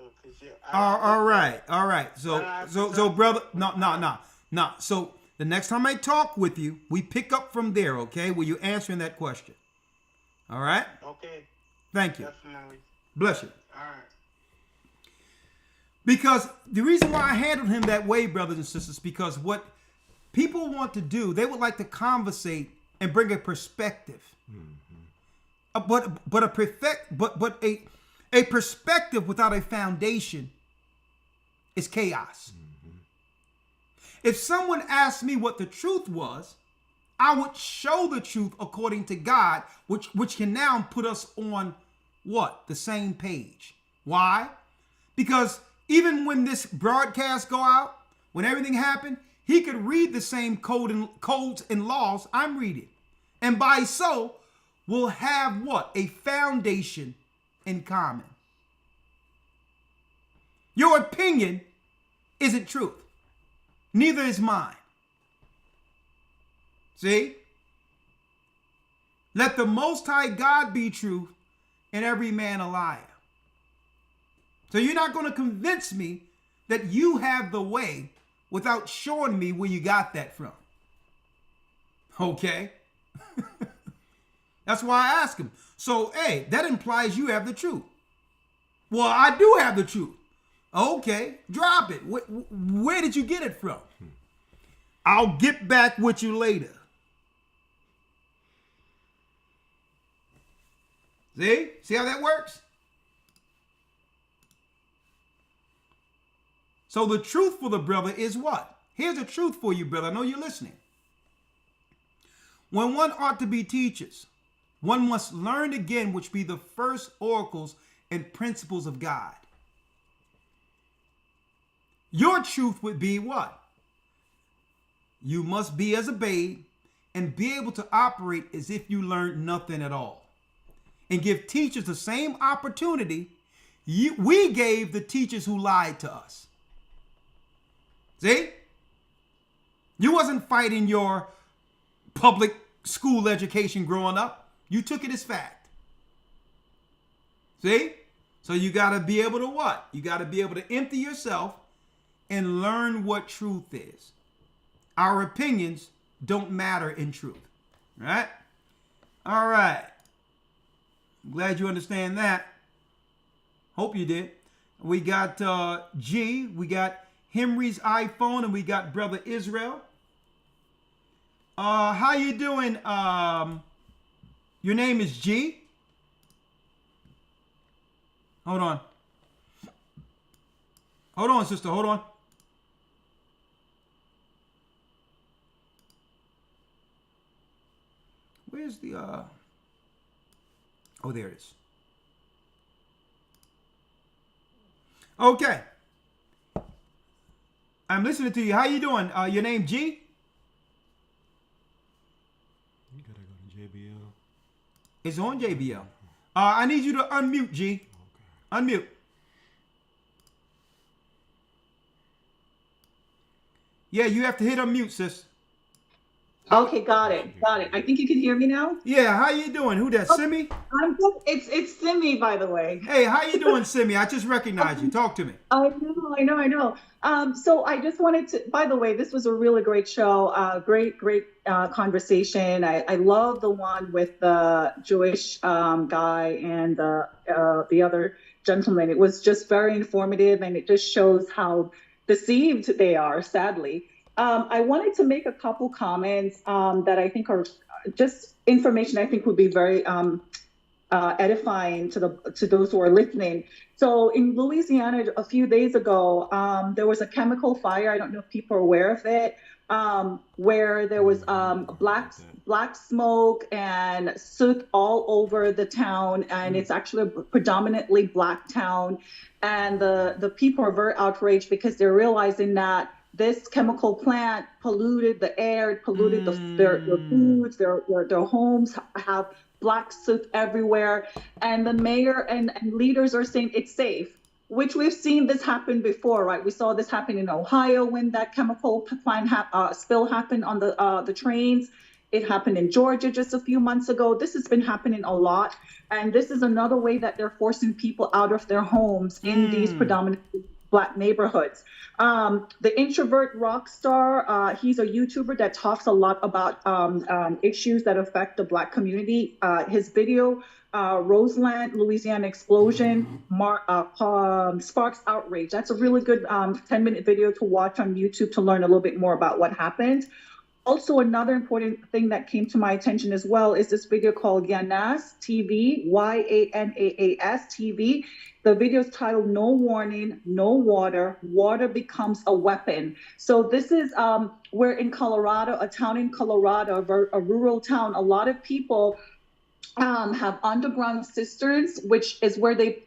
All right. So, brother, no. So the next time I talk with you, we pick up from there. Okay, where you answering that question. All right. Okay. Thank you. Definitely. Bless you. All right. Because the reason why I handled him that way, brothers and sisters, because what people want to do, they would like to conversate and bring a perspective. But a perspective without a foundation is chaos. If someone asked me what the truth was, I would show the truth according to God, which can now put us on what? The same page. Why? Because even when this broadcast go out, when everything happened, he could read the same codes and laws I'm reading. And by so, we'll have what? A foundation in common. Your opinion isn't truth. Neither is mine. See? Let the Most High God be truth and every man a liar. So you're not going to convince me that you have the way without showing me where you got that from. Okay? That's why I ask him. So, hey, that implies you have the truth. Well, I do have the truth. Okay, drop it. Where did you get it from? I'll get back with you later. See? See how that works? So the truth for the brother is what? Here's the truth for you, brother. I know you're listening. When one ought to be teachers, one must learn again which be the first oracles and principles of God. Your truth would be what? You must be as a babe and be able to operate as if you learned nothing at all. And give teachers the same opportunity we gave the teachers who lied to us. See? You wasn't fighting your public school education growing up. You took it as fact. See? So you got to be able to what? You got to be able to empty yourself and learn what truth is. Our opinions don't matter in truth. Right? All right. I'm glad you understand that. Hope you did. We got G. We got Henry's iPhone, and we got Brother Israel. How you doing? Your name is G? Hold on. Hold on, sister. Hold on. Where's the Oh, there it is. Okay. I'm listening to you. How you doing? Your name G? You gotta go to JBL. It's on JBL. I need you to unmute, G. Okay. Unmute. Yeah, you have to hit unmute, sis. Okay, got it. I think you can hear me now. Yeah, how you doing? Who that, Simi? I'm good. It's Simi, by the way. Hey, how you doing, Simi? I just recognized you. Talk to me. I know. So I just wanted to, by the way, this was a really great show. Great conversation. I love the one with the Jewish guy and the other gentleman. It was just very informative, and it just shows how deceived they are, sadly. I wanted to make a couple comments that I think are just information I think would be very edifying to those who are listening. So in Louisiana a few days ago, there was a chemical fire. I don't know if people are aware of it, where there was black smoke and soot all over the town, and it's actually a predominantly black town. And the people are very outraged because they're realizing that this chemical plant polluted the air, polluted their foods, their homes have black soot everywhere. And the mayor and leaders are saying it's safe, which we've seen this happen before, right? We saw this happen in Ohio when that chemical plant spill happened on the trains. It happened in Georgia just a few months ago. This has been happening a lot. And this is another way that they're forcing people out of their homes in these predominantly Black neighborhoods. The introvert rock star, he's a YouTuber that talks a lot about issues that affect the Black community. His video, Roseland, Louisiana explosion, sparks outrage. That's a really good 10-minute video to watch on YouTube to learn a little bit more about what happened. Also, another important thing that came to my attention as well is this video called Yanaas TV, Yanaas TV. The video is titled "No Warning, No Water, Water Becomes a Weapon." So this is where in Colorado, a town in Colorado, a rural town, a lot of people have underground cisterns, which is where they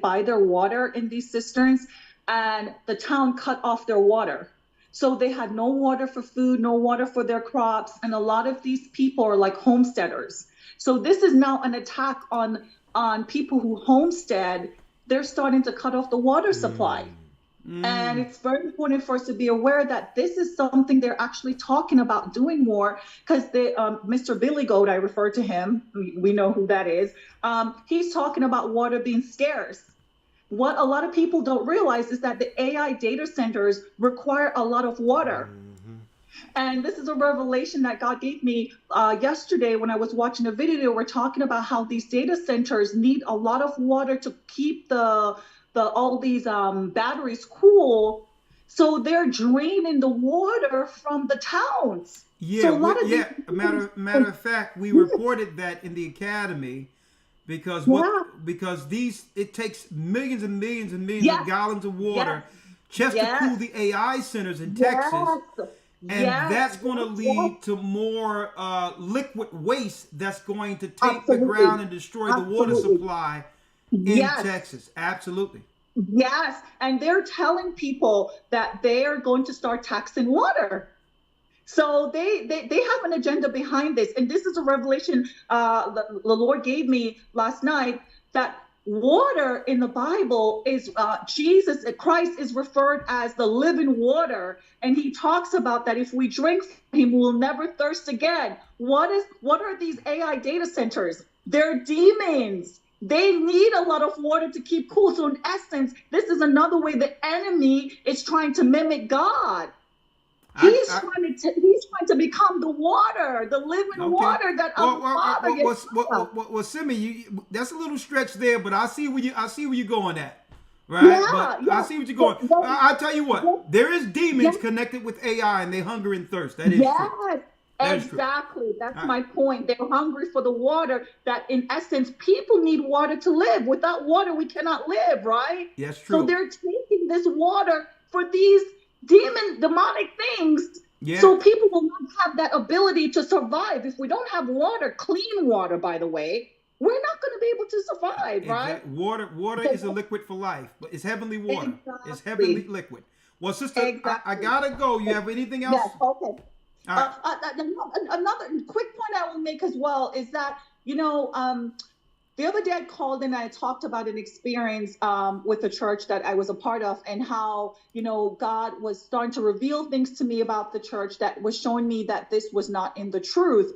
buy their water in these cisterns, and the town cut off their water. So they had no water for food, no water for their crops. And a lot of these people are like homesteaders. So this is now an attack on people who homestead. They're starting to cut off the water supply. And it's very important for us to be aware that this is something they're actually talking about doing more, because Mr. Billy Goat, I refer to him, we know who that is. He's talking about water being scarce. What a lot of people don't realize is that the AI data centers require a lot of water. And this is a revelation that God gave me yesterday when I was watching a video. We're talking about how these data centers need a lot of water to keep all these batteries cool. So they're draining the water from the towns. Yeah, So matter of fact, we reported that in the academy. Because it takes millions and millions and millions of gallons of water just to cool the AI centers in Texas. And that's going to lead to more liquid waste that's going to take the ground and destroy the water supply in Texas. Absolutely. Yes. And they're telling people that they are going to start taxing water. So they have an agenda behind this. And this is a revelation the Lord gave me last night, that water in the Bible is Christ is referred as the living water. And he talks about that if we drink from him, we'll never thirst again. What are these AI data centers? They're demons. They need a lot of water to keep cool. So in essence, this is another way the enemy is trying to mimic God. He's trying to become the water, the living water that our Father gives. Well, Simi, that's a little stretch there, but I see where you're going at, right? I see what you're going. I'll tell you what, there is demons connected with AI, and they hunger and thirst. That is true. Exactly. That's my point. They're hungry for the water. That in essence, people need water to live. Without water, we cannot live, right? Yes, true. So they're taking this water for these demonic things, so people will not have that ability to survive. If we don't have water, clean water, by the way, we're not going to be able to survive, right? Water is a liquid for life, but it's heavenly water. It's heavenly liquid. Well, sister, I gotta go. You have anything else? Yes, okay. Another quick point I will make as well is that, the other day I called and I talked about an experience with a church that I was a part of, and how, God was starting to reveal things to me about the church that was showing me that this was not in the truth.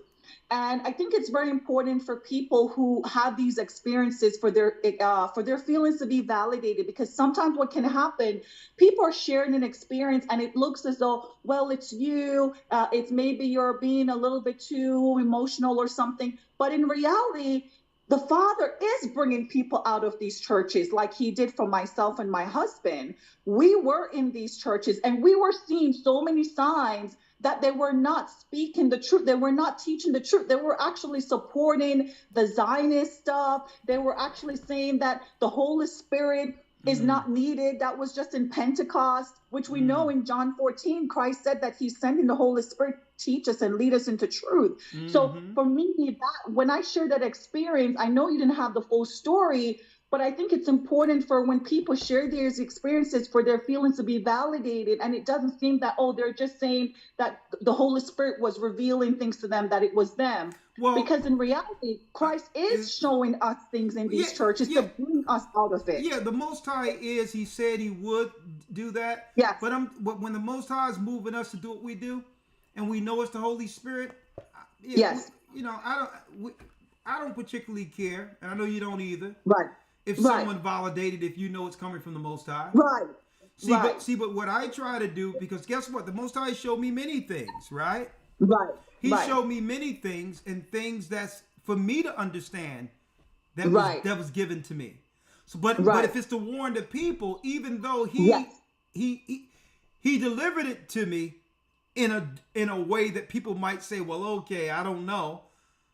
And I think it's very important for people who have these experiences for their feelings to be validated, because sometimes what can happen, people are sharing an experience and it looks as though, well, it's you, it's maybe you're being a little bit too emotional or something. But in reality, the Father is bringing people out of these churches like he did for myself and my husband. We were in these churches and we were seeing so many signs that they were not speaking the truth. They were not teaching the truth. They were actually supporting the Zionist stuff. They were actually saying that the Holy Spirit is not needed. That was just in Pentecost, which we know in John 14, Christ said that he's sending the Holy Spirit to teach us and lead us into truth. So for me, when I shared that experience, I know you didn't have the full story, But I think it's important for when people share their experiences for their feelings to be validated. And it doesn't seem that, oh, they're just saying that the Holy Spirit was revealing things to them, that it was them. Well, because in reality, Christ is showing us things in these churches to bring us out of it. Yeah, the Most High he said he would do that. Yes. But when the Most High is moving us to do what we do, and we know it's the Holy Spirit, yes. I don't particularly care, and I know you don't either. Right. If someone validated, if you know it's coming from the Most High. Right. But what I try to do, because guess what? The Most High showed me many things, right? Right. He showed me many things, and things that's for me to understand that was given to me. So, but if it's to warn the people, even though he delivered it to me in a way that people might say, well, okay, I don't know.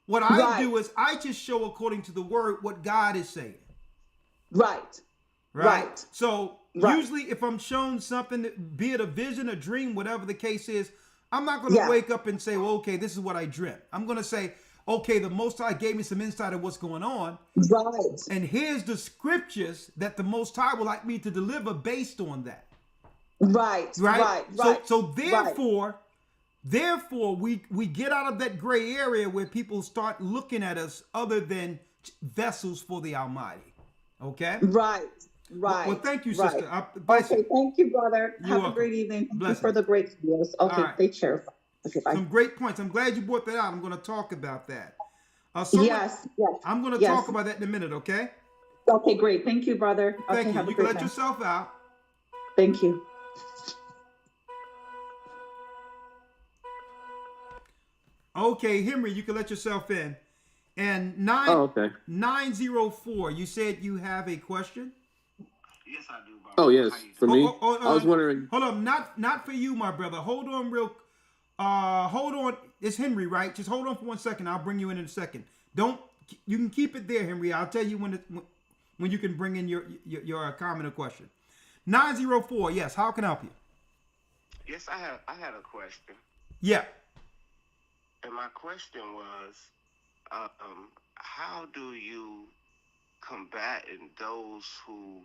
What I do is I just show according to the word what God is saying. Right. So usually if I'm shown something, be it a vision, a dream, whatever the case is, I'm not going to wake up and say, well, okay, this is what I dreamt. I'm going to say, okay, the Most High gave me some insight of what's going on. Right. And here's the scriptures that the Most High would like me to deliver based on that. Right. So therefore, we get out of that gray area where people start looking at us other than vessels for the Almighty. Okay? Right. Well, thank you, sister. Okay, thank you, brother. Have a great evening. Thank you for the great videos. Okay, take care. Okay, bye. Some great points. I'm glad you brought that out. I'm going to talk about that. Yes. I'm going to talk about that in a minute, okay? Okay, great. Thank you, brother. Thank you. Have a You great can let time. yourself out. Thank you. Okay, Henry, you can let yourself in. And 904, you said you have a question? Yes, I do, brother. Oh, yes, for me. I was wondering. Hold on, not for you, my brother. Hold on hold on. It's Henry, right? Just hold on for 1 second. I'll bring you in a second. You can keep it there, Henry. I'll tell you when you can bring in your comment or question. 904, yes, how can I help you? Yes, I had a question. Yeah. And my question was, how do you combat those who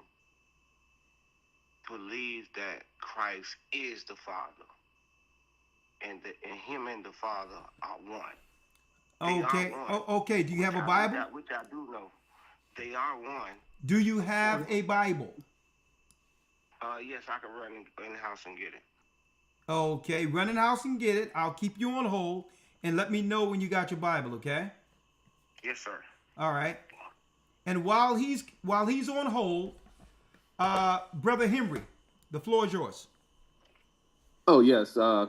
believe that Christ is the Father, and Him and the Father are one? Okay. Okay. Do you have a Bible? Which I do know. They are one. Do you have a Bible? Yes, I can run in the house and get it. Okay, run in the house and get it. I'll keep you on hold and let me know when you got your Bible, okay? Yes, sir. All right. And while he's on hold, Brother Henry, the floor is yours. Oh, yes. This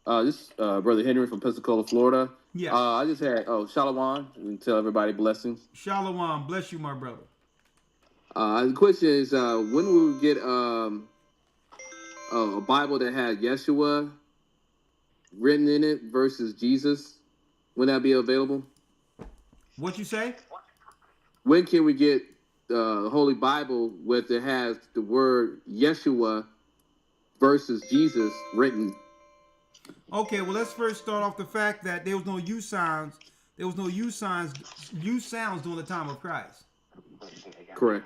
is Brother Henry from Pensacola, Florida. Yes. I just had, Shalom, and tell everybody blessings. Shalom. Bless you, my brother. The question is, when will we get a Bible that has Yeshua written in it versus Jesus? When that be available? What you say? When can we get the Holy Bible with it has the word Yeshua versus Jesus written? Okay, well, let's first start off the fact that there was no U sounds. There was no U sounds during the time of Christ. Correct.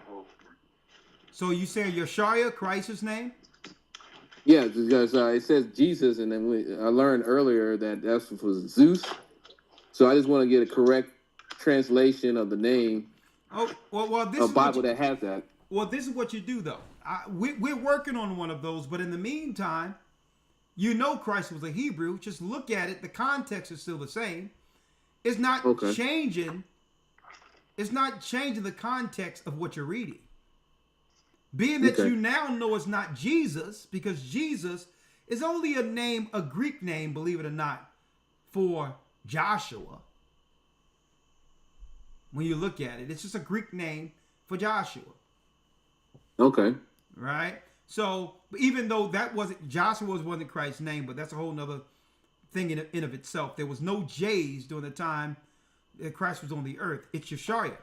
So you saying Yeshua, Christ's name? Yeah, because it says Jesus, and then I learned earlier that that was Zeus. So I just want to get a correct translation of the name. Oh, well, this a is Bible that has that. Well, this is what you do, though. We're working on one of those, but in the meantime, you know Christ was a Hebrew. Just look at it. The context is still the same. It's not changing. It's not changing the context of what you're reading. Being that you now know it's not Jesus, because Jesus is only a name, a Greek name, believe it or not, for Joshua. When you look at it, it's just a Greek name for Joshua. Okay. Right? So even though Joshua wasn't Christ's name, but that's a whole nother thing in of itself. There was no J's during the time that Christ was on the earth. It's Yeshua.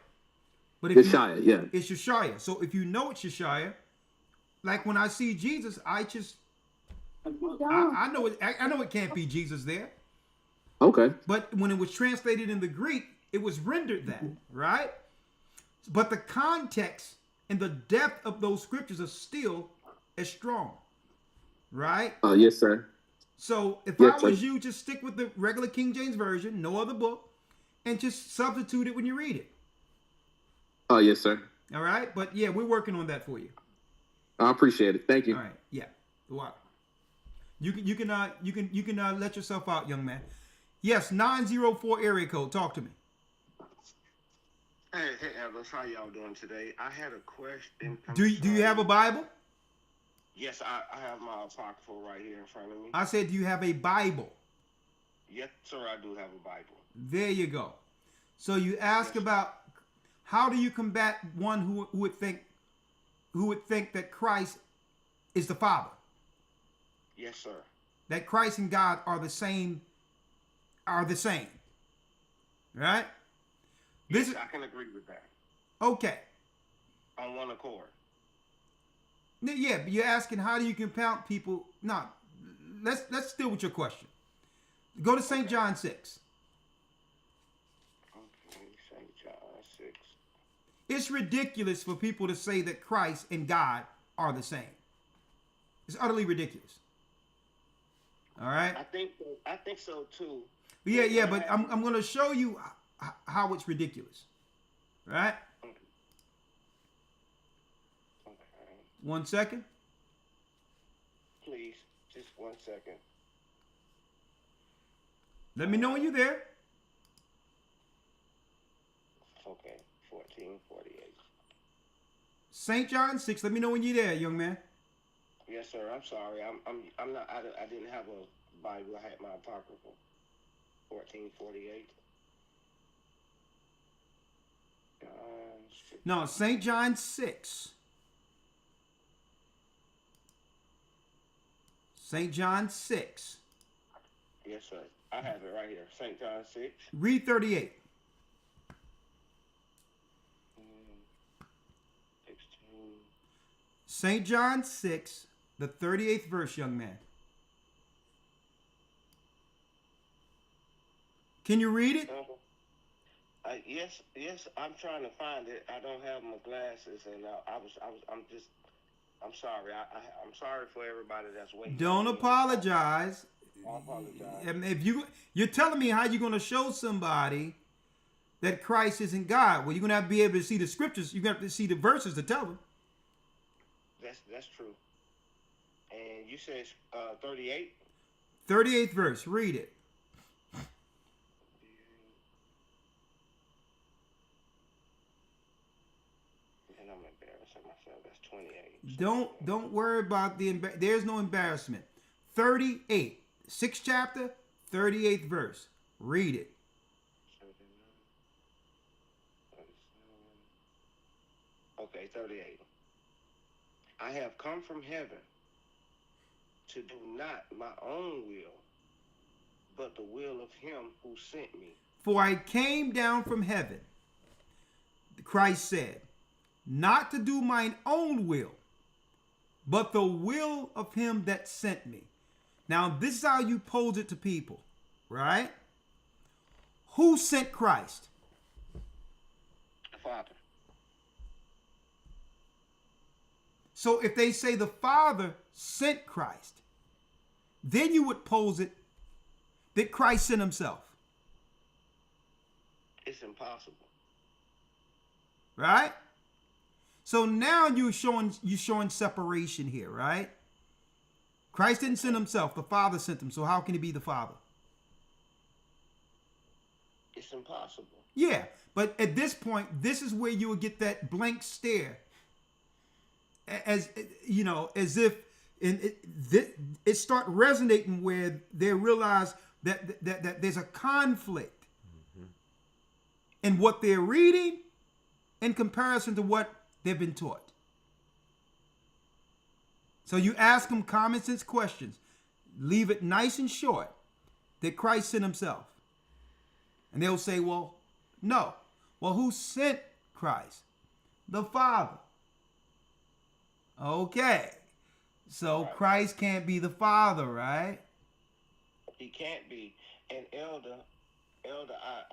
But it's Yeshua. So if you know it's Yeshua, like when I see Jesus, I know it can't be Jesus there. Okay. But when it was translated in the Greek, it was rendered that, right? But the context and the depth of those scriptures are still as strong, right? Yes, sir. So if Yes, I was sir. you, just stick with the regular King James Version, no other book, and just substitute it when you read it. Yes, sir. All right? But yeah, we're working on that for you. I appreciate it. Thank you. All right. Yeah. Wow. You can let yourself out, young man. Yes, 904 area code. Talk to me. Hey, Elvis, how y'all doing today? I had a question. Do you have a Bible? Yes, I have my apocryphal right here in front of me. I said, do you have a Bible? Yes, sir, I do have a Bible. There you go. So you ask about how do you combat one who would think that Christ is the Father? Yes, sir. That Christ and God are the same. Right? Yes, I can agree with that. Okay. On one accord. Yeah, but you're asking how do you compound people? No, let's deal with your question. Go to St. John 6. Okay, St. John 6. It's ridiculous for people to say that Christ and God are the same. It's utterly ridiculous. All right? I think so too. Yeah, but I'm going to show you how it's ridiculous. Right? Okay. 1 second. Please, just 1 second. Let me know when you're there. Okay, 1448. St. John 6. Let me know when you're there, young man. Yes, sir. I'm sorry. I'm not. I didn't have a Bible. I had my apocryphal. 1448. No, St. John 6. St. John 6. Yes, sir. I have it right here. St. John 6. Read 38. 16. St. John 6, the 38th verse, young man. Can you read it? Yes. I'm trying to find it. I don't have my glasses, and I'm sorry. I'm sorry for everybody that's waiting. Don't apologize. I apologize. If you're telling me how you're going to show somebody that Christ isn't God, well, you're going to have to be able to see the scriptures. You're going to have to see the verses to tell them. That's true. And you said 38. 38th verse. Read it. And I'm embarrassing myself. That's 28. Don't worry about there's no embarrassment. 38. 6th chapter, 38th verse. Read it. 39, 37. Okay, 38. I have come from heaven to do not my own will, but the will of him who sent me. For I came down from heaven, Christ said, not to do mine own will, but the will of him that sent me. Now, this is how you pose it to people, right? Who sent Christ? The Father. So if they say the Father sent Christ, then you would pose it that Christ sent himself. It's impossible. Right? So now you're showing separation here, right? Christ didn't send himself. The Father sent him. So how can he be the Father? It's impossible. Yeah, but at this point, this is where you would get that blank stare, as you know, as if it start resonating where they realize that there's a conflict in what they're reading in comparison to what they've been taught. So you ask them common sense questions, leave it nice and short, that Christ sent himself. And they'll say, well, no. Well, who sent Christ? The Father. Okay. So Right. Christ can't be the Father, right? He can't be. And Elder,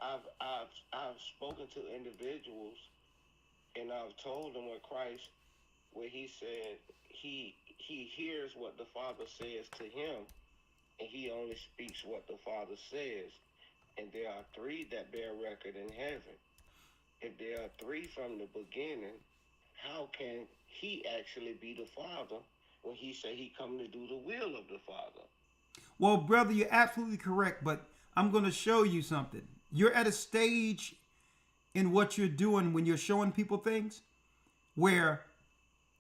I've spoken to individuals And I've told him what Christ, where he said he hears what the Father says to him, and he only speaks what the Father says. And there are three that bear record in heaven. If there are three from the beginning, how can he actually be the Father when he said he come to do the will of the Father? Well, brother, you're absolutely correct, but I'm going to show you something. You're at a stage in what you're doing when you're showing people things where,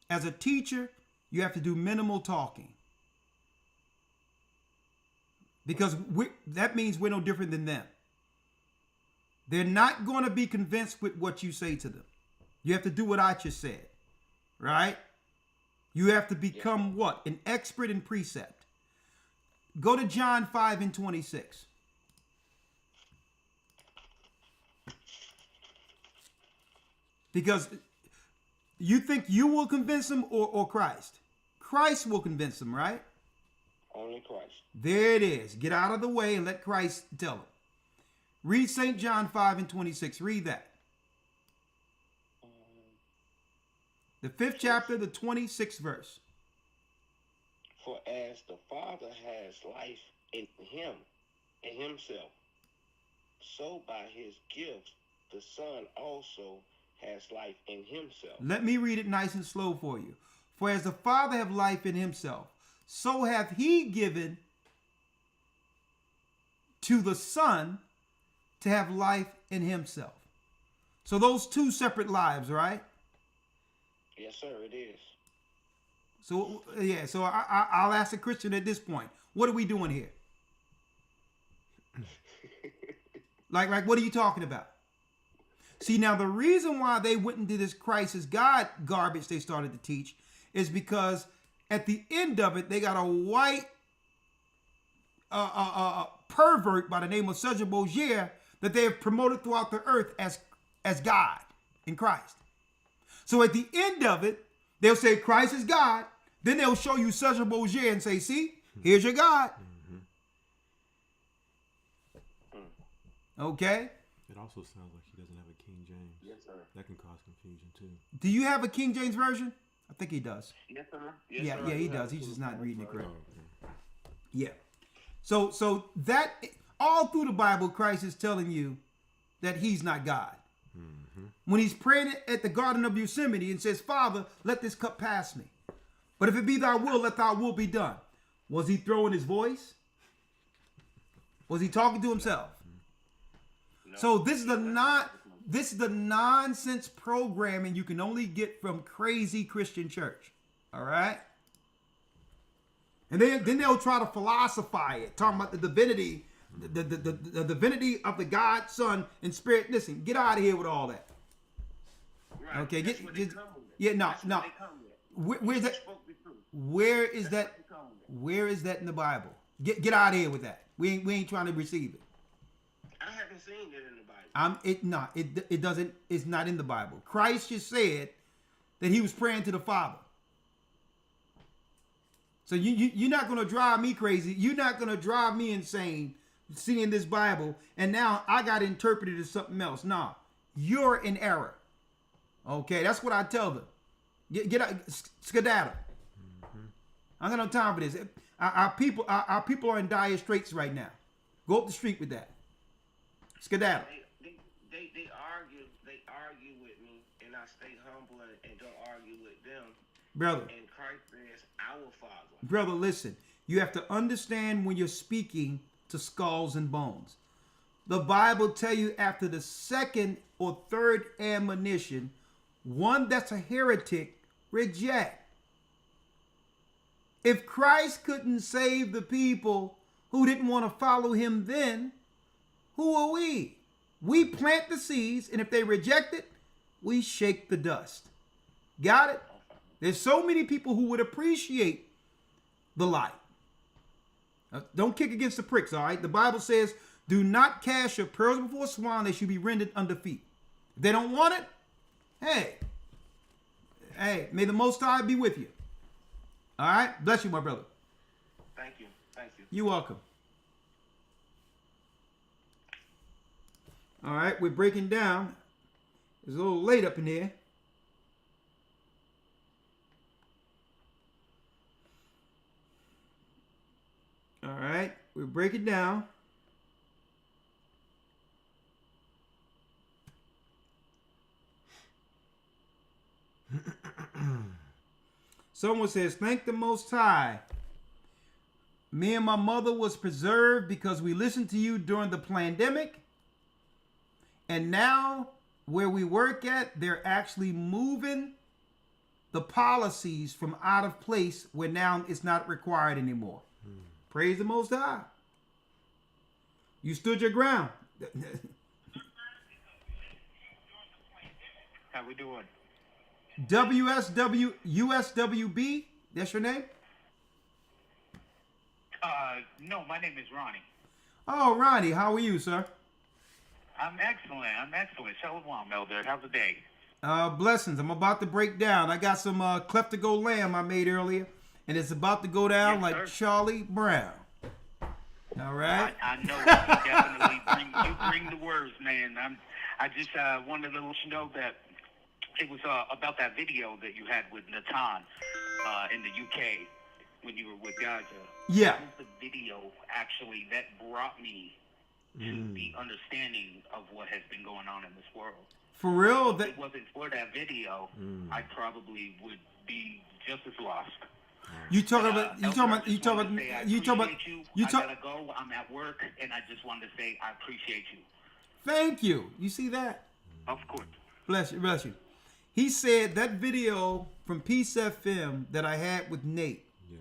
as a teacher, you have to do minimal talking. Because that means we're no different than them. They're not going to be convinced with what you say to them. You have to do what I just said, right? You have to become what? An expert in precept. Go to John 5:26. Because you think you will convince them or Christ? Christ will convince them, right? Only Christ. There it is. Get out of the way and let Christ tell them. Read St. John 5:26. Read that. The 5th chapter, the 26th verse. For as the Father has life in him, in himself, so by his gifts the Son also has life in himself. Let me read it nice and slow for you. For as the Father have life in himself, so hath he given to the Son to have life in himself. So those two separate lives, right? Yes, sir, it is. So, yeah, so I'll ask a Christian at this point, what are we doing here? like, what are you talking about? See, now the reason why they went into this Christ is God garbage they started to teach is because at the end of it, they got a white pervert by the name of Cesar Borgia that they have promoted throughout the earth as God in Christ. So at the end of it, they'll say Christ is God. Then they'll show you Cesar Borgia and say, see, here's your God. Okay? It also sounds like he doesn't have a King James. Yes, sir. That can cause confusion too. Do you have a King James version? I think he does. Yes, sir. Yeah, sir. he does. He's just not reading it correctly. Oh, Yeah. So that all through the Bible, Christ is telling you that he's not God. When he's praying at the Garden of Gethsemane and says, Father, let this cup pass me. But if it be thy will, let thy will be done. Was he throwing his voice? Was he talking to himself? No. So this is the nonsense programming you can only get from crazy Christian church. All right? And then they'll try to philosophize it, talking about the divinity, the divinity of the God, Son, and Spirit. Listen, get out of here with all that. Right. Okay, No. Where's that? Where is that? Where is that in the Bible? Get out of here with that. We ain't trying to receive it. I haven't seen it in the Bible. It doesn't. It's not in the Bible. Christ just said that he was praying to the Father. So you're not going to drive me crazy. You're not going to drive me insane seeing this Bible, and now I got to interpret it as something else. Nah, you're in error. Okay, that's what I tell them. Get out, skedaddle. I got no time for this. Our people are in dire straits right now. Go up the street with that. Skedaddle. They argue with me, and I stay humble and don't argue with them. Brother. And Christ says, our Father. Brother, listen. You have to understand when you're speaking to skulls and bones. The Bible tell you after the second or third admonition, one that's a heretic, reject. If Christ couldn't save the people who didn't want to follow him then, who are we? We plant the seeds, and if they reject it, we shake the dust. Got it? There's so many people who would appreciate the light. Don't kick against the pricks, all right? The Bible says, do not cast your pearls before swine, they should be rendered under feet. If they don't want it, hey, may the Most High be with you. All right? Bless you, my brother. Thank you. You're welcome. All right, we're breaking down. It's a little late up in here. All right, we'll break it down. Someone says, thank the Most High. Me and my mother was preserved because we listened to you during the pandemic. And now where we work at, they're actually moving the policies from out of place where now it's not required anymore. Praise the Most High. You stood your ground. How we doing? USWB, that's your name? No, my name is Ronnie. Oh, Ronnie, how are you, sir? I'm excellent. Shalom, Elder. How's the day? Blessings. I'm about to break down. I got some Klepto lamb I made earlier, and it's about to go down like Charlie Brown. All right. I know. You definitely bring the words, man. I just wanted to let you know that it was about that video that you had with Natan in the UK when you were with Gaza. Yeah. That was the video actually that brought me to the understanding of what has been going on in this world. For real? If it wasn't for that video, I probably would be just as lost. You talking about? I gotta go. I'm at work, and I just wanted to say I appreciate you. Thank you. You see that? Of course. Bless you. Bless you. He said that video from Peace FM that I had with Nate. Yeah,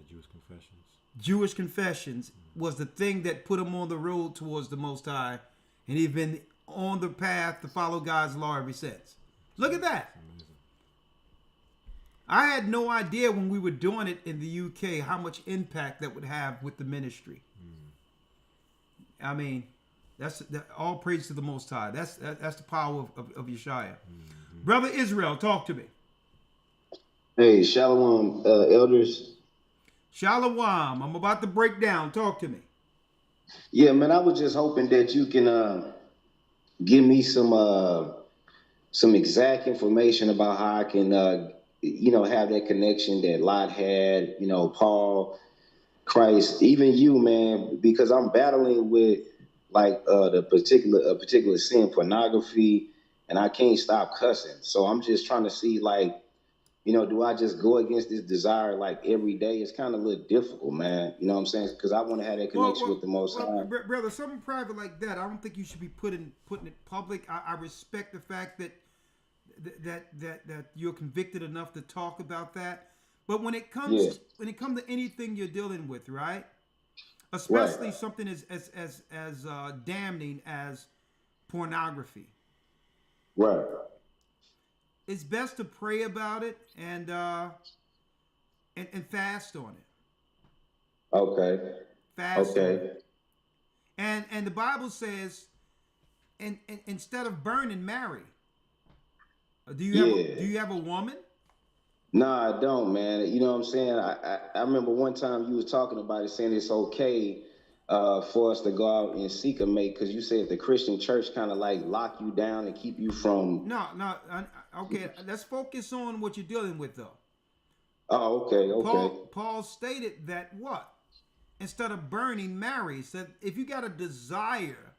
Jewish Confessions was the thing that put him on the road towards the Most High, and he's been on the path to follow God's law ever since. Look at that. I had no idea when we were doing it in the UK how much impact that would have with the ministry. I mean, that's all praise to the Most High. That's the power of Yeshaya. Brother Israel, talk to me. Hey, Shalom, elders. Shalom. I'm about to break down. Talk to me. Yeah, man, I was just hoping that you can give me some exact information about how I can, have that connection that Lot had, Paul, Christ, even you, man, because I'm battling with like a particular sin, pornography, and I can't stop cussing. So I'm just trying to see, like, do I just go against this desire like every day? It's kind of a little difficult, man. You know what I'm saying? Because I want to have that connection with the Most High. Brother, something private like that, I don't think you should be putting it public. I respect the fact that you're convicted enough to talk about that. But when it comes to anything you're dealing with, right? Especially something as damning as pornography. Right. It's best to pray about it and fast on it. Okay. Fast on it. And the Bible says, and instead of burning, marry. Do you have a woman? No, I don't, man. You know what I'm saying? I remember one time you was talking about it, saying it's okay for us to go out and seek a mate, because you said the Christian church kind of like lock you down and keep you from. Okay, let's focus on what you're dealing with, though. Oh, okay. Paul stated that what? Instead of burning, marry. Said if you got a desire,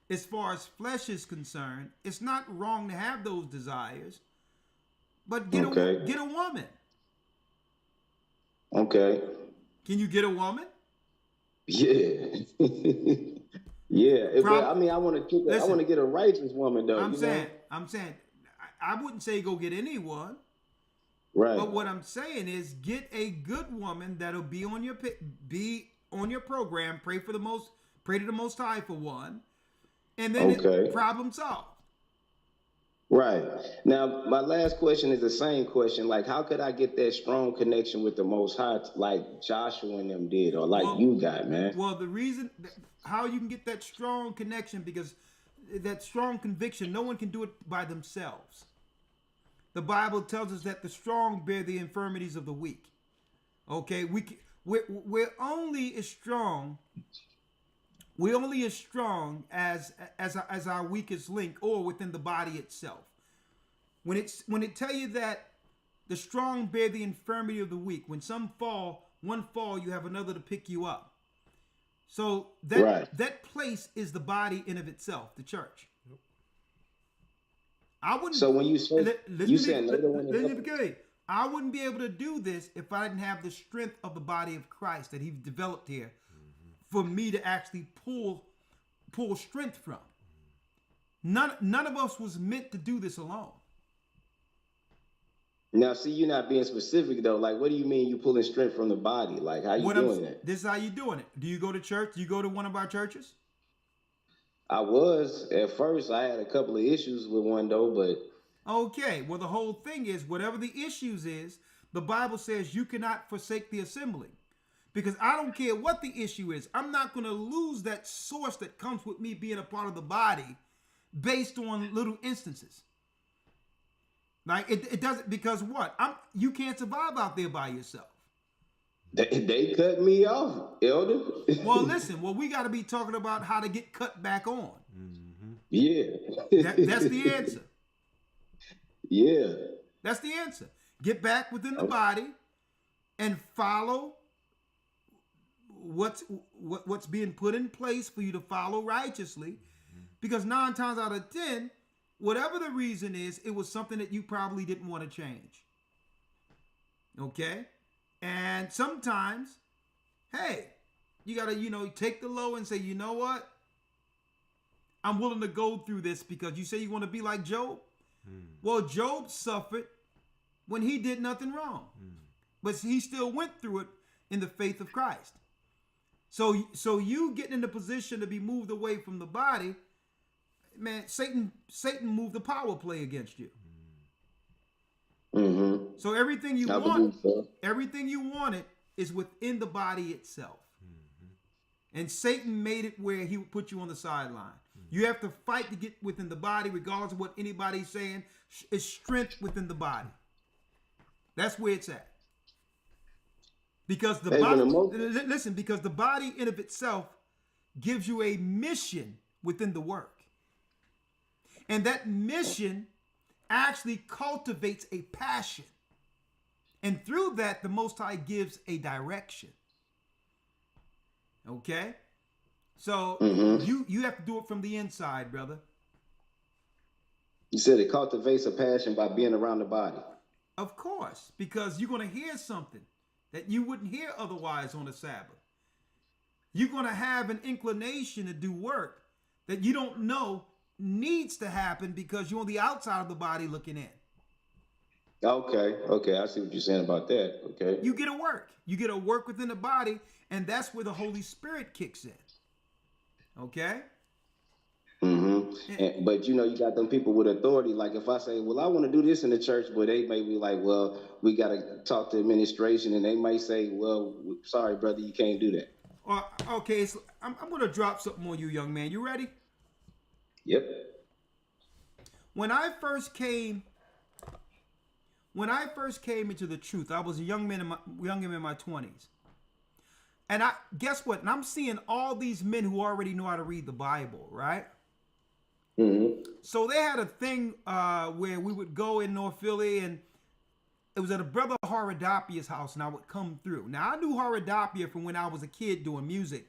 as far as flesh is concerned, it's not wrong to have those desires, but get a woman. Okay. Can you get a woman? Yeah. Yeah. I want to get a righteous woman, though. I'm saying, I wouldn't say go get anyone. Right. But what I'm saying is get a good woman that'll be on your program. Pray to the Most High for one, and then problem solved. Right. Now, my last question is the same question. Like, how could I get that strong connection with the Most High, like Joshua and them did, or like you got, man? Well, the reason how you can get that strong connection, because that strong conviction, no one can do it by themselves. The Bible tells us that the strong bear the infirmities of the weak. Okay, we're only as strong. We're only as strong as our weakest link, or within the body itself. When it tell you that the strong bear the infirmity of the weak, when some fall, one fall, you have another to pick you up. So that Right. that place is the body in of itself, the church. I wouldn't. So when you say you saying later when I wouldn't be able to do this if I didn't have the strength of the body of Christ that He's developed here for me to actually pull strength from. None of us was meant to do this alone. Now, see, you're not being specific though. Like, what do you mean you pulling strength from the body? Like, how you doing that? This is how you doing it. Do you go to church? Do you go to one of our churches? I was at first. I had a couple of issues with one though, but Okay. Well, the whole thing is, whatever the issues is, the Bible says you cannot forsake the assembly. Because I don't care what the issue is. I'm not going to lose that source that comes with me being a part of the body based on little instances. Like it doesn't, because what? You can't survive out there by yourself. They cut me off, Elder. Well, listen. Well, we got to be talking about how to get cut back on. Yeah. That's the answer. Yeah. That's the answer. Get back within the body and follow what's being put in place for you to follow righteously. Because 9 times out of 10, whatever the reason is, it was something that you probably didn't want to change. Okay? And sometimes, hey, you got to, take the low and say, you know what? I'm willing to go through this because you say you want to be like Job. Well, Job suffered when he did nothing wrong. But he still went through it in the faith of Christ. So you getting in the position to be moved away from the body, man, Satan moved the power play against you. Mm-hmm. So everything you everything you wanted is within the body itself. And Satan made it where he would put you on the sideline. You have to fight to get within the body, regardless of what anybody's saying. It's strength within the body. That's where it's at. Because the body, listen, because the body in of itself gives you a mission within the work. And that mission actually cultivates a passion. And through that, the Most High gives a direction. Okay? So you have to do it from the inside, brother. You said it cultivates a passion by being around the body. Of course, because you're going to hear something that you wouldn't hear otherwise on the Sabbath. You're going to have an inclination to do work that you don't know needs to happen because you're on the outside of the body looking in. Okay, I see what you're saying about that. Okay. You get a work. You get a work within the body, and that's where the Holy Spirit kicks in. Okay? But you got them people with authority. Like if I say, well, I want to do this in the church, but they may be like, well, we got to talk to administration, and they might say, well, sorry, brother, you can't do that. Okay, so I'm going to drop something on you, young man. You ready? Yep. When I first came into the truth, I was a young man in my 20s. And guess what? And I'm seeing all these men who already know how to read the Bible, right? So they had a thing where we would go in North Philly, and it was at a brother Haradopia's house, and I would come through. Now, I knew Haradopia from when I was a kid doing music.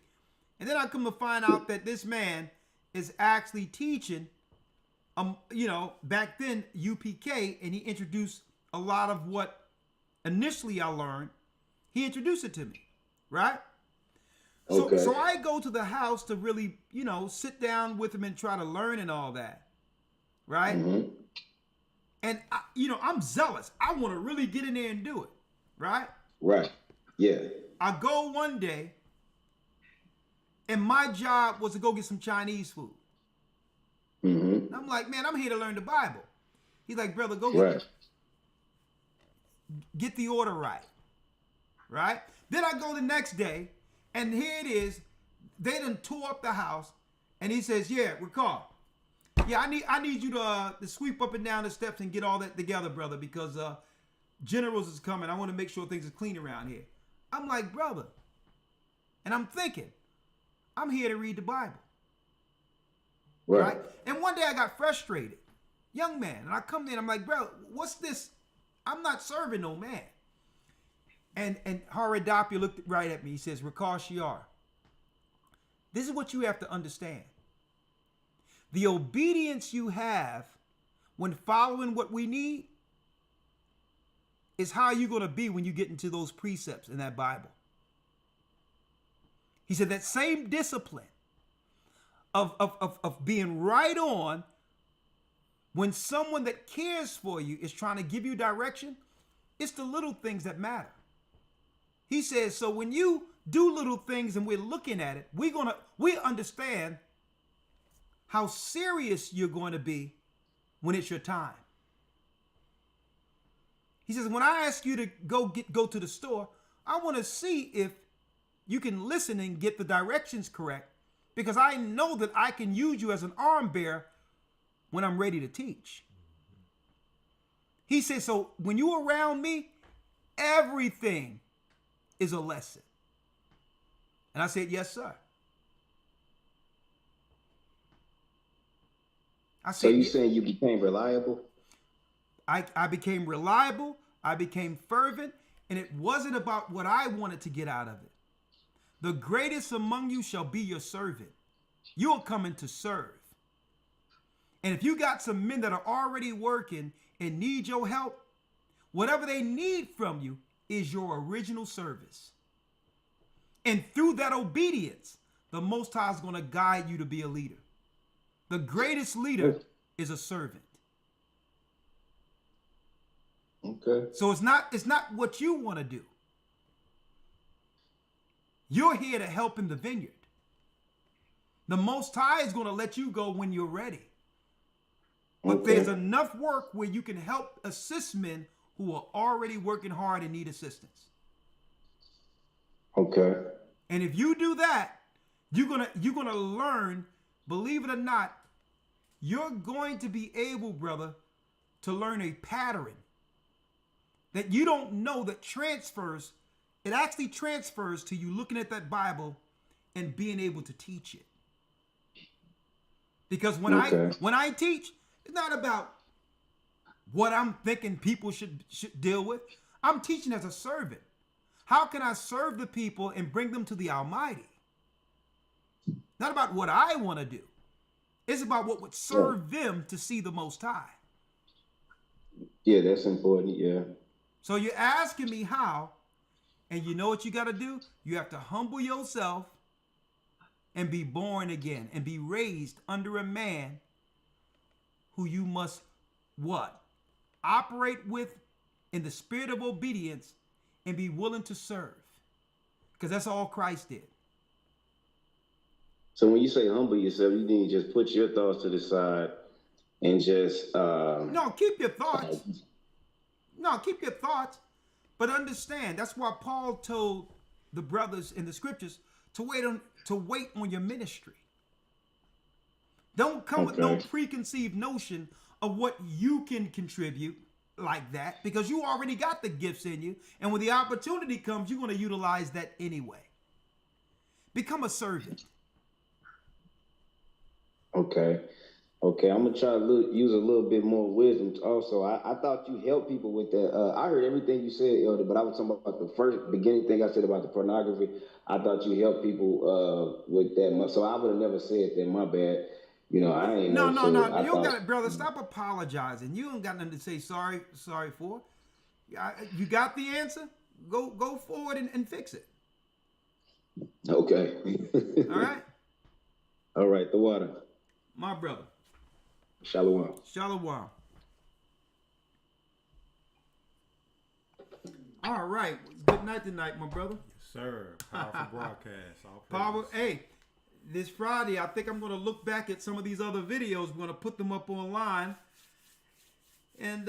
And then I come to find out that this man is actually teaching, back then, UPK, and he introduced a lot of what initially I learned. He introduced it to me, right? So I go to the house to really, sit down with him and try to learn and all that, right? And, I'm zealous. I want to really get in there and do it, right? Right, yeah. I go one day, and my job was to go get some Chinese food. I'm like, man, I'm here to learn the Bible. He's like, brother, go get the order right, right? Then I go the next day, and here it is. They done tore up the house, and he says, yeah, Ricard, yeah, I need you to sweep up and down the steps and get all that together, brother, because generals is coming. I want to make sure things are clean around here. I'm like, brother, and I'm thinking, I'm here to read the Bible. Right? And one day I got frustrated. Young man. And I come in, I'm like, bro, what's this? I'm not serving no man. And Haradopia looked right at me. He says, Ricard Shiar, This is what you have to understand. The obedience you have when following what we need is how you're going to be when you get into those precepts in that Bible. He said that same discipline of being right on when someone that cares for you is trying to give you direction, it's the little things that matter. He says, so when you do little things and we're looking at it, we understand how serious you're going to be when it's your time. He says, when I ask you to go to the store, I want to see if you can listen and get the directions correct, because I know that I can use you as an arm bearer when I'm ready to teach. He says, so when you're around me, everything is a lesson. And I said, yes, sir. So you saying you became reliable? I became reliable, I became fervent, and it wasn't about what I wanted to get out of it. The greatest among you shall be your servant. You're coming to serve. And if you got some men that are already working and need your help, whatever they need from you is your original service. And through that obedience, the Most High is going to guide you to be a leader. The greatest leader is a servant. Okay. So it's not what you want to do. You're here to help in the vineyard. The Most High is going to let you go when you're ready. But there's enough work where you can help assist men who are already working hard and need assistance. Okay. And if you do that, you're gonna learn, believe it or not, you're going to be able, brother, to learn a pattern that you don't know that transfers. It actually transfers to you looking at that Bible and being able to teach it. Because when I teach, it's not about what I'm thinking people should deal with. I'm teaching as a servant. How can I serve the people and bring them to the Almighty? Not about what I want to do. It's about what would serve them to see the Most High. Yeah, that's important. Yeah. So you're asking me how, and you know what you got to do? You have to humble yourself and be born again and be raised under a man who you must what? Operate with in the spirit of obedience and be willing to serve. Because that's all Christ did. So when you say humble yourself, you need to just put your thoughts to the side and just... No, keep your thoughts. No, keep your thoughts. But understand, that's why Paul told the brothers in the scriptures to wait on your ministry. Don't come with no preconceived notion of what you can contribute like that, because you already got the gifts in you, and when the opportunity comes, you're going to utilize that anyway. Become a servant. Okay, I'm gonna try to use a little bit more wisdom. Also, I thought you helped people with that. I heard everything you said, Elder, but I was talking about the first beginning thing I said about the pornography. I thought you helped people with that. So I would have never said that. My bad. You know, I ain't No. I You don't got it, brother. Stop apologizing. You don't got nothing to say sorry for. You got the answer. Go forward and fix it. Okay. All right. All right. The water. My brother. Shalom. Shalom. All right. Good night tonight, my brother. Yes, sir. Powerful broadcast. All Power. Hey, this Friday, I think I'm going to look back at some of these other videos. We're going to put them up online. And,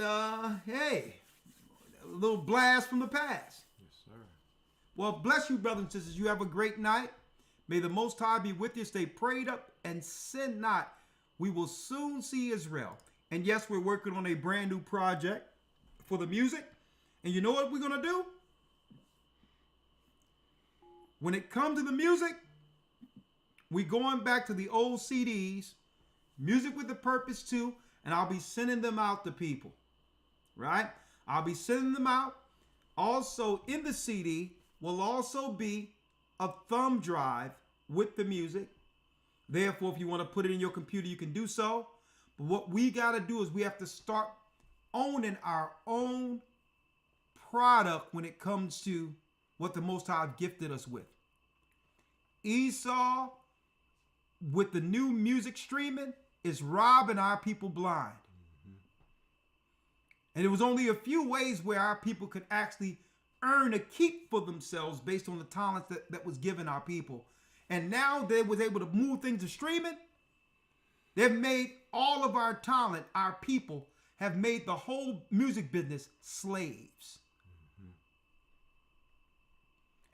hey, a little blast from the past. Yes, sir. Well, bless you, brothers and sisters. You have a great night. May the Most High be with you. Stay prayed up and sin not. We will soon see Israel. And yes, we're working on a brand new project for the music. And you know what we're going to do? When it comes to the music, we're going back to the old CDs, Music with the Purpose 2, and I'll be sending them out to people. Right? I'll be sending them out. Also, in the CD will also be a thumb drive with the music. Therefore, if you want to put it in your computer, you can do so. But what we got to do is we have to start owning our own product when it comes to what the Most High gifted us with. Esau, with the new music streaming, is robbing our people blind. And there was only a few ways where our people could actually earn a keep for themselves based on the talents that was given our people. And now they was able to move things to streaming. They've made all of our talent, our people, have made the whole music business slaves.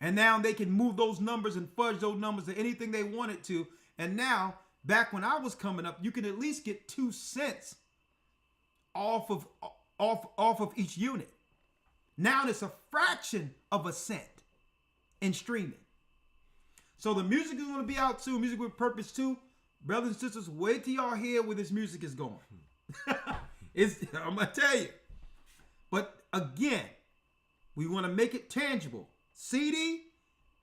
And now they can move those numbers and fudge those numbers to anything they wanted to. And now, back when I was coming up, you can at least get 2 cents off of each unit. Now it's a fraction of a cent in streaming. So the music is going to be out too. Music with Purpose 2. Brothers and sisters, wait till y'all hear where this music is going. I'm going to tell you. But again, we want to make it tangible. CD,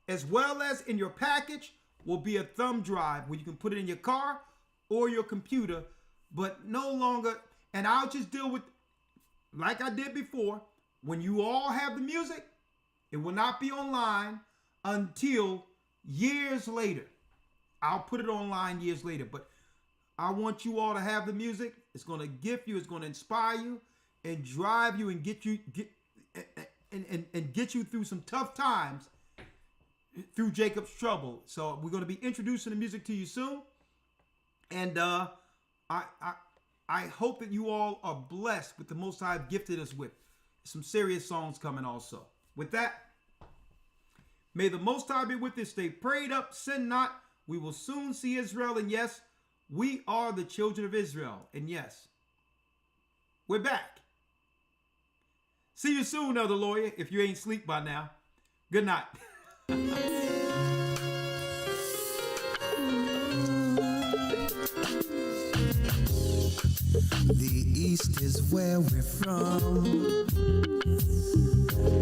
as well as in your package, will be a thumb drive where you can put it in your car or your computer, but no longer, and I'll just deal with, like I did before, when you all have the music, it will not be online until years later. I'll put it online years later, but I want you all to have the music. It's going to gift you, it's going to inspire you and drive you and get you through some tough times through Jacob's trouble. So we're going to be introducing the music to you soon. And I hope that you all are blessed with the Most High gifted us with. Some serious songs coming also. With that, may the Most High be with us. Stay prayed up, sin not. We will soon see Israel. And yes, we are the children of Israel. And yes, we're back. See you soon, Elder Lawyer, if you ain't asleep by now. Good night. The East is where we're from.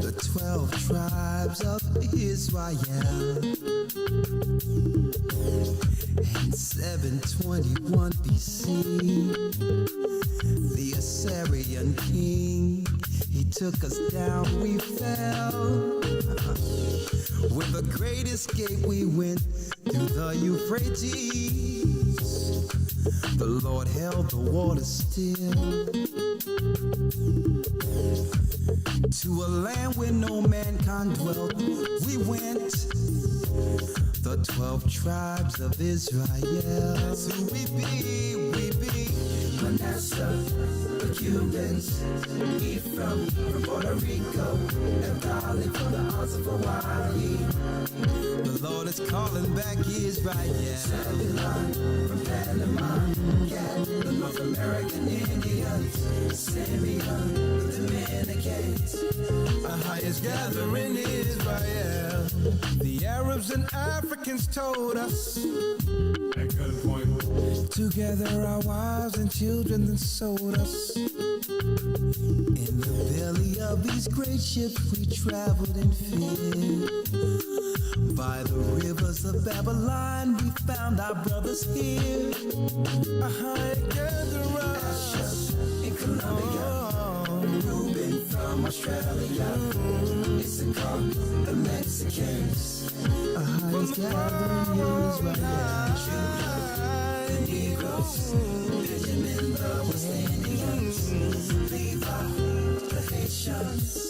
The 12 tribes of Israel. In 721 BC, the Assyrian king, he took us down, we fell. With the great escape we went through the Euphrates. The Lord held the water still. To a land where no mankind dwelt, we went. The 12 tribes of Israel. That's who we be, Manasseh, the Cubans, Ephraim from Puerto Rico, and Valley from the Isles of Hawaii. The Lord is calling back Israel. Zebulon from Panama, Gad, the North American Indians, Simeon, the Dominicans, our highest gathering Israel. The Arabs and Africans told us, together our wives and children then sold us. In the belly of these great ships we traveled in fear. By the rivers of Babylon we found our brothers here. A high gatherer in Colombia, Reuben from Australia, Issachar, the Mexicans, a high gathering Israel. The Negroes, Benjamin, the West Indians, Levi, the Haitians.